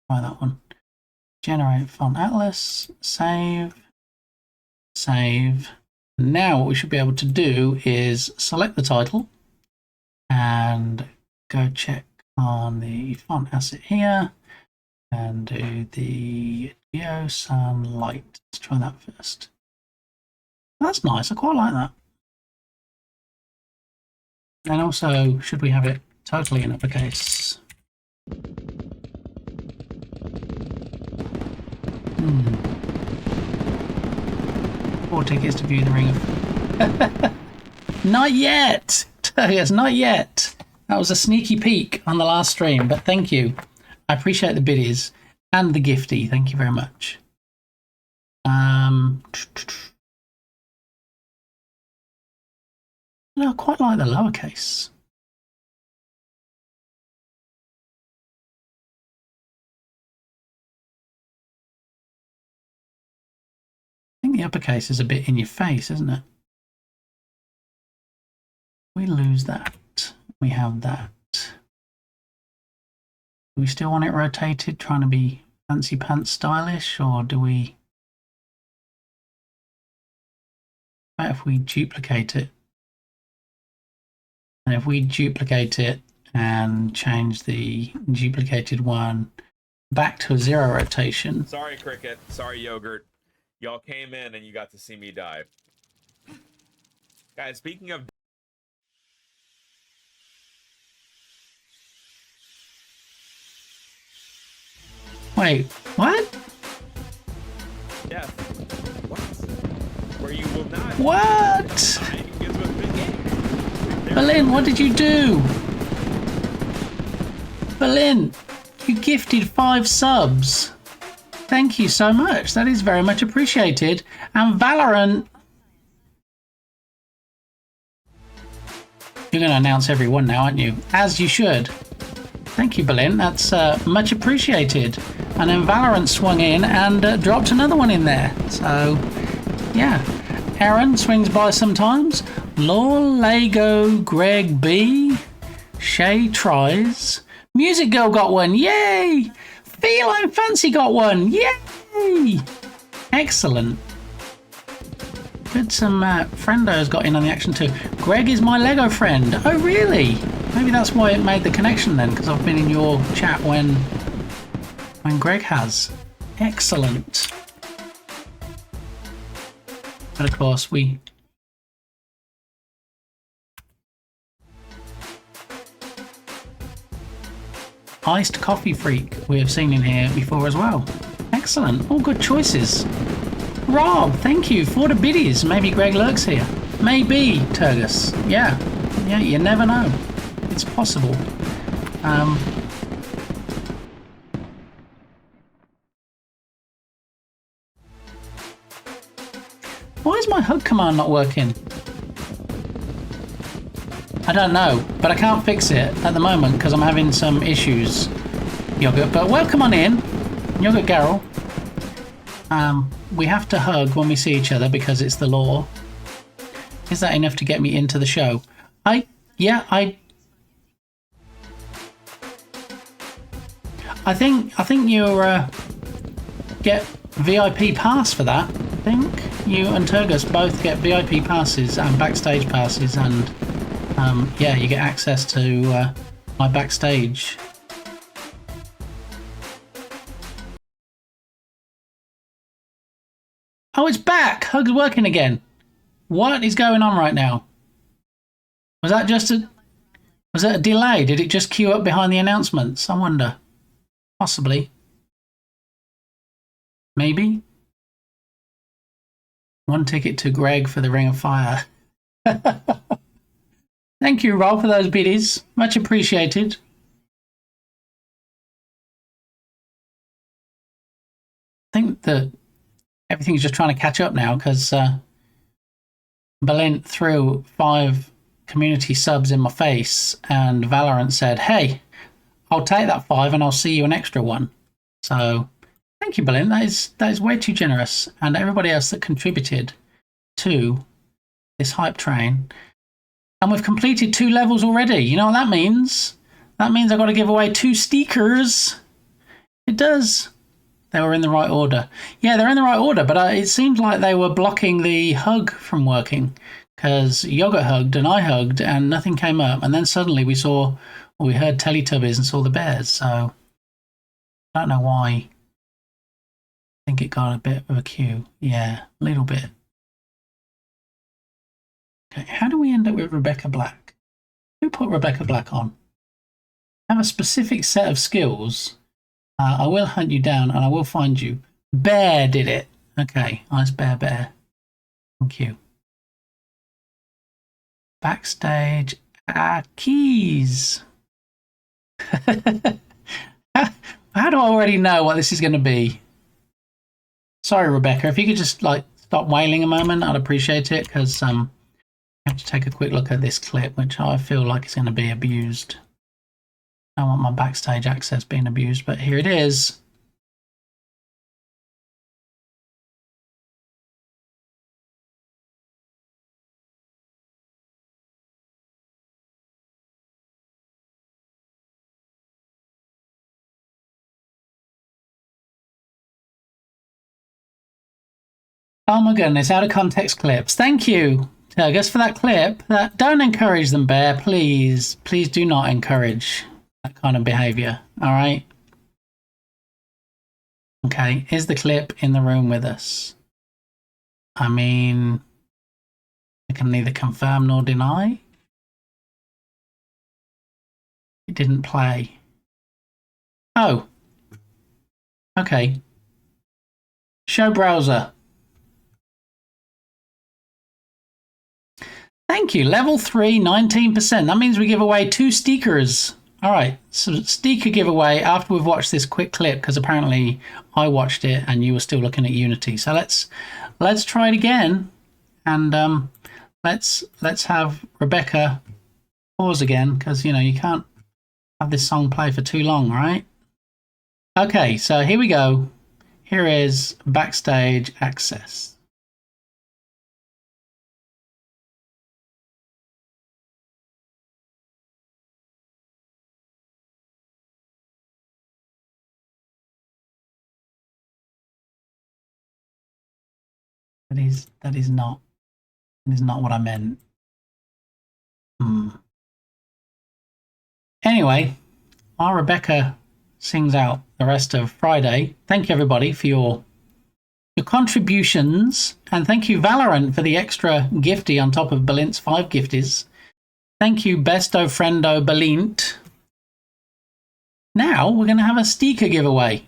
try that one. Generate font atlas, save, save. Now what we should be able to do is select the title and go check on the font asset here and do the Geo Sunlight. Let's try that first. That's nice. I quite like that. And also, should we have it totally in uppercase? 4 tickets to view the Ring of... Not yet! Yes, not yet. That was a sneaky peek on the last stream, but thank you. I appreciate the biddies and the gifty. Thank you very much. No, I quite like the lowercase. I think the uppercase is a bit in your face, isn't it? We lose that. We have that. Do we still want it rotated, trying to be fancy pants stylish, or do we... What if we duplicate it? And if we duplicate it and change the duplicated one back to a 0 rotation. Sorry, Cricket. Sorry, Yogurt. Y'all came in and you got to see me die. Guys, speaking of... Wait, what? Death. What? Where you will not... What? Berlin, what did you do? Berlin, you gifted 5 subs. Thank you so much. That is very much appreciated. And Valorant... You're going to announce every one now, aren't you? As you should. Thank you, Berlin. That's much appreciated. And then Valorant swung in and dropped another one in there. So, yeah. Aaron swings by sometimes. Law, Lego, Greg B. Shay tries. Music Girl got one. Yay! Feline Fancy got one. Yay! Excellent. Good, some friendos got in on the action too. Greg is my Lego friend. Oh, really? Maybe that's why it made the connection then, because I've been in your chat when Greg has. Excellent. But of course, we... Iced Coffee Freak we have seen in here before as well. Excellent. All good choices. Rob, thank you for the biddies. Maybe Greg lurks here. Maybe, Turgus. Yeah. Yeah, you never know. It's possible. Why is my hug command not working? I don't know, but I can't fix it at the moment because I'm having some issues, Yogurt. But welcome on in, Yogurt Garrel. We have to hug when we see each other because it's the law. Is that enough to get me into the show? I think you get VIP pass for that. I think you and Turgus both get VIP passes and backstage passes and yeah, you get access to my backstage. Oh, it's back! Hug's working again. What is going on right now? Was that a delay? Did it just queue up behind the announcements? I wonder. Possibly. Maybe. 1 ticket to Greg for the Ring of Fire. Thank you, Rob, for those biddies. Much appreciated. I think that everything's just trying to catch up now because Balint threw 5 community subs in my face and Valorant said, hey, I'll take that 5 and I'll see you an extra 1. So thank you, Balint. That is way too generous. And everybody else that contributed to this hype train. And we've completed 2 levels already. You know what that means? That means I've got to give away 2 stickers. It does. They were in the right order. Yeah, they're in the right order, but it seemed like they were blocking the hug from working because Yogurt hugged and I hugged and nothing came up. And then suddenly we heard Teletubbies and saw the bears. So I don't know why. I think it got a bit of a queue. Yeah, a little bit. Okay, how do we end up with Rebecca Black? Who put Rebecca Black on? Have a specific set of skills. I will hunt you down and I will find you. Bear did it. Okay, nice bear. Thank you. Backstage. Keys. How do I already know what this is going to be? Sorry, Rebecca. If you could just stop wailing a moment, I'd appreciate it because I have to take a quick look at this clip, which I feel like is going to be abused. I don't want my backstage access being abused, but here it is. Oh my goodness, out of context clips. Thank you, Turgus, for that clip. Don't encourage them, Bear. Please. Please do not encourage that kind of behavior. All right? Okay, is the clip in the room with us? I mean, I can neither confirm nor deny. It didn't play. Oh. Okay. Show browser. Thank you. Level 3, 19%. That means we give away 2 stickers. All right. So sticker giveaway after we've watched this quick clip because apparently I watched it and you were still looking at Unity. So let's try it again and let's have Rebecca pause again because you can't have this song play for too long, right? Okay. So here we go. Here is backstage access. That is not what I meant. Anyway, while Rebecca sings out the rest of Friday, thank you everybody for your contributions, and thank you Valorant for the extra gifty on top of Balint's 5 gifties. Thank you Besto Friendo Balint. Now we're going to have a sticker giveaway.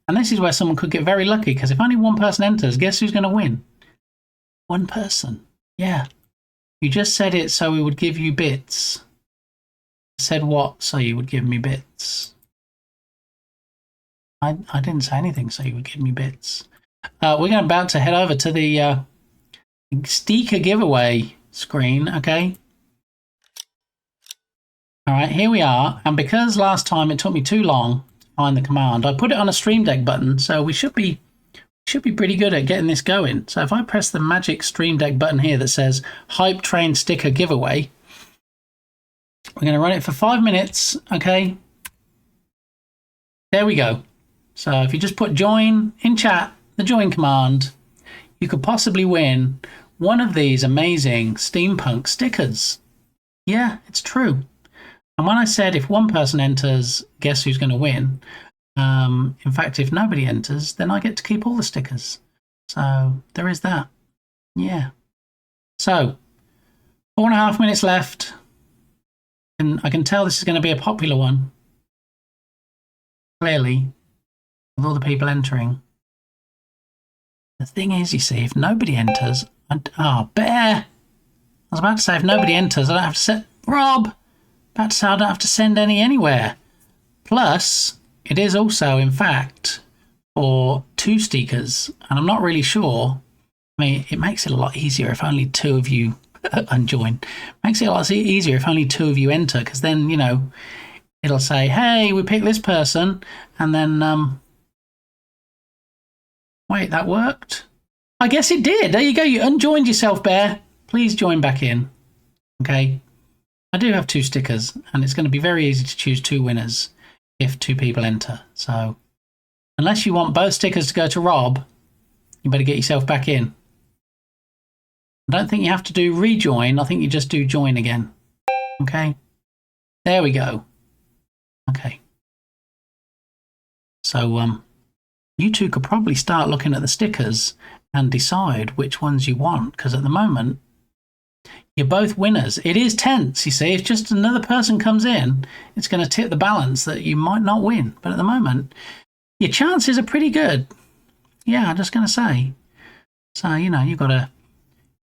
And this is where someone could get very lucky, because if only one person enters, guess who's going to win? One person. Yeah. You just said it so we would give you bits. I said what so you would give me bits? I didn't say anything so you would give me bits. We're about to head over to the sticker giveaway screen, okay? All right, here we are. And because last time it took me too long find the command, I put it on a Stream Deck button, so we should be pretty good at getting this going. So if I press the magic Stream Deck button here that says Hype Train Sticker Giveaway, we're going to run it for 5 minutes, okay? There we go. So if you just put join in chat, the join command, you could possibly win one of these amazing steampunk stickers. Yeah, it's true. And when I said if one person enters, guess who's going to win? In fact, if nobody enters, then I get to keep all the stickers. So there is that. Yeah. So 4.5 minutes left. And I can tell this is going to be a popular one. Clearly, with all the people entering. The thing is, you see, if nobody enters, Bear! I was about to say, if nobody enters, I don't have to set Rob! About to say, I don't have to send any anywhere. Plus, it is also, in fact, for 2 stickers, and I'm not really sure. I mean, it makes it a lot easier if only 2 of you unjoin. Makes it a lot easier if only 2 of you enter, because then, you know, it'll say, hey, we picked this person, and then, wait, that worked? I guess it did. There you go. You unjoined yourself, Bear. Please join back in. Okay. I do have 2 stickers, and it's going to be very easy to choose 2 winners if 2 people enter. So, unless you want both stickers to go to Rob, you better get yourself back in. I don't think you have to do rejoin. I think you just do join again. Okay. There we go. Okay. So, you 2 could probably start looking at the stickers and decide which ones you want, because at the moment, you're both winners. It is tense, you see. If just another person comes in, it's going to tip the balance that you might not win. But at the moment, your chances are pretty good. Yeah, I'm just going to say. So, you know, you've got a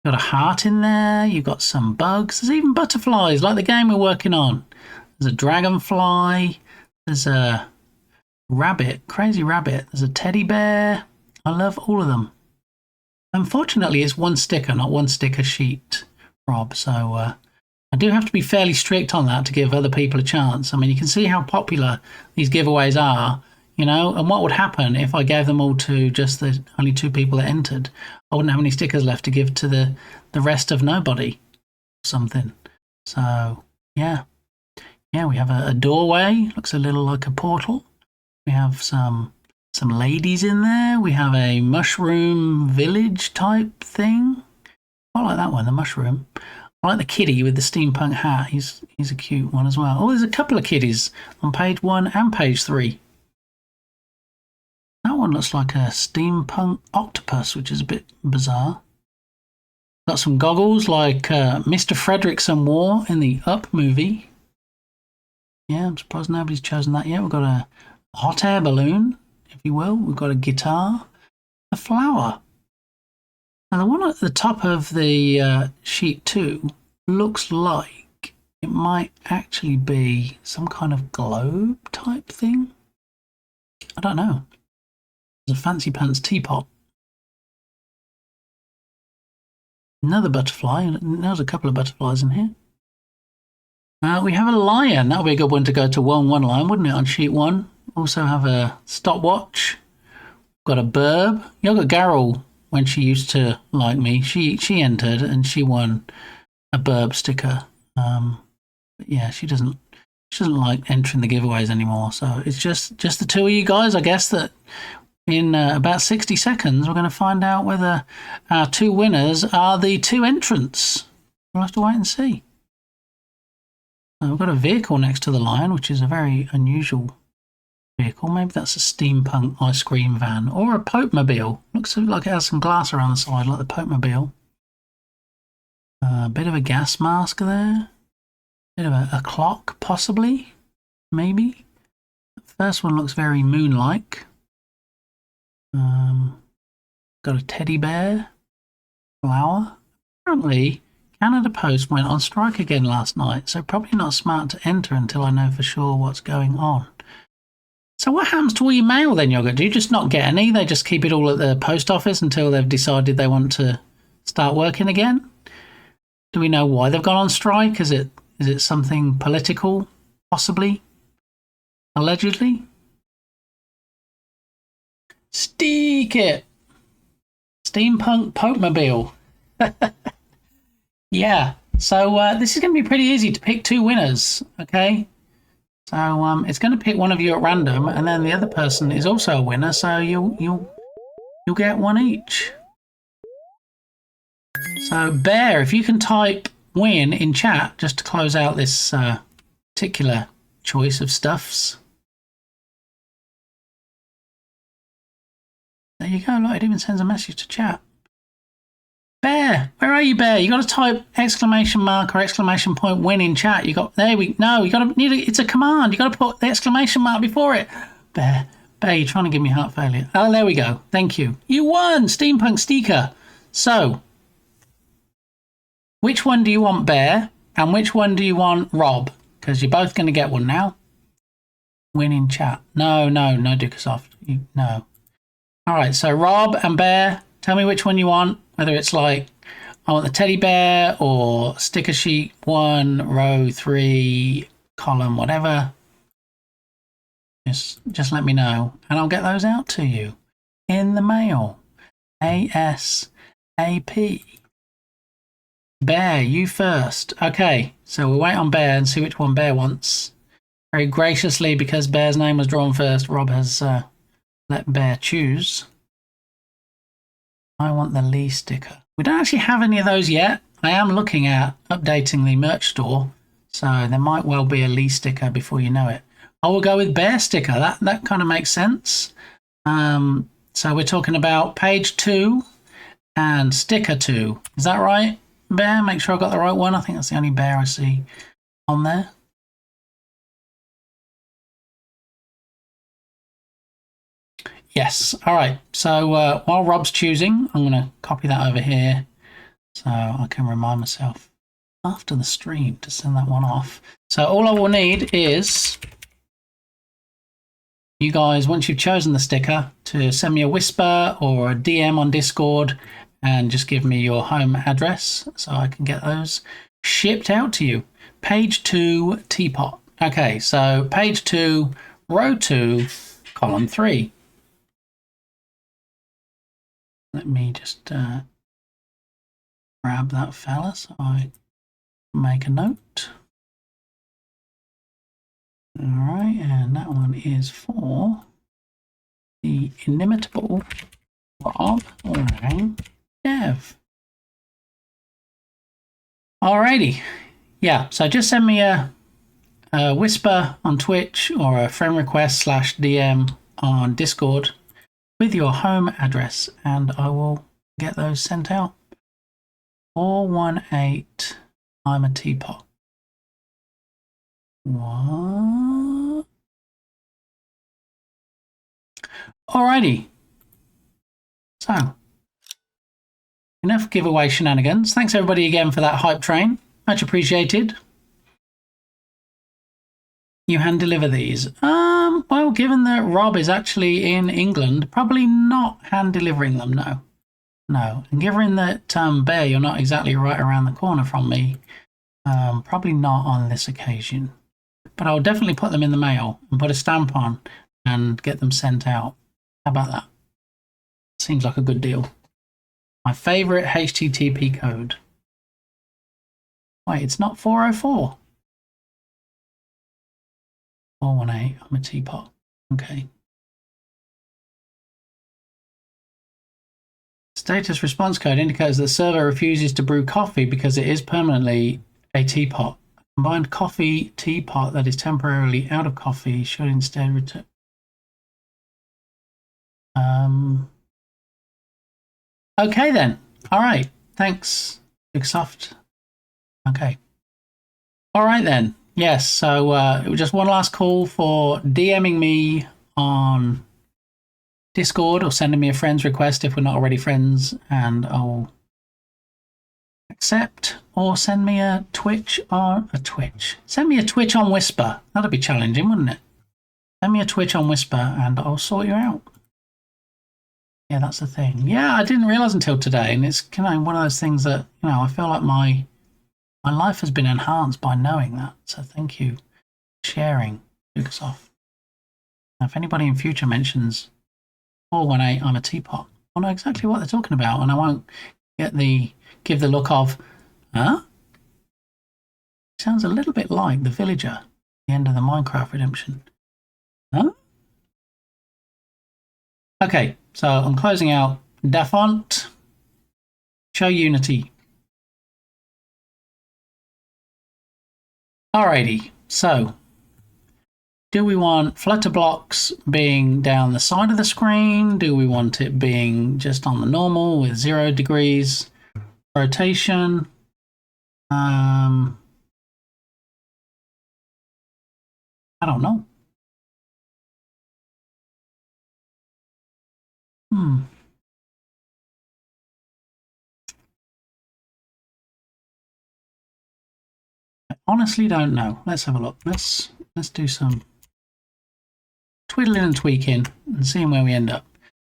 heart in there. You've got some bugs. There's even butterflies, like the game we're working on. There's a dragonfly. There's a rabbit, crazy rabbit. There's a teddy bear. I love all of them. Unfortunately, it's 1 sticker, not 1 sticker sheet, Rob. So I do have to be fairly strict on that to give other people a chance. I mean, you can see how popular these giveaways are, you know, and what would happen if I gave them all to just the only 2 people that entered. I wouldn't have any stickers left to give to the rest of nobody or something. So, yeah. Yeah, we have a doorway. Looks a little like a portal. We have some ladies in there. We have a mushroom village type thing. I like that one, the mushroom. I like the kiddie with the steampunk hat. He's a cute one as well. Oh, there's a couple of kiddies on page 1 and page 3. That one looks like a steampunk octopus, which is a bit bizarre. Got some goggles like Mr. Fredrickson wore in the Up movie. Yeah, I'm surprised nobody's chosen that yet. We've got a hot air balloon, if you will. We've got a guitar, a flower. Now, the one at the top of the sheet 2 looks like it might actually be some kind of globe type thing. I don't know. There's a fancy pants teapot. Another butterfly. There's a couple of butterflies in here. We have a lion. That would be a good one to go to 1-1 line, wouldn't it, on sheet 1? Also have a stopwatch. Got a burb. You got Garrel when she used to like me. She entered and she won a burb sticker. But yeah, she doesn't like entering the giveaways anymore. So it's just the 2 of you guys, I guess, that in about 60 seconds we're going to find out whether our 2 winners are the 2 entrants. We'll have to wait and see. We've got a vehicle next to the lion, which is a very unusual vehicle. Maybe that's a steampunk ice cream van or a Pope-mobile. Looks like it has some glass around the side, like the Pope-mobile. A bit of a gas mask there. Bit of a clock, possibly. Maybe. The first one looks very moon-like. Got a teddy bear. Flower. Apparently, Canada Post went on strike again last night, so probably not smart to enter until I know for sure what's going on. So what happens to all your mail then, Yogurt? Do you just not get any? They just keep it all at the post office until they've decided they want to start working again? Do we know why they've gone on strike? Is it something political, possibly? Allegedly? Steak it! Steampunk Pope-mobile. Yeah, so this is going to be pretty easy to pick 2 winners, okay? So it's going to pick one of you at random, and then the other person is also a winner, so you'll get 1 each. So Bear, if you can type win in chat just to close out this particular choice of stuffs. There you go. Look, it even sends a message to chat. Bear, where are you, Bear? You got to type exclamation mark or exclamation point win in chat. You got there. You got to need it. It's a command. You got to put the exclamation mark before it. Bear, you're trying to give me heart failure. Oh, there we go. Thank you. You won, Steampunk Sticker. So, which one do you want, Bear, and which one do you want, Rob? Because you're both going to get one now. Win in chat. No, Dukasoft. No. All right. So Rob and Bear, tell me which one you want. Whether it's like, I want the teddy bear or sticker sheet 1, row 3, column, whatever. Just let me know and I'll get those out to you in the mail. ASAP. Bear, you first. Okay, so we'll wait on Bear and see which one Bear wants. Very graciously, because Bear's name was drawn first, Rob has let Bear choose. I want the Lee sticker. We don't actually have any of those yet. I am looking at updating the merch store, so there might well be a Lee sticker before you know it. I will go with Bear sticker. That kind of makes sense. So we're talking about page 2 and sticker 2. Is that right, Bear? Make sure I got the right one. I think that's the only Bear I see on there. Yes. All right. So while Rob's choosing, I'm going to copy that over here so I can remind myself after the stream to send that one off. So all I will need is you guys, once you've chosen the sticker, to send me a whisper or a DM on Discord and just give me your home address so I can get those shipped out to you. Page 2 teapot. Okay, so page 2, row 2, column 3. Let me just grab that fella so I make a note. All right, and that one is for the inimitable Rob Lang Dev. Alrighty, yeah. So just send me a whisper on Twitch or a friend request / DM on Discord with your home address, and I will get those sent out. 418. I'm a teapot. What? Alrighty. So, enough giveaway shenanigans. Thanks everybody again for that hype train. Much appreciated. You hand deliver these? Well, given that Rob is actually in England, probably not hand delivering them, no. No. And given that, Bear, you're not exactly right around the corner from me, probably not on this occasion. But I'll definitely put them in the mail and put a stamp on and get them sent out. How about that? Seems like a good deal. My favourite HTTP code. Wait, it's not 404. 418, I'm a teapot. Okay. Status response code indicates that the server refuses to brew coffee because it is permanently a teapot. A combined coffee teapot that is temporarily out of coffee should instead return. Okay then. All right. Thanks, Bigsoft. Okay. All right then. Yes. So it was just one last call for DMing me on Discord or sending me a friend's request if we're not already friends, and I'll accept, or send me a Twitch on a Twitch. Send me a Twitch on Whisper. That'd be challenging, wouldn't it? Send me a Twitch on Whisper and I'll sort you out. Yeah, that's the thing. Yeah, I didn't realize until today, and it's kind of one of those things that, you know, I feel like my life has been enhanced by knowing that. So thank you for sharing, Lucasoft. Now, if anybody in future mentions 418, I'm a teapot, I'll know exactly what they're talking about, and I won't give the look of, huh? Sounds a little bit like the villager at the end of the Minecraft Redemption. Huh? Okay, so I'm closing out Dafont. Show Unity. Alrighty, so do we want flutter blocks being down the side of the screen? Do we want it being just on the normal with 0 degrees rotation? I don't know. I honestly don't know. Let's have a look. Let's do some twiddling and tweaking and seeing where we end up.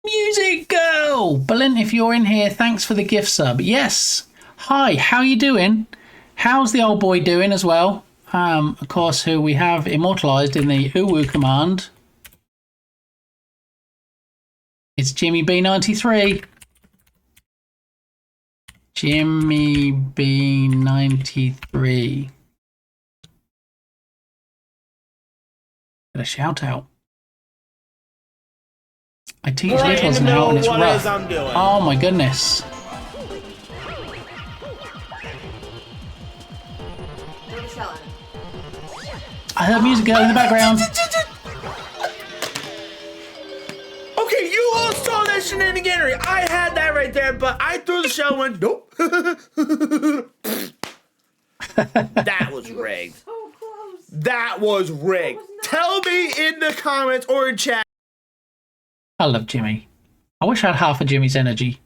Music Girl! Berlin, if you're in here, thanks for the gift sub. Yes. Hi, how you doing? How's the old boy doing as well? Of course, who we have immortalized in the uwu command. It's Jimmy B93. Jimmy B93. Get a shout out. I teach littles now and it's rough. Oh my goodness. I heard music go in the background. Okay, you all saw that shenaniganery. I had that right there, but I threw the shell and went, nope. That was rigged. So close. That was rigged. Tell me in the comments or in chat. I love Jimmy. I wish I had half of Jimmy's energy.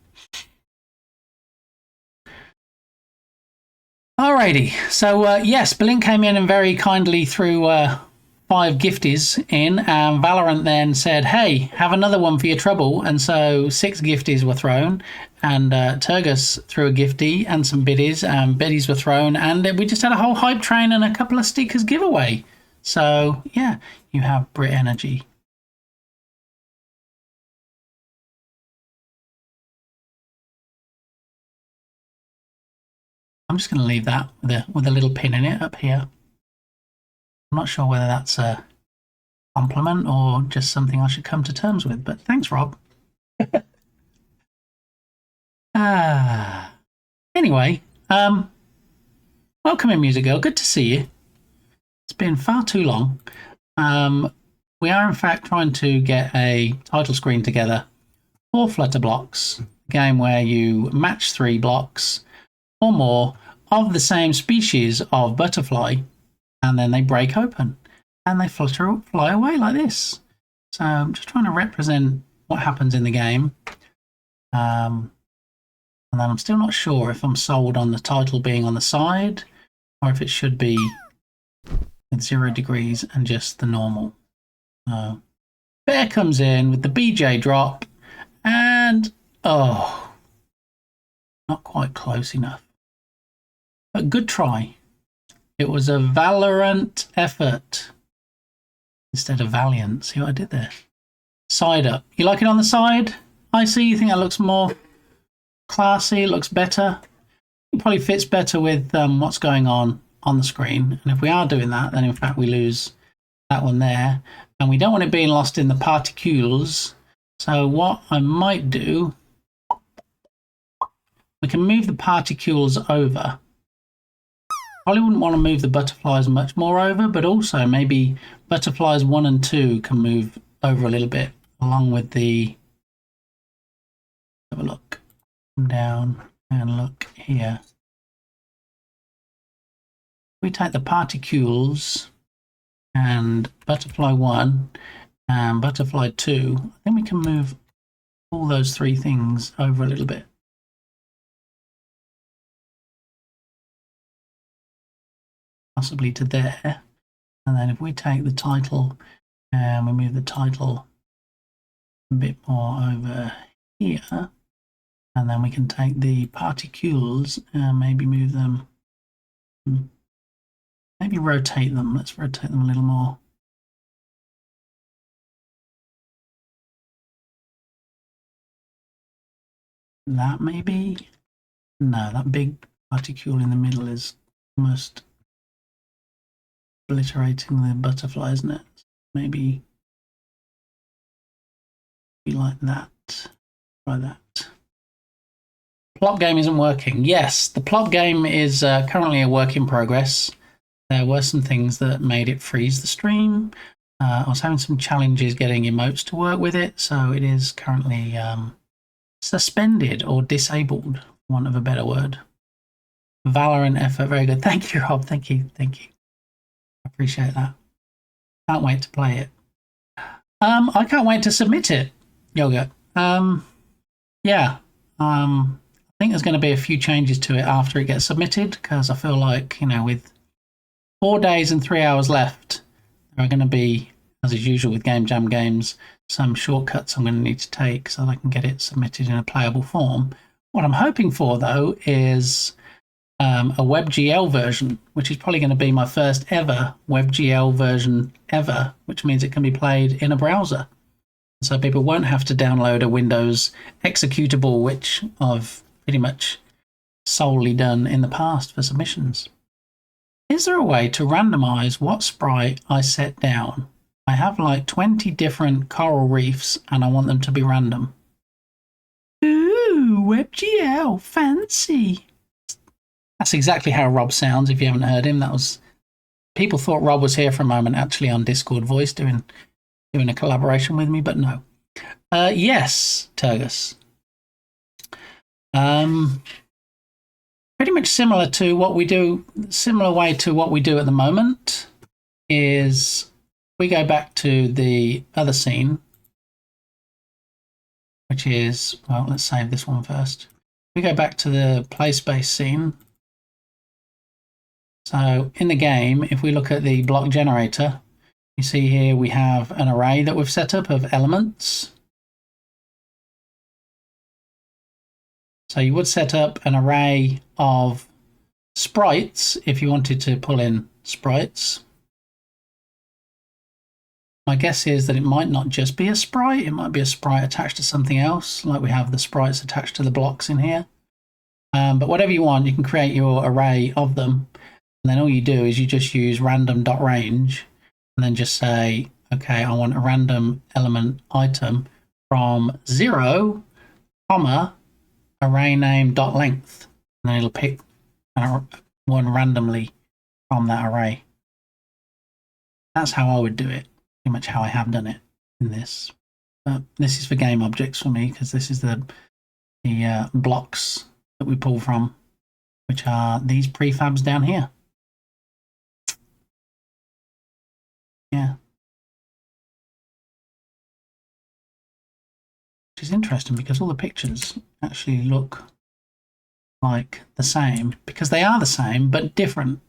Alrighty, so yes, Blink came in and very kindly threw 5 gifties in, and Valorant then said, hey, have another one for your trouble, and so 6 gifties were thrown, and Turgus threw a gifty and some biddies, and biddies were thrown, and we just had a whole hype train and a couple of stickers giveaway. So yeah, you have Brit energy. I'm just going to leave that with a little pin in it up here. I'm not sure whether that's a compliment or just something I should come to terms with, but thanks, Rob. Anyway, welcome in, Music Girl. Good to see you. It's been far too long. We are, in fact, trying to get a title screen together for Flutter Blocks, a game where you match 3 blocks or more of the same species of butterfly, and then they break open and they fly away like this. So I'm just trying to represent what happens in the game. And then I'm still not sure if I'm sold on the title being on the side or if it should be with 0 degrees and just the normal. Bear comes in with the BJ drop and oh, not quite close enough. But good try. It was a Valorant effort instead of Valiant. See what I did there? Side up. You like it on the side? I see. You think that looks more classy, looks better? It probably fits better with what's going on the screen. And if we are doing that, then in fact we lose that one there. And we don't want it being lost in the particles. So what I might do, we can move the particles over. Probably wouldn't want to move the butterflies much more over, but also maybe butterflies 1 and 2 can move over a little bit along with the. Have a look. Come down and look here. We take the particles and butterfly 1 and butterfly 2. I think we can move all those 3 things over a little bit. Possibly to there, and then if we take the title and we move the title a bit more over here, and then we can take the particles and maybe move them, maybe rotate them. Let's rotate them a little more. That maybe? No, that big particule in the middle is almost obliterating the butterfly, isn't it? Maybe be like that. Try that. Plop game isn't working. Yes, the plop game is currently a work in progress. there were some things that made it freeze the stream. I was having some challenges getting emotes to work with it, so it is currently suspended or disabled, for want of a better word. Valorant effort, very good. Thank you, Rob. Thank you. Thank you. I appreciate that. Can't wait to play it. I can't wait to submit it, Yoga. Yeah. I think there's going to be a few changes to it after it gets submitted, because I feel like, you know, with 4 days and 3 hours left, there are going to be, as is usual with Game Jam games, some shortcuts I'm going to need to take so that I can get it submitted in a playable form. What I'm hoping for, though, is a WebGL version, which is probably going to be my first ever WebGL version ever, which means it can be played in a browser. So people won't have to download a Windows executable, which I've pretty much solely done in the past for submissions. Is there a way to randomize what sprite I set down? I have like 20 different coral reefs and I want them to be random. Ooh, WebGL, fancy. That's exactly how Rob sounds if you haven't heard him. That was, people thought Rob was here for a moment actually on Discord voice doing a collaboration with me, but no. Yes, Turgus. Pretty much similar to what we do, similar way to what we do at the moment is we go back to the other scene, which is, well, let's save this one first. We go back to the play space scene. So in the game, if we look at the block generator, you see here we have an array that we've set up of elements. So you would set up an array of sprites if you wanted to pull in sprites. My guess is that it might not just be a sprite, it might be a sprite attached to something else, like we have the sprites attached to the blocks in here. But whatever you want, you can create your array of them. And then all you do is you just use random.range and then just say, okay, I want a random element item from 0, comma, array name dot length. And then it'll pick one randomly from that array. That's how I would do it. Pretty much how I have done it in this. But this is for game objects for me, because this is the blocks that we pull from, which are these prefabs down here. Yeah. Which is interesting because all the pictures actually look like the same, because they are the same but different.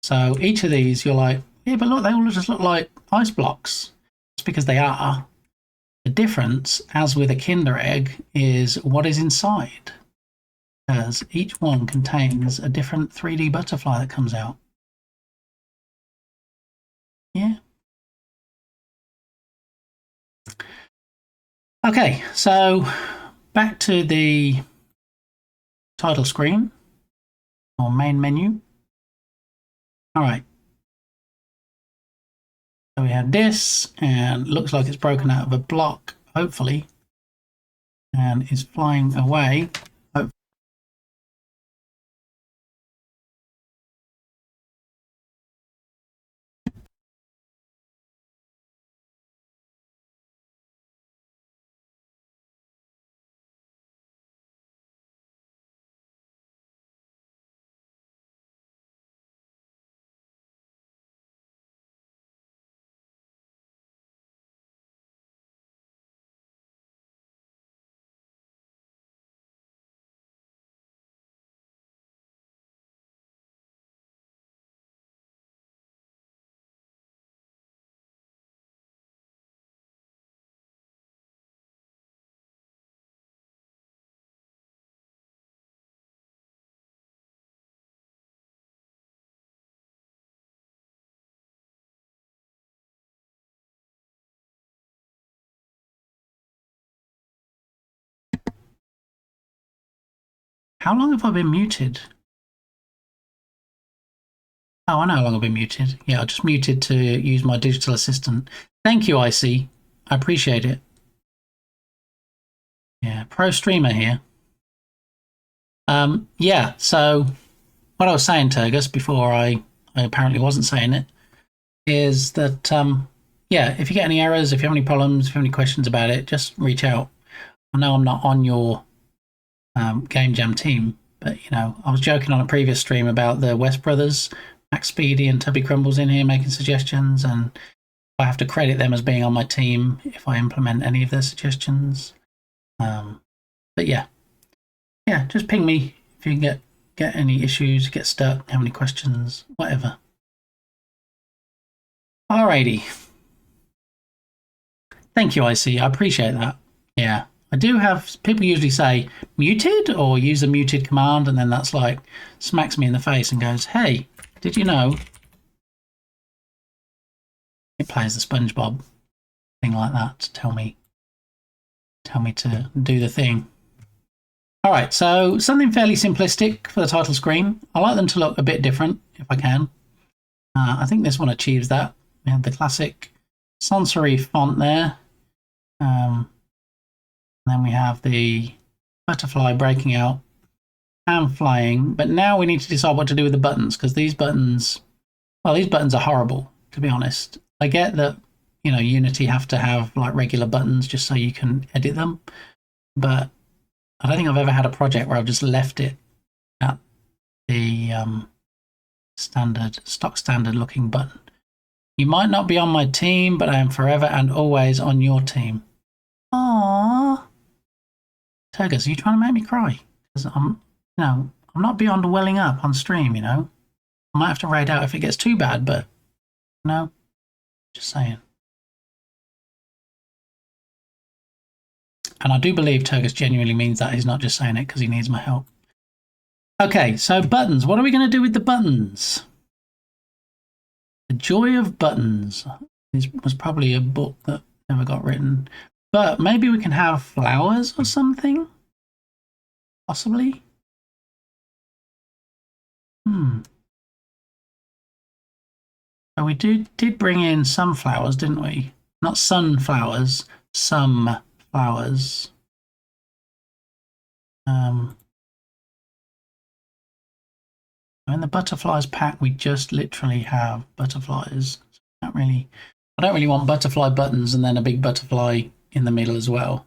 So each of these you're like, yeah, but look, they all just look like ice blocks. It's because they are. The difference, as with a Kinder egg, is what is inside, because each one contains a different 3D butterfly that comes out. Yeah. Okay, so back to the title screen or main menu. All right. So we have this, and it looks like it's broken out of a block, hopefully, and is flying away. How long have I been muted? Oh, I know how long I've been muted. Yeah, I just muted to use my digital assistant. Thank you, IC. I appreciate it. Yeah, pro streamer here. Yeah, so what I was saying, Turgus, before I I apparently wasn't saying it, is that, yeah, if you get any errors, if you have any problems, if you have any questions about it, just reach out. I know I'm not on your Game Jam team, but, you know, I was joking on a previous stream about the West Brothers, Max Speedy and Tubby Crumbles in here making suggestions, and I have to credit them as being on my team if I implement any of their suggestions. But yeah, just ping me if you can get any issues, get stuck, have any questions, whatever. Alrighty. Thank you, IC. I appreciate that. Yeah, I do have people usually say muted or use a muted command, and then that's like smacks me in the face and goes, "Hey, did you know?" It plays the SpongeBob thing like that to tell me to do the thing. All right, so something fairly simplistic for the title screen. I like them to look a bit different if I can. I think this one achieves that. We have the classic sans serif font there. Then we have the butterfly breaking out and flying. But now we need to decide what to do with the buttons, because these buttons, well, these buttons are horrible, to be honest. I get that, you know, Unity have to have like regular buttons just so you can edit them, but I don't think I've ever had a project where I've just left it at the stock standard looking button. You might not be on my team, but I am forever and always on your team. Aww. Turgus, are you trying to make me cry? Because I'm not beyond welling up on stream, you know. I might have to raid out if it gets too bad, but no, just saying. And I do believe Turgus genuinely means that. He's not just saying it because he needs my help. Okay, so buttons. What are we going to do with the buttons? The Joy of Buttons. This was probably a book that never got written. But maybe we can have flowers or something? Possibly? So we did bring in some flowers, didn't we? Not sunflowers, some flowers. In the butterflies pack, we just literally have butterflies. I don't really want butterfly buttons and then a big butterfly in the middle as well.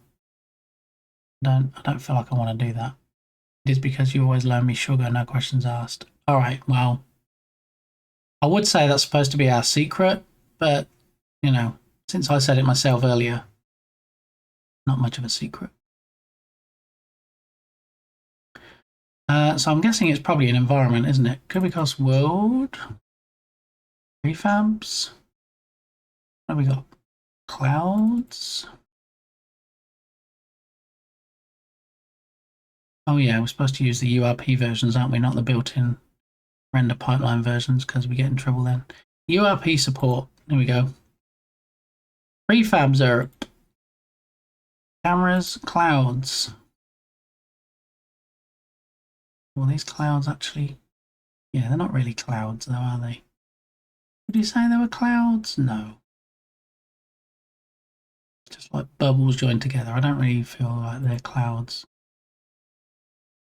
I don't feel like I want to do that. It is because you always loan me sugar, no questions asked. All right, well, I would say that's supposed to be our secret, but, you know, since I said it myself earlier, not much of a secret. So I'm guessing it's probably an environment, isn't it? Could be cost world. Prefabs. What have we got? Clouds. Oh yeah, we're supposed to use the URP versions, aren't we? Not the built-in render pipeline versions, because we get in trouble then. URP support. There we go. Prefabs are cameras, clouds. Well, these clouds actually, yeah, they're not really clouds though, are they? Would you say they were clouds? No. Just like bubbles joined together. I don't really feel like they're clouds.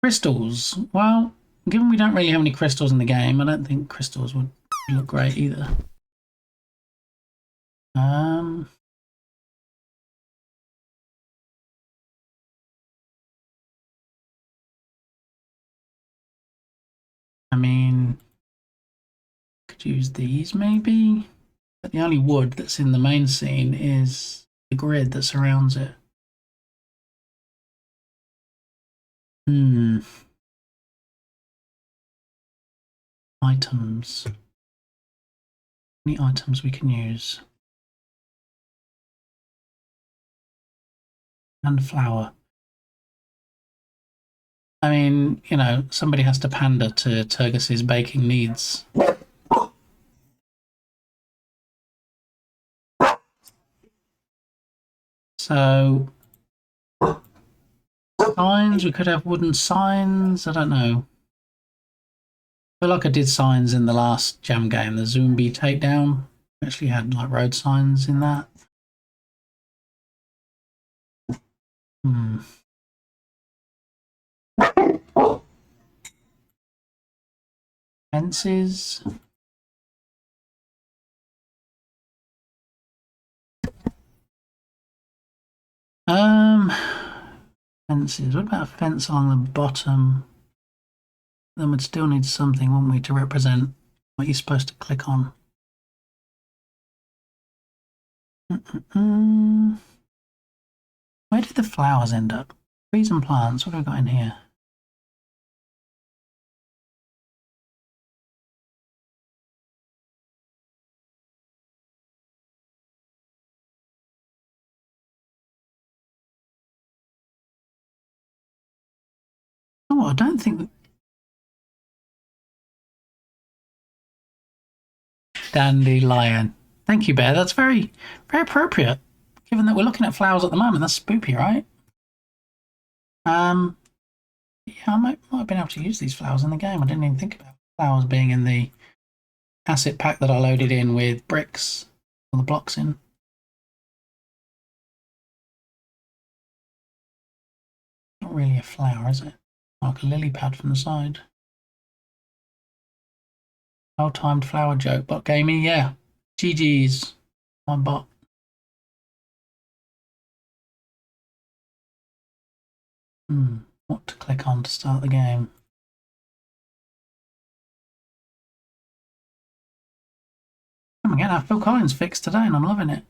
Crystals. Well, given we don't really have any crystals in the game, I don't think crystals would look great either. I mean, could use these maybe, but the only wood that's in the main scene is the grid that surrounds it. Items. Any items we can use? And flour. I mean, you know, somebody has to pander to Turgus's baking needs. So, signs, we could have wooden signs, I don't know. I feel like I did signs in the last jam game, the Zombie takedown. We actually had like road signs in that. Fences. Fences. What about a fence along the bottom? Then we'd still need something, wouldn't we, to represent what you're supposed to click on. Where did the flowers end up? Trees and plants. What have we got in here? Oh, I don't think. Dandelion. Thank you, Bear. That's very, very appropriate. Given that we're looking at flowers at the moment, that's spoopy, right? Yeah, I might have been able to use these flowers in the game. I didn't even think about flowers being in the asset pack that I loaded in with bricks or the blocks in. Not really a flower, is it? Like a lily pad from the side. Well-timed flower joke. Bot gaming, yeah. GG's. My bot. What to click on to start the game? I'm getting our Phil Collins fix today and I'm loving it.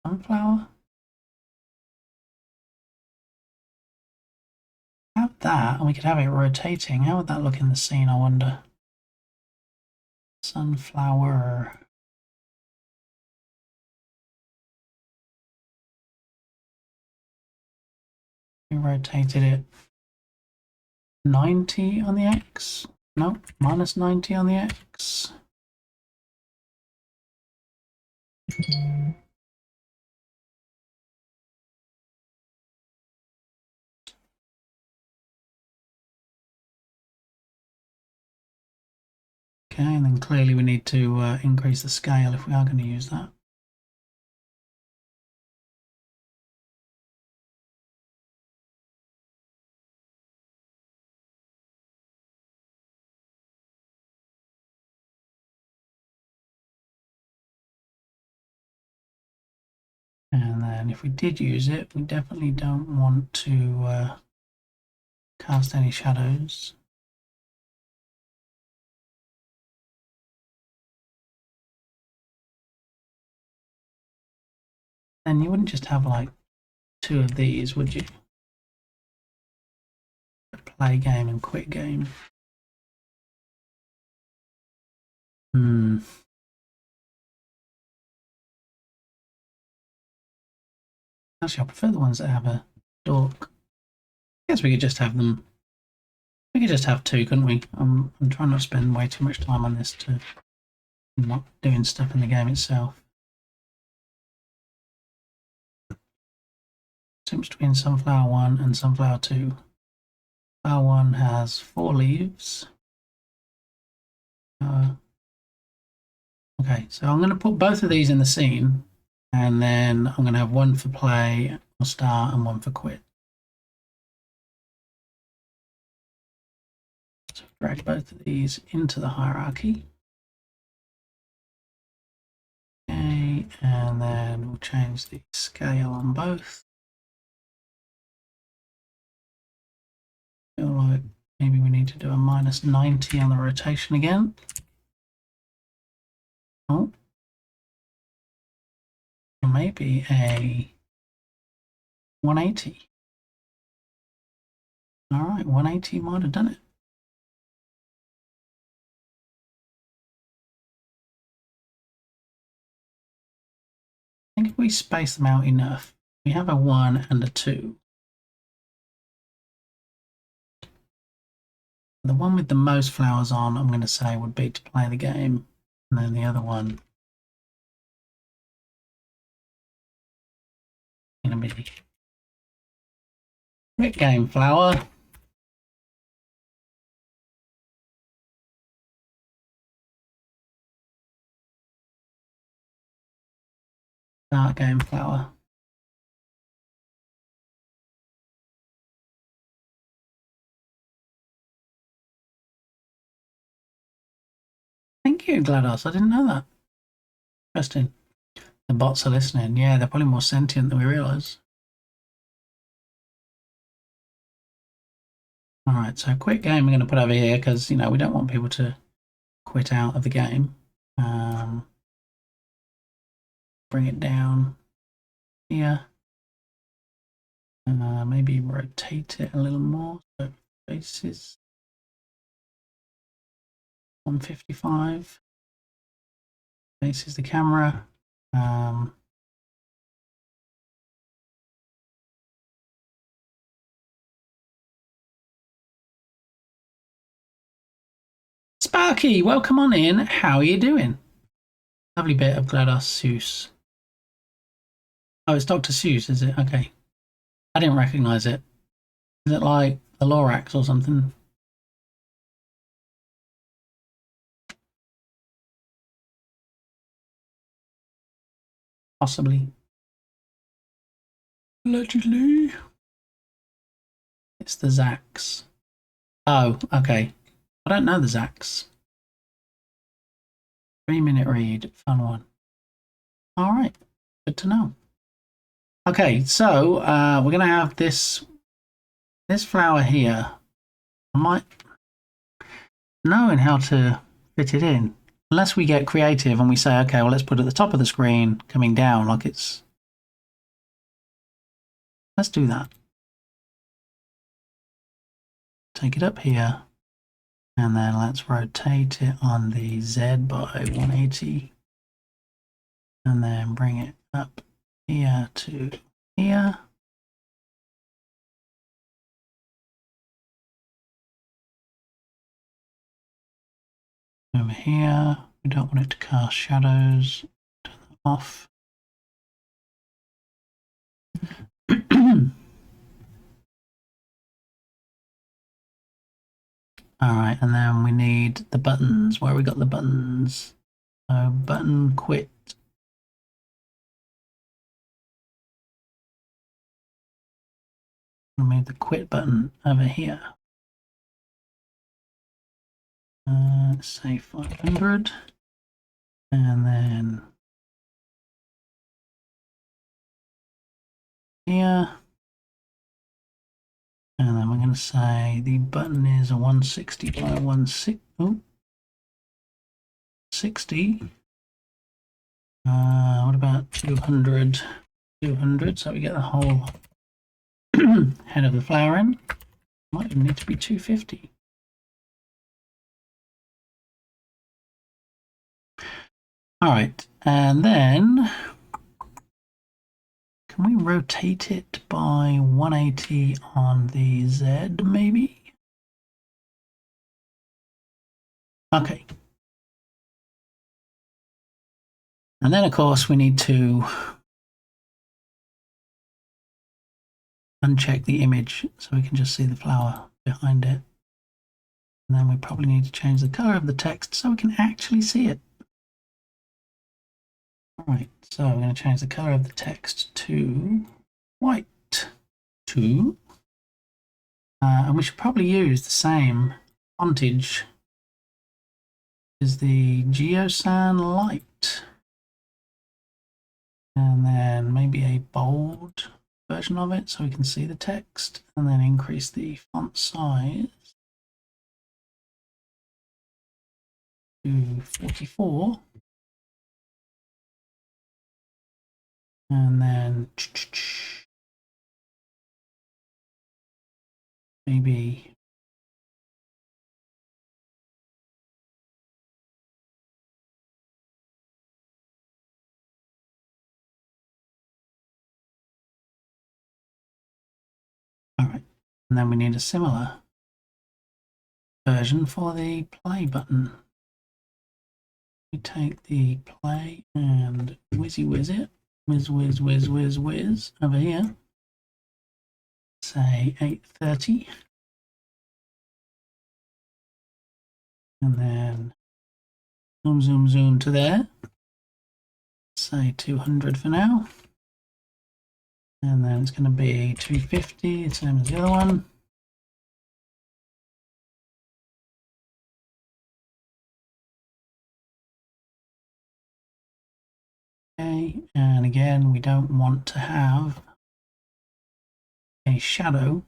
Sunflower? Have that and we could have it rotating. How would that look in the scene, I wonder? Sunflower. We rotated it 90 on the X. No, minus 90 on the X. Okay, and then clearly we need to increase the scale if we are going to use that. And then if we did use it, we definitely don't want to cast any shadows. And you wouldn't just have like 2 of these, would you? Play game and quit game. Actually, I prefer the ones that have a dork. I guess we could just have them. We could just have 2, couldn't we? I'm trying not to spend way too much time on this to not doing stuff in the game itself. Difference between Sunflower 1 and Sunflower 2. Sunflower 1 has 4 leaves. Okay, so I'm going to put both of these in the scene, and then I'm going to have one for play or start and one for quit. So drag both of these into the hierarchy. Okay, and then we'll change the scale on both. Feel like maybe we need to do a minus 90 on the rotation again. Oh, maybe a 180. All right, 180 might have done it. I think if we space them out enough, we have a 1 and a 2. The one with the most flowers on, I'm going to say, would be to play the game, and then the other one going to be quit game flower. Start game flower. you, GLaDOS. I didn't know that. Interesting. The bots are listening. Yeah, they're probably more sentient than we realise. Alright, so quit game we're going to put over here because, you know, we don't want people to quit out of the game. Bring it down here. Maybe rotate it a little more. So faces 155. Faces the camera. Sparky, welcome on in. How are you doing? Lovely bit of GLaDOS Seuss. Oh, it's Dr. Seuss, is it? Okay. I didn't recognise it. Is it like the Lorax or something? Possibly. Allegedly. It's the Zax. Oh, okay. I don't know the Zax. 3-minute read. Fun one. All right. Good to know. Okay, so we're going to have this flower here. I might knowing how to fit it in. Unless we get creative and we say, okay, well, let's put it at the top of the screen, coming down like it's... Let's do that. Take it up here. And then let's rotate it on the Z by 180. And then bring it up here to here. Over here, we don't want it to cast shadows. Turn that off. Alright, and then we need the buttons. Where we got the buttons? So button quit. We made the quit button over here. Say 500. And then here. And then we're going to say the button is a 160 by 160. Oh, 60. What about 200? 200, so we get the whole head of the flower in. Might even need to be 250. All right, and then can we rotate it by 180 on the Z, maybe? Okay. And then, of course, we need to uncheck the image so we can just see the flower behind it. And then we probably need to change the color of the text so we can actually see it. Right, so we're going to change the color of the text to white. And we should probably use the same fontage as the Geosan Light. And then maybe a bold version of it so we can see the text, and then increase the font size to 44. And then maybe all right, and then we need a similar version for the play button. We take the play and whiz it. Whiz over here. Say 830. And then zoom to there. Say 200 for now. And then it's going to be 250, same as the other one. Okay, and again, we don't want to have a shadow.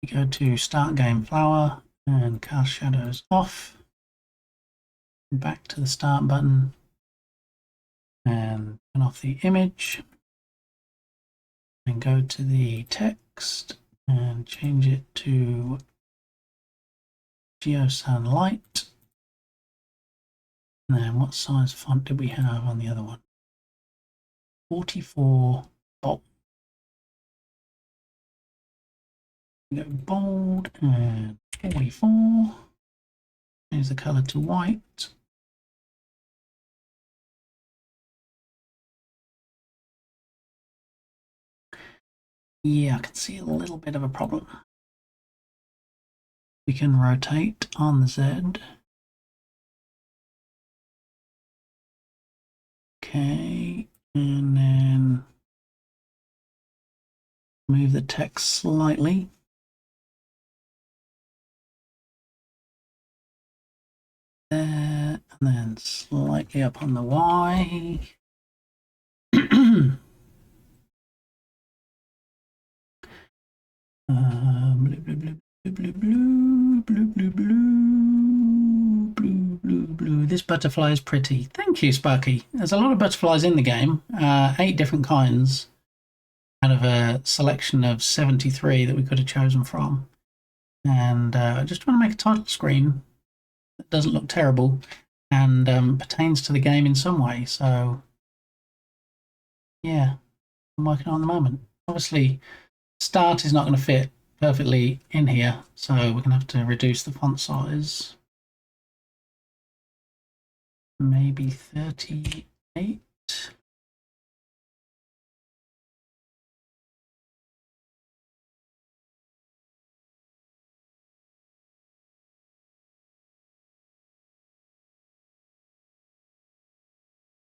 We go to Start Game Flower and cast shadows off. Back to the Start button and turn off the image. And go to the text and change it to Geosan Light. And then what size font did we have on the other one? 44 bold. Go bold and 44. Change the color to white. Yeah, I can see a little bit of a problem. We can rotate on the Z. Okay, and then move the text slightly. There, and then slightly up on the Y. Blue, blue, blue, blue, blue, blue, blue, blue, blue, blue, blue. This butterfly is pretty. Thank you, Sparky. There's a lot of butterflies in the game. 8 different kinds out of a selection of 73 that we could have chosen from. And I just want to make a title screen that doesn't look terrible and pertains to the game in some way. So, yeah, I'm working on it at the moment. Obviously, Start is not going to fit perfectly in here, so we're going to have to reduce the font size. Maybe 38.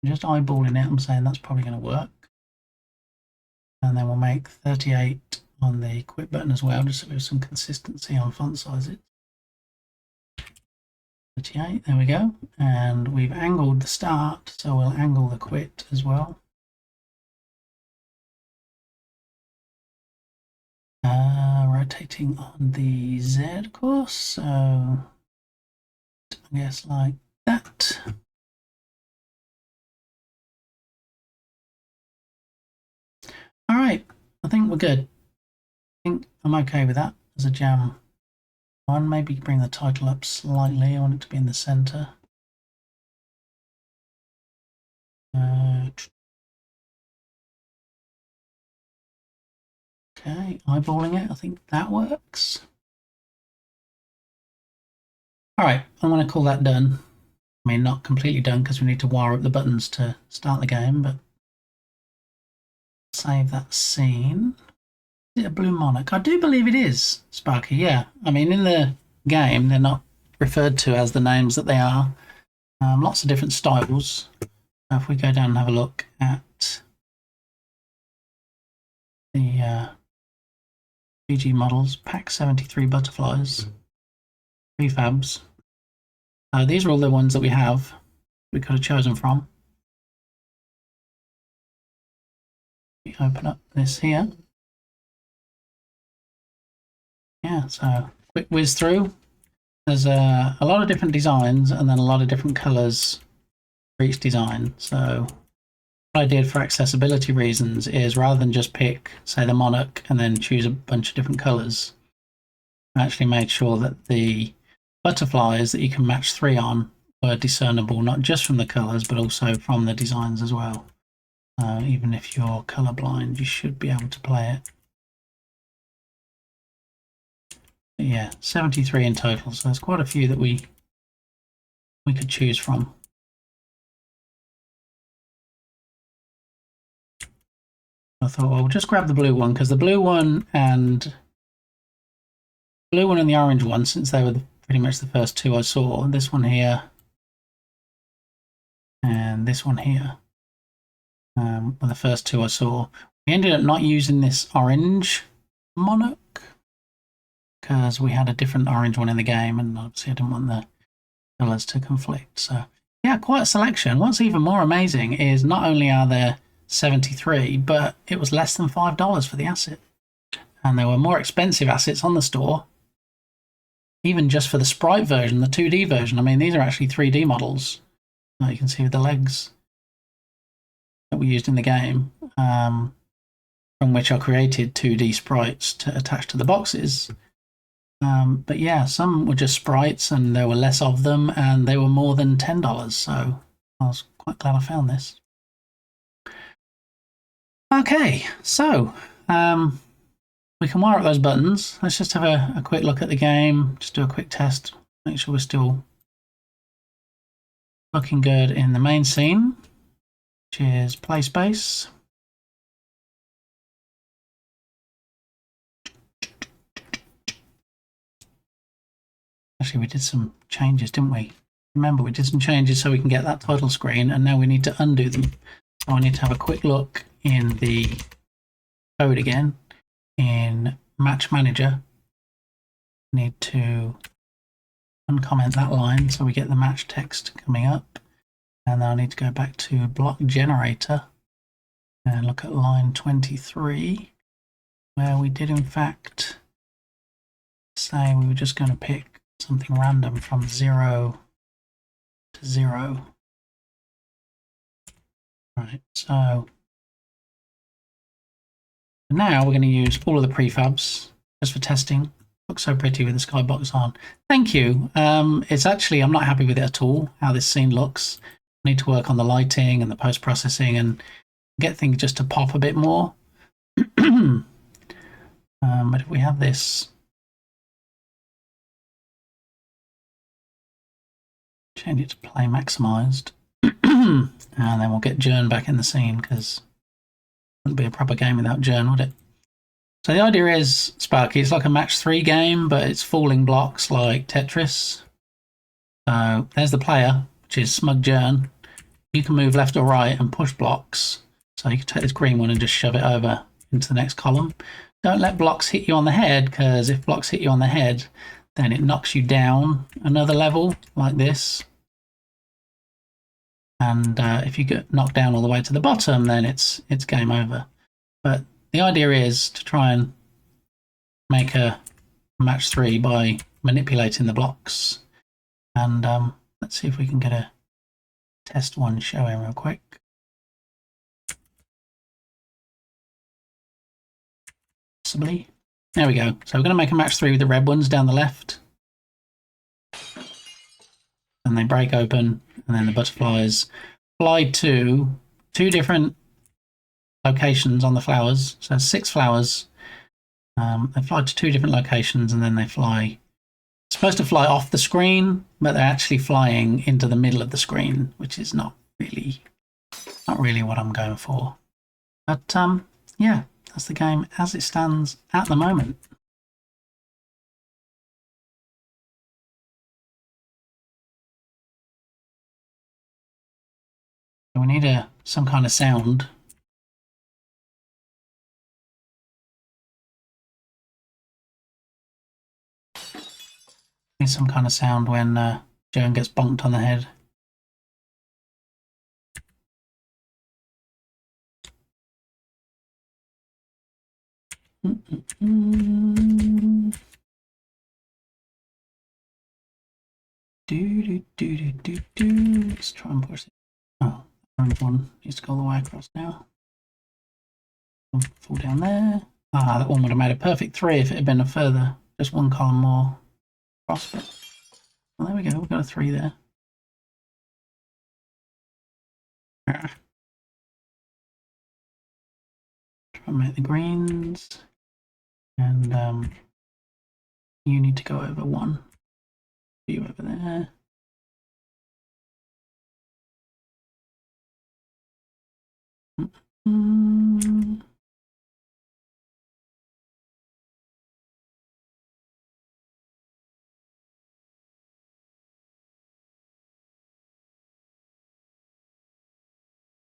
Just eyeballing it, I'm saying that's probably going to work. And then we'll make 38 on the quit button as well, just so we have some consistency on font sizes. 38, there we go. And we've angled the start, so we'll angle the quit as well. Rotating on the Z, of course, so I guess like that. All right, I think we're good. I think I'm okay with that as a jam one. Maybe bring the title up slightly. I want it to be in the center. Okay, eyeballing it. I think that works. All right, I'm going to call that done. I mean, not completely done because we need to wire up the buttons to start the game, but save that scene. Is it a blue monarch? I do believe it is, Sparky, yeah. I mean, in the game, they're not referred to as the names that they are. Lots of different styles. If we go down and have a look at the PG models, pack 73 butterflies, prefabs. These are all the ones that we have, we could have chosen from. We open up this here. Yeah, so quick whiz through. There's a lot of different designs and then a lot of different colors for each design. So what I did for accessibility reasons is rather than just pick, say, the monarch and then choose a bunch of different colors, I actually made sure that the butterflies that you can match 3 on were discernible, not just from the colors, but also from the designs as well. Even if you're colorblind, you should be able to play it. But yeah, 73 in total, so there's quite a few that we could choose from. I thought, well, we'll just grab the blue one, because the blue one and the orange one, since they were pretty much the first 2 I saw, this one here and this one here were the first 2 I saw. We ended up not using this orange monarch because we had a different orange one in the game, and obviously I didn't want the colours to conflict. So yeah, quite a selection. What's even more amazing is not only are there 73, but it was less than $5 for the asset. And there were more expensive assets on the store, even just for the sprite version, the 2D version. I mean, these are actually 3D models. You can see with the legs that we used in the game, from which I created 2D sprites to attach to the boxes. But yeah, some were just sprites and there were less of them and they were more than $10. So I was quite glad I found this. Okay, so we can wire up those buttons. Let's just have a quick look at the game, just do a quick test, make sure we're still looking good in the main scene, which is play space. Actually, we did some changes, didn't we? Remember, we did some changes so we can get that title screen, and now we need to undo them. So I need to have a quick look in the code again. In Match Manager, I need to uncomment that line so we get the match text coming up. And then I need to go back to Block Generator and look at line 23, where we did in fact say we were just going to pick something random from 0 to 0. Right, so now we're going to use all of the prefabs just for testing. Looks so pretty with the skybox on. Thank you. It's actually, I'm not happy with it at all, how this scene looks. I need to work on the lighting and the post-processing and get things just to pop a bit more. But if we have this, change it to play maximized, and then we'll get Jern back in the scene, because it wouldn't be a proper game without Jern, would it? So the idea is, Sparky, it's like a match 3 game, but it's falling blocks like Tetris. So there's the player, which is Smug Jern. You can move left or right and push blocks. So you can take this green one and just shove it over into the next column. Don't let blocks hit you on the head, because if blocks hit you on the head, then it knocks you down another level like this. And if you get knocked down all the way to the bottom, then it's game over. But the idea is to try and make a match 3 by manipulating the blocks. And let's see if we can get a test one showing real quick. Possibly. There we go. So we're going to make a match 3 with the red ones down the left. And they break open, and then the butterflies fly to 2 different locations on the flowers. So 6 flowers. They fly to 2 different locations, and then they fly. It's supposed to fly off the screen, but they're actually flying into the middle of the screen, which is not really what I'm going for. But yeah, that's the game as it stands at the moment. We need some kind of sound. Need some kind of sound when Jern gets bonked on the head. Let's try and push it. Oh, orange one needs to go all the way across now. Fall down there. Ah, that one would have made a perfect 3 if it had been a further, just 1 column more across. But well, there we go. We've got a 3 there. Try and make the greens, and you need to go over 1. You over there.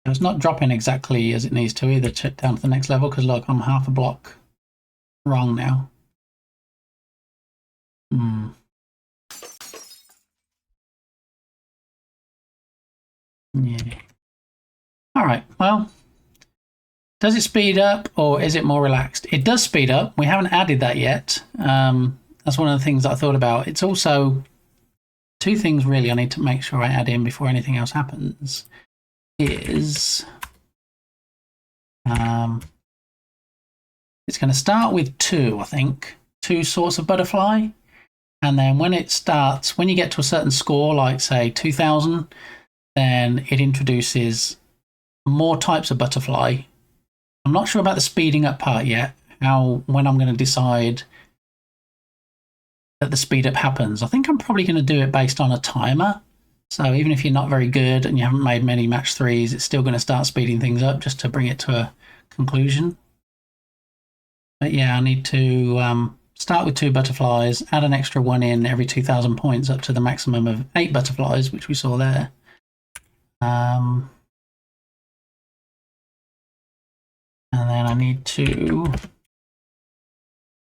It's not dropping exactly as it needs to either down to the next level, because look, I'm half a block wrong now. Yeah. All right. Well, does it speed up or is it more relaxed? It does speed up. We haven't added that yet. That's one of the things that I thought about. It's also two things really I need to make sure I add in before anything else happens. Is it's going to start with 2, I think. 2 sorts of butterfly. And then when it starts, when you get to a certain score, like say 2000, then it introduces more types of butterfly. I'm not sure about the speeding up part yet, when I'm going to decide that the speed up happens. I think I'm probably going to do it based on a timer. So even if you're not very good and you haven't made many match 3s, it's still going to start speeding things up just to bring it to a conclusion. But yeah, I need to start with 2 butterflies, add an extra 1 in every 2,000 points up to the maximum of 8 butterflies, which we saw there. And then I need to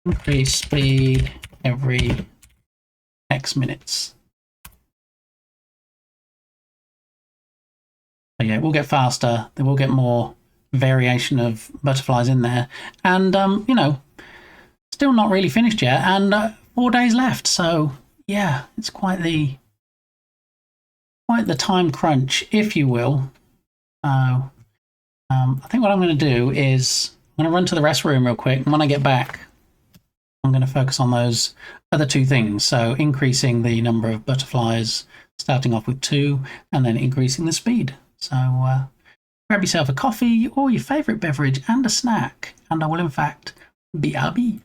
increase speed every X minutes. So yeah, we'll get faster. Then we'll get more variation of butterflies in there. And, you know, still not really finished yet. And 4 days left. So yeah, it's quite the time crunch, if you will. So I think what I'm going to do is I'm going to run to the restroom real quick. And when I get back, I'm going to focus on those other 2 things. So increasing the number of butterflies, starting off with 2, and then increasing the speed. So grab yourself a coffee or your favourite beverage and a snack. And I will, in fact, BRB.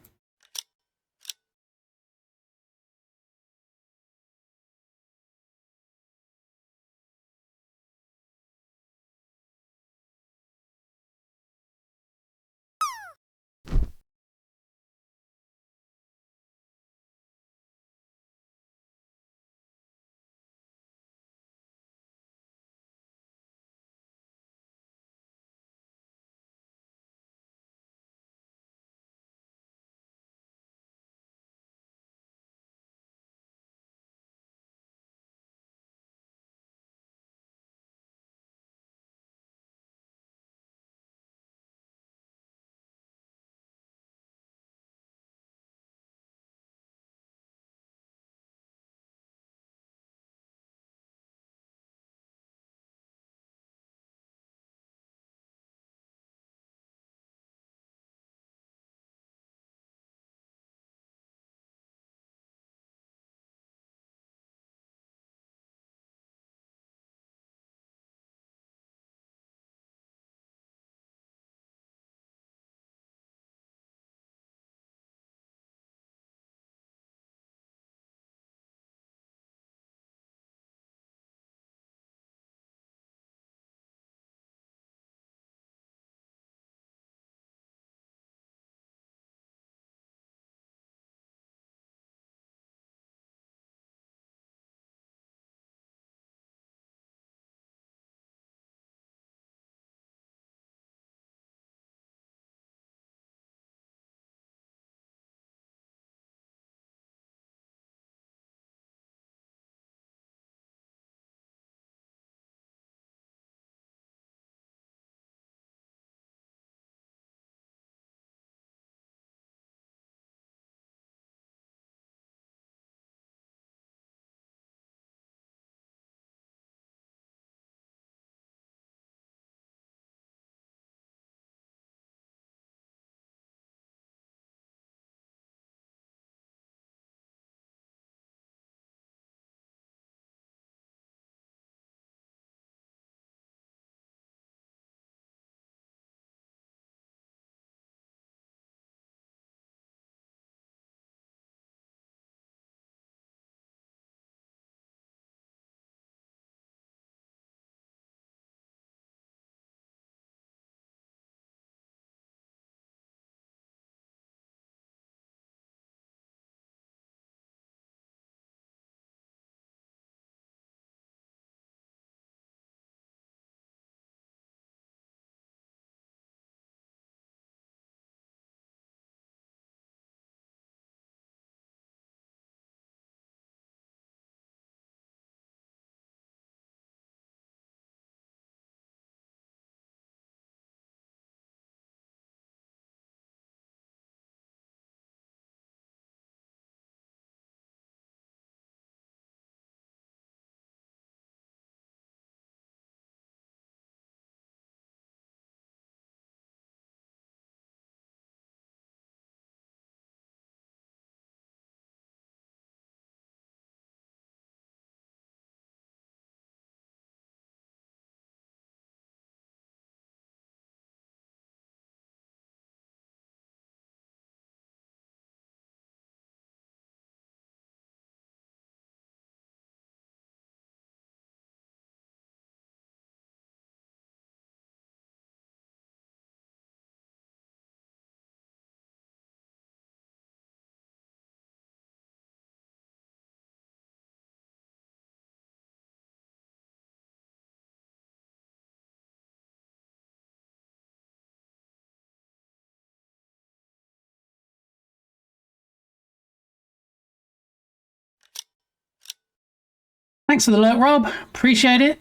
Thanks for the alert, Rob. Appreciate it.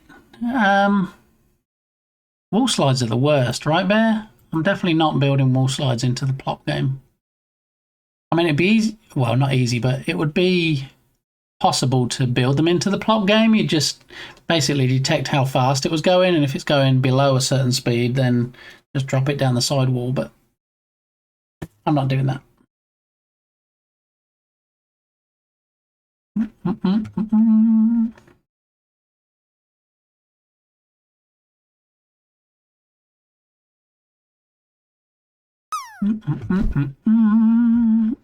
Wall slides are the worst, right, Bear? I'm definitely not building wall slides into the plot game. I mean, it'd be easy. Well, not easy, but it would be possible to build them into the plot game. You just basically detect how fast it was going, and if it's going below a certain speed, then just drop it down the side wall. But I'm not doing that.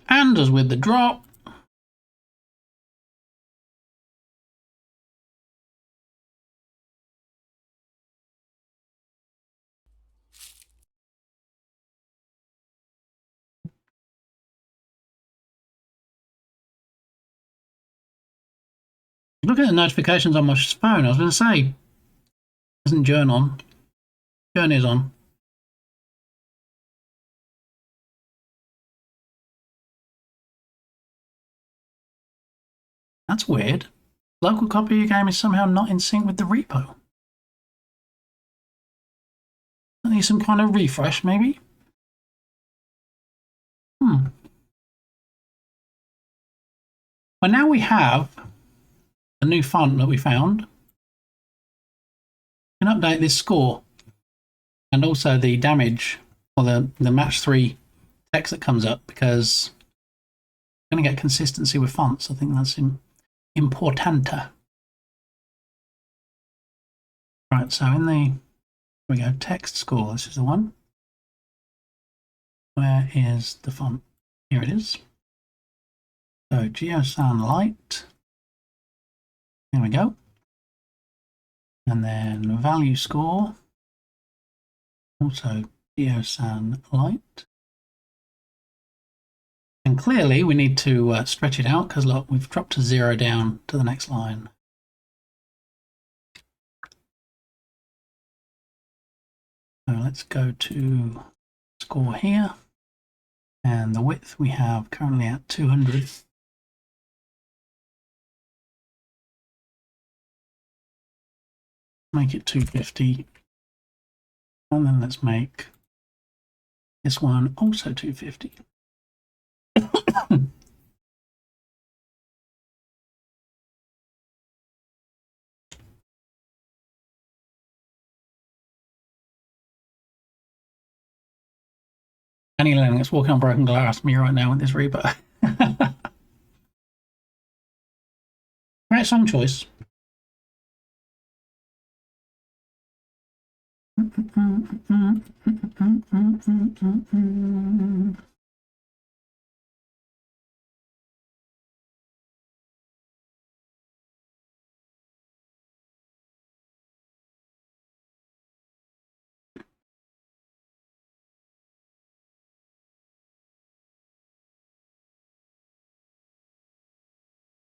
And as with the drop. Look at the notifications on my phone. I was going to say, isn't Journ on? Journ is on. That's weird. Local copy of your game is somehow not in sync with the repo. I need some kind of refresh, maybe? Well, now we have a new font that we found. We can update this score and also the damage, or the match 3 text that comes up, because we're going to get consistency with fonts. I think that's important. Right, so in the, here we go, text score, this is the one. Where is the font? Here it is. So Geosan Light. Here we go. And then value score. Also Geosan Light. And clearly we need to stretch it out because look, we've dropped to 0 down to the next line. So let's go to score here. And the width we have currently at 200. Make it 250. And then let's make this one also 250. Annie Lennox walking on broken glass, me right now with this Reaper. Right song choice.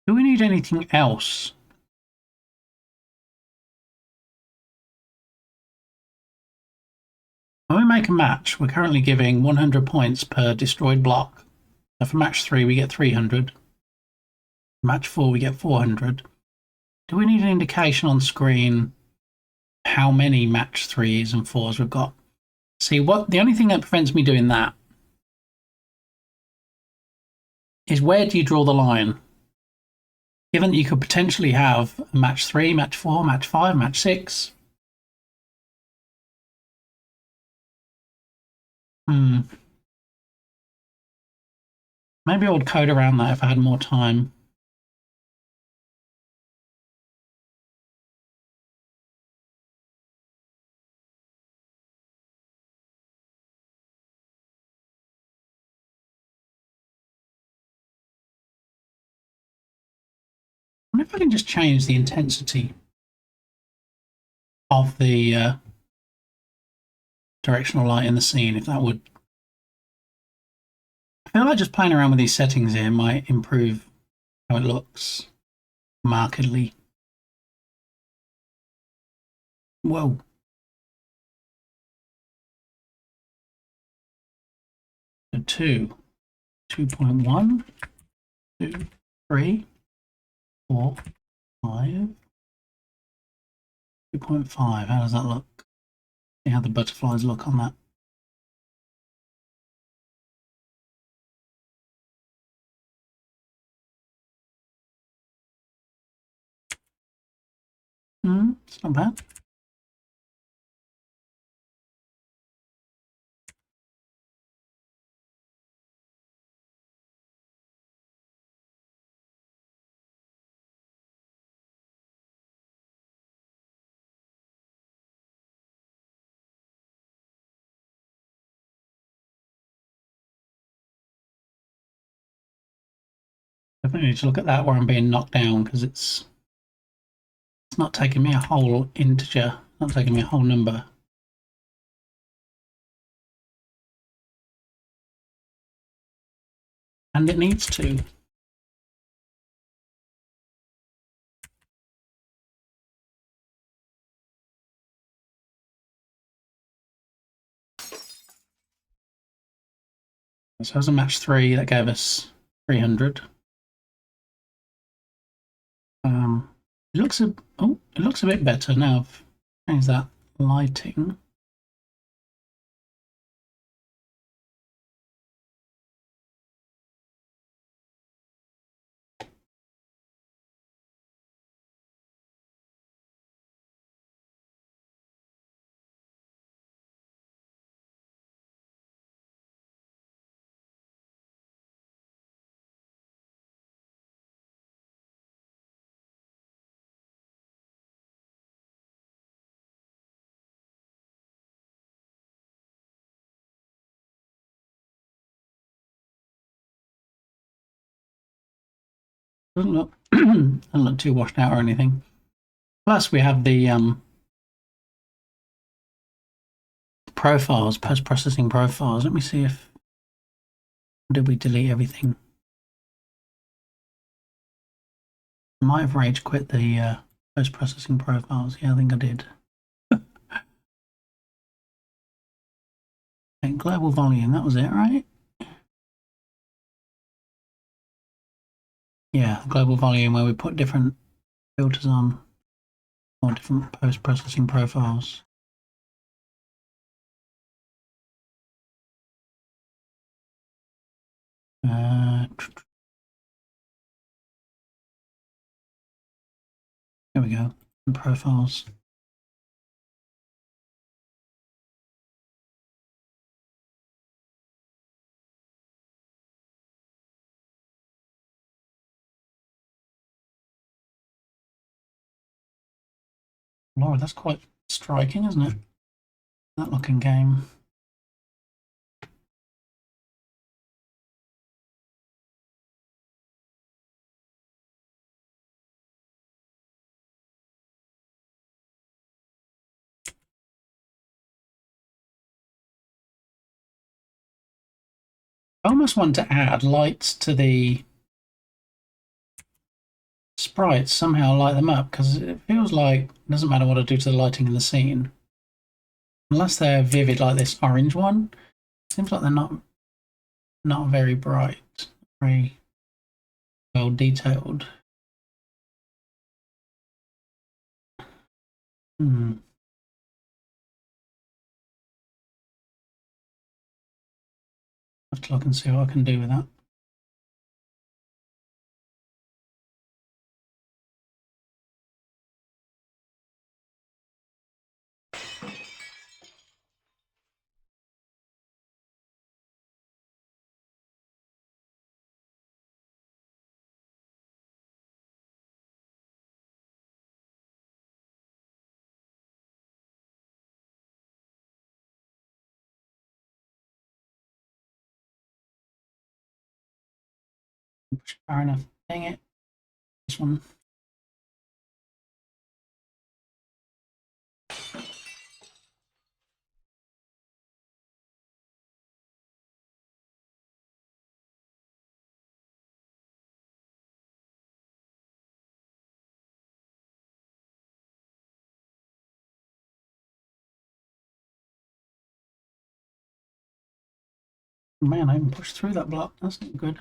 Do we need anything else? When we make a match, we're currently giving 100 points per destroyed block. So for match 3, we get 300. Match 4, we get 400. Do we need an indication on screen how many match 3s and 4s we've got? See, the only thing that prevents me doing that is where do you draw the line? Given that you could potentially have a match 3, match 4, match 5, match 6. Maybe I would code around that if I had more time. I wonder if I can just change the intensity of the directional light in the scene, if that would... I feel like just playing around with these settings here might improve how it looks markedly. Whoa. So 2.1, 2, 3, 4, 5, 2.5. How does that look? See how the butterflies look on that. It's not bad. Definitely need to look at that where I'm being knocked down, because it's not taking me a whole integer, not taking me a whole number. And it needs to. So as a match 3, that gave us 300. It looks a bit better now. I've changed that lighting. Doesn't look doesn't look too washed out or anything. Plus we have the profiles, post-processing profiles. Let me see if did we delete everything. I might have rage quit the post-processing profiles. Yeah, I think I did. Okay, global volume, that was it, right? Yeah, global volume where we put different filters on or different post-processing profiles. There we go. And profiles. Lord, that's quite striking, isn't it? That looking game. I almost want to add lights to the sprites, somehow light them up, because it feels like it doesn't matter what I do to the lighting in the scene. Unless they're vivid like this orange one, seems like they're not very bright, very well detailed. Have to look and see what I can do with that. Far enough. Dang it. This one. Man, I even pushed through that block. That's not good.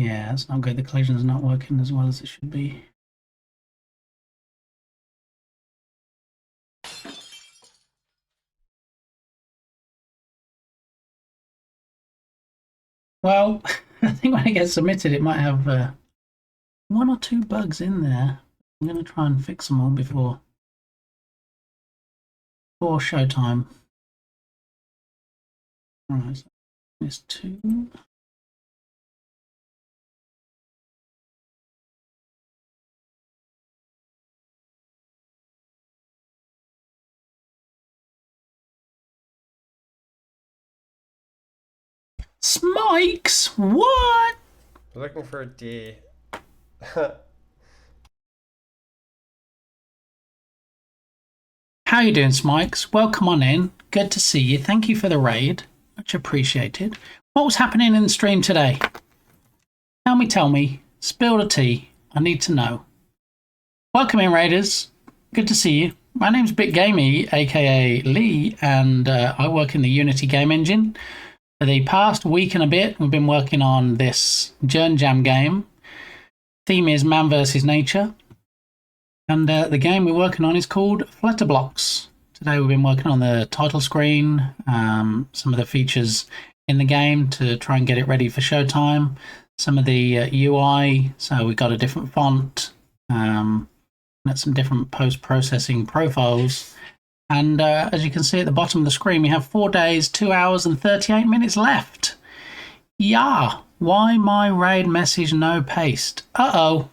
Yeah, that's not good. The collision's not working as well as it should be. Well, I think when it gets submitted, it might have 1 or 2 bugs in there. I'm going to try and fix them all before showtime. Right, so there's 2. Smikes? What? We're looking for a D. How you doing, Smikes? Welcome on in. Good to see you. Thank you for the raid. Much appreciated. What was happening in the stream today? Tell me. Spill the tea. I need to know. Welcome in, Raiders. Good to see you. My name's BitGamey, aka Lee, and I work in the Unity game engine. For the past week and a bit, we've been working on this Jern Jam game. Theme is Man vs. Nature. And the game we're working on is called Flutterblocks. Today we've been working on the title screen, some of the features in the game to try and get it ready for showtime, some of the UI, so we've got a different font, some different post-processing profiles. And as you can see at the bottom of the screen, we have 4 days, 2 hours and 38 minutes left. Yeah, why my raid message no paste? Uh-oh.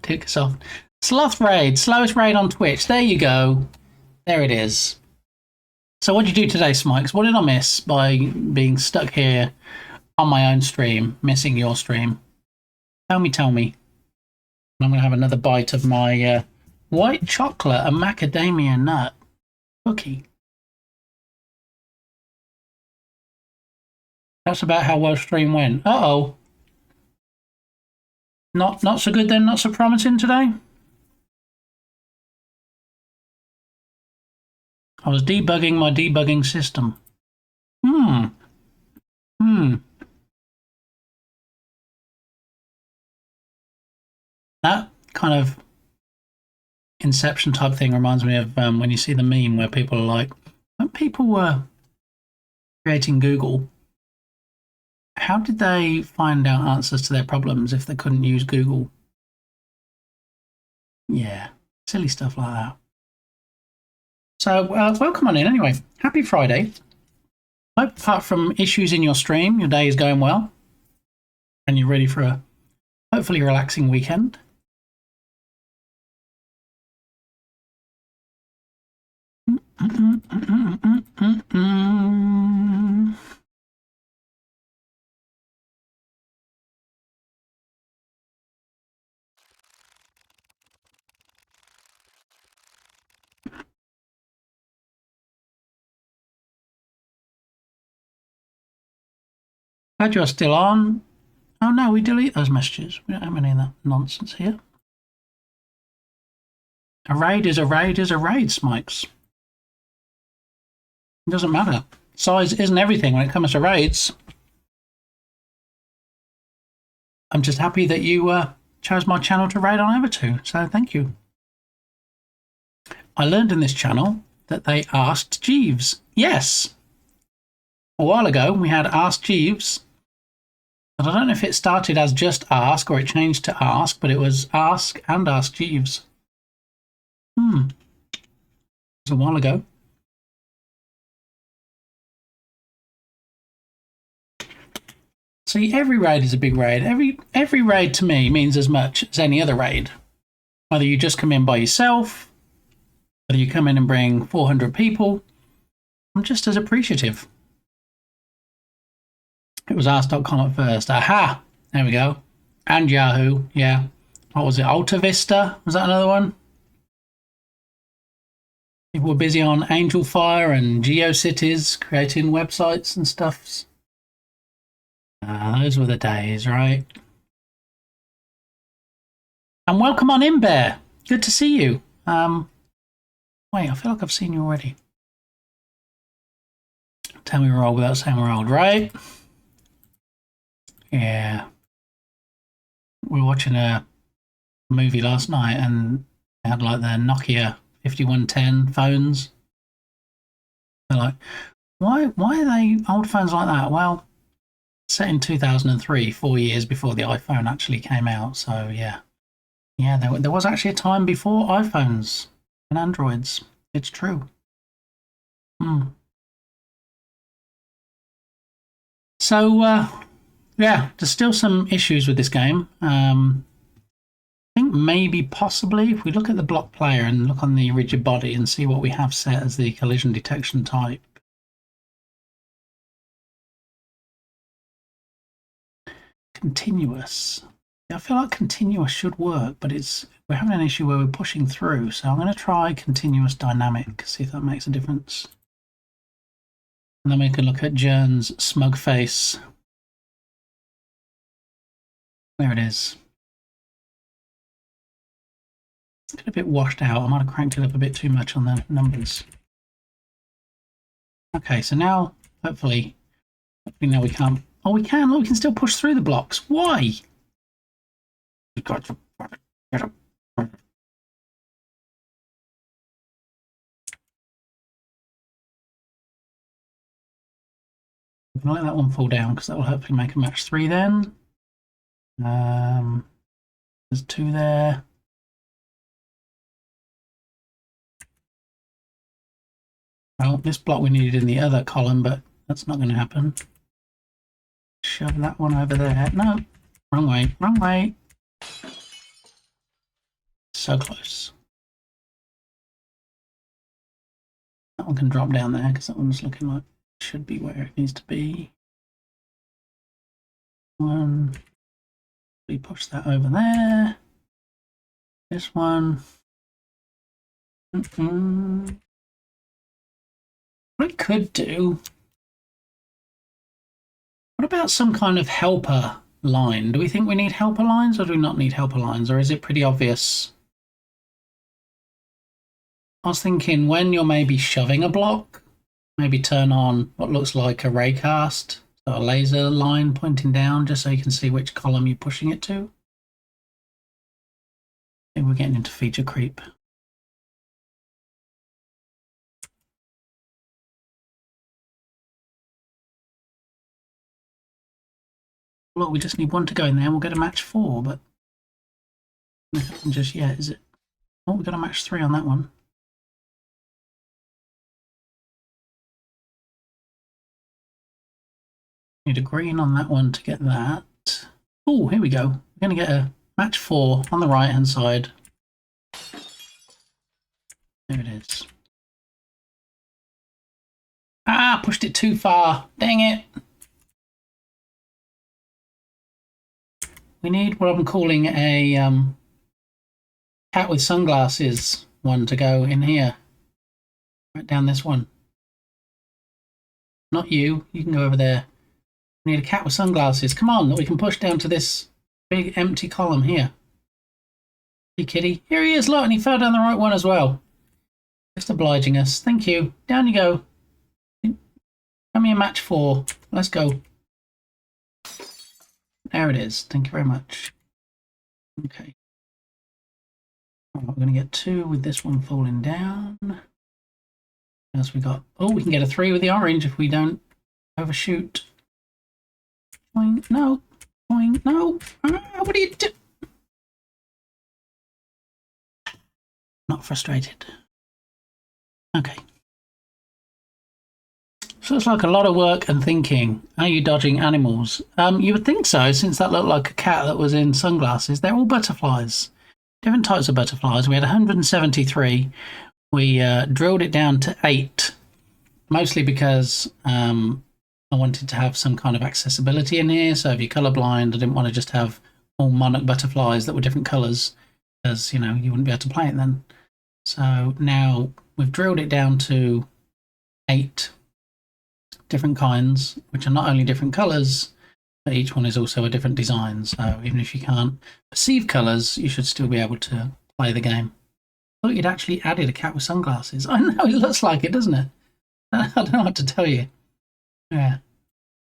Dukesoft. Sloth raid, slowest raid on Twitch. There you go. There it is. So what did you do today, Smikes? What did I miss by being stuck here on my own stream, missing your stream? Tell me. I'm going to have another bite of my white chocolate and macadamia nut cookie. That's about how well stream went. Uh-oh. Not so good then, not so promising today? I was debugging my debugging system. That kind of Inception type thing reminds me of when you see the meme where people are like, when people were creating Google, how did they find out answers to their problems if they couldn't use Google? Yeah, silly stuff like that. So, welcome on in anyway. Happy Friday. Hope apart from issues in your stream, your day is going well. And you're ready for a hopefully relaxing weekend. Glad you're still on. Oh no, we delete those messages. We don't have any of that nonsense here. A raid is a raid is a raid, Smikes. It doesn't matter. Size isn't everything when it comes to raids. I'm just happy that you chose my channel to raid on over to, so thank you. I learned in this channel that they asked Jeeves. Yes. A while ago, we had Ask Jeeves. But I don't know if it started as just Ask or it changed to Ask, but it was Ask and Ask Jeeves. It was a while ago. See, every raid is a big raid. Every raid to me means as much as any other raid. Whether you just come in by yourself, whether you come in and bring 400 people, I'm just as appreciative. It was Ask.com at first. Aha! There we go. And Yahoo, yeah. What was it? Alta Vista? Was that another one? People were busy on Angel Fire and GeoCities, creating websites and stuffs. Those were the days, right? And welcome on in, Bear. Good to see you. Wait, I feel like I've seen you already. tell me we're old without saying we're old, right? Yeah. We were watching a movie last night and they had like their Nokia 5110 phones. They're like, why are they old phones like that? Well, set in 2003, 4 years before the iPhone actually came out. So yeah, there was actually a time before iPhones and Androids. It's true. So yeah, there's still some issues with this game. I think maybe possibly if we look at the block player and look on the rigid body and see what we have set as the collision detection type. Continuous. Yeah, I feel like continuous should work, but we're having an issue where we're pushing through. So I'm going to try continuous dynamic, see if that makes a difference. And then we can look at Jern's smug face. There it is. It's a bit washed out. I might have cranked it up a bit too much on the numbers. Okay, so now, hopefully now we can't. Oh, we can. Look, we can still push through the blocks. Why? You've got to get up. I'm going to let that one fall down because that will hopefully make a match 3 then. There's 2 there. Well, this block we needed in the other column, but that's not going to happen. Shove that one over there. No, wrong way, wrong way. So close. That one can drop down there because that one's looking like it should be where it needs to be. We push that over there. This one. What it could do. What about some kind of helper line? Do we think we need helper lines or do we not need helper lines? Or is it pretty obvious? I was thinking when you're maybe shoving a block, maybe turn on what looks like a raycast, so a laser line pointing down just so you can see which column you're pushing it to. Maybe we're getting into feature creep. Look, we just need one to go in there and we'll get a match 4, but nothing just yet, is it? Oh, we've got a match 3 on that one. Need a green on that one to get that. Oh, here we go. We're going to get a match 4 on the right hand side. There it is. Ah, pushed it too far. Dang it. We need what I'm calling a cat with sunglasses one to go in here. Right down this one. Not you. You can go over there. We need a cat with sunglasses. Come on, that we can push down to this big empty column here. Hey, kitty. Here he is, look, and he fell down the right one as well. Just obliging us. Thank you. Down you go. Give me a match 4. Let's go. There it is. Thank you very much. Okay. Right, we're going to get 2 with this one falling down. What else we got? Oh, we can get a 3 with the orange if we don't overshoot. Boing, no. Boing, no. What are you doing? Not frustrated. Okay. So it's like a lot of work and thinking. Are you dodging animals? You would think so, since that looked like a cat that was in sunglasses. They're all butterflies. Different types of butterflies. We had 173. We drilled it down to 8. Mostly because I wanted to have some kind of accessibility in here. So if you're colourblind, I didn't want to just have all monarch butterflies that were different colours. Because, you know, you wouldn't be able to play it then. So now we've drilled it down to 8 different kinds, which are not only different colours, but each one is also a different design. So even if you can't perceive colours, you should still be able to play the game. I thought you'd actually added a cat with sunglasses. I know, it looks like it, doesn't it? I don't know what to tell you. Yeah,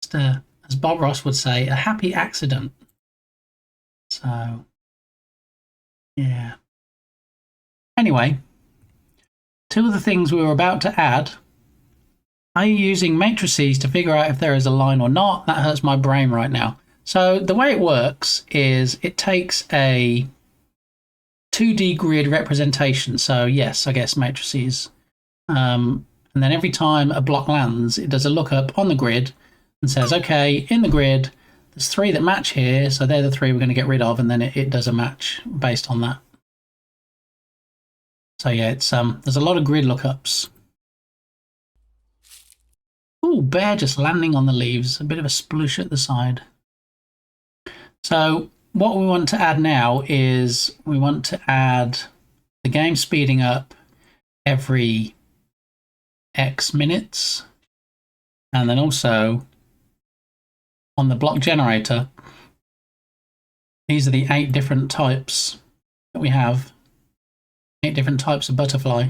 just as Bob Ross would say, a happy accident. So, yeah. Anyway, two of the things we were about to add. Are you using matrices to figure out if there is a line or not? That hurts my brain right now. So the way it works is it takes a 2D grid representation. So yes, I guess matrices. And then every time a block lands, it does a lookup on the grid and says, okay, in the grid, there's 3 that match here. So they're the 3 we're going to get rid of. And then it does a match based on that. So yeah, it's there's a lot of grid lookups. Ooh, bear just landing on the leaves. A bit of a sploosh at the side. So what we want to add now is we want to add the game speeding up every X minutes. And then also on the block generator, these are the 8 different types that we have. 8 different types of butterfly.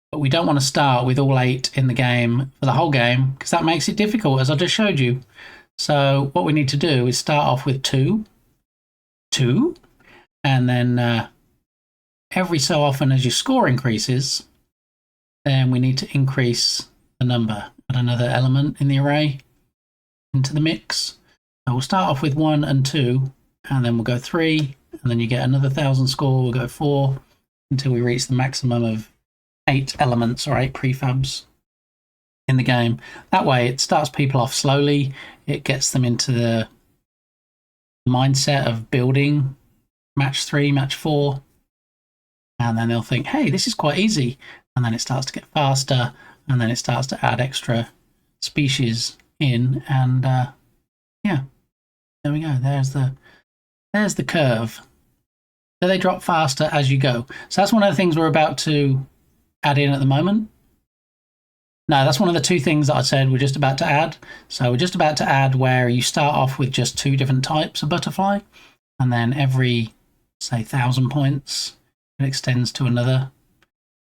But we don't want to start with all 8 in the game for the whole game because that makes it difficult, as I just showed you. So what we need to do is start off with 2, and then every so often as your score increases, then we need to increase the number, add another element in the array into the mix. So we'll start off with 1 and 2, and then we'll go 3, and then you get another 1,000 score. We'll go 4 until we reach the maximum of 8 elements or 8 prefabs in the game. That way it starts people off slowly. It gets them into the mindset of building match 3, match 4. And then they'll think, hey, this is quite easy. And then it starts to get faster. And then it starts to add extra species in. And yeah, there we go. There's the curve. So they drop faster as you go. So that's one of the things we're about to add in at the moment. No, that's one of the 2 things that I said we're just about to add. So we're just about to add where you start off with just 2 different types of butterfly, and then every, say, 1,000 points, it extends to another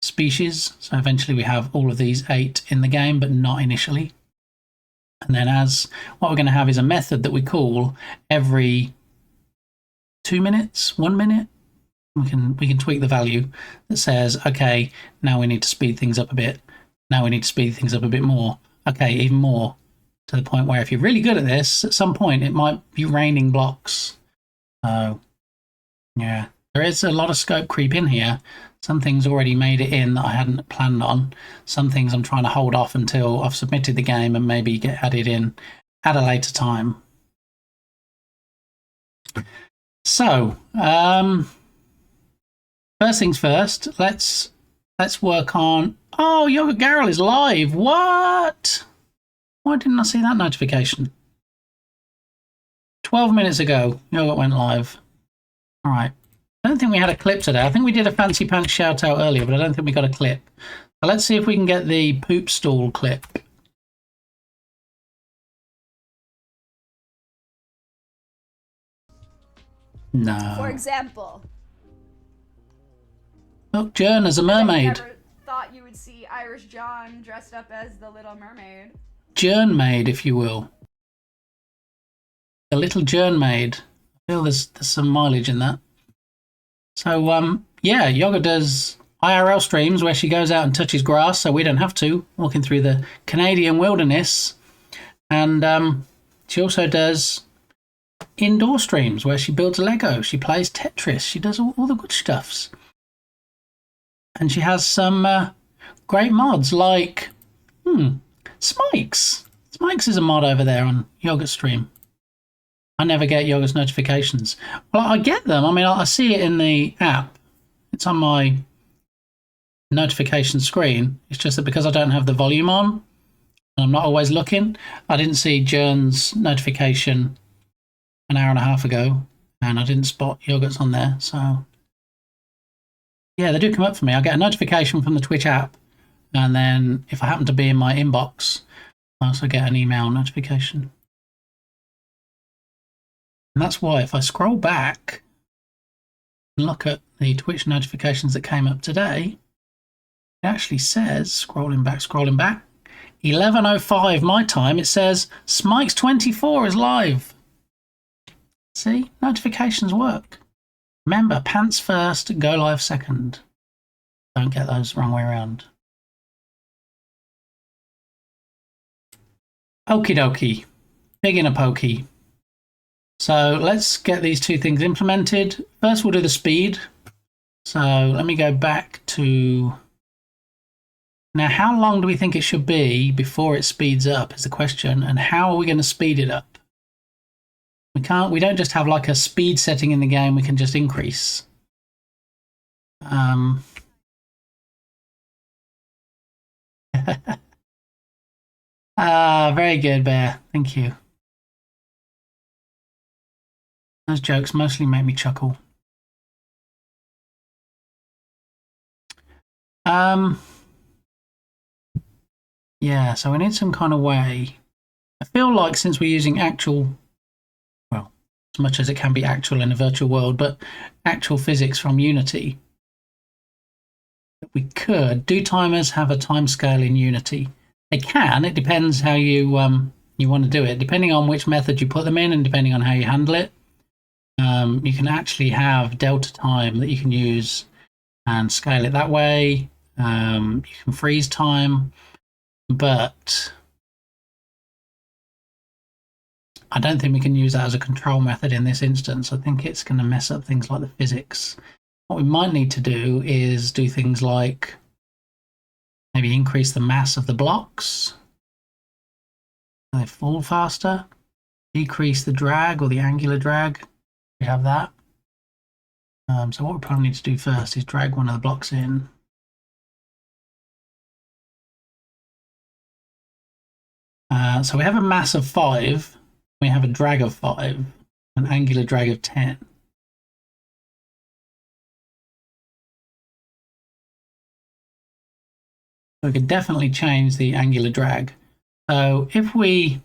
species. So eventually we have all of these 8 in the game, but not initially. And then what we're going to have is a method that we call every 2 minutes, 1 minute. We can tweak the value that says, okay, now we need to speed things up a bit. Now we need to speed things up a bit more. Okay, even more, to the point where if you're really good at this, at some point it might be raining blocks. So yeah, there is a lot of scope creep in here. Some things already made it in that I hadn't planned on. Some things I'm trying to hold off until I've submitted the game and maybe get added in at a later time. So, first things first, let's work on... Oh, Yoga Garrel is live. What? Why didn't I see that notification? 12 minutes ago, Yoga went live. All right. I don't think we had a clip today. I think we did a Fancy Pants shout out earlier, but I don't think we got a clip. So let's see if we can get the poop stool clip. No. For example. Look, Jern as a mermaid. I never thought you would see Irish John dressed up as the Little Mermaid. Jern maid, if you will. The little Jern maid. I feel there's some mileage in that. So, yeah, Yoga does IRL streams where she goes out and touches grass, so we don't have to, walking through the Canadian wilderness. And she also does indoor streams where she builds Lego, she plays Tetris, she does all the good stuffs. And she has some great mods like Smikes. Smikes is a mod over there on Yoga's stream. I never get Yoga's notifications. Well, I get them. I mean, I see it in the app. It's on my notification screen. It's just that because I don't have the volume on, and I'm not always looking, I didn't see Jern's notification an hour and a half ago, and I didn't spot Yoga's on there. So, yeah, they do come up for me. I get a notification from the Twitch app, and then if I happen to be in my inbox, I also get an email notification. And that's why if I scroll back and look at the Twitch notifications that came up today, it actually says, scrolling back, 11:05 my time, it says Smikes24 is live. See, notifications work. Remember, pants first, go live second. Don't get those wrong way around. Okie dokie. Big in a pokey. So let's get these two things implemented. First, we'll do the speed. So let me go back to... Now, how long do we think it should be before it speeds up is the question. And how are we going to speed it up? We don't just have like a speed setting in the game. We can just increase. Very good, Bear. Thank you. Those jokes mostly make me chuckle. Yeah, so we need some kind of way. I feel like since we're using actual, well, as much as it can be actual in a virtual world, but actual physics from Unity, we could. Do timers have a time scale in Unity? They can. It depends how you want to do it. Depending on which method you put them in and depending on how you handle it, you can actually have delta time that you can use and scale it that way. You can freeze time, but I don't think we can use that as a control method in this instance. I think it's going to mess up things like the physics. What we might need to do is do things like maybe increase the mass of the blocks so they fall faster, decrease the drag or the angular drag. We have that. So what we probably need to do first is drag one of the blocks in. So we have a mass of 5, we have a drag of 5, an angular drag of 10. So we could definitely change the angular drag. So if we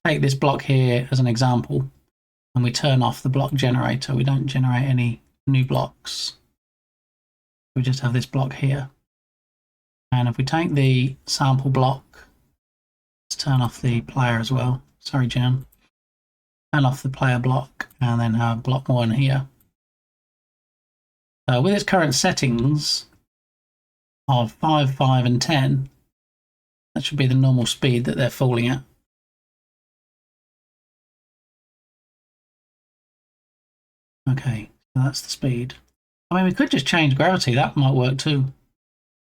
take this block here as an example, and we turn off the block generator, we don't generate any new blocks. We just have this block here. And if we take the sample block, let's turn off the player as well. Sorry, Jim. Turn off the player block and then have block 1 here. With its current settings of 5, 5, and 10, that should be the normal speed that they're falling at. Okay, so that's the speed. I mean, we could just change gravity. That might work too.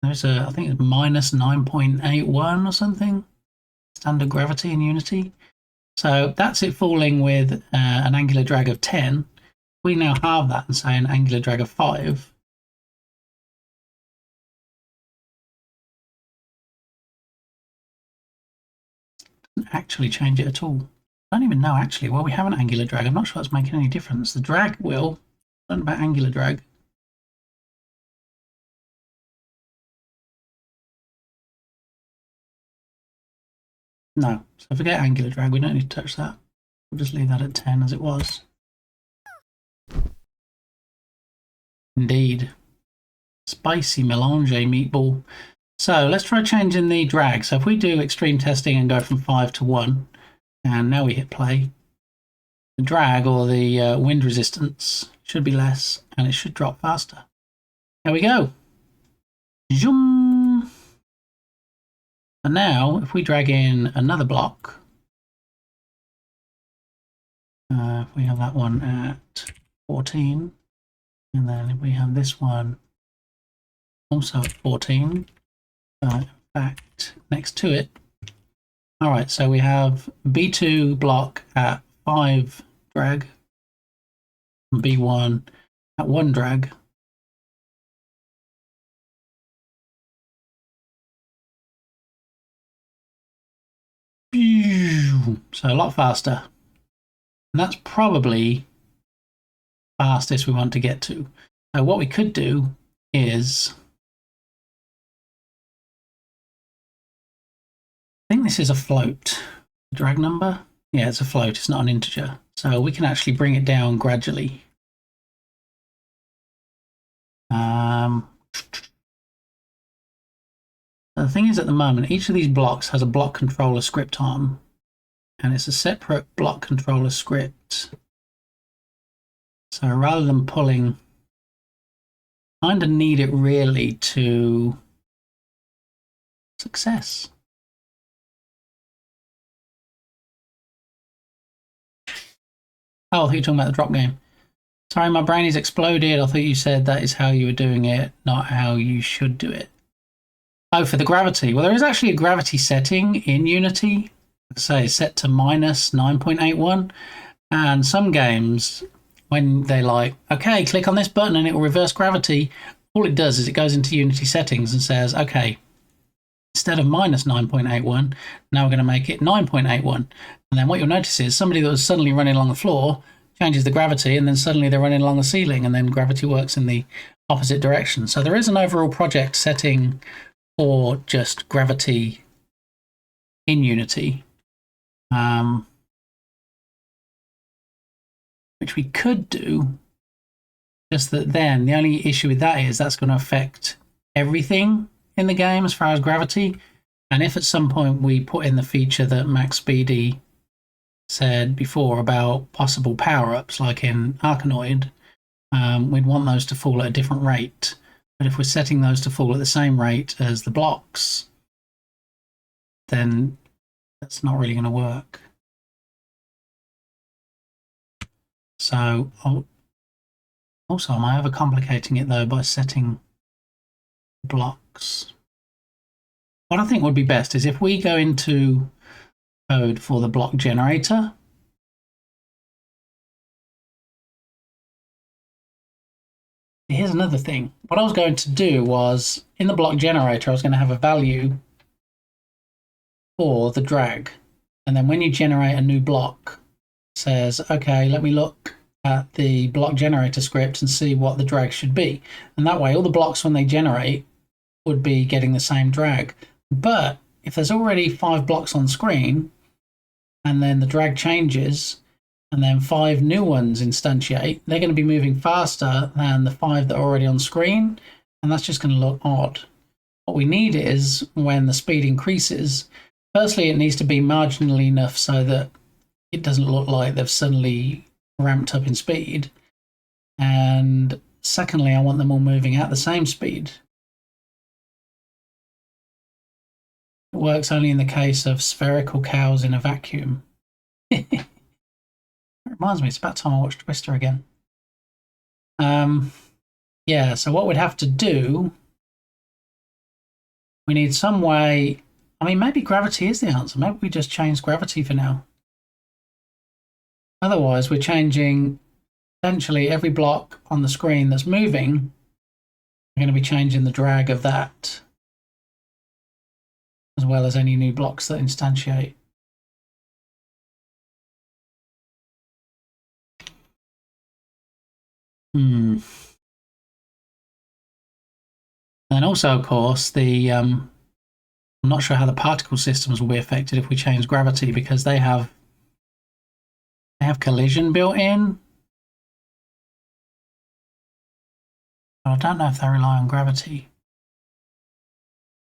There's a, I think it's minus 9.81 or something. Standard gravity in Unity. So that's it falling with an angular drag of 10. We now have that and say an angular drag of 5. Doesn't actually change it at all. I don't even know actually. Well, we have an angular drag. I'm not sure that's making any difference. The drag will. I don't know about angular drag. No, so forget angular drag, we don't need to touch that. We'll just leave that at 10 as it was. Indeed. Spicy melange meatball. So let's try changing the drag. So if we do extreme testing and go from 5 to 1, and now we hit play, the drag or the wind resistance should be less and it should drop faster. There we go. Zoom. And now, if we drag in another block, if we have that one at 14, and then if we have this one also at 14, in fact, next to it. All right, so we have B2 block at 5 drag, and B1 at 1 drag. So a lot faster. And that's probably fastest we want to get to. So what we could do is, I think this is a float. Drag number? Yeah, it's a float, it's not an integer. So we can actually bring it down gradually. So the thing is, at the moment, each of these blocks has a block controller script arm, and it's a separate block controller script. So rather than pulling, kind of need it really to success. Oh, I thought you were talking about the drop game. Sorry, my brain is exploded. I thought you said that is how you were doing it, not how you should do it. Oh, for the gravity. Well, there is actually a gravity setting in Unity. Like I say, it's set to minus 9.81. And some games, when they're like, okay, click on this button and it will reverse gravity, all it does is it goes into Unity settings and says, okay, instead of minus 9.81, now we're going to make it 9.81. And then what you'll notice is somebody that was suddenly running along the floor changes the gravity, and then suddenly they're running along the ceiling, and then gravity works in the opposite direction. So there is an overall project setting for just gravity in Unity, which we could do, just that then the only issue with that is that's going to affect everything in the game as far as gravity. And if at some point we put in the feature that Max Speedy said before about possible power-ups like in Arkanoid, we'd want those to fall at a different rate. But if we're setting those to fall at the same rate as the blocks, then that's not really going to work. So also, am I overcomplicating it though by setting blocks? What I think would be best is if we go into code for the block generator. Here's another thing. What I was going to do was, in the block generator, I was going to have a value for the drag. And then when you generate a new block, it says, okay, let me look at the block generator script and see what the drag should be. And that way, all the blocks when they generate would be getting the same drag. But if there's already 5 blocks on screen, and then the drag changes, and then 5 new ones instantiate, they're going to be moving faster than the 5 that are already on screen, and that's just going to look odd. What we need is, when the speed increases, firstly, it needs to be marginally enough so that it doesn't look like they've suddenly ramped up in speed. And secondly, I want them all moving at the same speed. It works only in the case of spherical cows in a vacuum. It reminds me, it's about time I watched Twister again. Yeah, so what we'd have to do, we need some way, I mean, maybe gravity is the answer. Maybe we just change gravity for now. Otherwise, we're changing essentially every block on the screen that's moving. We're going to be changing the drag of that, as well as any new blocks that instantiate. And also, of course, the I'm not sure how the particle systems will be affected if we change gravity, because they have collision built in. But I don't know if they rely on gravity.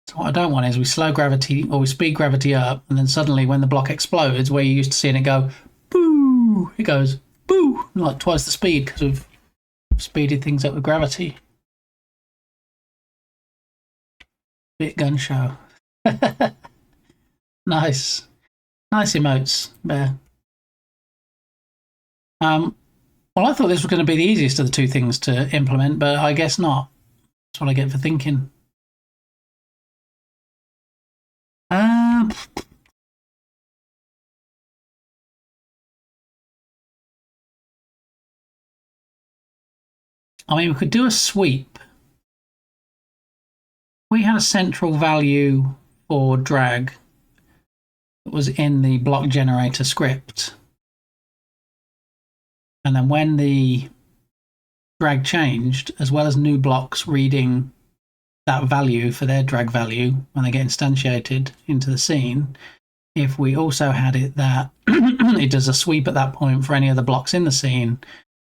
So what I don't want is we slow gravity, or we speed gravity up, and then suddenly when the block explodes, where you're used to seeing it go boo, it goes boo, like twice the speed because we've speeded things up with gravity. Bit gun show. Nice emotes, Bear. Well, I thought this was going to be the easiest of the two things to implement, but I guess not. That's what I get for thinking. I mean, we could do a sweep. We had a central value for drag that was in the block generator script. And then when the drag changed, as well as new blocks reading that value for their drag value when they get instantiated into the scene, if we also had it that it does a sweep at that point for any other blocks in the scene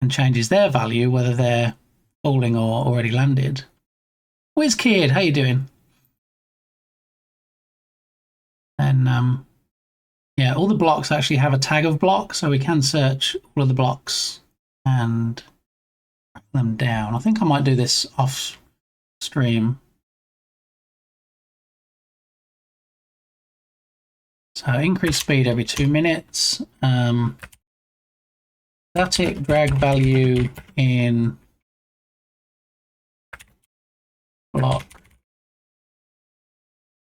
and changes their value, whether they're falling or already landed. Whiz Kid, how you doing? then yeah, all the blocks actually have a tag of block, so we can search all of the blocks and track them down. I think I might do this off stream. So increase speed every 2 minutes. Static drag value in block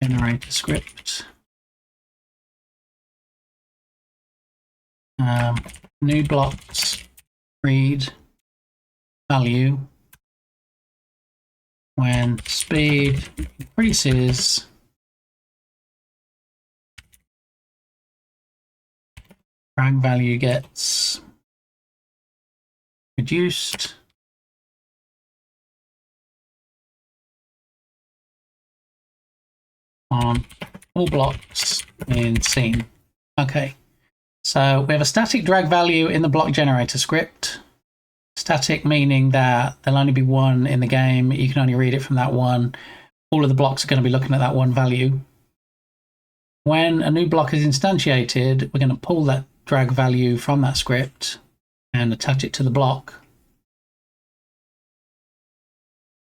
generator script. New blocks read value when speed increases drag value gets reduced on all blocks in scene. Okay, so we have a static drag value in the block generator script. Static meaning that there'll only be one in the game. You can only read it from that one. All of the blocks are going to be looking at that one value. When a new block is instantiated, we're going to pull that drag value from that script and attach it to the block.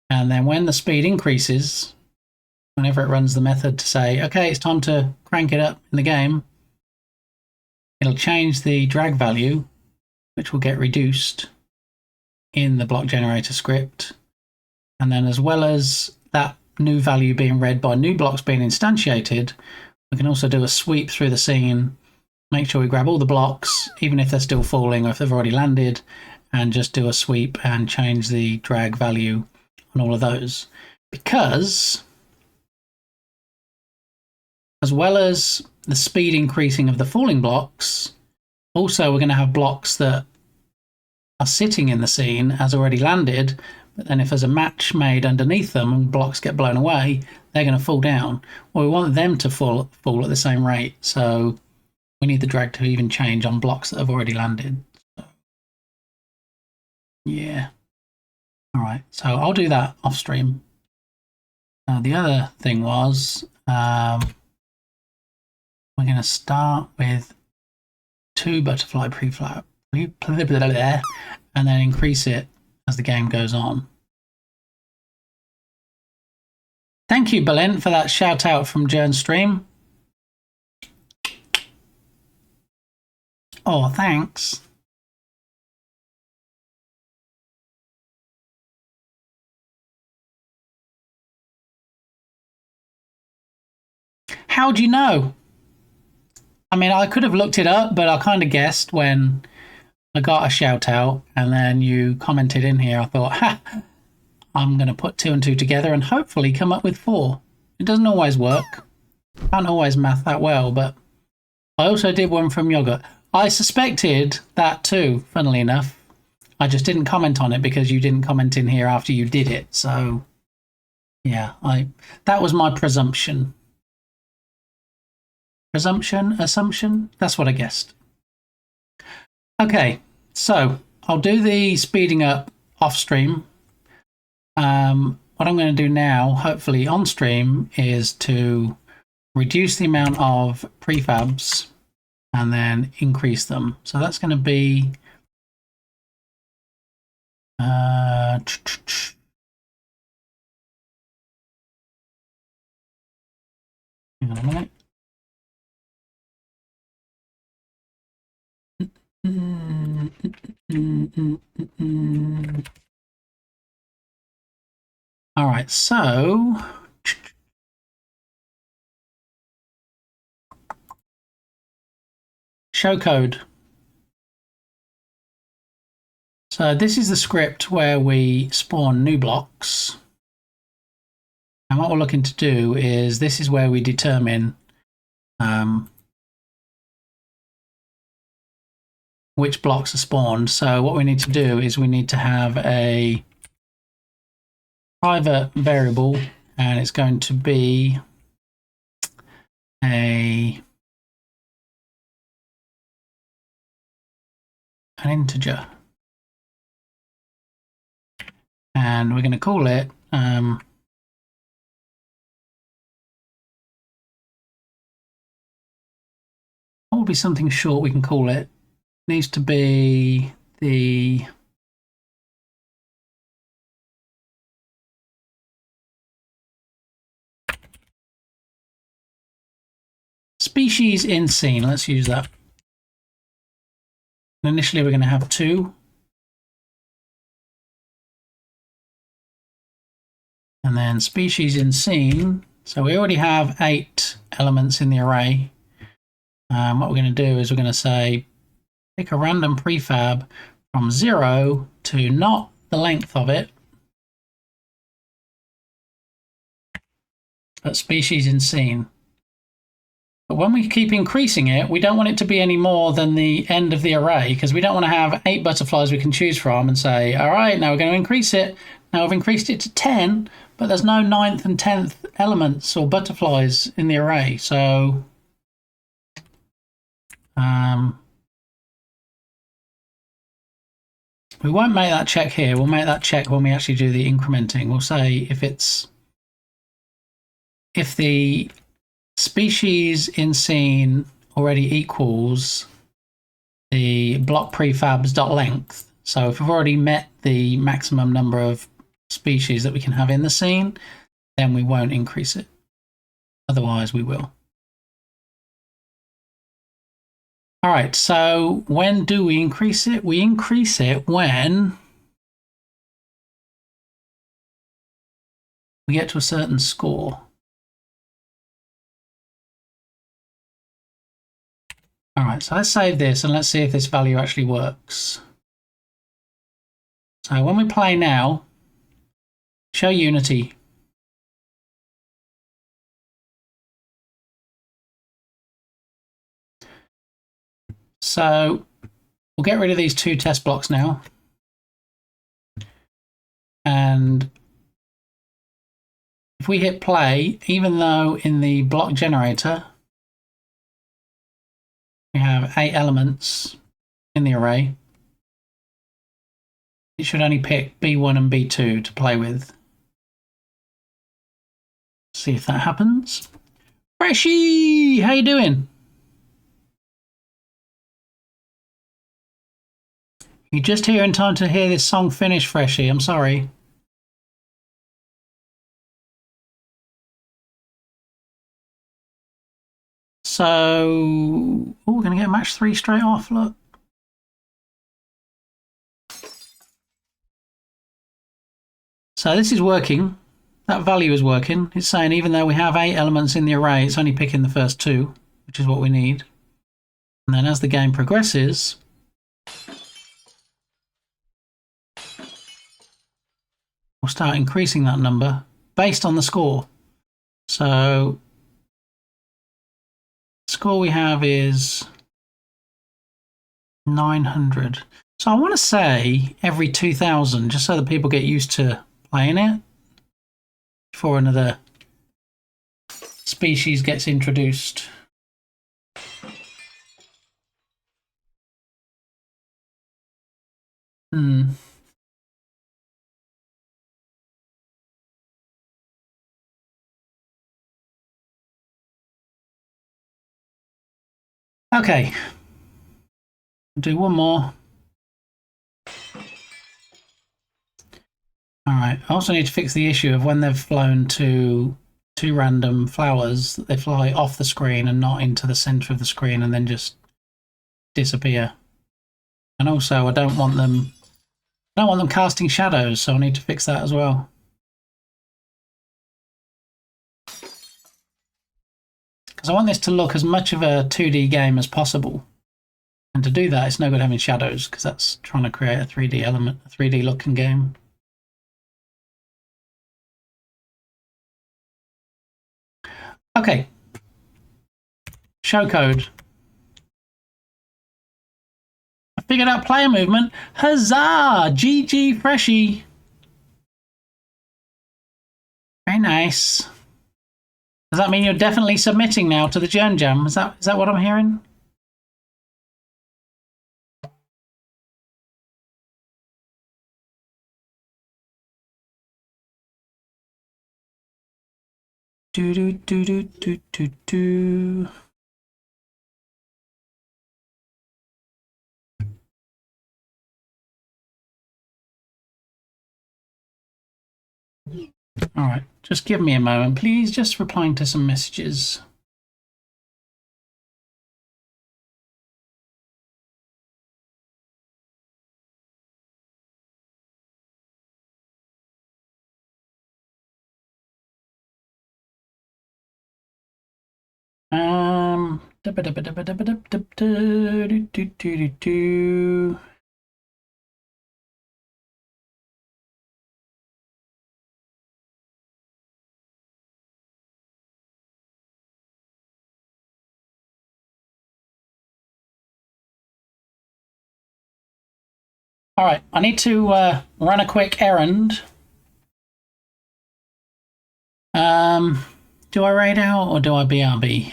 And then when the speed increases, whenever it runs the method to say, okay, it's time to crank it up in the game, it'll change the drag value, which will get reduced in the block generator script. And then as well as that new value being read by new blocks being instantiated, we can also do a sweep through the scene, make sure we grab all the blocks, even if they're still falling or if they've already landed, and just do a sweep and change the drag value on all of those. Because as well as the speed increasing of the falling blocks, also we're going to have blocks that are sitting in the scene as already landed, but then if there's a match made underneath them and blocks get blown away, they're going to fall down. Well, we want them to fall at the same rate, so we need the drag to even change on blocks that have already landed. So, yeah. All right, so I'll do that off stream. The other thing was we're going to start with 2 butterfly preflap, and then increase it as the game goes on. Thank you, Berlin, for that shout out from Jern Stream. Oh, thanks. How do you know? I mean, I could have looked it up, but I kind of guessed when I got a shout out and then you commented in here. I thought, ha, I'm going to put 2 and 2 together and hopefully come up with 4. It doesn't always work. Can't always math that well, but I also did one from Yogurt. I suspected that too, funnily enough. I just didn't comment on it because you didn't comment in here after you did it. So, yeah, that was my presumption. Assumption? That's what I guessed. Okay, so I'll do the speeding up off stream. What I'm going to do now, hopefully on stream, is to reduce the amount of prefabs and then increase them. So that's going to be hang on a minute. All right, so show code. So this is the script where we spawn new blocks. And what we're looking to do is this is where we determine which blocks are spawned. So what we need to do is we need to have a private variable, and it's going to be an integer. And we're going to call it be something short we can call it. Needs to be the species in scene. Let's use that. And initially we're going to have 2. And then species in scene. So we already have 8 elements in the array. What we're going to do is we're going to say pick a random prefab from 0 to not the length of it, but species in scene. But when we keep increasing it, we don't want it to be any more than the end of the array, because we don't want to have 8 butterflies we can choose from and say, all right, now we're going to increase it. Now we've increased it to 10, but there's no 9th and 10th elements or butterflies in the array. So we won't make that check here. We'll make that check when we actually do the incrementing. We'll say if the species in scene already equals the block prefabs dot length. So if we've already met the maximum number of species that we can have in the scene, then we won't increase it. Otherwise we will. All right, so when do we increase it? We increase it when we get to a certain score. All right, so let's save this and let's see if this value actually works. So when we play now, show Unity. So we'll get rid of these 2 test blocks now. And if we hit play, even though in the block generator we have 8 elements in the array, it should only pick B1 and B2 to play with. See if that happens. Freshie, how you doing? You're just here in time to hear this song finish, Freshie. I'm sorry. So, oh, we're going to get match 3 straight off, look. So this is working. That value is working. It's saying even though we have 8 elements in the array, it's only picking the first 2, which is what we need. And then as the game progresses, we'll start increasing that number based on the score. So the score we have is 900. So I want to say every 2000, just so that people get used to playing it before another species gets introduced. Okay, do one more. All right, I also need to fix the issue of when they've flown to 2 random flowers, that they fly off the screen and not into the center of the screen and then just disappear. And also I don't want them casting shadows, so I need to fix that as well. Because I want this to look as much of a 2D game as possible. And to do that, it's no good having shadows, because that's trying to create a 3D element, a 3D looking game. Okay. Show code. I figured out player movement. Huzzah! GG Freshie. Very nice. Does that mean you're definitely submitting now to the Joan Jam? Is that what I'm hearing? Do do do do do do do. All right, just give me a moment, please. Just replying to some messages. All right, I need to run a quick errand. Do I raid out or do I BRB?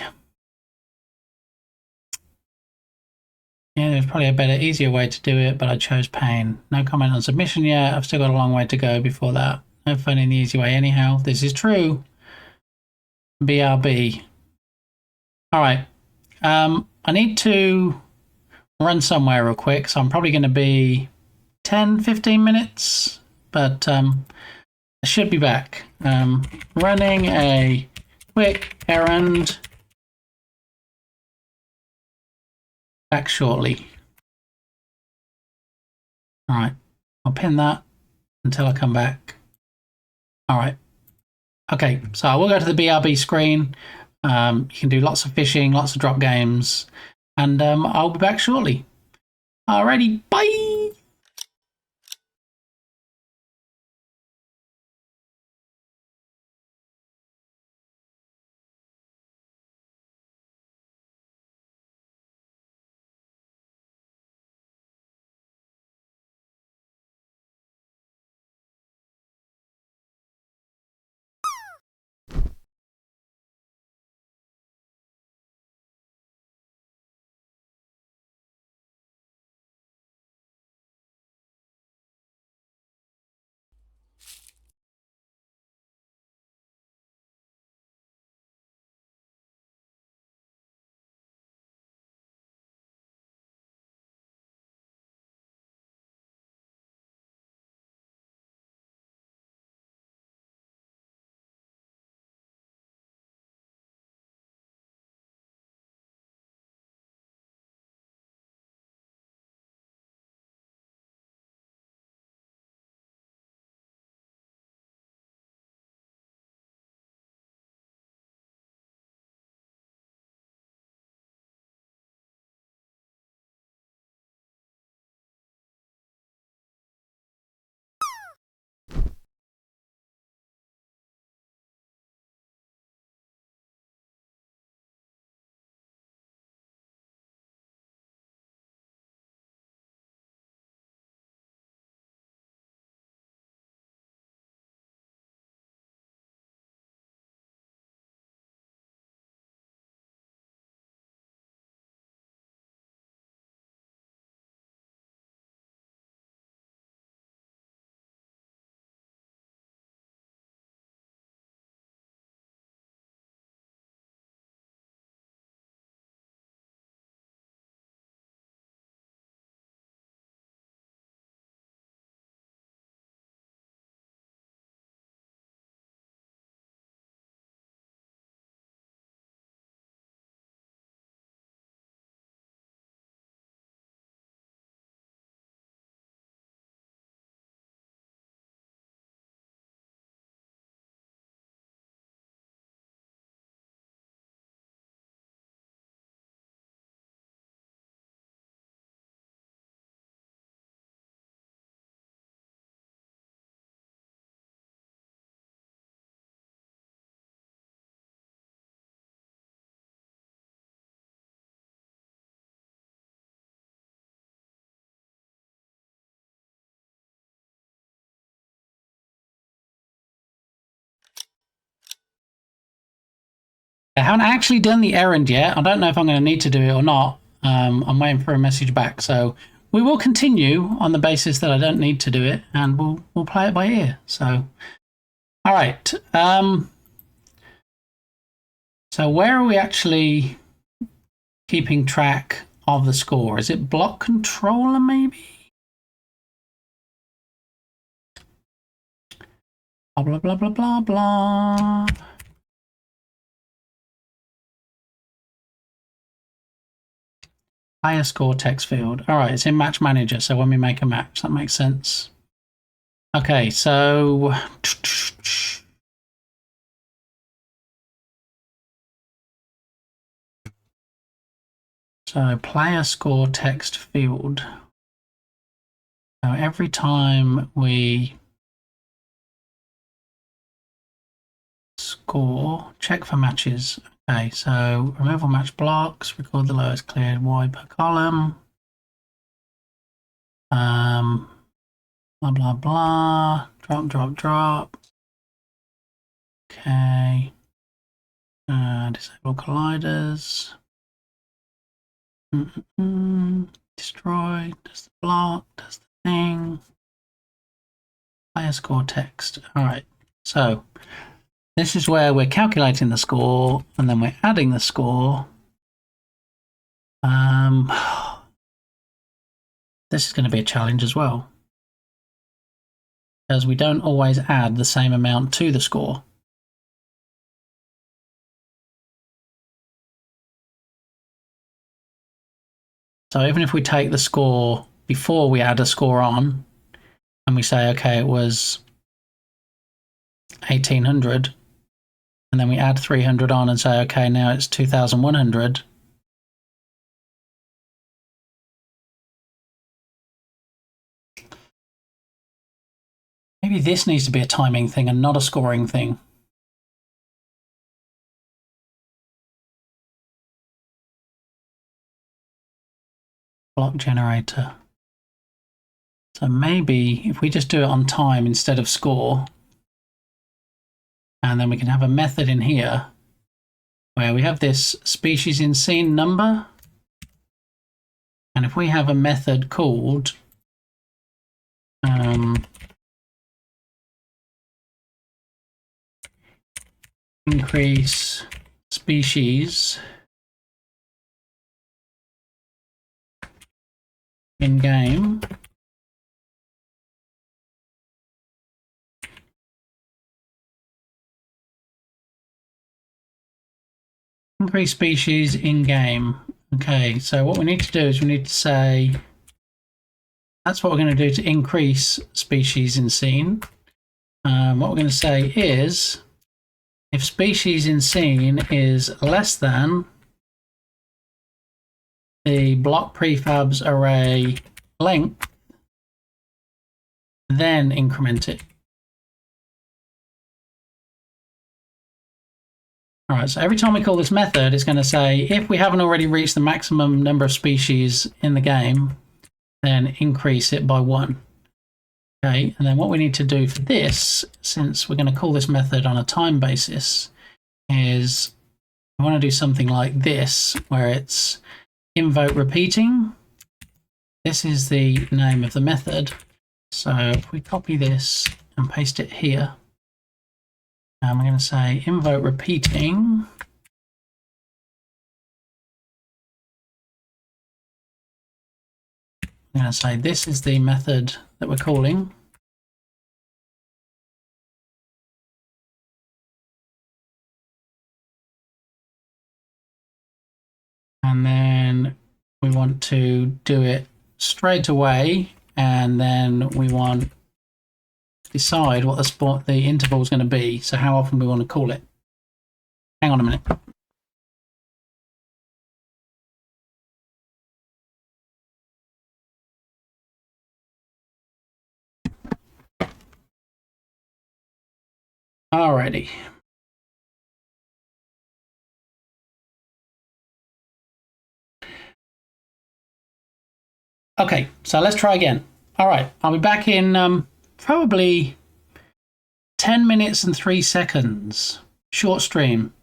Yeah, there's probably a better, easier way to do it, but I chose pain. No comment on submission yet. I've still got a long way to go before that. No finding the easy way anyhow. This is true. BRB. All right. I need to run somewhere real quick, so I'm probably going to be 10, 15 minutes, but I should be back. Running a quick errand. Back shortly. All right. I'll pin that until I come back. All right. Okay, so I will go to the BRB screen. You can do lots of fishing, lots of drop games, and I'll be back shortly. Alrighty, bye! I haven't actually done the errand yet. I don't know if I'm going to need to do it or not. I'm waiting for a message back, so we will continue on the basis that I don't need to do it, and we'll play it by ear. So, all right. So where are we actually keeping track of the score? Is it block controller, maybe? Blah, blah, blah, blah, blah. Player score text field. All right, it's in match manager. So when we make a match, that makes sense. Okay, so player score text field. So every time we score, check for matches. Okay, so removal match blocks, record the lowest cleared Y per column. Blah, blah, blah. Drop, drop, drop. Okay. Disable colliders. Destroy. Does the block. Does the thing. Player score text. All right. So this is where we're calculating the score and then we're adding the score. This is going to be a challenge as well, because we don't always add the same amount to the score. So even if we take the score before we add a score on, and we say, okay, it was 1800, and then we add 300 on and say, okay, now it's 2100. Maybe this needs to be a timing thing and not a scoring thing. Block generator. So maybe if we just do it on time instead of score, and then we can have a method in here where we have this species in scene number. And if we have a method called increase species in game, increase species in game. Okay, so what we need to do is we need to say that's what we're going to do to increase species in scene. What we're going to say is if species in scene is less than the block prefabs array length, then increment it. All right, so every time we call this method, it's going to say if we haven't already reached the maximum number of species in the game, then increase it by 1. Okay, and then what we need to do for this, since we're going to call this method on a time basis, is we want to do something like this, where it's invoke repeating. This is the name of the method. So if we copy this and paste it here, and we're going to say invoke repeating. I'm going to say this is the method that we're calling. And then we want to do it straight away, and then we want to decide what the interval is going to be, so how often we want to call it. Hang on a minute. Alrighty. Okay, so let's try again. All right, I'll be back in probably 10 minutes and 3 seconds. Short stream.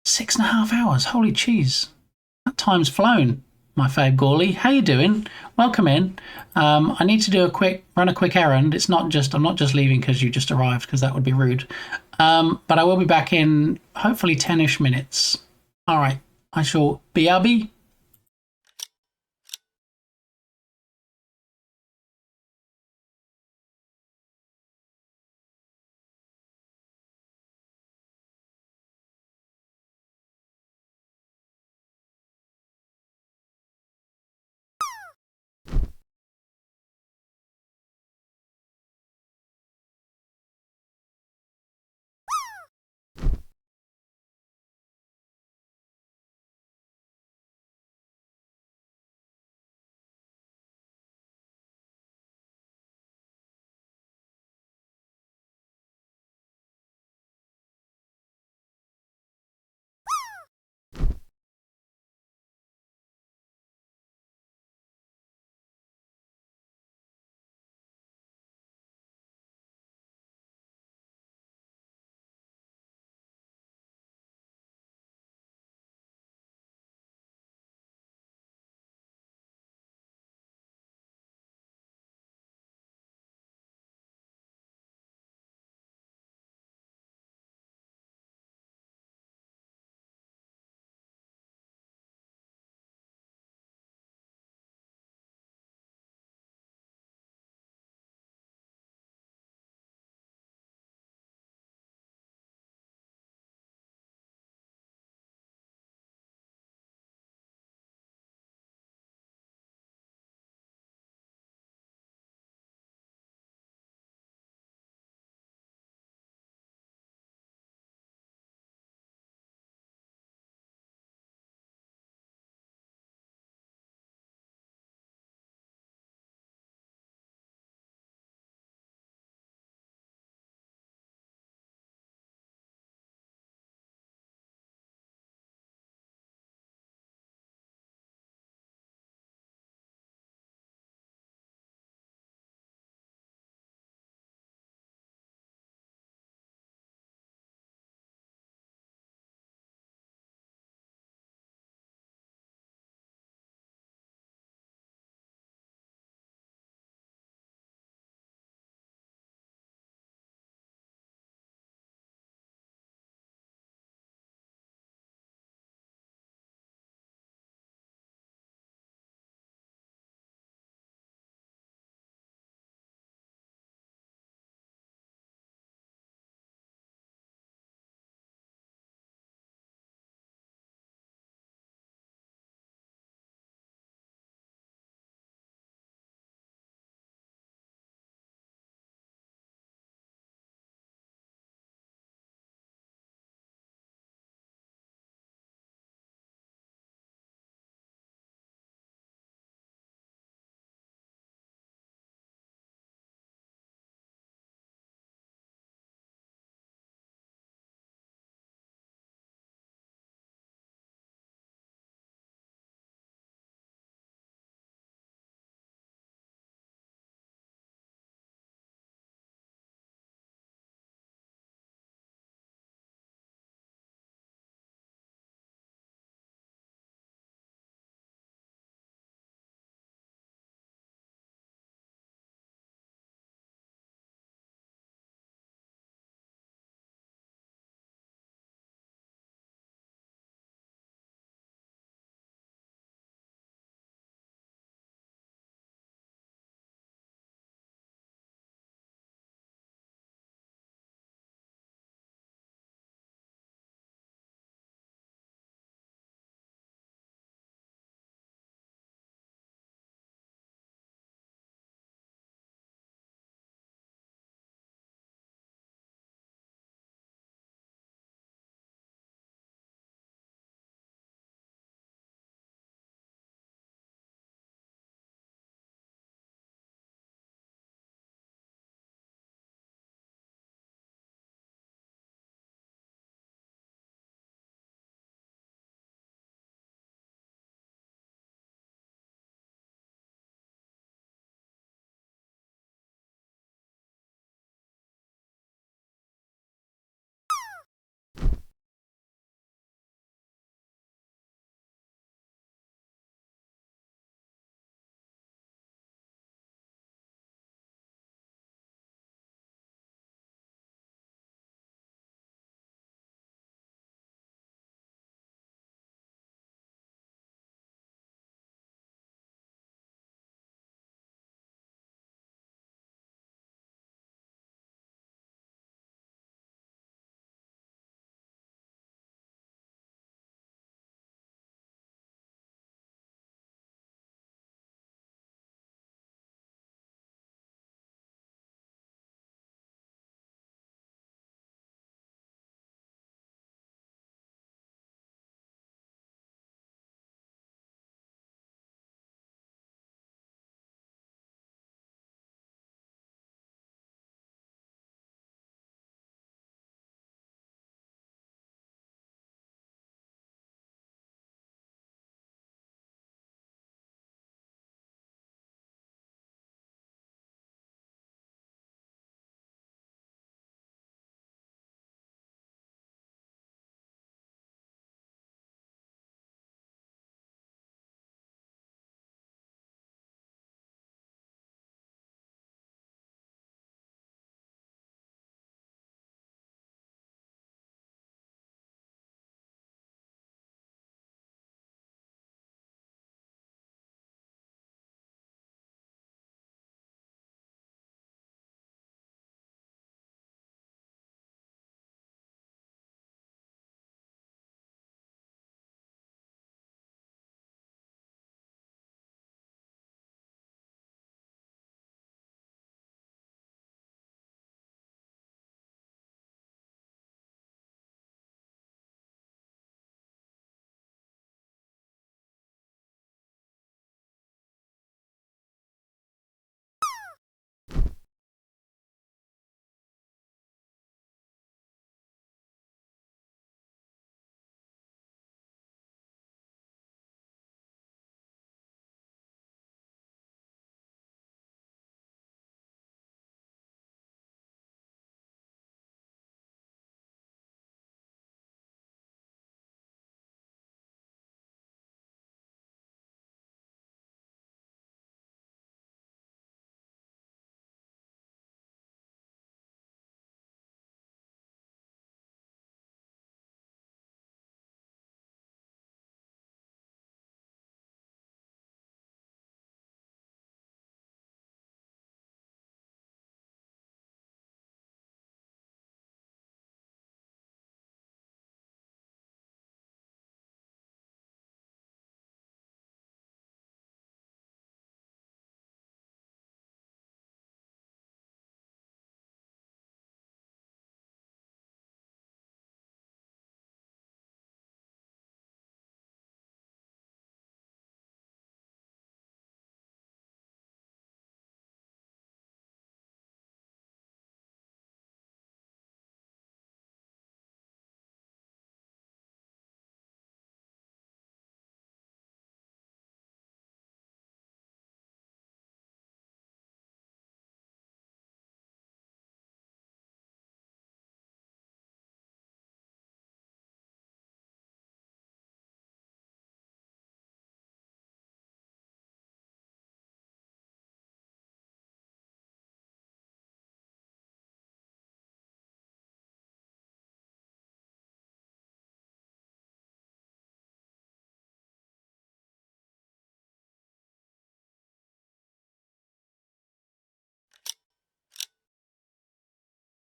6.5 hours. Holy cheese. That time's flown, my fave Gawley. How you doing? Welcome in. I need to run a quick errand. I'm not just leaving because you just arrived, because that would be rude. But I will be back in hopefully 10-ish minutes. All right, I shall BRB.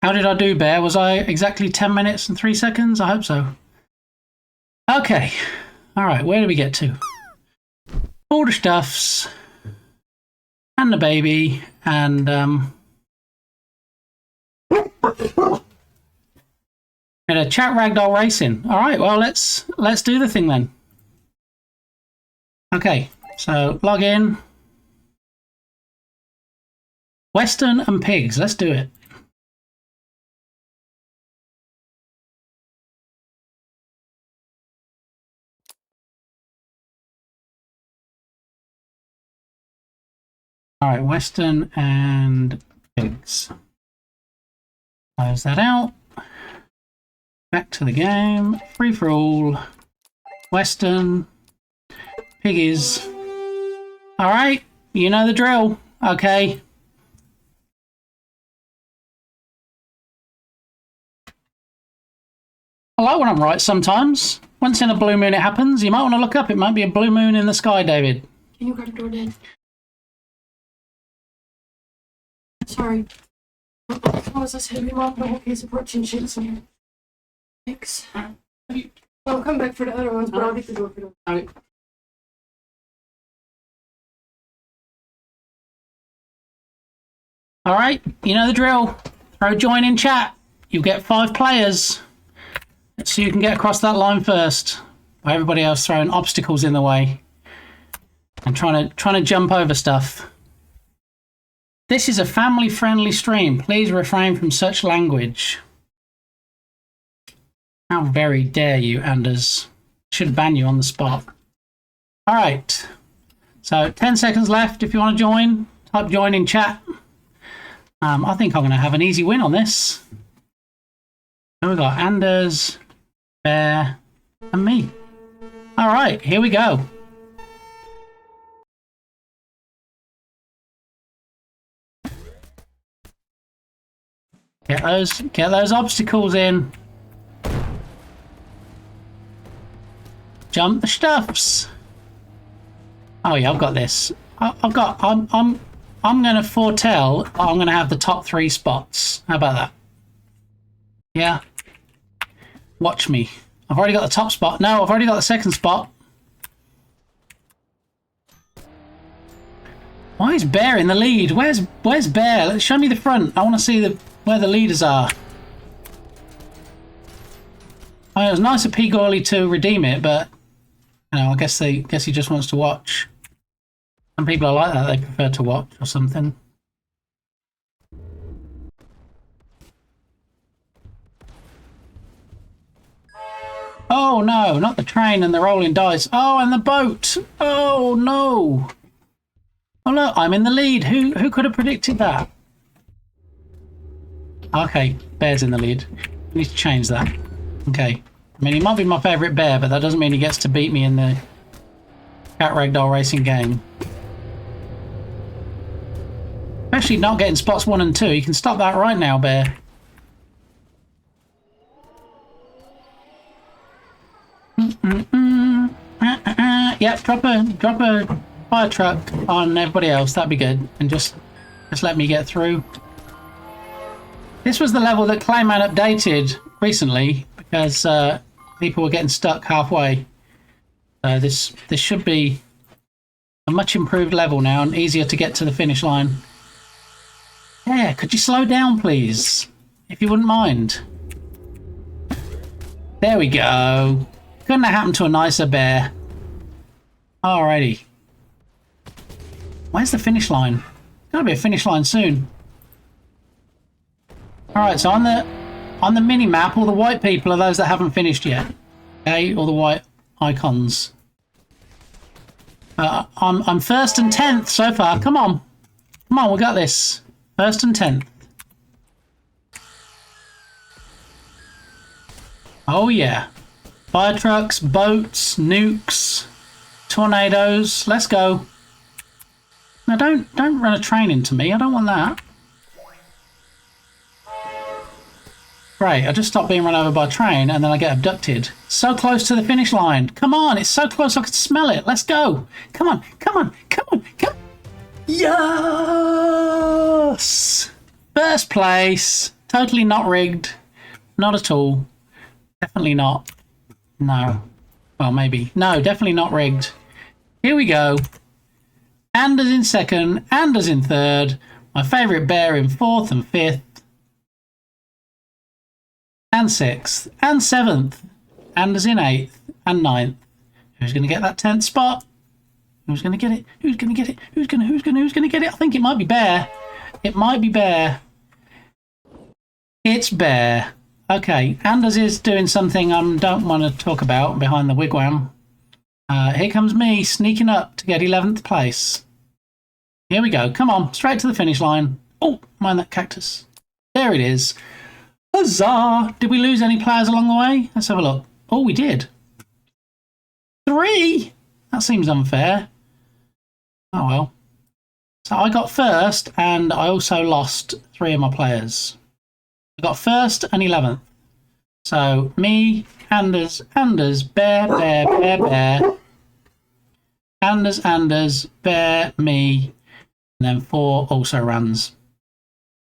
How did I do, Bear? Was I exactly 10 minutes and 3 seconds? I hope so. Okay. All right, where do we get to? All the stuffs. And the baby. And, and a chat ragdoll racing. All right, well, let's do the thing then. Okay, so log in. Western and pigs. Let's do it. All right, Western and pigs. Close that out. Back to the game. Free for all. Western. Piggies. All right, you know the drill. Okay. I like when I'm right sometimes. Once in a blue moon it happens. You might want to look up. It might be a blue moon in the sky, David. Can you grab the door, Dad? Sorry. What was this? We walked the whole case of protein shakes in here. Thanks. I'll come back for the other ones, but I'll get the door for them. Okay. All right, you know the drill. Throw join in chat. You'll get 5 players. So you can get across that line first. While everybody else throwing obstacles in the way. And trying to jump over stuff. This is a family-friendly stream. Please refrain from such language. How very dare you, Anders. Should ban you on the spot. All right. So 10 seconds left if you want to join. Type join in chat. I think I'm going to have an easy win on this. So we've got Anders, Bear, and me. All right, here we go. Get those obstacles in. Jump the stuffs. Oh yeah, I've got this. I'm going to foretell I'm going to have the top 3 spots. How about that? Yeah. Watch me. I've already got the top spot. No, I've already got the second spot. Why is Bear in the lead? Where's Bear? Let's show me the front. I want to see where the leaders are. I mean, it was nice of P. Gorley to redeem it, but you know, I guess he just wants to watch. Some people are like that, they prefer to watch or something. Oh no, not the train and the rolling dice. Oh, and the boat. Oh no. Oh look, I'm in the lead. Who could have predicted that? Okay, Bear's in the lead. I need to change that. Okay. I mean, he might be my favourite bear, but that doesn't mean he gets to beat me in the cat ragdoll racing game. Especially not getting spots 1 and 2. You can stop that right now, Bear. Yep, drop a fire truck on everybody else. That'd be good. And just let me get through. This was the level that Clayman updated recently because people were getting stuck halfway. This should be a much improved level now and easier to get to the finish line. Yeah, could you slow down, please? If you wouldn't mind. There we go. Couldn't have happened to a nicer bear. Alrighty. Where's the finish line? There's gotta be a finish line soon. Alright, so on the mini map, all the white people are those that haven't finished yet. Okay, all the white icons. I'm first and 10th so far. Come on. Come on, we got this. First and 10th. Oh yeah. Fire trucks, boats, nukes, tornadoes. Let's go. Now don't run a train into me. I don't want that. Great, I just stopped being run over by a train and then I get abducted. So close to the finish line. Come on, it's so close I can smell it. Let's go. Come on, come on, come on, come on. Yes! First place. Totally not rigged. Not at all. Definitely not. No. Well, maybe. No, definitely not rigged. Here we go. Anders in second. Anders in third. My favourite bear in fourth and fifth. And sixth. And seventh. Anders in eighth and ninth. Who's going to get that 10th spot? Who's going to get it? Who's going to get it? Who's going to get it? I think it might be Bear. It might be Bear. It's Bear. Okay, Anders is doing something I don't want to talk about behind the wigwam. Here comes me sneaking up to get 11th place. Here we go. Come on, straight to the finish line. Oh, mind that cactus. There it is. Huzzah! Did we lose any players along the way? Let's have a look. Oh, we did. 3? That seems unfair. Oh well. So I got first, and I also lost 3 of my players. I got first and 11th. So me, Anders, Bear, Anders, Bear, me, and then 4 also runs.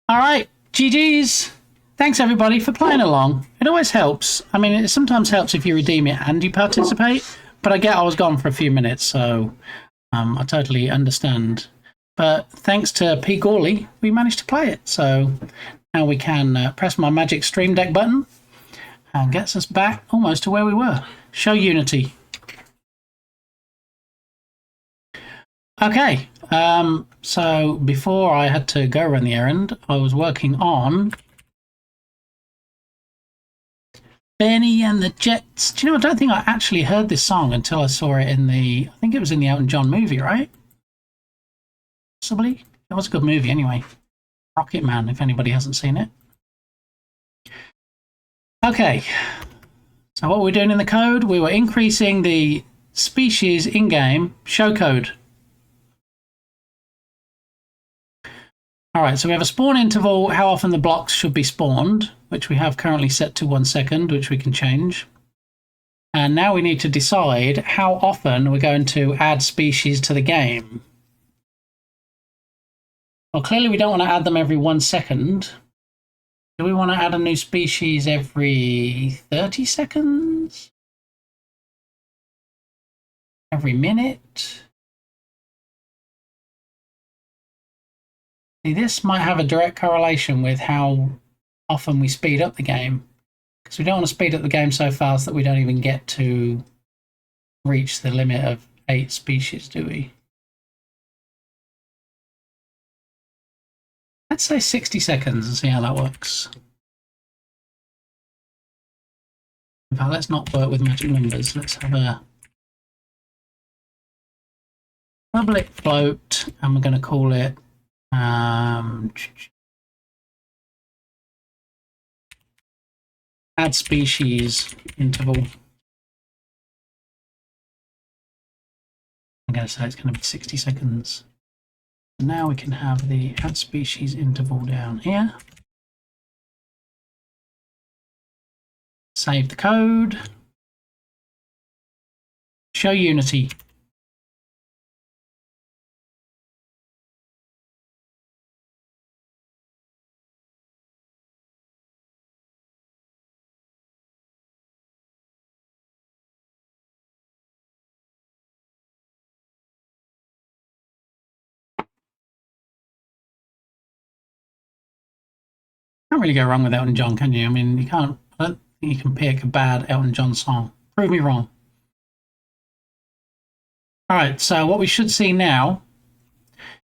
All right, GG's. Thanks everybody for playing along. It always helps. I mean, it sometimes helps if you redeem it and you participate, but I was gone for a few minutes, so I totally understand. But thanks to P. Gawley, we managed to play it. So now we can press my magic Stream Deck button and gets us back almost to where we were. Show Unity. Okay, so before I had to go run the errand, I was working on Benny and the Jets. Do you know, I don't think I actually heard this song until I saw it in I think it was in the Elton John movie, right? Possibly. It was a good movie anyway. Rocket Man, if anybody hasn't seen it. Okay. So what we're doing in the code, we were increasing the species in-game show code. All right, so we have a spawn interval, how often the blocks should be spawned, which we have currently set to 1 second, which we can change. And now we need to decide how often we're going to add species to the game. Well, clearly we don't want to add them every 1 second. Do we want to add a new species every 30 seconds? Every minute? See, this might have a direct correlation with how often we speed up the game, because we don't want to speed up the game so fast that we don't even get to reach the limit of 8 species, do we? Let's say 60 seconds and see how that works. In fact, let's not work with magic numbers. Let's have a public float, and we're going to call it add species interval. I'm going to say it's going to be 60 seconds. Now we can have the add species interval down here. Save the code. Show Unity. Can't really go wrong with Elton John, can you? I mean, you can't. I don't think you can pick a bad Elton John song. Prove me wrong. All right, so what we should see now.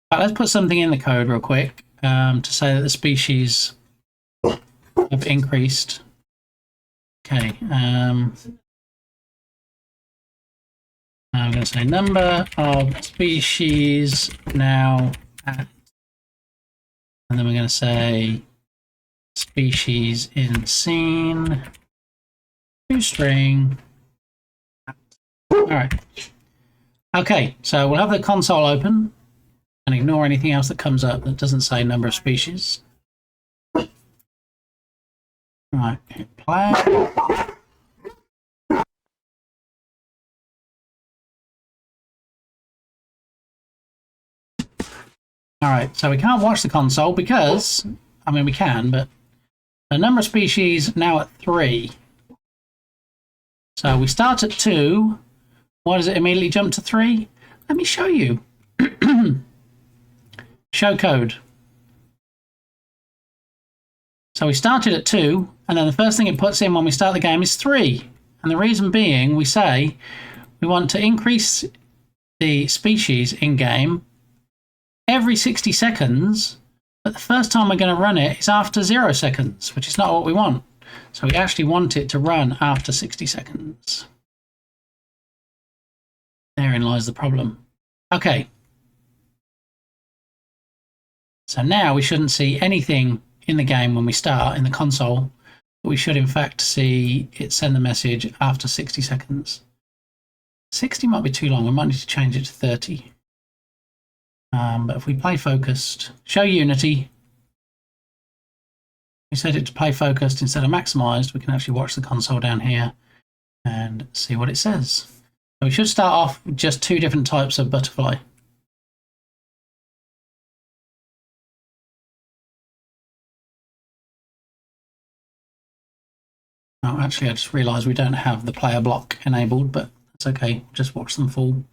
Let's put something in the code real quick to say that the species have increased. Okay. I'm going to say number of species now at, and then we're going to say species in scene to string. All right. Okay, so we'll have the console open and ignore anything else that comes up that doesn't say number of species. Right, hit play. All right, so we can't watch the console because, I mean, we can, but The number of species now at 3. So we start at 2. Why does it immediately jump to 3? Let me show you. Show code. So we started at 2, and then the first thing it puts in when we start the game is 3. And the reason being, we say we want to increase the species in game every 60 seconds, but the first time we're going to run it is after 0 seconds, which is not what we want. So we actually want it to run after 60 seconds. Therein lies the problem. Okay. So now we shouldn't see anything in the game when we start in the console, but we should in fact see it send the message after 60 seconds. 60 might be too long. We might need to change it to 30. But if we play focused, show Unity, we set it to play focused instead of maximized, we can actually watch the console down here and see what it says. So we should start off with just 2 different types of butterfly. Oh, actually, I just realised we don't have the player block enabled, but it's okay. Just watch them fall. And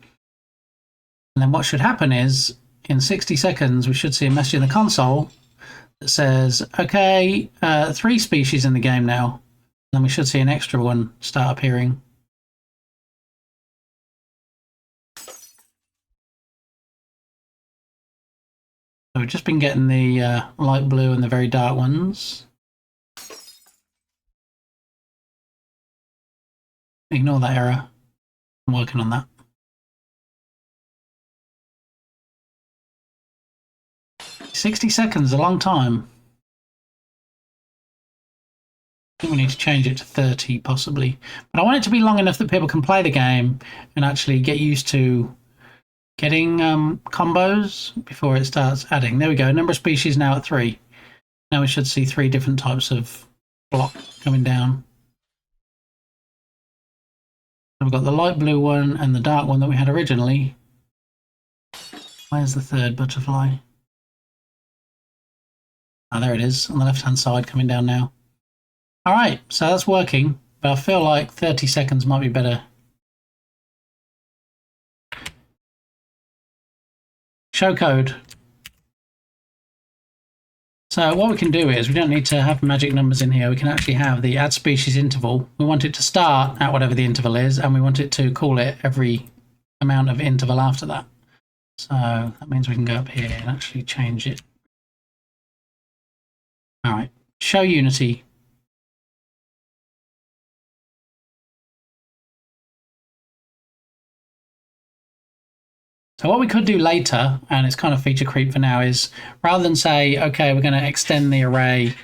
then what should happen is, in 60 seconds, we should see a message in the console that says, okay, 3 species in the game now. And then we should see an extra one start appearing. So we've just been getting the light blue and the very dark ones. Ignore that error. I'm working on that. "60 seconds, a long time." I think we need to change it to 30, possibly. But I want it to be long enough that people can play the game and actually get used to getting combos before it starts adding. There we go. Number of species now at 3. Now we should see 3 different types of block coming down. We've got the light blue one and the dark one that we had originally. Where's the third butterfly? Ah, there it is, on the left-hand side, coming down now. All right, so that's working, but I feel like 30 seconds might be better. Show code. So what we can do is, we don't need to have magic numbers in here. We can actually have the add species interval. We want it to start at whatever the interval is, and we want it to call it every amount of interval after that. So that means we can go up here and actually change it. All right, show Unity. So what we could do later, and it's kind of feature creep for now, is rather than say, okay, we're going to extend the array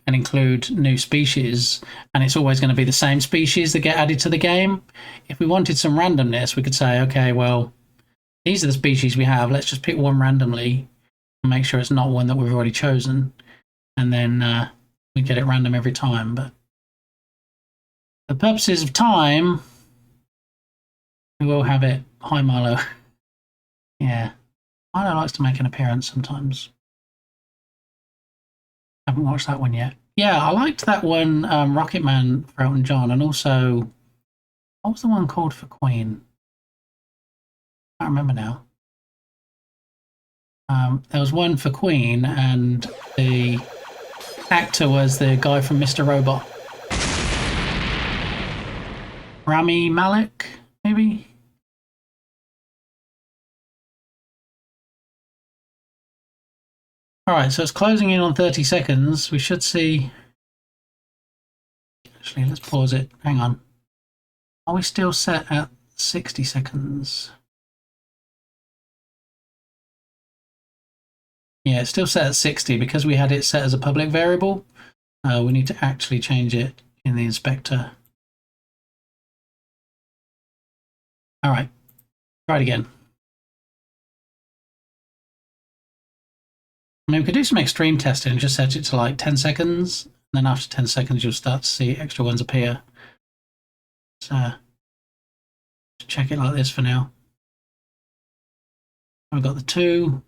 and include new species, and it's always going to be the same species that get added to the game. If we wanted some randomness, we could say, okay, well, these are the species we have. Let's just pick one randomly and make sure it's not one that we've already chosen. And then we get it random every time. But for the purposes of time, we will have it. Hi, Milo. Yeah, Milo likes to make an appearance sometimes. Haven't watched that one yet. Yeah, I liked that one, Rocket Man for Elton John, and also, what was the one called for Queen? I can't remember now. There was one for Queen, and the actor was the guy from Mr. Robot. Rami Malek, maybe? Alright, so it's closing in on 30 seconds. We should see... Actually, let's pause it. Hang on. Are we still set at 60 seconds? Yeah, it's still set at 60 because we had it set as a public variable. We need to actually change it in the inspector. Alright, try it again. I mean, we could do some extreme testing and just set it to like 10 seconds. And then after 10 seconds, you'll start to see extra ones appear. So, check it like this for now. We've got the 2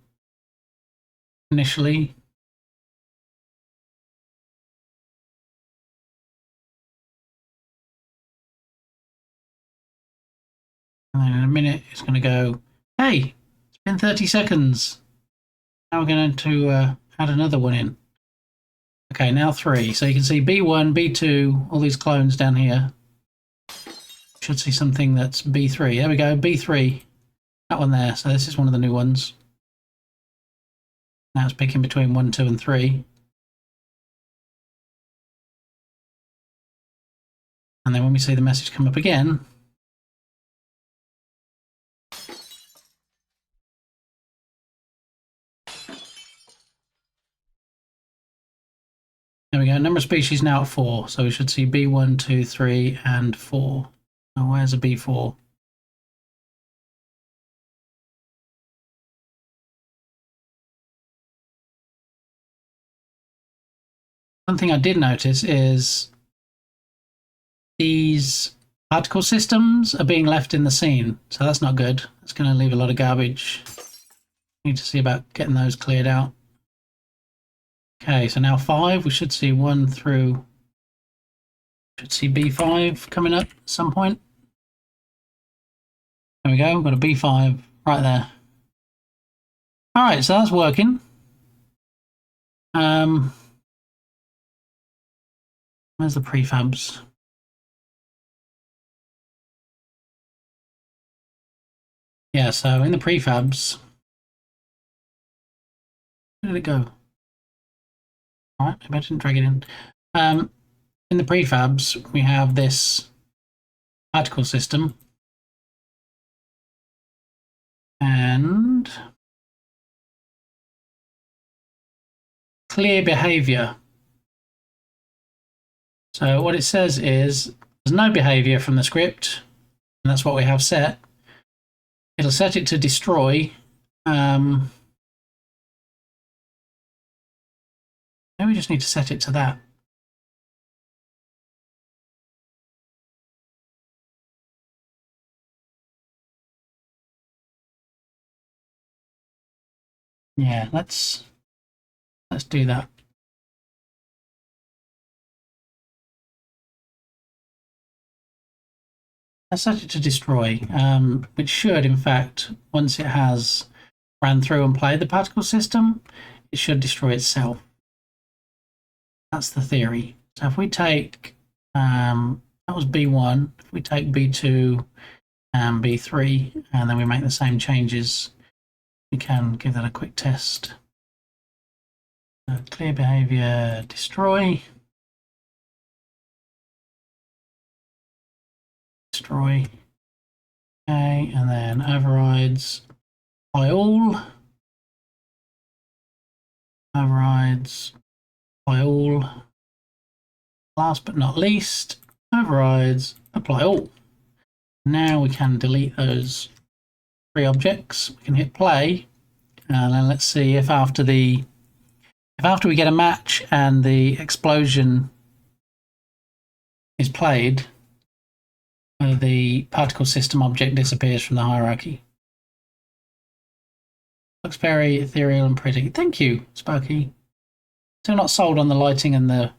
initially. And then in a minute, it's going to go, hey, it's been 30 seconds. Now we're going to add another one in. Okay, now 3. So you can see B1, B2, all these clones down here. Should see something that's B3. There we go, B3. That one there. So this is one of the new ones. Now it's picking between 1, 2, and 3. And then when we see the message come up again, there we go. Number of species now at 4. So we should see B1, 2, 3, and 4. Oh, where's a B4? One thing I did notice is these particle systems are being left in the scene. So that's not good. It's going to leave a lot of garbage. Need to see about getting those cleared out. Okay, so now 5. We should see 1 through... Should see B5 coming up at some point. There we go. We've got a B5 right there. All right, so that's working. Where's the prefabs? Yeah, so in the prefabs, where did it go? All right, maybe I didn't drag it in. In the prefabs, we have this particle system and clear behavior. So what it says is there's no behavior from the script, and that's what we have set. It'll set it to destroy. Maybe we just need to set it to that. Yeah, let's do that. Let's set it to destroy, which should, in fact, once it has ran through and played the particle system, it should destroy itself. That's the theory. So if we take, that was B1, if we take B2 and B3, and then we make the same changes, we can give that a quick test. Clear behavior, destroy. Destroy. Okay, and then overrides by all. Overrides by all. Last but not least, overrides apply all. Now we can delete those 3 objects. We can hit play, and then let's see if after we get a match and the explosion is played, whether the particle system object disappears from the hierarchy. Looks very ethereal and pretty. Thank you, Sparky. Still not sold on the lighting and the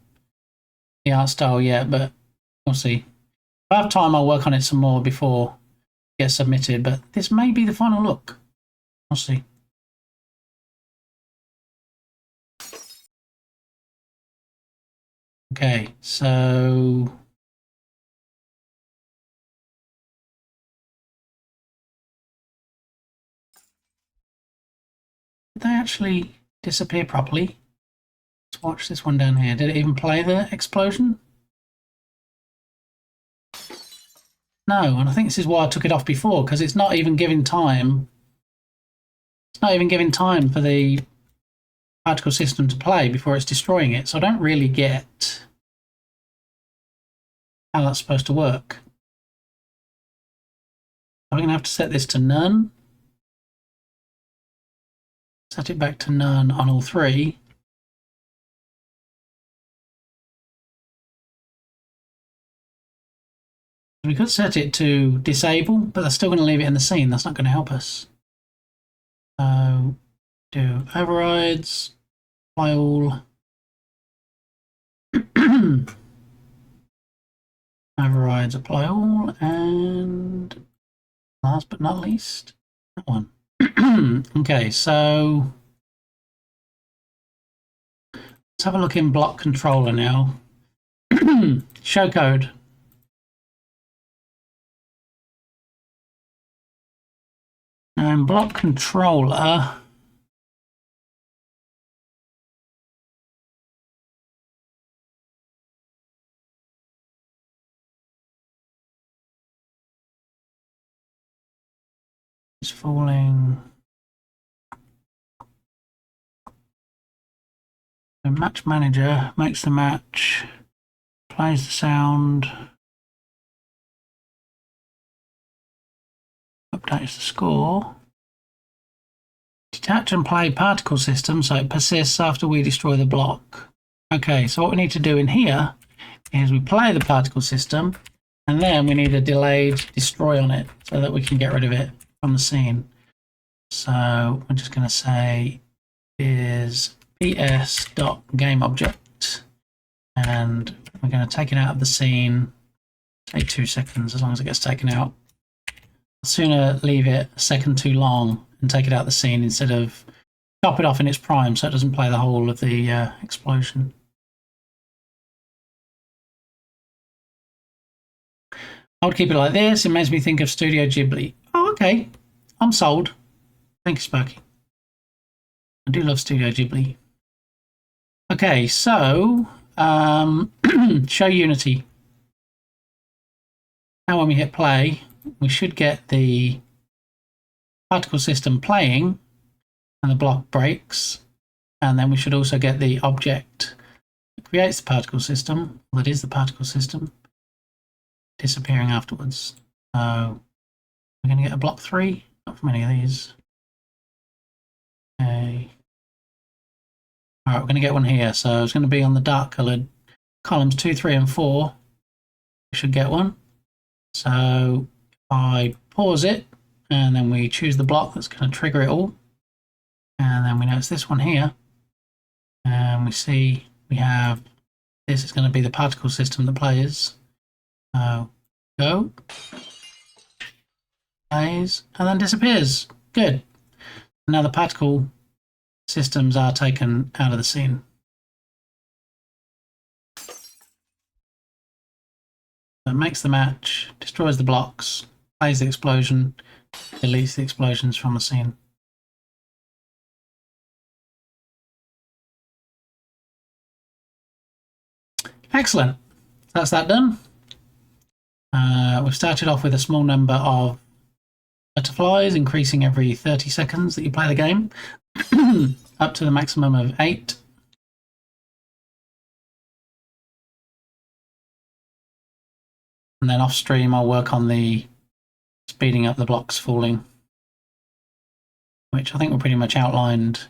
art style yet, but we'll see. If I have time, I'll work on it some more before it gets submitted, but this may be the final look. We'll see. Okay, so did they actually disappear properly? Let's watch this one down here. Did it even play the explosion? No, and I think this is why I took it off before, because it's not even giving time. It's not even giving time for the particle system to play before it's destroying it, so I don't really get how that's supposed to work. I'm going to have to set this to none. Set it back to none on all 3. We could set it to disable, but that's still going to leave it in the scene. That's not going to help us. So do overrides, apply all. Overrides, apply all, and Last but not least, that one. Okay, so let's have a look in block controller now. Show code. Now in block controller, it's falling. The match manager makes the match, plays the sound, updates the score. Detach and play particle system so it persists after we destroy the block. Okay, so what we need to do in here is we play the particle system and then we need a delayed destroy on it so that we can get rid of it from the scene. So we're just going to say is ps.gameObject and we're going to take it out of the scene. Take 2 seconds as long as it gets taken out. I'd sooner leave it a second too long and take it out of the scene instead of top it off in its prime so it doesn't play the whole of the explosion. I would keep it like this. It makes me think of Studio Ghibli. Oh, okay. I'm sold. Thank you, Sparky. I do love Studio Ghibli. Okay, so show Unity. Now when we hit play, we should get the particle system playing and the block breaks. And then we should also get the object that creates the particle system, that is the particle system, disappearing afterwards. So we're going to get a block 3, not from any of these. Okay. All right, we're going to get one here. So it's going to be on the dark coloured columns 2, 3, and 4. We should get one. So if I pause it and then we choose the block that's going to trigger it all. And then we notice this one here. And we see we have this is going to be the particle system that plays. So go, plays, and then disappears. Good. Now the particle systems are taken out of the scene. So it makes the match, destroys the blocks, plays the explosion, deletes the explosions from the scene. Excellent. That's that done. We've started off with a small number of butterflies, increasing every 30 seconds that you play the game, up to the maximum of 8. And then off stream, I'll work on the speeding up the blocks falling, which I think we pretty much outlined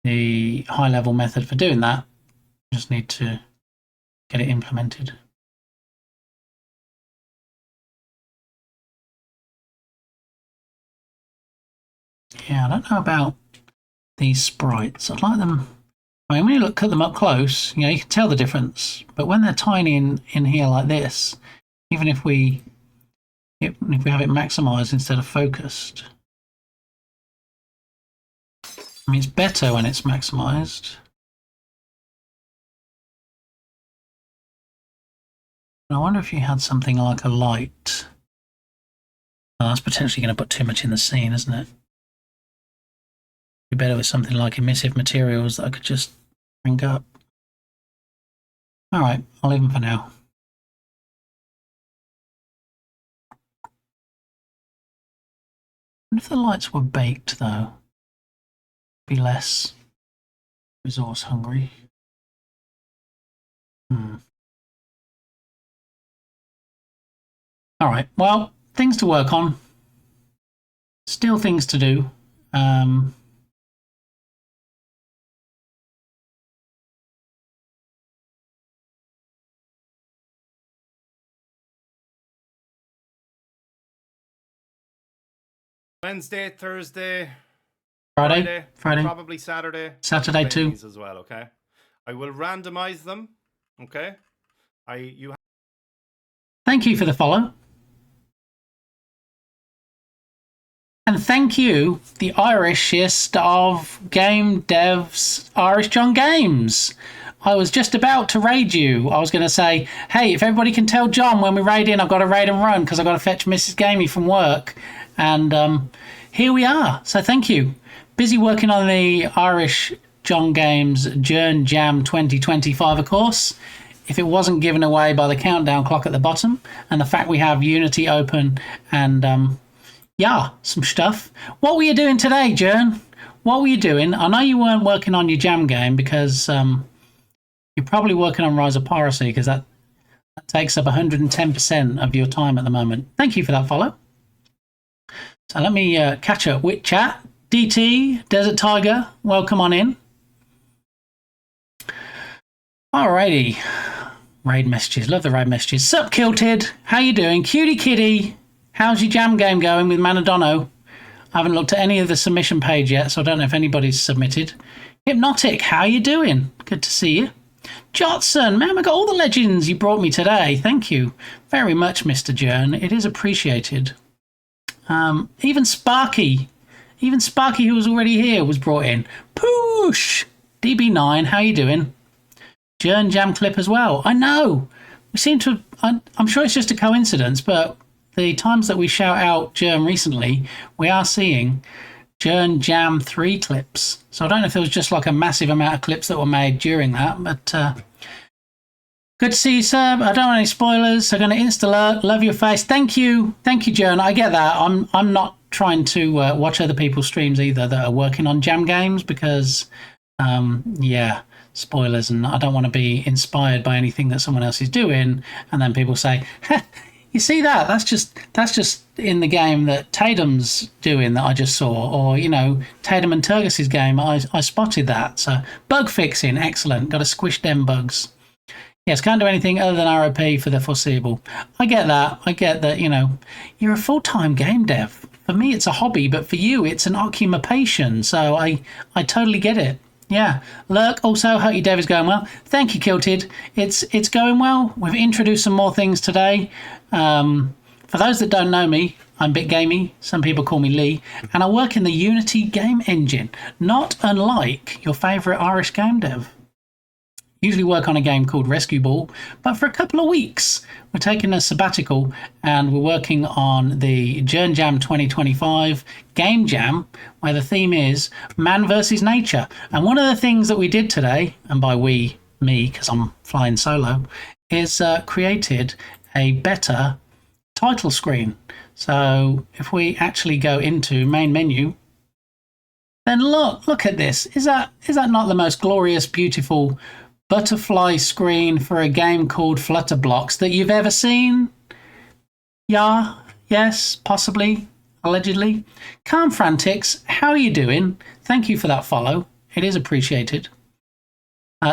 the high level method for doing that. Just need to get it implemented. Yeah, I don't know about these sprites. I'd like them. I mean, when you look at them up close, you know, you can tell the difference. But when they're tiny in here like this, even if we have it maximized instead of focused, I mean, it's better when it's maximized. I wonder if you had something like a light. Well, that's potentially going to put too much in the scene, isn't it? Be better with something like emissive materials that I could just bring up. All right, I'll leave them for now. What if the lights were baked, though? Be less resource hungry. All right, well, things to work on. Still things to do. Wednesday, Thursday, Friday, probably Saturday. Saturday too as well. Okay, I will randomize them. Okay, Thank you for the follow. And thank you, the Irishest of game devs, Irish John Games. I was just about to raid you. I was going to say, hey, if everybody can tell John when we raid in, I've got to raid and run because I've got to fetch Mrs. Gamey from work. And here we are. So thank you. Busy working on the Irish John Games Jern Jam 2025, of course. If it wasn't given away by the countdown clock at the bottom and the fact we have Unity open and, yeah, some stuff. What were you doing today, Jern? What were you doing? I know you weren't working on your jam game because you're probably working on Rise of Piracy because that takes up 110% of your time at the moment. Thank you for that follow. So let me catch up with chat. DT, Desert Tiger, welcome on in. Alrighty. Raid messages. Love the raid messages. Sup, Kilted? How you doing? Cutie Kitty, how's your jam game going with Manadono? I haven't looked at any of the submission page yet, so I don't know if anybody's submitted. Hypnotic, how you doing? Good to see you. Jotson, man, I got all the legends you brought me today. Thank you very much, Mr. Jern. It is appreciated. Even Sparky, who was already here, was brought in. Push! DB9, how you doing? Jern Jam clip as well. I know. We seem to... I'm sure it's just a coincidence, but the times that we shout out Jern recently, we are seeing Jern Jam 3 clips. So I don't know if there was just like a massive amount of clips that were made during that, but good to see you, sir. I don't want any spoilers. So going to insta-alert, love your face. Thank you, Jern. I get that. I'm not trying to watch other people's streams either that are working on jam games because, yeah, spoilers, and I don't want to be inspired by anything that someone else is doing, and then people say, you see that? That's just in the game that Tatum's doing that I just saw, or you know, Tatum and Turgis's game. I spotted that. So bug fixing, excellent. Got to squish them bugs. Yes, can't do anything other than ROP for the foreseeable. I get that. I get that. You know, you're a full-time game dev. For me, it's a hobby, but for you, it's an occupation. So I totally get it. Yeah. Lurk, also, hope your dev is going well. Thank you, Kilted. It's going well. We've introduced some more things today. For those that don't know me, I'm BitGamey. Some people call me Lee. And I work in the Unity game engine, not unlike your favourite Irish game dev. Usually work on a game called Rescue Ball, but for a couple of weeks, we're taking a sabbatical and we're working on the Jern Jam 2025 Game Jam, where the theme is man versus nature. And one of the things that we did today, and by we, me, because I'm flying solo, is created a better title screen. So if we actually go into main menu, then look at this. Is that not the most glorious, beautiful butterfly screen for a game called Flutterblocks that you've ever seen? Yeah, yes, possibly, allegedly. Calm Frantics, how are you doing? Thank you for that follow. It is appreciated.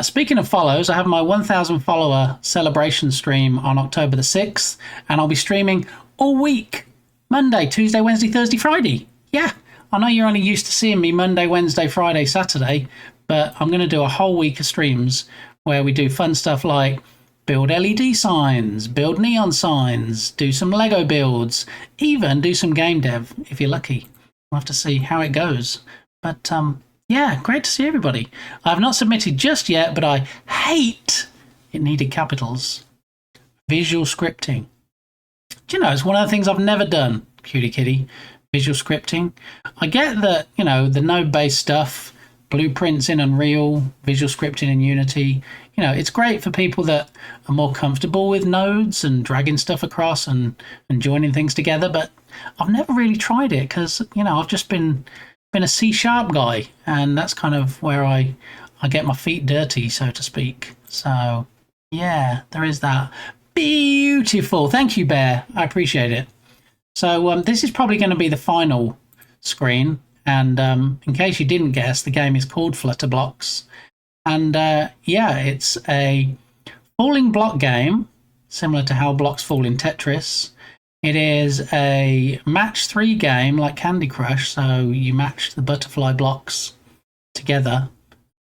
Speaking of follows, I have my 1,000 follower celebration stream on October the 6th, and I'll be streaming all week. Monday, Tuesday, Wednesday, Thursday, Friday. Yeah, I know you're only used to seeing me Monday, Wednesday, Friday, Saturday, but I'm going to do a whole week of streams where we do fun stuff like build LED signs, build neon signs, do some Lego builds, even do some game dev if you're lucky. We'll have to see how it goes. But yeah, great to see everybody. I have not submitted just yet, but I hate it needed capitals. Visual scripting. Do you know, it's one of the things I've never done, Cutie Kitty. Visual scripting. I get that, you know, the node-based stuff, blueprints in Unreal, visual scripting in Unity, you know, it's great for people that are more comfortable with nodes and dragging stuff across and joining things together, but I've never really tried it because, you know, I've just been a C# guy, and that's kind of where I get my feet dirty, so to speak. So, yeah, there is that. Beautiful. Thank you, Bear. I appreciate it. So this is probably going to be the final screen. And in case you didn't guess, the game is called Flutterblocks. And yeah, it's a falling block game, similar to how blocks fall in Tetris. It is a match 3 game like Candy Crush, so you match the butterfly blocks together,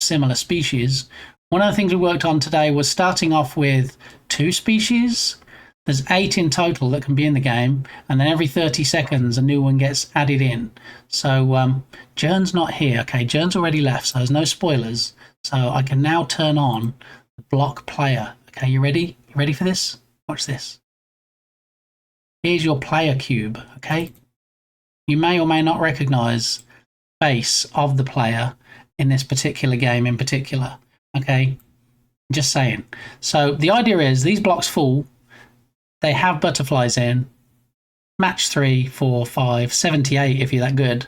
similar species. One of the things we worked on today was starting off with 2 species, There's 8 in total that can be in the game, and then every 30 seconds a new one gets added in. So Jern's not here. Okay, Jern's already left, so there's no spoilers. So I can now turn on the block player. Okay, you ready? You ready for this? Watch this. Here's your player cube, okay? You may or may not recognize the face of the player in this particular game in particular, okay? Just saying. So the idea is these blocks fall. They have butterflies in. Match 3, 4, 5, 78 if you're that good.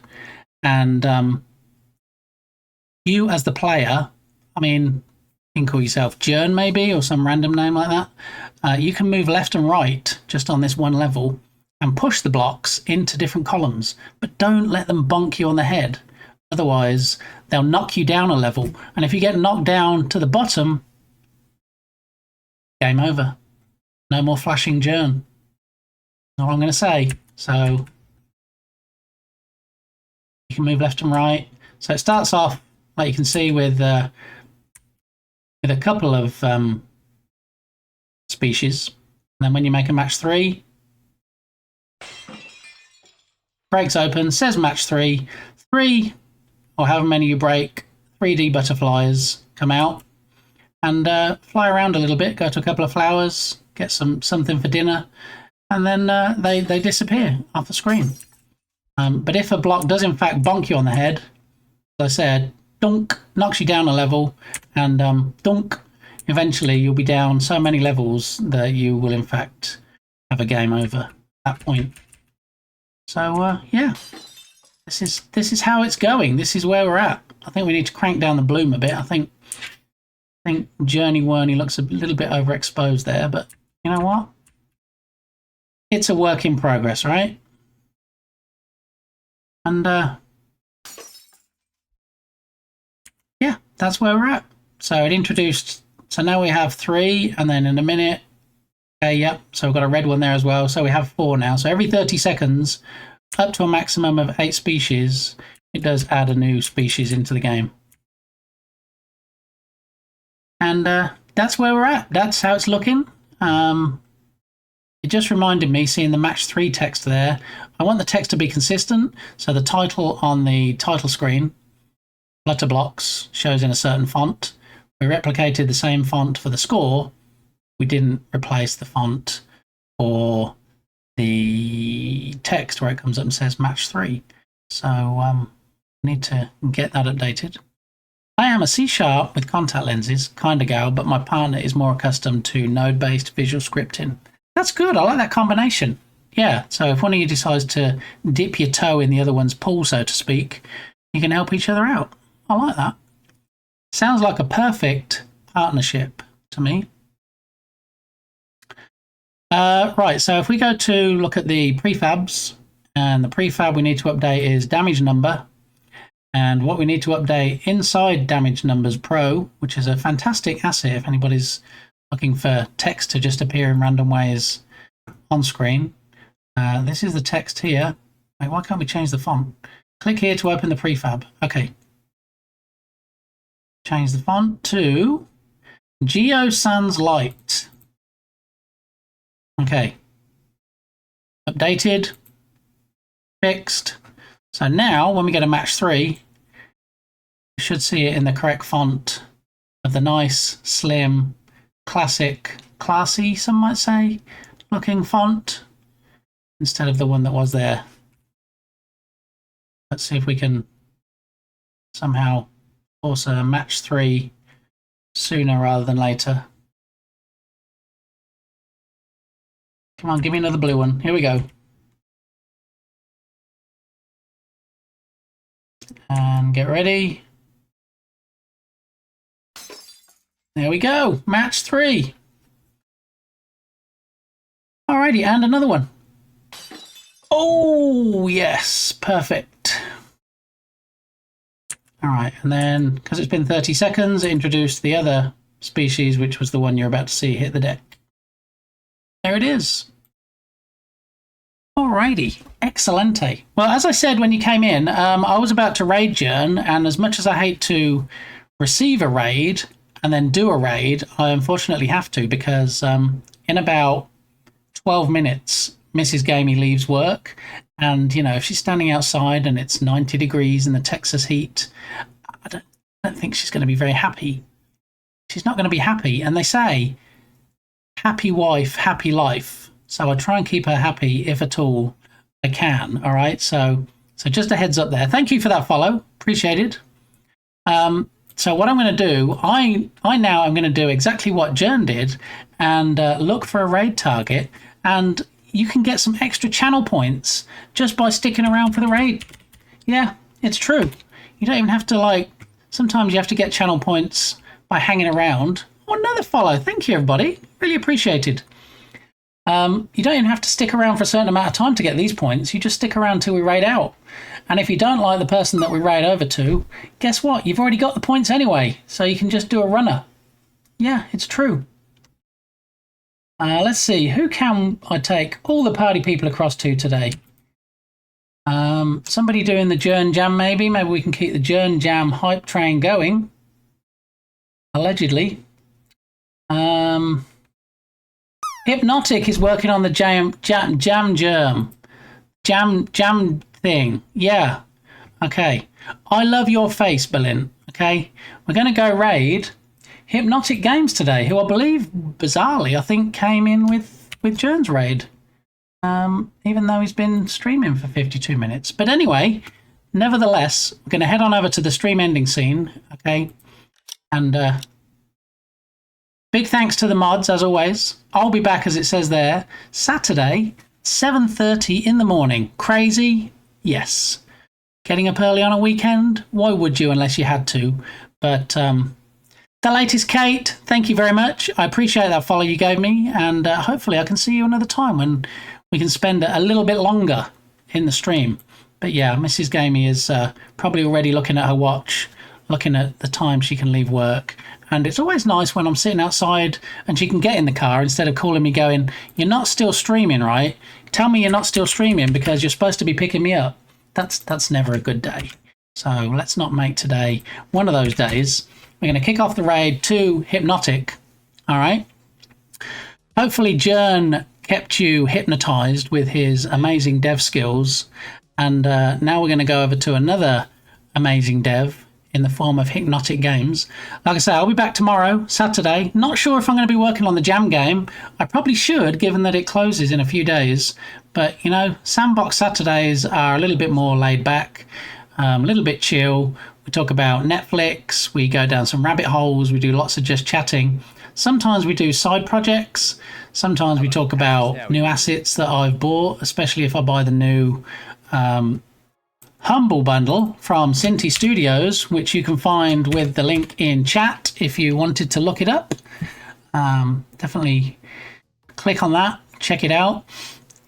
And you as the player, I mean, you can call yourself Jern maybe, or some random name like that. You can move left and right just on this one level and push the blocks into different columns, but don't let them bonk you on the head. Otherwise, they'll knock you down a level. And if you get knocked down to the bottom, game over. No more flashing Jern. That's all I'm going to say. So you can move left and right. So it starts off, like you can see, with a couple of species. And then when you make a match 3, breaks open, says match 3. 3, or however many you break, 3D butterflies come out and fly around a little bit, go to a couple of flowers, get something for dinner, and then they disappear off the screen. But if a block does in fact bonk you on the head, as I said, dunk, knocks you down a level, and dunk, eventually you'll be down so many levels that you will in fact have a game over at that point. So yeah, this is how it's going. This is where we're at. I think we need to crank down the bloom a bit. I think Journey Werney looks a little bit overexposed there, but you know what? It's a work in progress, right? And yeah, that's where we're at. So it introduced, so now we have 3, and then in a minute, okay, yep, so we've got a red one there as well. So we have 4 now. So every 30 seconds, up to a maximum of 8 species, it does add a new species into the game. And that's where we're at. That's how it's looking. It just reminded me, seeing the match 3 text there, I want the text to be consistent. So the title on the title screen, Flutter Blocks, shows in a certain font. We replicated the same font for the score. We didn't replace the font for the text where it comes up and says match 3. So I need to get that updated. I am a C# with contact lenses kind of gal, but my partner is more accustomed to node-based visual scripting. That's good. I like that combination. Yeah, so if one of you decides to dip your toe in the other one's pool, so to speak, you can help each other out. I like that. Sounds like a perfect partnership to me. Right, so if we go to look at the prefabs, and the prefab we need to update is damage number. And what we need to update inside Damage Numbers Pro, which is a fantastic asset if anybody's looking for text to just appear in random ways on screen. This is the text here. Wait, why can't we change the font? Click here to open the prefab. Okay. Change the font to Geo Sans Light. Okay. Updated. Fixed. So now, when we get a match 3, we should see it in the correct font of the nice, slim, classic, classy, some might say, looking font, instead of the one that was there. Let's see if we can somehow force a match 3 sooner rather than later. Come on, give me another blue one. Here we go. And get ready. There we go. Match 3. Alrighty, and another one. Oh, yes. Perfect. Alright, and then, because it's been 30 seconds, it introduced the other species, which was the one you're about to see hit the deck. There it is. Alrighty, excellente. Well, as I said when you came in, I was about to raid Jern, and as much as I hate to receive a raid and then do a raid, I unfortunately have to, because in about 12 minutes, Mrs. Gamey leaves work. And, you know, if she's standing outside and it's 90 degrees in the Texas heat, I don't think she's going to be very happy. She's not going to be happy. And they say, happy wife, happy life. So I try and keep her happy if at all I can. All right. So just a heads up there. Thank you for that follow. Appreciate it. So what I'm going to do, I now am going to do exactly what Jern did and look for a raid target. And you can get some extra channel points just by sticking around for the raid. Yeah, it's true. You don't even have to, like, sometimes you have to get channel points by hanging around. Oh, another follow. Thank you, everybody. Really appreciated. You don't even have to stick around for a certain amount of time to get these points. You just stick around till we raid out. And if you don't like the person that we raid over to, guess what? You've already got the points anyway. So you can just do a runner. Yeah, it's true. Let's see. Who can I take all the party people across to today? Somebody doing the Jern Jam, maybe. Maybe we can keep the Jern Jam hype train going. Allegedly. Hypnotic is working on the jam thing. Yeah. Okay. I love your face, Berlin. Okay. We're going to go raid Hypnotic Games today, who I believe, bizarrely, I think came in with Jern's raid. Even though he's been streaming for 52 minutes. But anyway, nevertheless, we're going to head on over to the stream ending scene. Okay. And big thanks to the mods, as always. I'll be back, as it says there, Saturday, 7:30 in the morning. Crazy? Yes. Getting up early on a weekend? Why would you unless you had to? But the latest Kate, thank you very much. I appreciate that follow you gave me. And hopefully I can see you another time when we can spend a little bit longer in the stream. But yeah, Mrs. Gamey is probably already looking at her watch, looking at the time she can leave work. And it's always nice when I'm sitting outside and she can get in the car instead of calling me going, you're not still streaming, right? Tell me you're not still streaming because you're supposed to be picking me up. That's never a good day. So let's not make today one of those days. We're going to kick off the raid to Hypnotic. All right. Hopefully Jern kept you hypnotized with his amazing dev skills. And now we're going to go over to another amazing dev in the form of Hypnotic Games. Like I say, I'll be back tomorrow, Saturday. Not sure if I'm going to be working on the Jam game. I probably should, given that it closes in a few days. But, you know, Sandbox Saturdays are a little bit more laid back, a little bit chill. We talk about Netflix. We go down some rabbit holes. We do lots of just chatting. Sometimes we do side projects. Sometimes we talk about new assets that I've bought, especially if I buy the new Humble Bundle from Cinti Studios, which you can find with the link in chat if you wanted to look it up. Definitely click on that, check it out.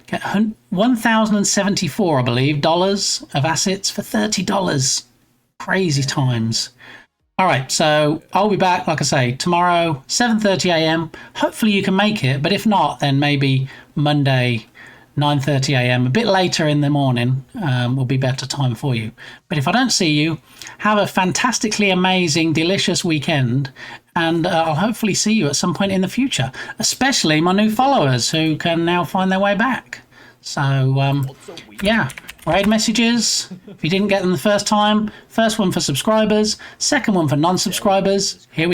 Get 1,074, I believe, dollars of assets for $30. Crazy times. All right, so I'll be back, like I say, tomorrow, 7:30 a.m. Hopefully you can make it, but if not, then maybe Monday, 9:30 a.m. A bit later in the morning will be better time for you. But if I don't see you, have a fantastically amazing, delicious weekend, and I'll hopefully see you at some point in the future, especially my new followers who can now find their way back. So, yeah, raid messages. If you didn't get them the first time, first one for subscribers, second one for non-subscribers. Here we